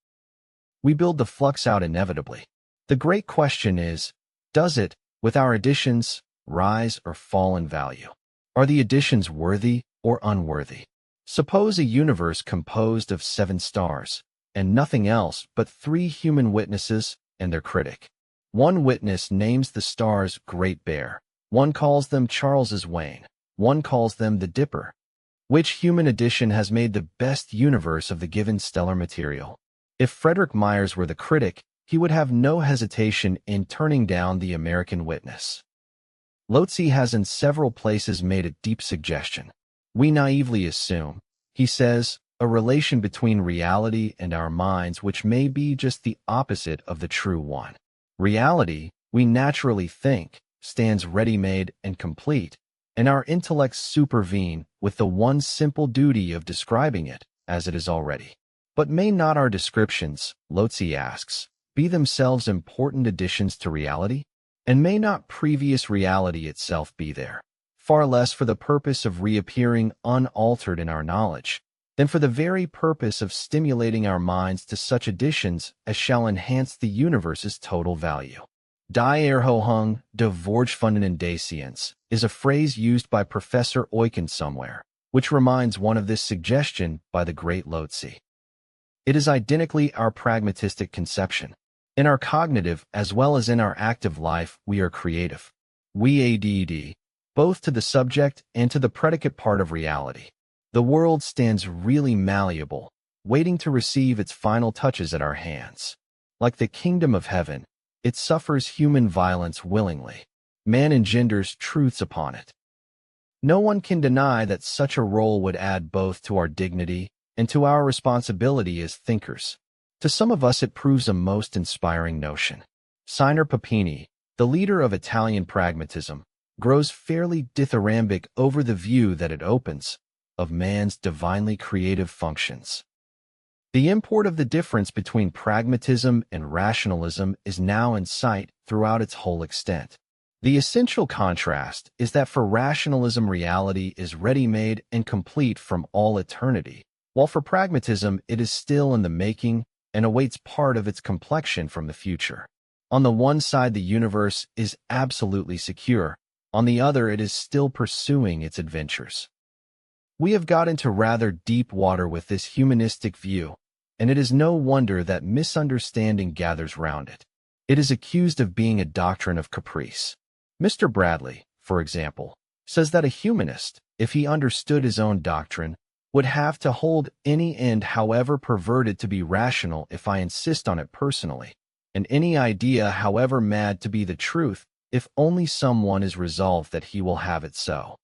Speaker 2: We build the flux out inevitably. The great question is, does it, with our additions, rise or fall in value? Are the additions worthy or unworthy? Suppose a universe composed of 7 stars, and nothing else but 3 human witnesses and their critic. One witness names the stars Great Bear. One calls them Charles's Wain. One calls them the Dipper. Which human addition has made the best universe of the given stellar material? If Frederick Myers were the critic, he would have no hesitation in turning down the American witness. Lotze has in several places made a deep suggestion. We naively assume, he says, a relation between reality and our minds which may be just the opposite of the true one. Reality, we naturally think, stands ready-made and complete, and our intellects supervene with the one simple duty of describing it as it is already. But may not our descriptions, Lotze asks, be themselves important additions to reality? And may not previous reality itself be there, far less for the purpose of reappearing unaltered in our knowledge, than for the very purpose of stimulating our minds to such additions as shall enhance the universe's total value? Die Erhöhung der Vorgefunden des Seins is a phrase used by Professor Eucken somewhere, which reminds one of this suggestion by the great Lotze. It is identically our pragmatistic conception. In our cognitive as well as in our active life, we are creative. We add, both to the subject and to the predicate part of reality. The world stands really malleable, waiting to receive its final touches at our hands. Like the kingdom of heaven, it suffers human violence willingly. Man engenders truths upon it. No one can deny that such a role would add both to our dignity and to our responsibility as thinkers. To some of us it proves a most inspiring notion. Signer Papini, the leader of Italian pragmatism, grows fairly dithyrambic over the view that it opens of man's divinely creative functions. The import of the difference between pragmatism and rationalism is now in sight throughout its whole extent. The essential contrast is that for rationalism reality is ready-made and complete from all eternity, while for pragmatism it is still in the making and awaits part of its complexion from the future. On the one side the universe is absolutely secure, on the other it is still pursuing its adventures. We have got into rather deep water with this humanistic view, and it is no wonder that misunderstanding gathers round it. It is accused of being a doctrine of caprice. Mr. Bradley, for example, says that a humanist, if he understood his own doctrine, would have to hold any end however perverted to be rational if I insist on it personally, and any idea however mad to be the truth if only someone is resolved that he will have it so.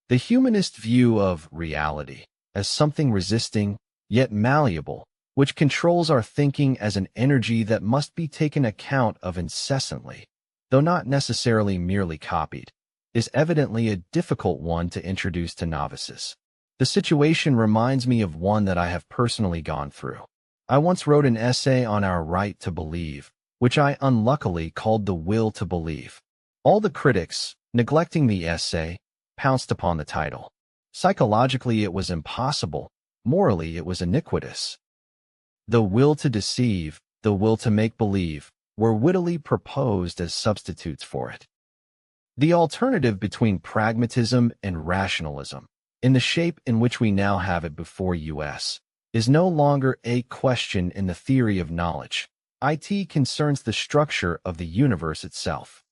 Speaker 2: The humanist view of reality as something resisting, yet malleable, which controls our thinking as an energy that must be taken account of incessantly, though not necessarily merely copied, is evidently a difficult one to introduce to novices. The situation reminds me of one that I have personally gone through. I once wrote an essay on our right to believe, which I unluckily called The Will to Believe. All the critics, neglecting the essay, pounced upon the title. Psychologically it was impossible, morally it was iniquitous. The will to deceive, the will to make believe, were wittily proposed as substitutes for it. The alternative between pragmatism and rationalism, in the shape in which we now have it before us, is no longer a question in the theory of knowledge. It concerns the structure of the universe itself.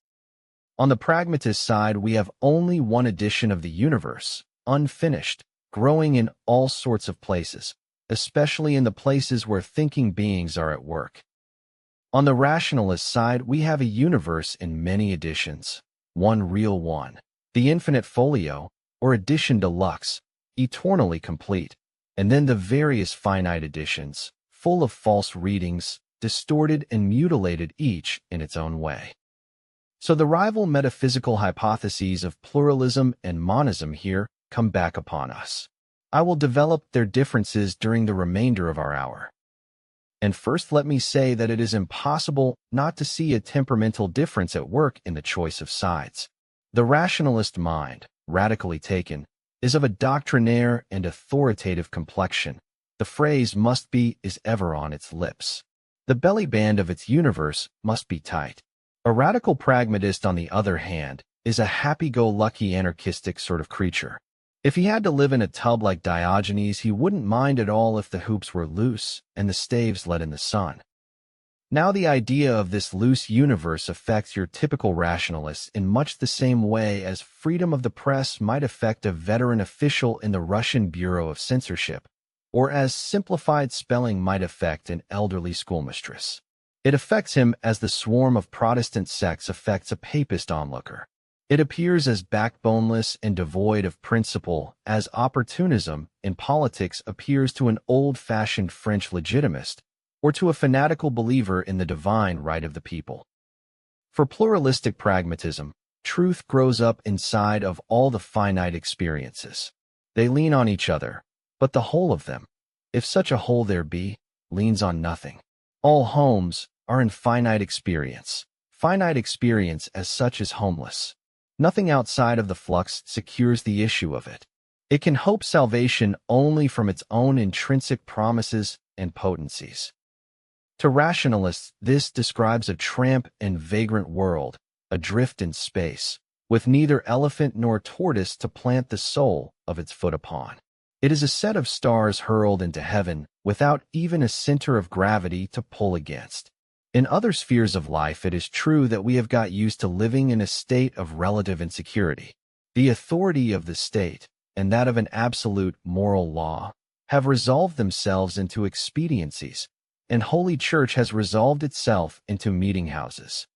Speaker 2: On the pragmatist side, we have only one edition of the universe, unfinished, growing in all sorts of places, especially in the places where thinking beings are at work. On the rationalist side, we have a universe in many editions, one real one, the infinite folio, or edition deluxe, eternally complete, and then the various finite editions, full of false readings, distorted and mutilated each in its own way. So the rival metaphysical hypotheses of pluralism and monism here come back upon us. I will develop their differences during the remainder of our hour. And first let me say that it is impossible not to see a temperamental difference at work in the choice of sides. The rationalist mind, radically taken, is of a doctrinaire and authoritative complexion. The phrase must be is ever on its lips. The belly band of its universe must be tight. A radical pragmatist, on the other hand, is a happy-go-lucky anarchistic sort of creature. If he had to live in a tub like Diogenes, he wouldn't mind at all if the hoops were loose and the staves let in the sun. Now the idea of this loose universe affects your typical rationalists in much the same way as freedom of the press might affect a veteran official in the Russian Bureau of Censorship, or as simplified spelling might affect an elderly schoolmistress. It affects him as the swarm of Protestant sects affects a papist onlooker. It appears as backboneless and devoid of principle as opportunism in politics appears to an old-fashioned French legitimist, or to a fanatical believer in the divine right of the people. For pluralistic pragmatism, truth grows up inside of all the finite experiences. They lean on each other, but the whole of them, if such a whole there be, leans on nothing. All homes are in finite experience. Finite experience as such is homeless. Nothing outside of the flux secures the issue of it. It can hope salvation only from its own intrinsic promises and potencies. To rationalists, this describes a tramp and vagrant world, adrift in space, with neither elephant nor tortoise to plant the sole of its foot upon. It is a set of stars hurled into heaven without even a center of gravity to pull against. In other spheres of life, it is true that we have got used to living in a state of relative insecurity. The authority of the state, and that of an absolute moral law, have resolved themselves into expediencies, and Holy Church has resolved itself into meeting houses.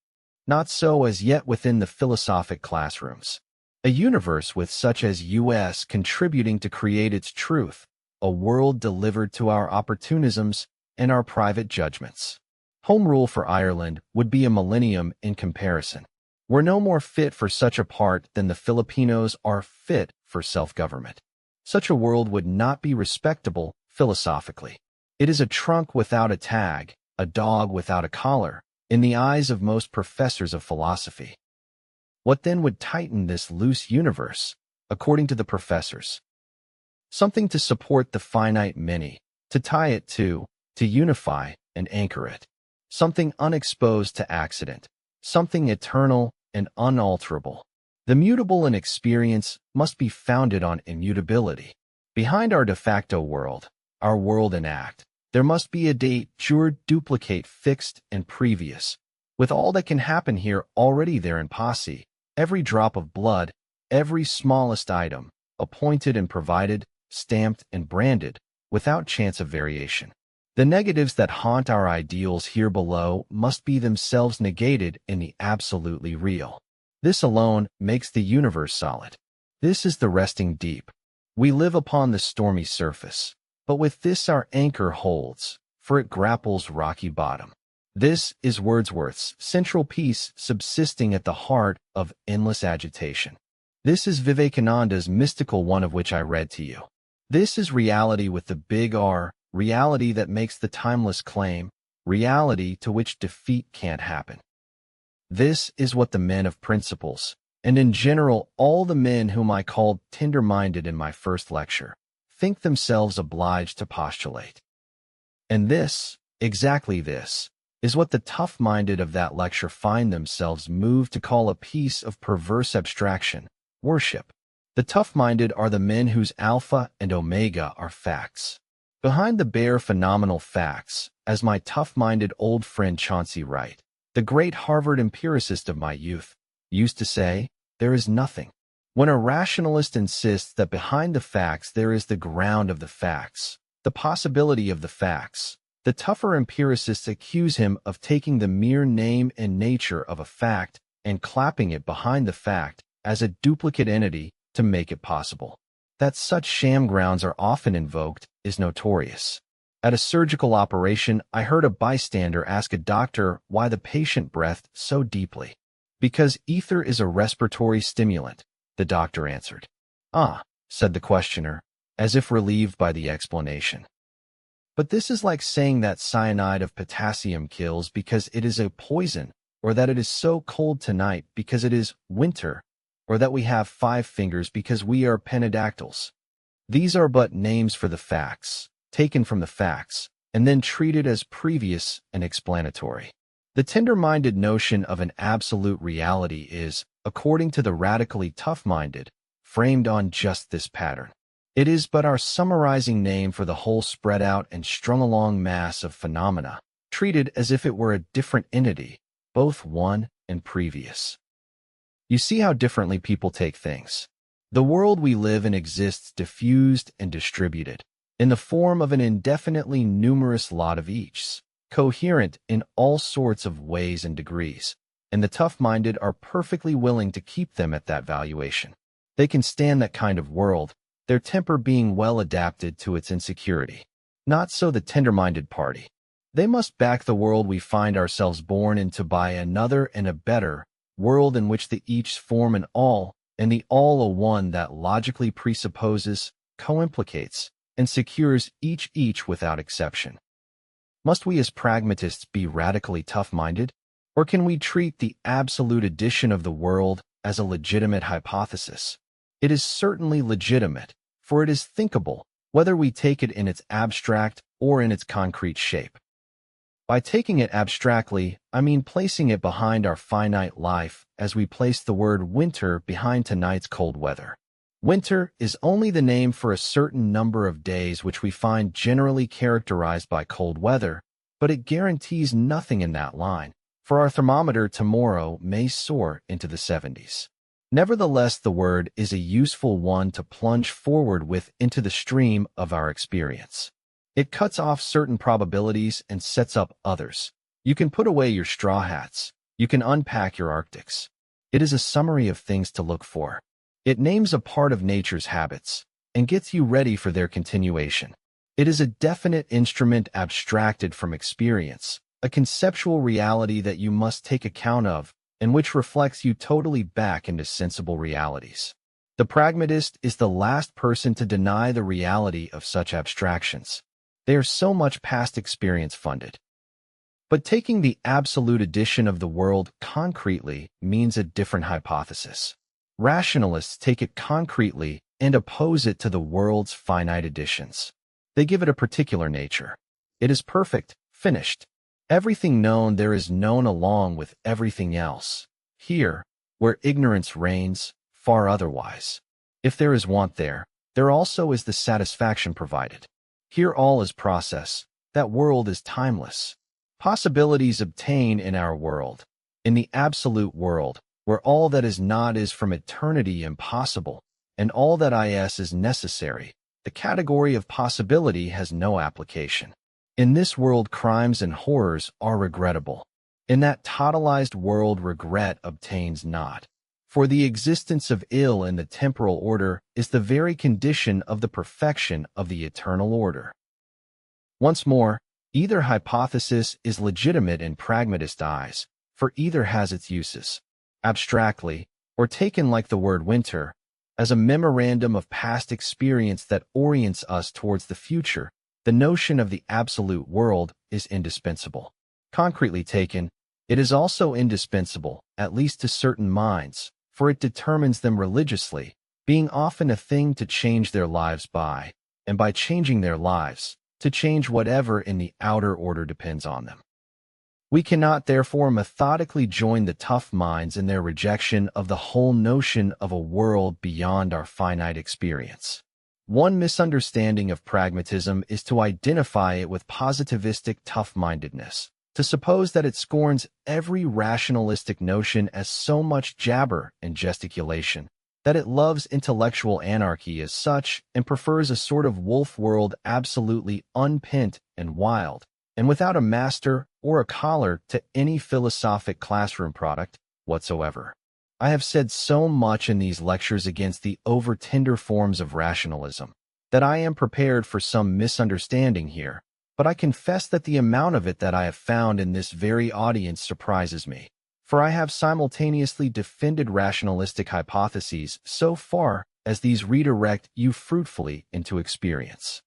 Speaker 2: Not so as yet within the philosophic classrooms. A universe with such as U.S. contributing to create its truth, a world delivered to our opportunisms and our private judgments. Home rule for Ireland would be a millennium in comparison. We're no more fit for such a part than the Filipinos are fit for self-government. Such a world would not be respectable philosophically. It is a trunk without a tag, a dog without a collar, in the eyes of most professors of philosophy. What then would tighten this loose universe, according to the professors? Something to support the finite many, to tie it to unify and anchor it. Something unexposed to accident, something eternal and unalterable. The mutable in experience must be founded on immutability. Behind our de facto world, our world in act, there must be a de jure duplicate fixed and previous, with all that can happen here already there in posse, every drop of blood, every smallest item, appointed and provided, stamped and branded, without chance of variation. The negatives that haunt our ideals here below must be themselves negated in the absolutely real. This alone makes the universe solid. This is the resting deep. We live upon the stormy surface, but with this our anchor holds, for it grapples rocky bottom. This is Wordsworth's central piece subsisting at the heart of endless agitation. This is Vivekananda's mystical one of which I read to you. This is reality with the big R, reality that makes the timeless claim, reality to which defeat can't happen. This is what the men of principles, and in general all the men whom I called tender-minded in my first lecture, think themselves obliged to postulate. And this, exactly this, is what the tough-minded of that lecture find themselves moved to call a piece of perverse abstraction, worship. The tough-minded are the men whose alpha and omega are facts. Behind the bare phenomenal facts, as my tough-minded old friend Chauncey Wright, the great Harvard empiricist of my youth, used to say, there is nothing. When a rationalist insists that behind the facts there is the ground of the facts, the possibility of the facts, the tougher empiricists accuse him of taking the mere name and nature of a fact and clapping it behind the fact as a duplicate entity to make it possible. That such sham grounds are often invoked is notorious. At a surgical operation, I heard a bystander ask a doctor why the patient breathed so deeply. Because ether is a respiratory stimulant, the doctor answered. Ah, said the questioner, as if relieved by the explanation. But this is like saying that cyanide of potassium kills because it is a poison, or that it is so cold tonight because it is winter, or that we have 5 fingers because we are penadactyls. These are but names for the facts, taken from the facts, and then treated as previous and explanatory. The tender-minded notion of an absolute reality is, according to the radically tough-minded, framed on just this pattern. It is but our summarizing name for the whole spread out and strung along mass of phenomena, treated as if it were a different entity, both one and previous. You see how differently people take things. The world we live in exists diffused and distributed, in the form of an indefinitely numerous lot of eachs, coherent in all sorts of ways and degrees, and the tough-minded are perfectly willing to keep them at that valuation. They can stand that kind of world, their temper being well adapted to its insecurity. Not so the tender-minded party. They must back the world we find ourselves born into by another and a better world in which the eachs form an all, and the all a one that logically presupposes, co-implicates, and secures each without exception. Must we as pragmatists be radically tough-minded, or can we treat the absolute addition of the world as a legitimate hypothesis? It is certainly legitimate, for it is thinkable, whether we take it in its abstract or in its concrete shape. By taking it abstractly, I mean placing it behind our finite life as we place the word winter behind tonight's cold weather. Winter is only the name for a certain number of days which we find generally characterized by cold weather, but it guarantees nothing in that line, for our thermometer tomorrow may soar into the 70s. Nevertheless, the word is a useful one to plunge forward with into the stream of our experience. It cuts off certain probabilities and sets up others. You can put away your straw hats. You can unpack your Arctics. It is a summary of things to look for. It names a part of nature's habits and gets you ready for their continuation. It is a definite instrument abstracted from experience, a conceptual reality that you must take account of and which reflects you totally back into sensible realities. The pragmatist is the last person to deny the reality of such abstractions. They are so much past experience funded. But taking the absolute addition of the world concretely means a different hypothesis. Rationalists take it concretely and oppose it to the world's finite additions. They give it a particular nature. It is perfect, finished. Everything known there is known along with everything else. Here, where ignorance reigns, far otherwise. If there is want there also is the satisfaction provided. Here all is process. That world is timeless. Possibilities obtain in our world, in the absolute world, where all that is not is from eternity impossible, and all that is necessary. The category of possibility has no application. In this world, crimes and horrors are regrettable. In that totalized world, regret obtains not. For the existence of ill in the temporal order is the very condition of the perfection of the eternal order. Once more, either hypothesis is legitimate in pragmatist eyes, for either has its uses. Abstractly, or taken like the word winter, as a memorandum of past experience that orients us towards the future, the notion of the absolute world is indispensable. Concretely taken, it is also indispensable, at least to certain minds, for it determines them religiously, being often a thing to change their lives by, and by changing their lives, to change whatever in the outer order depends on them. We cannot therefore methodically join the tough minds in their rejection of the whole notion of a world beyond our finite experience. One misunderstanding of pragmatism is to identify it with positivistic tough-mindedness, to suppose that it scorns every rationalistic notion as so much jabber and gesticulation, that it loves intellectual anarchy as such and prefers a sort of wolf world absolutely unpent and wild, and without a master or a collar to any philosophic classroom product whatsoever. I have said so much in these lectures against the over-tender forms of rationalism that I am prepared for some misunderstanding here, but I confess that the amount of it that I have found in this very audience surprises me, for I have simultaneously defended rationalistic hypotheses so far as these redirect you fruitfully into experience.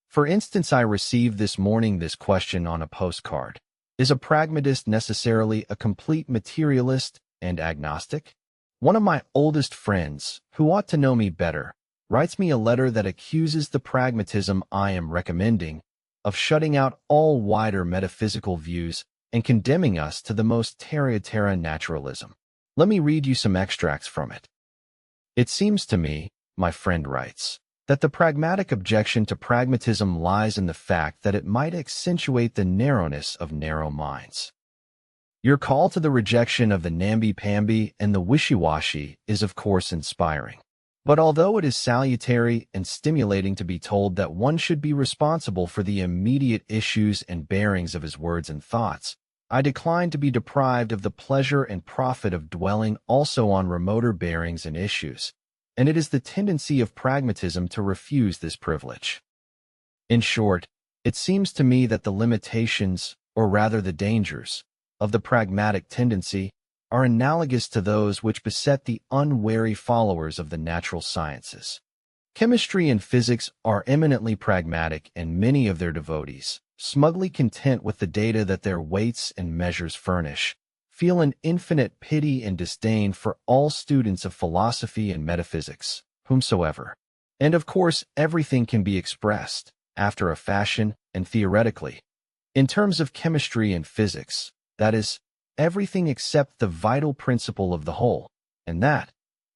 Speaker 2: For instance, I received this morning this question on a postcard. Is a pragmatist necessarily a complete materialist and agnostic? One of my oldest friends, who ought to know me better, writes me a letter that accuses the pragmatism I am recommending of shutting out all wider metaphysical views and condemning us to the most terra naturalism. Let me read you some extracts from it. It seems to me, my friend writes, that the pragmatic objection to pragmatism lies in the fact that it might accentuate the narrowness of narrow minds. Your call to the rejection of the namby-pamby and the wishy-washy is of course inspiring. But although it is salutary and stimulating to be told that one should be responsible for the immediate issues and bearings of his words and thoughts, I decline to be deprived of the pleasure and profit of dwelling also on remoter bearings and issues, and it is the tendency of pragmatism to refuse this privilege. In short, it seems to me that the limitations, or rather the dangers, of the pragmatic tendency are analogous to those which beset the unwary followers of the natural sciences. Chemistry and physics are eminently pragmatic, and many of their devotees, smugly content with the data that their weights and measures furnish, feel an infinite pity and disdain for all students of philosophy and metaphysics, whomsoever. And of course, everything can be expressed, after a fashion and theoretically, in terms of chemistry and physics, that is, everything except the vital principle of the whole, and that,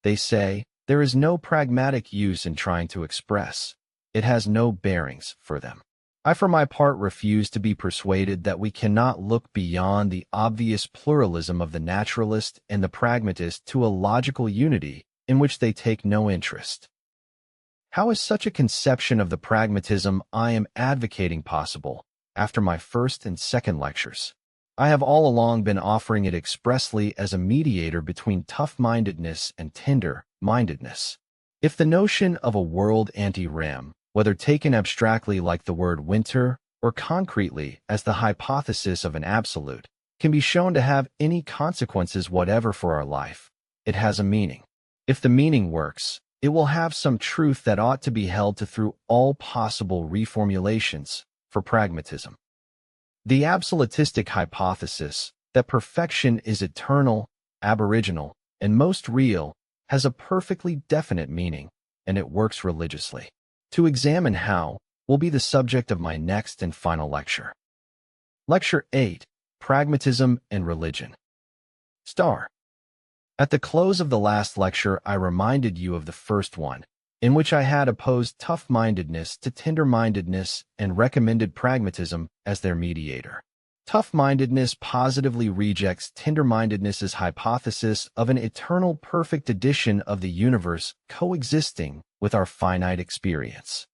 Speaker 2: they say, there is no pragmatic use in trying to express. It has no bearings for them. I for my part refuse to be persuaded that we cannot look beyond the obvious pluralism of the naturalist and the pragmatist to a logical unity in which they take no interest. How is such a conception of the pragmatism I am advocating possible after my first and second lectures? I have all along been offering it expressly as a mediator between tough-mindedness and tender-mindedness. If the notion of a world ante-rem, whether taken abstractly like the word winter or concretely as the hypothesis of an absolute, can be shown to have any consequences whatever for our life, it has a meaning. If the meaning works, it will have some truth that ought to be held to through all possible reformulations for pragmatism. The absolutistic hypothesis that perfection is eternal, aboriginal, and most real has a perfectly definite meaning, and it works religiously. To examine how will be the subject of my next and final lecture. Lecture 8, Pragmatism and Religion. At the close of the last lecture, I reminded you of the first one, in which I had opposed tough-mindedness to tender-mindedness and recommended pragmatism as their mediator. Tough-mindedness positively rejects tender-mindedness's hypothesis of an eternal perfect addition of the universe coexisting with our finite experience.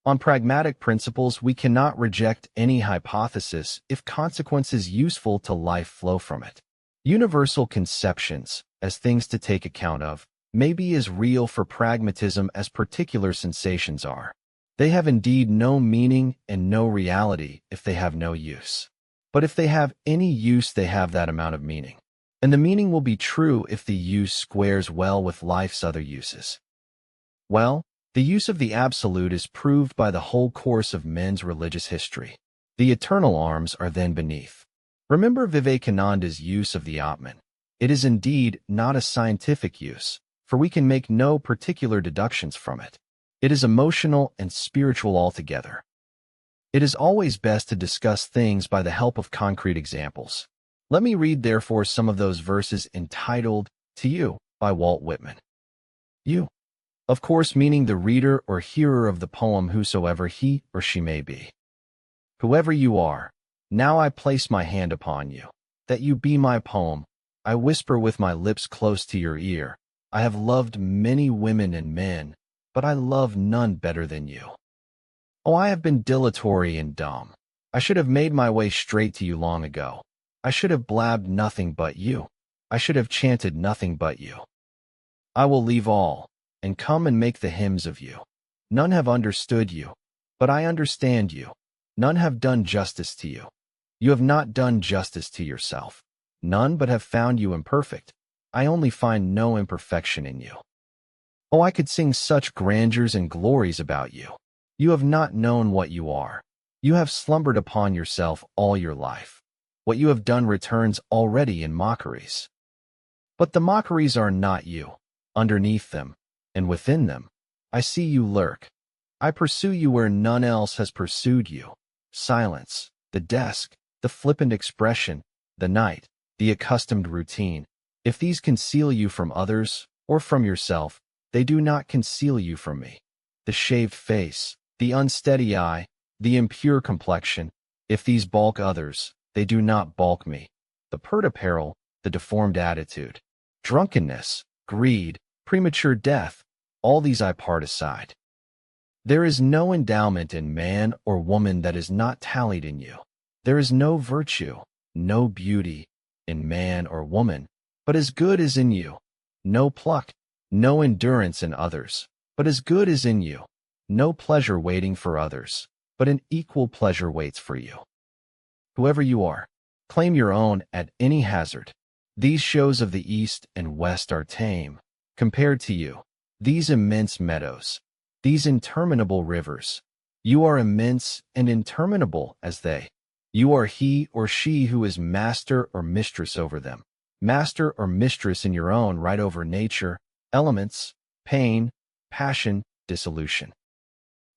Speaker 2: On pragmatic principles, we cannot reject any hypothesis if consequences useful to life flow from it. Universal conceptions, as things to take account of, may be as real for pragmatism as particular sensations are. They have indeed no meaning and no reality if they have no use. But if they have any use, they have that amount of meaning. And the meaning will be true if the use squares well with life's other uses. Well, the use of the absolute is proved by the whole course of men's religious history. The eternal arms are then beneath. Remember Vivekananda's use of the Atman. It is indeed not a scientific use, for we can make no particular deductions from it. It is emotional and spiritual altogether. It is always best to discuss things by the help of concrete examples. Let me read therefore some of those verses entitled "To You" by Walt Whitman. You, of course, meaning the reader or hearer of the poem, whosoever he or she may be. Whoever you are, now I place my hand upon you, that you be my poem. I whisper with my lips close to your ear. I have loved many women and men, but I love none better than you. Oh, I have been dilatory and dumb. I should have made my way straight to you long ago. I should have blabbed nothing but you. I should have chanted nothing but you. I will leave all, and come and make the hymns of you. None have understood you, but I understand you. None have done justice to you. You have not done justice to yourself. None but have found you imperfect. I only find no imperfection in you. Oh, I could sing such grandeurs and glories about you. You have not known what you are. You have slumbered upon yourself all your life. What you have done returns already in mockeries. But the mockeries are not you. Underneath them, and within them, I see you lurk. I pursue you where none else has pursued you. Silence, the desk, the flippant expression, the night, the accustomed routine. If these conceal you from others, or from yourself, they do not conceal you from me. the shaved face, the unsteady eye, the impure complexion. If these balk others, they do not balk me. The pert apparel, the deformed attitude, drunkenness, greed, premature death, all these I part aside. There is no endowment in man or woman that is not tallied in you. There is no virtue, no beauty in man or woman, but as good as in you. No pluck, no endurance in others, but as good as in you. No pleasure waiting for others, but an equal pleasure waits for you. Whoever you are, claim your own at any hazard. These shows of the East and West are tame, compared to you. These immense meadows, these interminable rivers. You are immense and interminable as they. You are he or she who is master or mistress over them. Master or mistress in your own right over nature, elements, pain, passion, dissolution.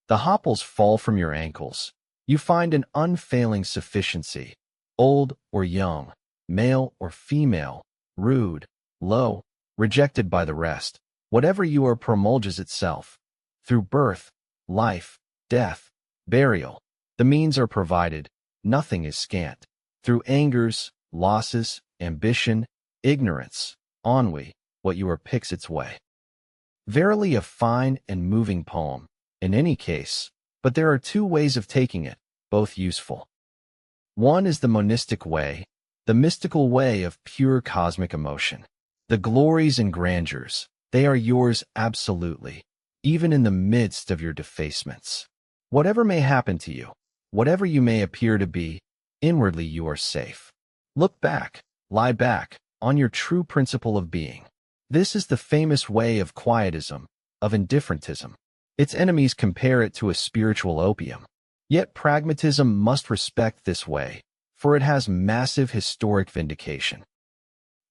Speaker 2: The hopples fall from your ankles. You find an unfailing sufficiency, old or young, male or female, rude, low, rejected by the rest. Whatever you are promulgates itself. Through birth, life, death, burial, the means are provided, nothing is scant. Through angers, losses, ambition, ignorance, ennui, what you are picks its way. Verily a fine and moving poem, in any case, but there are two ways of taking it, both useful. One is the monistic way, the mystical way of pure cosmic emotion. The glories and grandeurs, they are yours absolutely, even in the midst of your defacements. Whatever may happen to you, whatever you may appear to be, inwardly you are safe. Look back, lie back, on your true principle of being. This is the famous way of quietism, of indifferentism. Its enemies compare it to a spiritual opium. Yet pragmatism must respect this way, for it has massive historic vindication.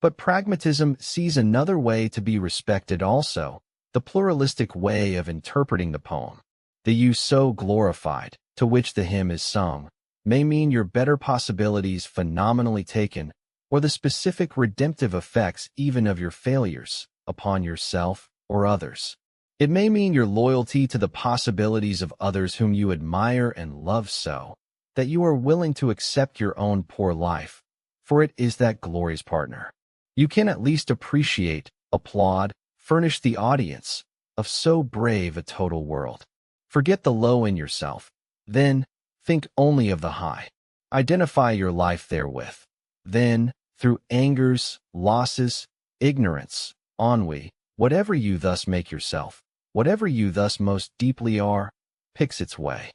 Speaker 2: But pragmatism sees another way to be respected also, the pluralistic way of interpreting the poem. The you so glorified, to which the hymn is sung, may mean your better possibilities phenomenally taken, or the specific redemptive effects even of your failures, upon yourself or others. It may mean your loyalty to the possibilities of others whom you admire and love so, that you are willing to accept your own poor life, for it is that glory's partner. You can at least appreciate, applaud, furnish the audience of so brave a total world. Forget the low in yourself. Then, think only of the high. Identify your life therewith. Then, through angers, losses, ignorance, ennui, whatever you thus make yourself, whatever you thus most deeply are, picks its way.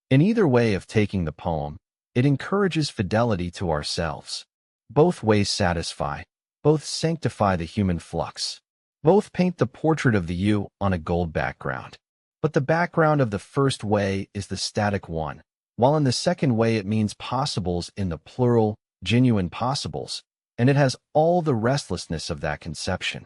Speaker 2: In either way of taking the poem, it encourages fidelity to ourselves. Both ways satisfy, both sanctify the human flux. Both paint the portrait of the you on a gold background. But the background of the first way is the static one, while in the second way it means possibles in the plural, genuine possibles, and it has all the restlessness of that conception.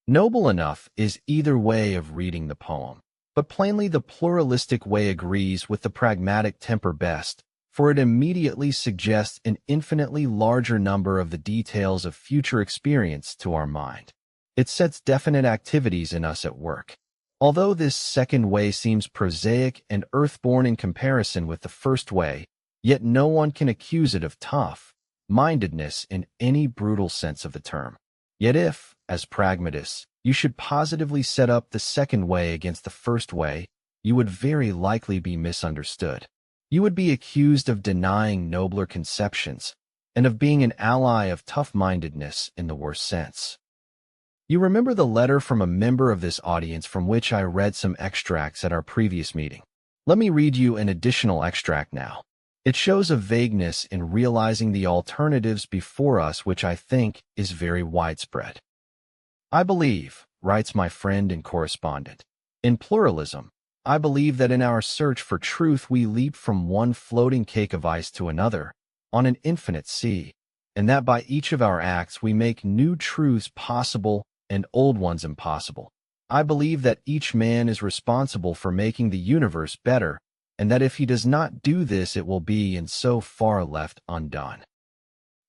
Speaker 2: Noble enough is either way of reading the poem, but plainly the pluralistic way agrees with the pragmatic temper best, for it immediately suggests an infinitely larger number of the details of future experience to our mind. It sets definite activities in us at work. Although this second way seems prosaic and earthborn in comparison with the first way, yet no one can accuse it of tough-mindedness in any brutal sense of the term. Yet if, as pragmatists, you should positively set up the second way against the first way, you would very likely be misunderstood. You would be accused of denying nobler conceptions, and of being an ally of tough-mindedness in the worst sense. You remember the letter from a member of this audience from which I read some extracts at our previous meeting. Let me read you an additional extract now. It shows a vagueness in realizing the alternatives before us which I think is very widespread. I believe, writes my friend and correspondent, in pluralism. I believe that in our search for truth we leap from one floating cake of ice to another, on an infinite sea, and that by each of our acts we make new truths possible and old ones impossible. I believe that each man is responsible for making the universe better, and that if he does not do this it will be in so far left undone.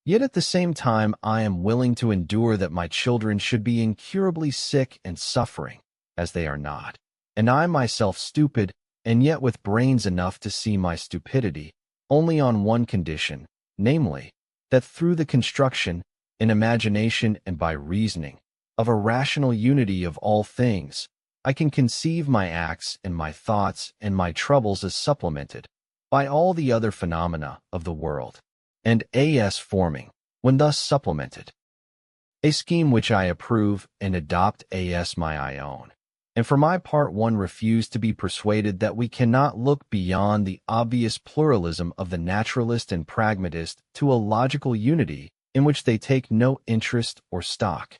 Speaker 2: Yet at the same time I am willing to endure that my children should be incurably sick and suffering, as they are not, and I myself stupid, and yet with brains enough to see my stupidity, only on one condition, namely, that through the construction, in imagination and by reasoning, of a rational unity of all things, I can conceive my acts and my thoughts and my troubles as supplemented by all the other phenomena of the world, and as forming, when thus supplemented, a scheme which I approve and adopt as my own. And for my part, one refuse to be persuaded that we cannot look beyond the obvious pluralism of the naturalist and pragmatist to a logical unity in which they take no interest or stock.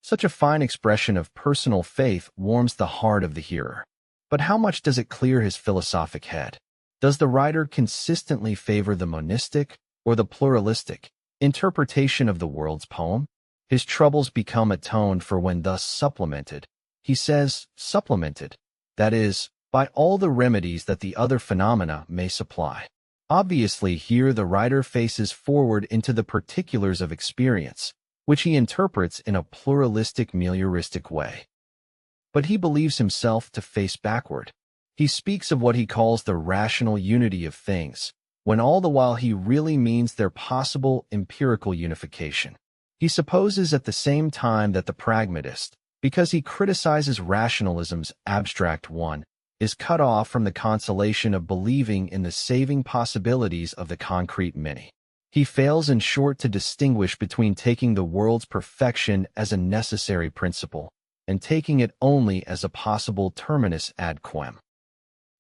Speaker 2: Such a fine expression of personal faith warms the heart of the hearer. But how much does it clear his philosophic head? Does the writer consistently favor the monistic or the pluralistic interpretation of the world's poem? His troubles become atoned for when thus supplemented. He says, supplemented, that is, by all the remedies that the other phenomena may supply. Obviously, here the writer faces forward into the particulars of experience, which he interprets in a pluralistic, melioristic way. But he believes himself to face backward. He speaks of what he calls the rational unity of things, when all the while he really means their possible empirical unification. He supposes at the same time that the pragmatist, because he criticizes rationalism's abstract one, is cut off from the consolation of believing in the saving possibilities of the concrete many. He fails in short to distinguish between taking the world's perfection as a necessary principle and taking it only as a possible terminus ad quem.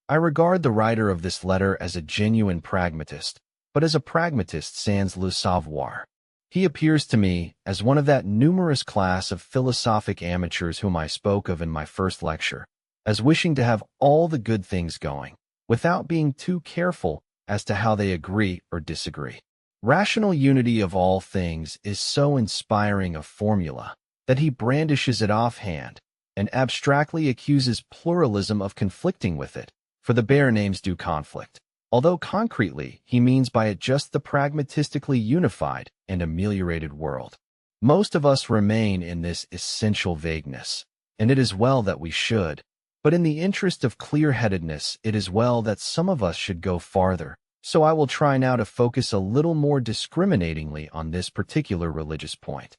Speaker 2: I regard the writer of this letter as a genuine pragmatist, but as a pragmatist sans le savoir. He appears to me as one of that numerous class of philosophic amateurs whom I spoke of in my first lecture, as wishing to have all the good things going, without being too careful as to how they agree or disagree. Rational unity of all things is so inspiring a formula that he brandishes it offhand and abstractly accuses pluralism of conflicting with it, for the bare names do conflict, although concretely he means by it just the pragmatistically unified and ameliorated world. Most of us remain in this essential vagueness, and it is well that we should, but in the interest of clear-headedness it is well that some of us should go farther. So I will try now to focus a little more discriminatingly on this particular religious point.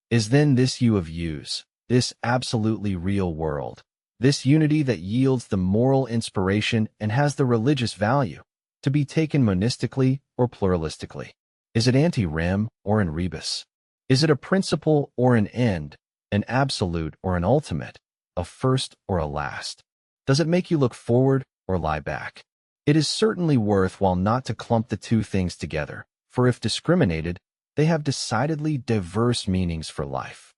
Speaker 2: Is then this you of yous, this absolutely real world, this unity that yields the moral inspiration and has the religious value, to be taken monistically or pluralistically? Is it ante rem or in rebus? Is it a principle or an end, an absolute or an ultimate, a first or a last? Does it make you look forward or lie back? It is certainly worthwhile not to clump the two things together, for if discriminated, they have decidedly diverse meanings for life.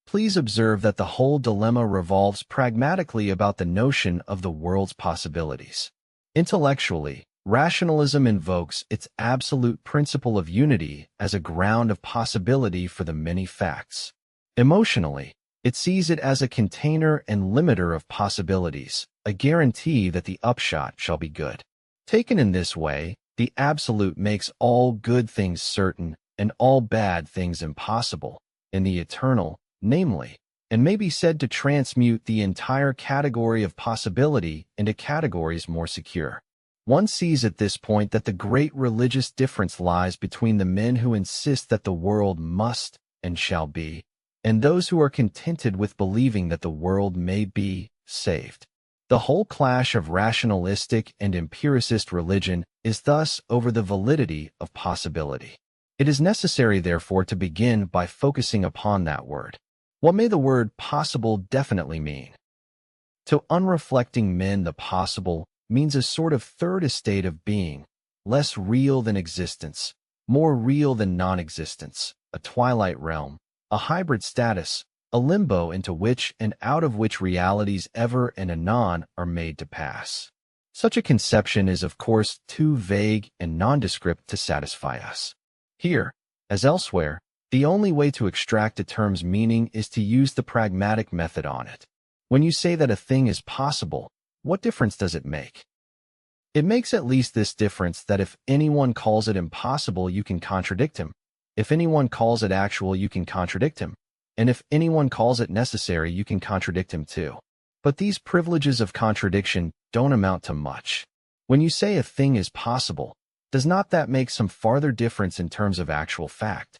Speaker 2: Please observe that the whole dilemma revolves pragmatically about the notion of the world's possibilities. Intellectually, rationalism invokes its absolute principle of unity as a ground of possibility for the many facts. Emotionally, it sees it as a container and limiter of possibilities, a guarantee that the upshot shall be good. Taken in this way, the absolute makes all good things certain and all bad things impossible, in the eternal, namely, and may be said to transmute the entire category of possibility into categories more secure. One sees at this point that the great religious difference lies between the men who insist that the world must and shall be, and those who are contented with believing that the world may be saved. The whole clash of rationalistic and empiricist religion is thus over the validity of possibility. It is necessary, therefore, to begin by focusing upon that word. What may the word possible definitely mean? To unreflecting men, the possible means a sort of third estate of being, less real than existence, more real than non-existence, a twilight realm, a hybrid status, a limbo into which and out of which realities ever and anon are made to pass. Such a conception is, of course, too vague and nondescript to satisfy us. Here, as elsewhere, the only way to extract a term's meaning is to use the pragmatic method on it. When you say that a thing is possible, what difference does it make? It makes at least this difference, that if anyone calls it impossible, you can contradict him. If anyone calls it actual, you can contradict him. And if anyone calls it necessary, you can contradict him too. But these privileges of contradiction don't amount to much. When you say a thing is possible, does not that make some farther difference in terms of actual fact?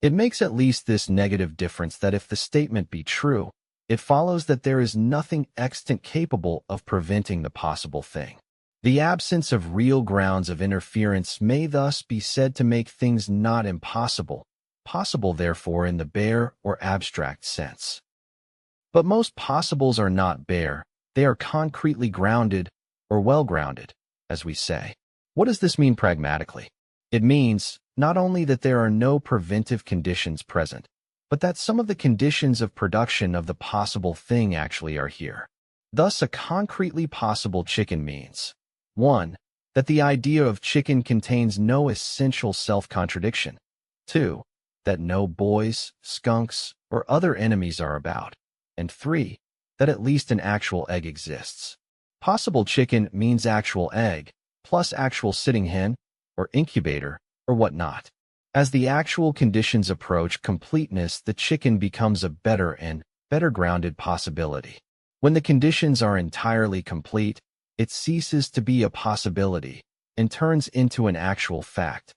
Speaker 2: It makes at least this negative difference that if the statement be true, it follows that there is nothing extant capable of preventing the possible thing. The absence of real grounds of interference may thus be said to make things not impossible, possible therefore in the bare or abstract sense. But most possibles are not bare, they are concretely grounded, or well-grounded, as we say. What does this mean pragmatically? It means not only that there are no preventive conditions present, but that some of the conditions of production of the possible thing actually are here. Thus, a concretely possible chicken means 1. That the idea of chicken contains no essential self-contradiction. 2. That no boys, skunks, or other enemies are about. And 3. That at least an actual egg exists. Possible chicken means actual egg, plus actual sitting hen, or incubator, or whatnot. As the actual conditions approach completeness, the chicken becomes a better and better grounded possibility. When the conditions are entirely complete, it ceases to be a possibility and turns into an actual fact.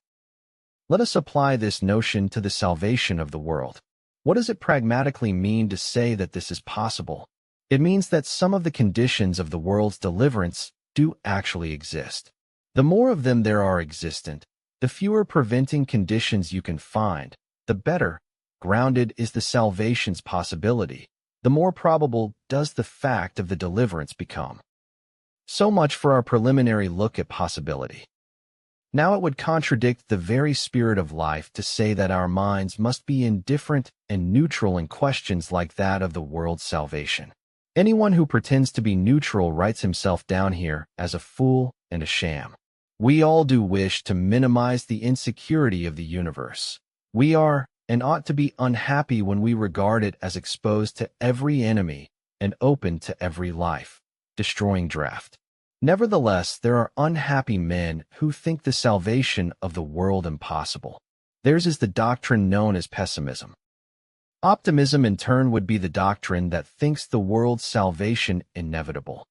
Speaker 2: Let us apply this notion to the salvation of the world. What does it pragmatically mean to say that this is possible? It means that some of the conditions of the world's deliverance do actually exist. The more of them there are existent, the fewer preventing conditions you can find, the better grounded is the salvation's possibility, the more probable does the fact of the deliverance become. So much for our preliminary look at possibility. Now it would contradict the very spirit of life to say that our minds must be indifferent and neutral in questions like that of the world's salvation. Anyone who pretends to be neutral writes himself down here as a fool and a sham. We all do wish to minimize the insecurity of the universe. We are and ought to be unhappy when we regard it as exposed to every enemy and open to every life-destroying draft. Nevertheless, there are unhappy men who think the salvation of the world impossible. Theirs is the doctrine known as pessimism. Optimism, in turn, would be the doctrine that thinks the world's salvation inevitable.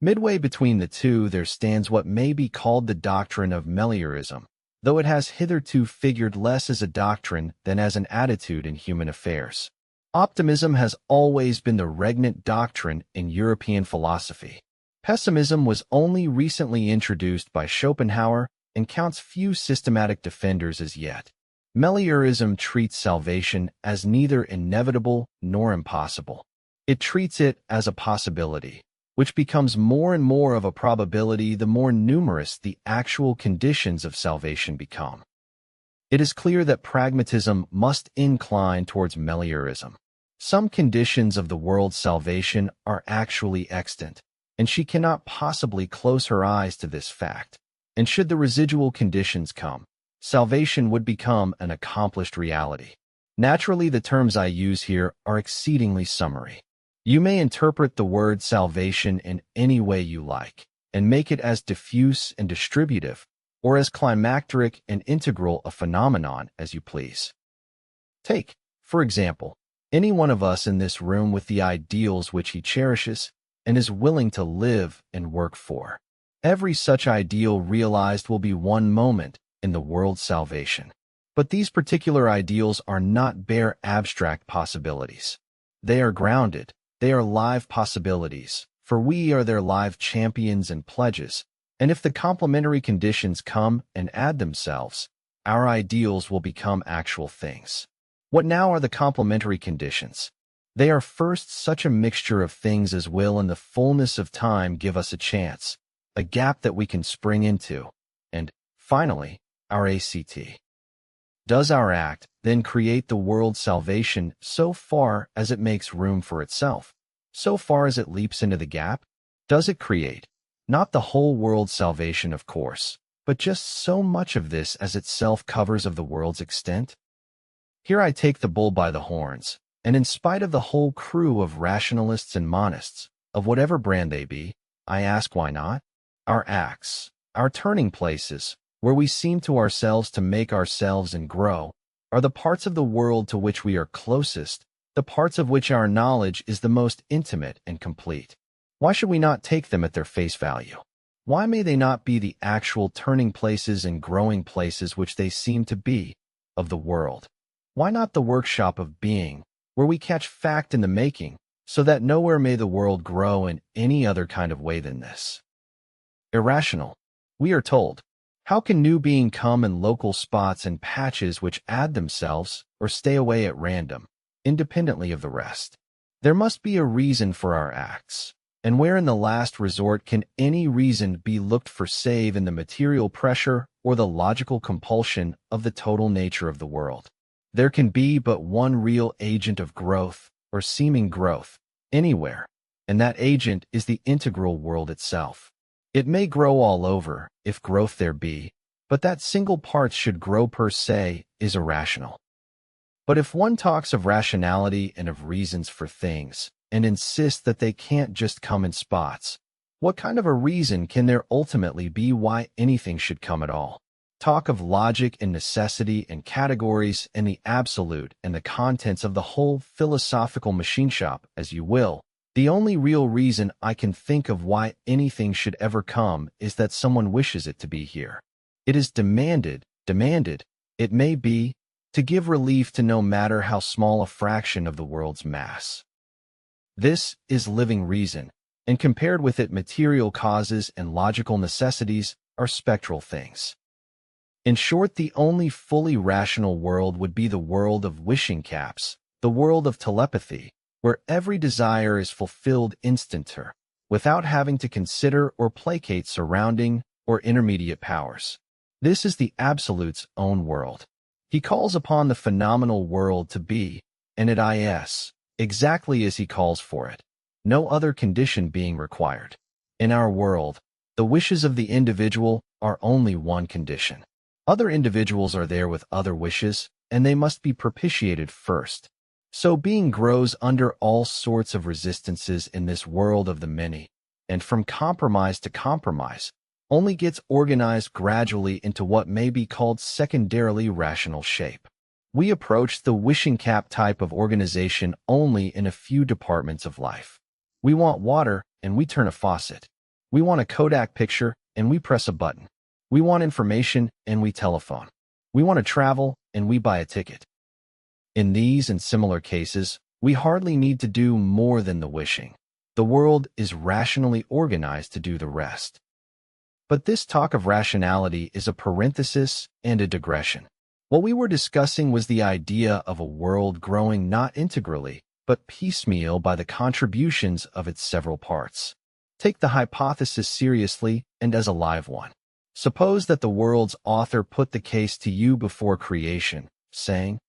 Speaker 2: Midway between the two, there stands what may be called the doctrine of meliorism, though it has hitherto figured less as a doctrine than as an attitude in human affairs. Optimism has always been the regnant doctrine in European philosophy. Pessimism was only recently introduced by Schopenhauer and counts few systematic defenders as yet. Meliorism treats salvation as neither inevitable nor impossible. It treats it as a possibility, which becomes more and more of a probability the more numerous the actual conditions of salvation become. It is clear that pragmatism must incline towards meliorism. Some conditions of the world's salvation are actually extant, and she cannot possibly close her eyes to this fact. And should the residual conditions come, salvation would become an accomplished reality. Naturally, the terms I use here are exceedingly summary. You may interpret the word salvation in any way you like, and make it as diffuse and distributive, or as climacteric and integral a phenomenon as you please. Take, for example, any one of us in this room with the ideals which he cherishes and is willing to live and work for. Every such ideal realized will be one moment in the world's salvation. But these particular ideals are not bare abstract possibilities. They are grounded. They are live possibilities, for we are their live champions and pledges, and if the complementary conditions come and add themselves, our ideals will become actual things. What now are the complementary conditions? They are first such a mixture of things as will in the fullness of time give us a chance, a gap that we can spring into, and, finally, our ACT. Does our act then create the world's salvation so far as it makes room for itself? So far as it leaps into the gap? Does it create, not the whole world's salvation, of course, but just so much of this as itself covers of the world's extent? Here I take the bull by the horns, and in spite of the whole crew of rationalists and monists, of whatever brand they be, I ask why not? Our acts, our turning places, where we seem to ourselves to make ourselves and grow, are the parts of the world to which we are closest the parts of which our knowledge is the most intimate and complete. Why should we not take them at their face value? Why may they not be the actual turning places and growing places which they seem to be of the world? Why not the workshop of being, where we catch fact in the making, so that nowhere may the world grow in any other kind of way than this? Irrational, we are told. How can new being come in local spots and patches which add themselves or stay away at random, independently of the rest? There must be a reason for our acts, and where in the last resort can any reason be looked for save in the material pressure or the logical compulsion of the total nature of the world? There can be but one real agent of growth, or seeming growth, anywhere, and that agent is the integral world itself. It may grow all over, if growth there be, but that single parts should grow per se is irrational. But if one talks of rationality and of reasons for things, and insists that they can't just come in spots, what kind of a reason can there ultimately be why anything should come at all? Talk of logic and necessity and categories and the absolute and the contents of the whole philosophical machine shop as you will. The only real reason I can think of why anything should ever come is that someone wishes it to be here. It is demanded, it may be, to give relief to no matter how small a fraction of the world's mass. This is living reason, and compared with it material causes and logical necessities are spectral things. In short, the only fully rational world would be the world of wishing caps, the world of telepathy, where every desire is fulfilled instanter, without having to consider or placate surrounding or intermediate powers. This is the Absolute's own world. He calls upon the phenomenal world to be, and it is, exactly as he calls for it, no other condition being required. In our world, the wishes of the individual are only one condition. Other individuals are there with other wishes, and they must be propitiated first. So being grows under all sorts of resistances in this world of the many, and from compromise to compromise, only gets organized gradually into what may be called secondarily rational shape. We approach the wishing cap type of organization only in a few departments of life. We want water, and we turn a faucet. We want a Kodak picture, and we press a button. We want information, and we telephone. We want to travel, and we buy a ticket. In these and similar cases, we hardly need to do more than the wishing. The world is rationally organized to do the rest. But this talk of rationality is a parenthesis and a digression. What we were discussing was the idea of a world growing not integrally, but piecemeal by the contributions of its several parts. Take the hypothesis seriously and as a live one. Suppose that the world's author put the case to you before creation, saying,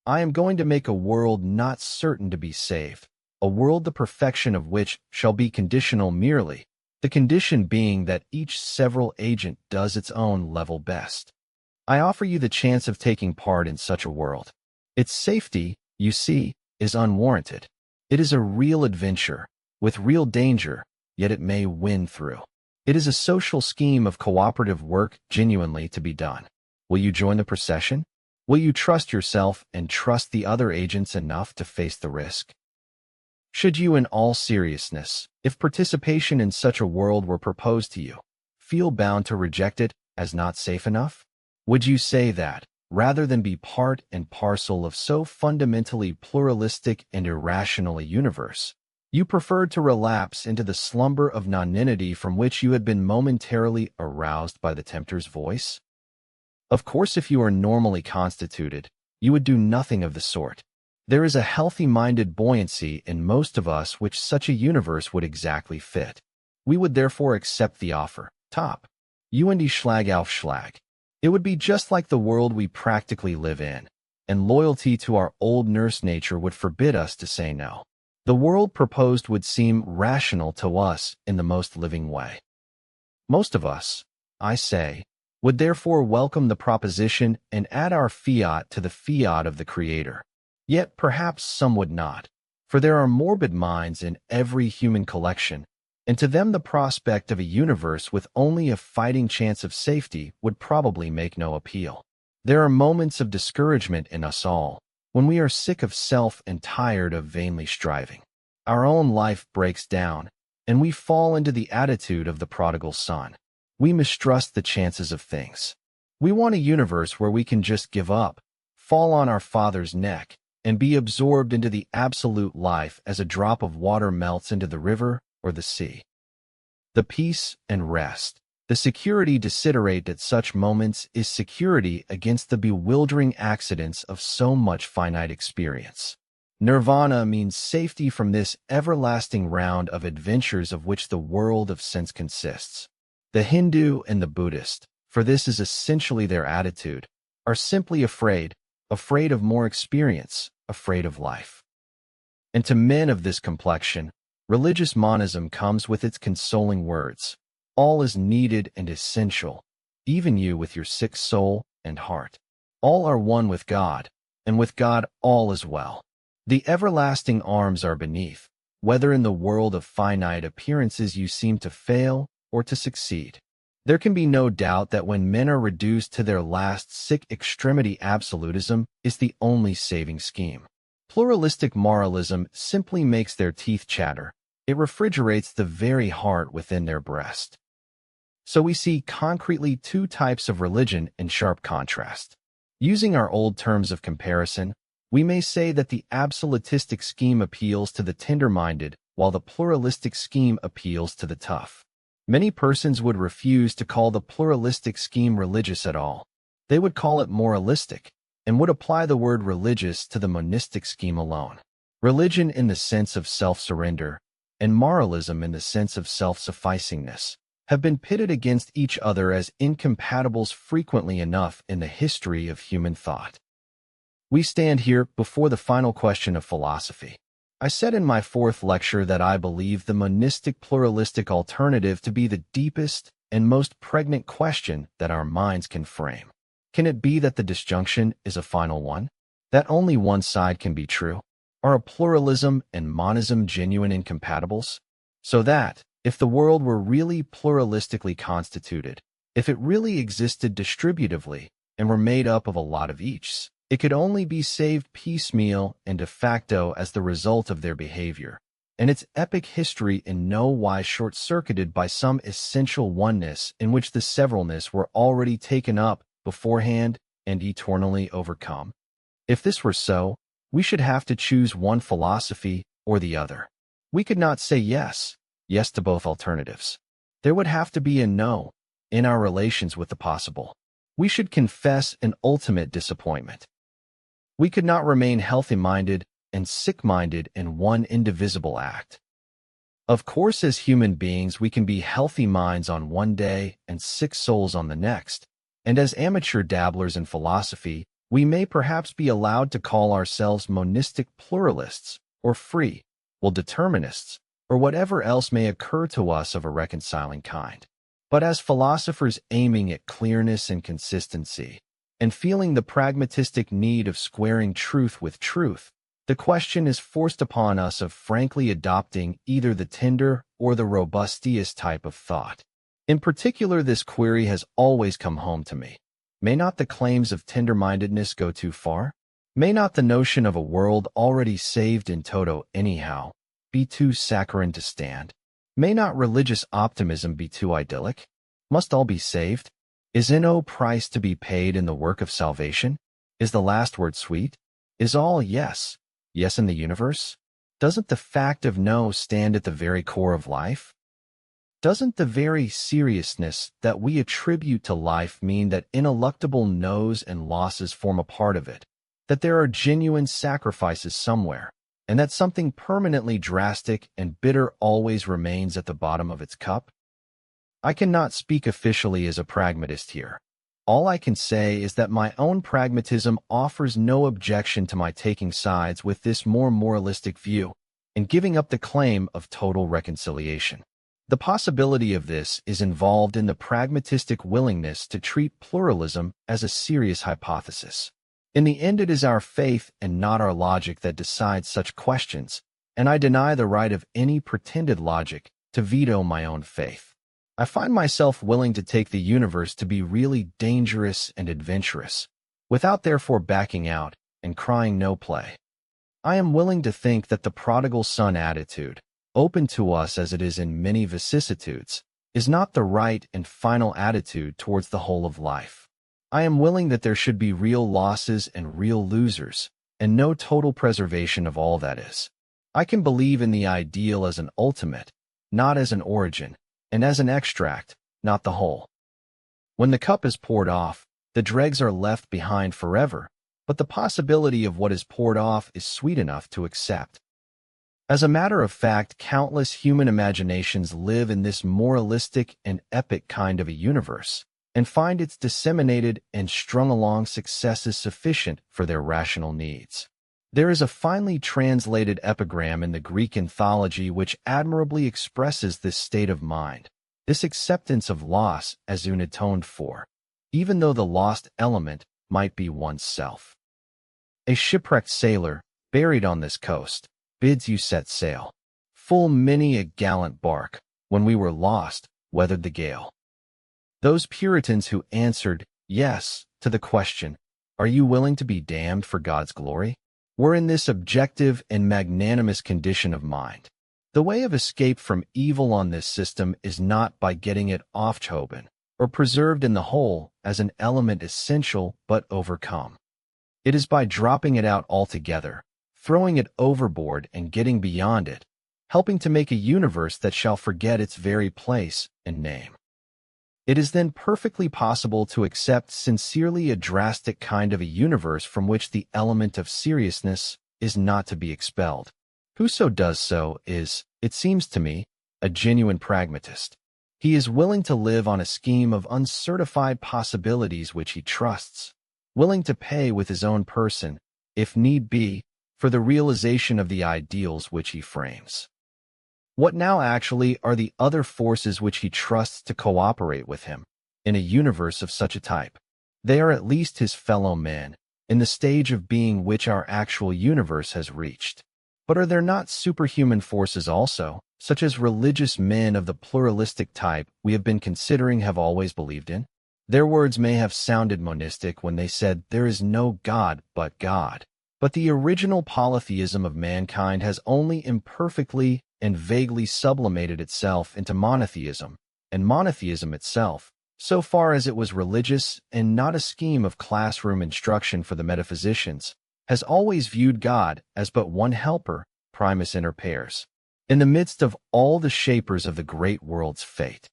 Speaker 2: I am going to make a world not certain to be saved, a world the perfection of which shall be conditional merely, the condition being that each several agent does its own level best. I offer you the chance of taking part in such a world. Its safety, you see, is unwarranted. It is a real adventure, with real danger, yet it may win through. It is a social scheme of cooperative work genuinely to be done. Will you join the procession? Will you trust yourself and trust the other agents enough to face the risk? Should you, in all seriousness, if participation in such a world were proposed to you, feel bound to reject it as not safe enough? Would you say that, rather than be part and parcel of so fundamentally pluralistic and irrational a universe, you preferred to relapse into the slumber of nonentity from which you had been momentarily aroused by the tempter's voice? Of course, if you are normally constituted, you would do nothing of the sort. There is a healthy-minded buoyancy in most of us which such a universe would exactly fit. We would therefore accept the offer. Top. You and die Schlag auf Schlag. It would be just like the world we practically live in, and loyalty to our old nurse nature would forbid us to say no. The world proposed would seem rational to us in the most living way. Most of us, I say, would therefore welcome the proposition and add our fiat to the fiat of the Creator. Yet perhaps some would not, for there are morbid minds in every human collection, and to them the prospect of a universe with only a fighting chance of safety would probably make no appeal. There are moments of discouragement in us all, When we are sick of self and tired of vainly striving, our own life breaks down, and we fall into the attitude of the prodigal son. We mistrust the chances of things. We want a universe where we can just give up, fall on our Father's neck, and be absorbed into the absolute life as a drop of water melts into the river or the sea. The peace and rest, the security desiderate at such moments is security against the bewildering accidents of so much finite experience. Nirvana means safety from this everlasting round of adventures of which the world of sense consists. The Hindu and the Buddhist, for this is essentially their attitude, are simply afraid of more experience, afraid of life. And to men of this complexion, religious monism comes with its consoling words. All is needed and essential, even you with your sick soul and heart. All are one with God, and with God all is well. The everlasting arms are beneath, whether in the world of finite appearances you seem to fail or to succeed. There can be no doubt that when men are reduced to their last sick extremity, absolutism is the only saving scheme. Pluralistic moralism simply makes their teeth chatter. It refrigerates the very heart within their breast. So we see concretely two types of religion in sharp contrast. Using our old terms of comparison, we may say that the absolutistic scheme appeals to the tender-minded, while the pluralistic scheme appeals to the tough. Many persons would refuse to call the pluralistic scheme religious at all. They would call it moralistic, and would apply the word religious to the monistic scheme alone. Religion in the sense of self-surrender, and moralism in the sense of self-sufficingness, have been pitted against each other as incompatibles frequently enough in the history of human thought. We stand here before the final question of philosophy. I said in my fourth lecture that I believe the monistic pluralistic alternative to be the deepest and most pregnant question that our minds can frame. Can it be that the disjunction is a final one? That only one side can be true? Are a pluralism and monism genuine incompatibles? So that, if the world were really pluralistically constituted, if it really existed distributively and were made up of a lot of eachs, it could only be saved piecemeal and de facto as the result of their behavior, and its epic history in no wise short-circuited by some essential oneness in which the severalness were already taken up beforehand and eternally overcome. If this were so, we should have to choose one philosophy or the other. We could not say yes to both alternatives. There would have to be a no in our relations with the possible. We should confess an ultimate disappointment. We could not remain healthy-minded and sick-minded in one indivisible act. Of course, as human beings, we can be healthy minds on one day and sick souls on the next, and as amateur dabblers in philosophy, we may perhaps be allowed to call ourselves monistic pluralists, or free will determinists, or whatever else may occur to us of a reconciling kind. But as philosophers aiming at clearness and consistency, and feeling the pragmatistic need of squaring truth with truth, the question is forced upon us of frankly adopting either the tender or the robustious type of thought. In particular, this query has always come home to me. May not the claims of tender-mindedness go too far? May not the notion of a world already saved in toto anyhow be too saccharine to stand? May not religious optimism be too idyllic? Must all be saved? Is no price to be paid in the work of salvation? Is the last word sweet? Is all yes in the universe? Doesn't the fact of no stand at the very core of life? Doesn't the very seriousness that we attribute to life mean that ineluctable no's and losses form a part of it, that there are genuine sacrifices somewhere, and that something permanently drastic and bitter always remains at the bottom of its cup? I cannot speak officially as a pragmatist here. All I can say is that my own pragmatism offers no objection to my taking sides with this more moralistic view and giving up the claim of total reconciliation. The possibility of this is involved in the pragmatistic willingness to treat pluralism as a serious hypothesis. In the end, it is our faith and not our logic that decides such questions, and I deny the right of any pretended logic to veto my own faith. I find myself willing to take the universe to be really dangerous and adventurous, without therefore backing out and crying no play. I am willing to think that the prodigal son attitude, open to us as it is in many vicissitudes, is not the right and final attitude towards the whole of life. I am willing that there should be real losses and real losers, and no total preservation of all that is. I can believe in the ideal as an ultimate, not as an origin, and as an extract, not the whole. When the cup is poured off, the dregs are left behind forever, but the possibility of what is poured off is sweet enough to accept. As a matter of fact, countless human imaginations live in this moralistic and epic kind of a universe, and find its disseminated and strung along successes sufficient for their rational needs. There is a finely translated epigram in the Greek anthology which admirably expresses this state of mind, this acceptance of loss as unatoned for, even though the lost element might be one's self. A shipwrecked sailor, buried on this coast, bids you set sail. Full many a gallant bark, when we were lost, weathered the gale. Those Puritans who answered yes to the question, "Are you willing to be damned for God's glory?" were in this objective and magnanimous condition of mind. The way of escape from evil on this system is not by getting it aufgehoben or preserved in the whole as an element essential but overcome. It is by dropping it out altogether, throwing it overboard and getting beyond it, helping to make a universe that shall forget its very place and name. It is then perfectly possible to accept sincerely a drastic kind of a universe from which the element of seriousness is not to be expelled. Whoso does so is, it seems to me, a genuine pragmatist. He is willing to live on a scheme of uncertified possibilities which he trusts, willing to pay with his own person, if need be, for the realization of the ideals which he frames. What now actually are the other forces which he trusts to cooperate with him in a universe of such a type? They are at least his fellow men, in the stage of being which our actual universe has reached. But are there not superhuman forces also, such as religious men of the pluralistic type we have been considering have always believed in? Their words may have sounded monistic when they said there is no God but God. But the original polytheism of mankind has only imperfectly and vaguely sublimated itself into monotheism, and monotheism itself, so far as it was religious and not a scheme of classroom instruction for the metaphysicians, has always viewed God as but one helper, primus inter pares, in the midst of all the shapers of the great world's fate.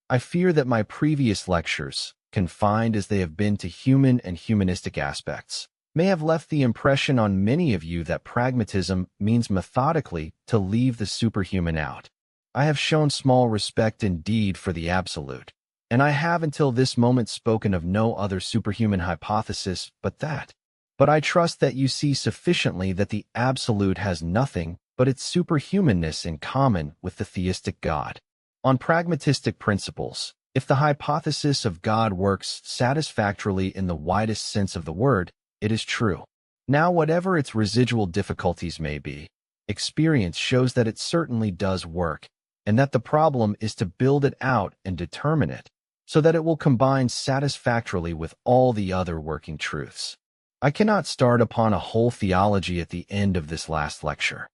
Speaker 2: I fear that my previous lectures, confined as they have been to human and humanistic aspects, may have left the impression on many of you that pragmatism means methodically to leave the superhuman out. I have shown small respect indeed for the absolute, and I have until this moment spoken of no other superhuman hypothesis but that. But I trust that you see sufficiently that the absolute has nothing but its superhumanness in common with the theistic God. On pragmatistic principles, if the hypothesis of God works satisfactorily in the widest sense of the word, it is true. Now, whatever its residual difficulties may be, experience shows that it certainly does work, and that the problem is to build it out and determine it, so that it will combine satisfactorily with all the other working truths. I cannot start upon a whole theology at the end of this last lecture.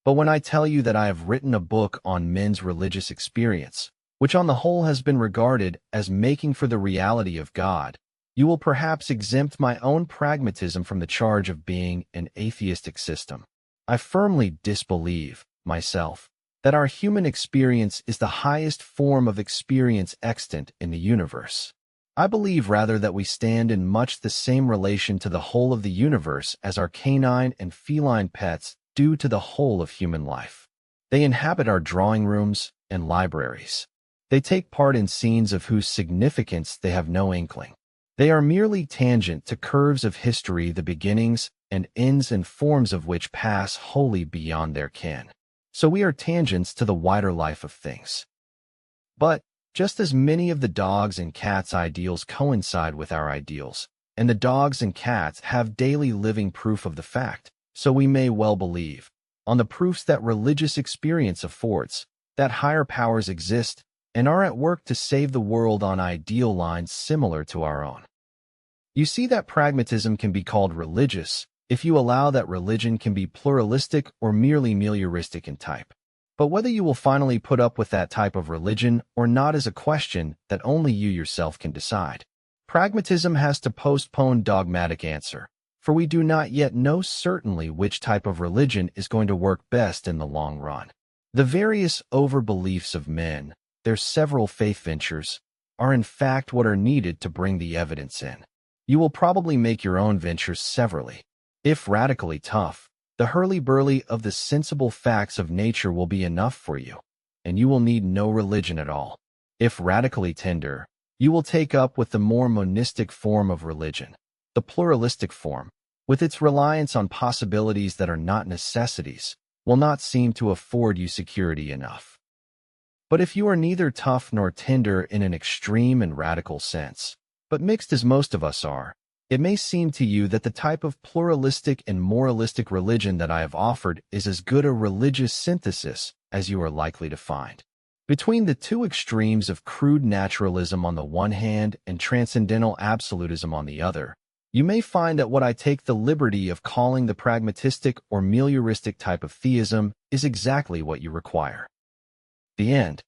Speaker 2: But when I tell you that I have written a book on men's religious experience, which on the whole has been regarded as making for the reality of God, you will perhaps exempt my own pragmatism from the charge of being an atheistic system. I firmly disbelieve, myself, that our human experience is the highest form of experience extant in the universe. I believe rather that we stand in much the same relation to the whole of the universe as our canine and feline pets do to the whole of human life. They inhabit our drawing rooms and libraries. They take part in scenes of whose significance they have no inkling. They are merely tangent to curves of history, the beginnings and ends and forms of which pass wholly beyond their ken. So we are tangents to the wider life of things. But just as many of the dogs and cats' ideals coincide with our ideals, and the dogs and cats have daily living proof of the fact, so we may well believe, on the proofs that religious experience affords, that higher powers exist and are at work to save the world on ideal lines similar to our own. You see that pragmatism can be called religious if you allow that religion can be pluralistic or merely melioristic in type. But whether you will finally put up with that type of religion or not is a question that only you yourself can decide. Pragmatism has to postpone dogmatic answer, for we do not yet know certainly which type of religion is going to work best in the long run. The various overbeliefs of men, their several faith ventures, are in fact what are needed to bring the evidence in. You will probably make your own ventures severally. If radically tough, the hurly-burly of the sensible facts of nature will be enough for you, and you will need no religion at all. If radically tender, you will take up with the more monistic form of religion, the pluralistic form, with its reliance on possibilities that are not necessities, will not seem to afford you security enough. But if you are neither tough nor tender in an extreme and radical sense, but mixed as most of us are, it may seem to you that the type of pluralistic and moralistic religion that I have offered is as good a religious synthesis as you are likely to find. Between the two extremes of crude naturalism on the one hand and transcendental absolutism on the other, you may find that what I take the liberty of calling the pragmatistic or melioristic type of theism is exactly what you require. The end.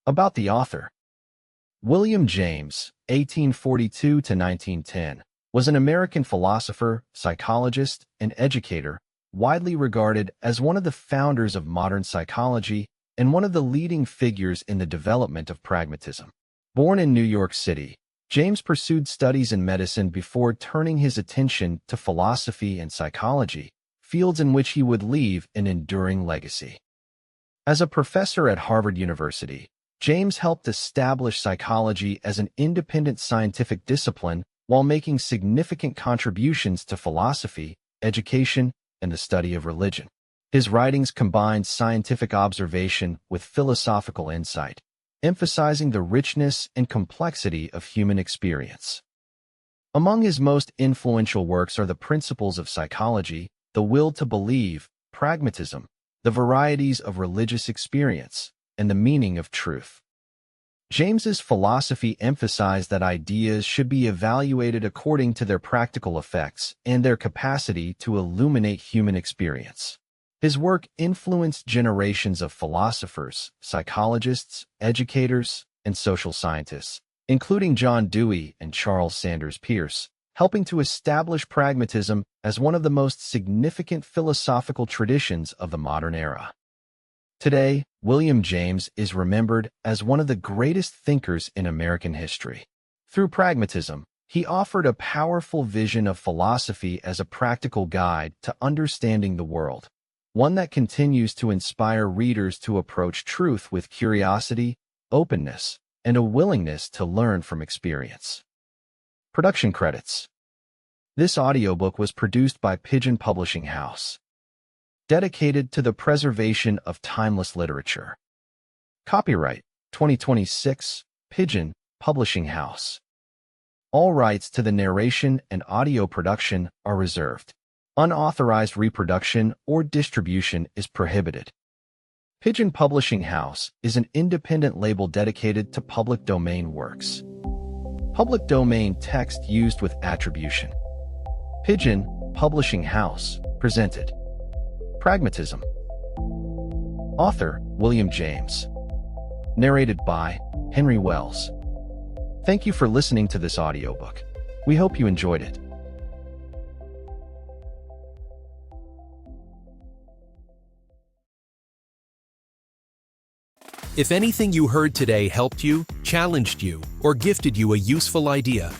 Speaker 2: About the author. William James, 1842–1910, was an American philosopher, psychologist, and educator, widely regarded as one of the founders of modern psychology and one of the leading figures in the development of pragmatism. Born in New York City, James pursued studies in medicine before turning his attention to philosophy and psychology, fields in which he would leave an enduring legacy. As a professor at Harvard University, James helped establish psychology as an independent scientific discipline while making significant contributions to philosophy, education, and the study of religion. His writings combined scientific observation with philosophical insight, emphasizing the richness and complexity of human experience. Among his most influential works are The Principles of Psychology, The Will to Believe, Pragmatism, The Varieties of Religious Experience, and The Meaning of Truth. James's philosophy emphasized that ideas should be evaluated according to their practical effects and their capacity to illuminate human experience. His work influenced generations of philosophers, psychologists, educators, and social scientists, including John Dewey and Charles Sanders Peirce, helping to establish pragmatism as one of the most significant philosophical traditions of the modern era. Today, William James is remembered as one of the greatest thinkers in American history. Through pragmatism, he offered a powerful vision of philosophy as a practical guide to understanding the world, one that continues to inspire readers to approach truth with curiosity, openness, and a willingness to learn from experience. Production credits. This audiobook was produced by Pigeon Publishing House, dedicated to the preservation of timeless literature. Copyright 2026, Pigeon Publishing House. All rights to the narration and audio production are reserved. Unauthorized reproduction or distribution is prohibited. Pigeon Publishing House is an independent label dedicated to public domain works. Public domain text used with attribution. Pigeon Publishing House presented. Pragmatism. Author, William James. Narrated by Henry Wells. Thank you for listening to this audiobook. We hope you enjoyed it.
Speaker 1: If anything you heard today helped you, challenged you, or gifted you a useful idea,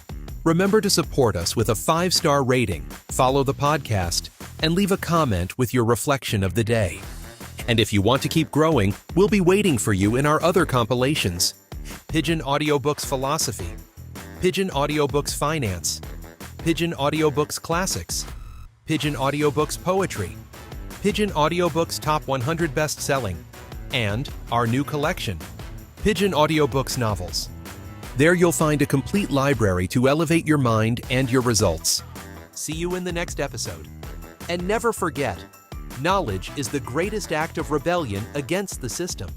Speaker 1: remember to support us with a 5-star rating, follow the podcast, and leave a comment with your reflection of the day. And if you want to keep growing, we'll be waiting for you in our other compilations: Pigeon Audiobooks Philosophy, Pigeon Audiobooks Finance, Pigeon Audiobooks Classics, Pigeon Audiobooks Poetry, Pigeon Audiobooks Top 100 Best-Selling, and our new collection, Pigeon Audiobooks Novels. There you'll find a complete library to elevate your mind and your results. See you in the next episode. And never forget, knowledge is the greatest act of rebellion against the system.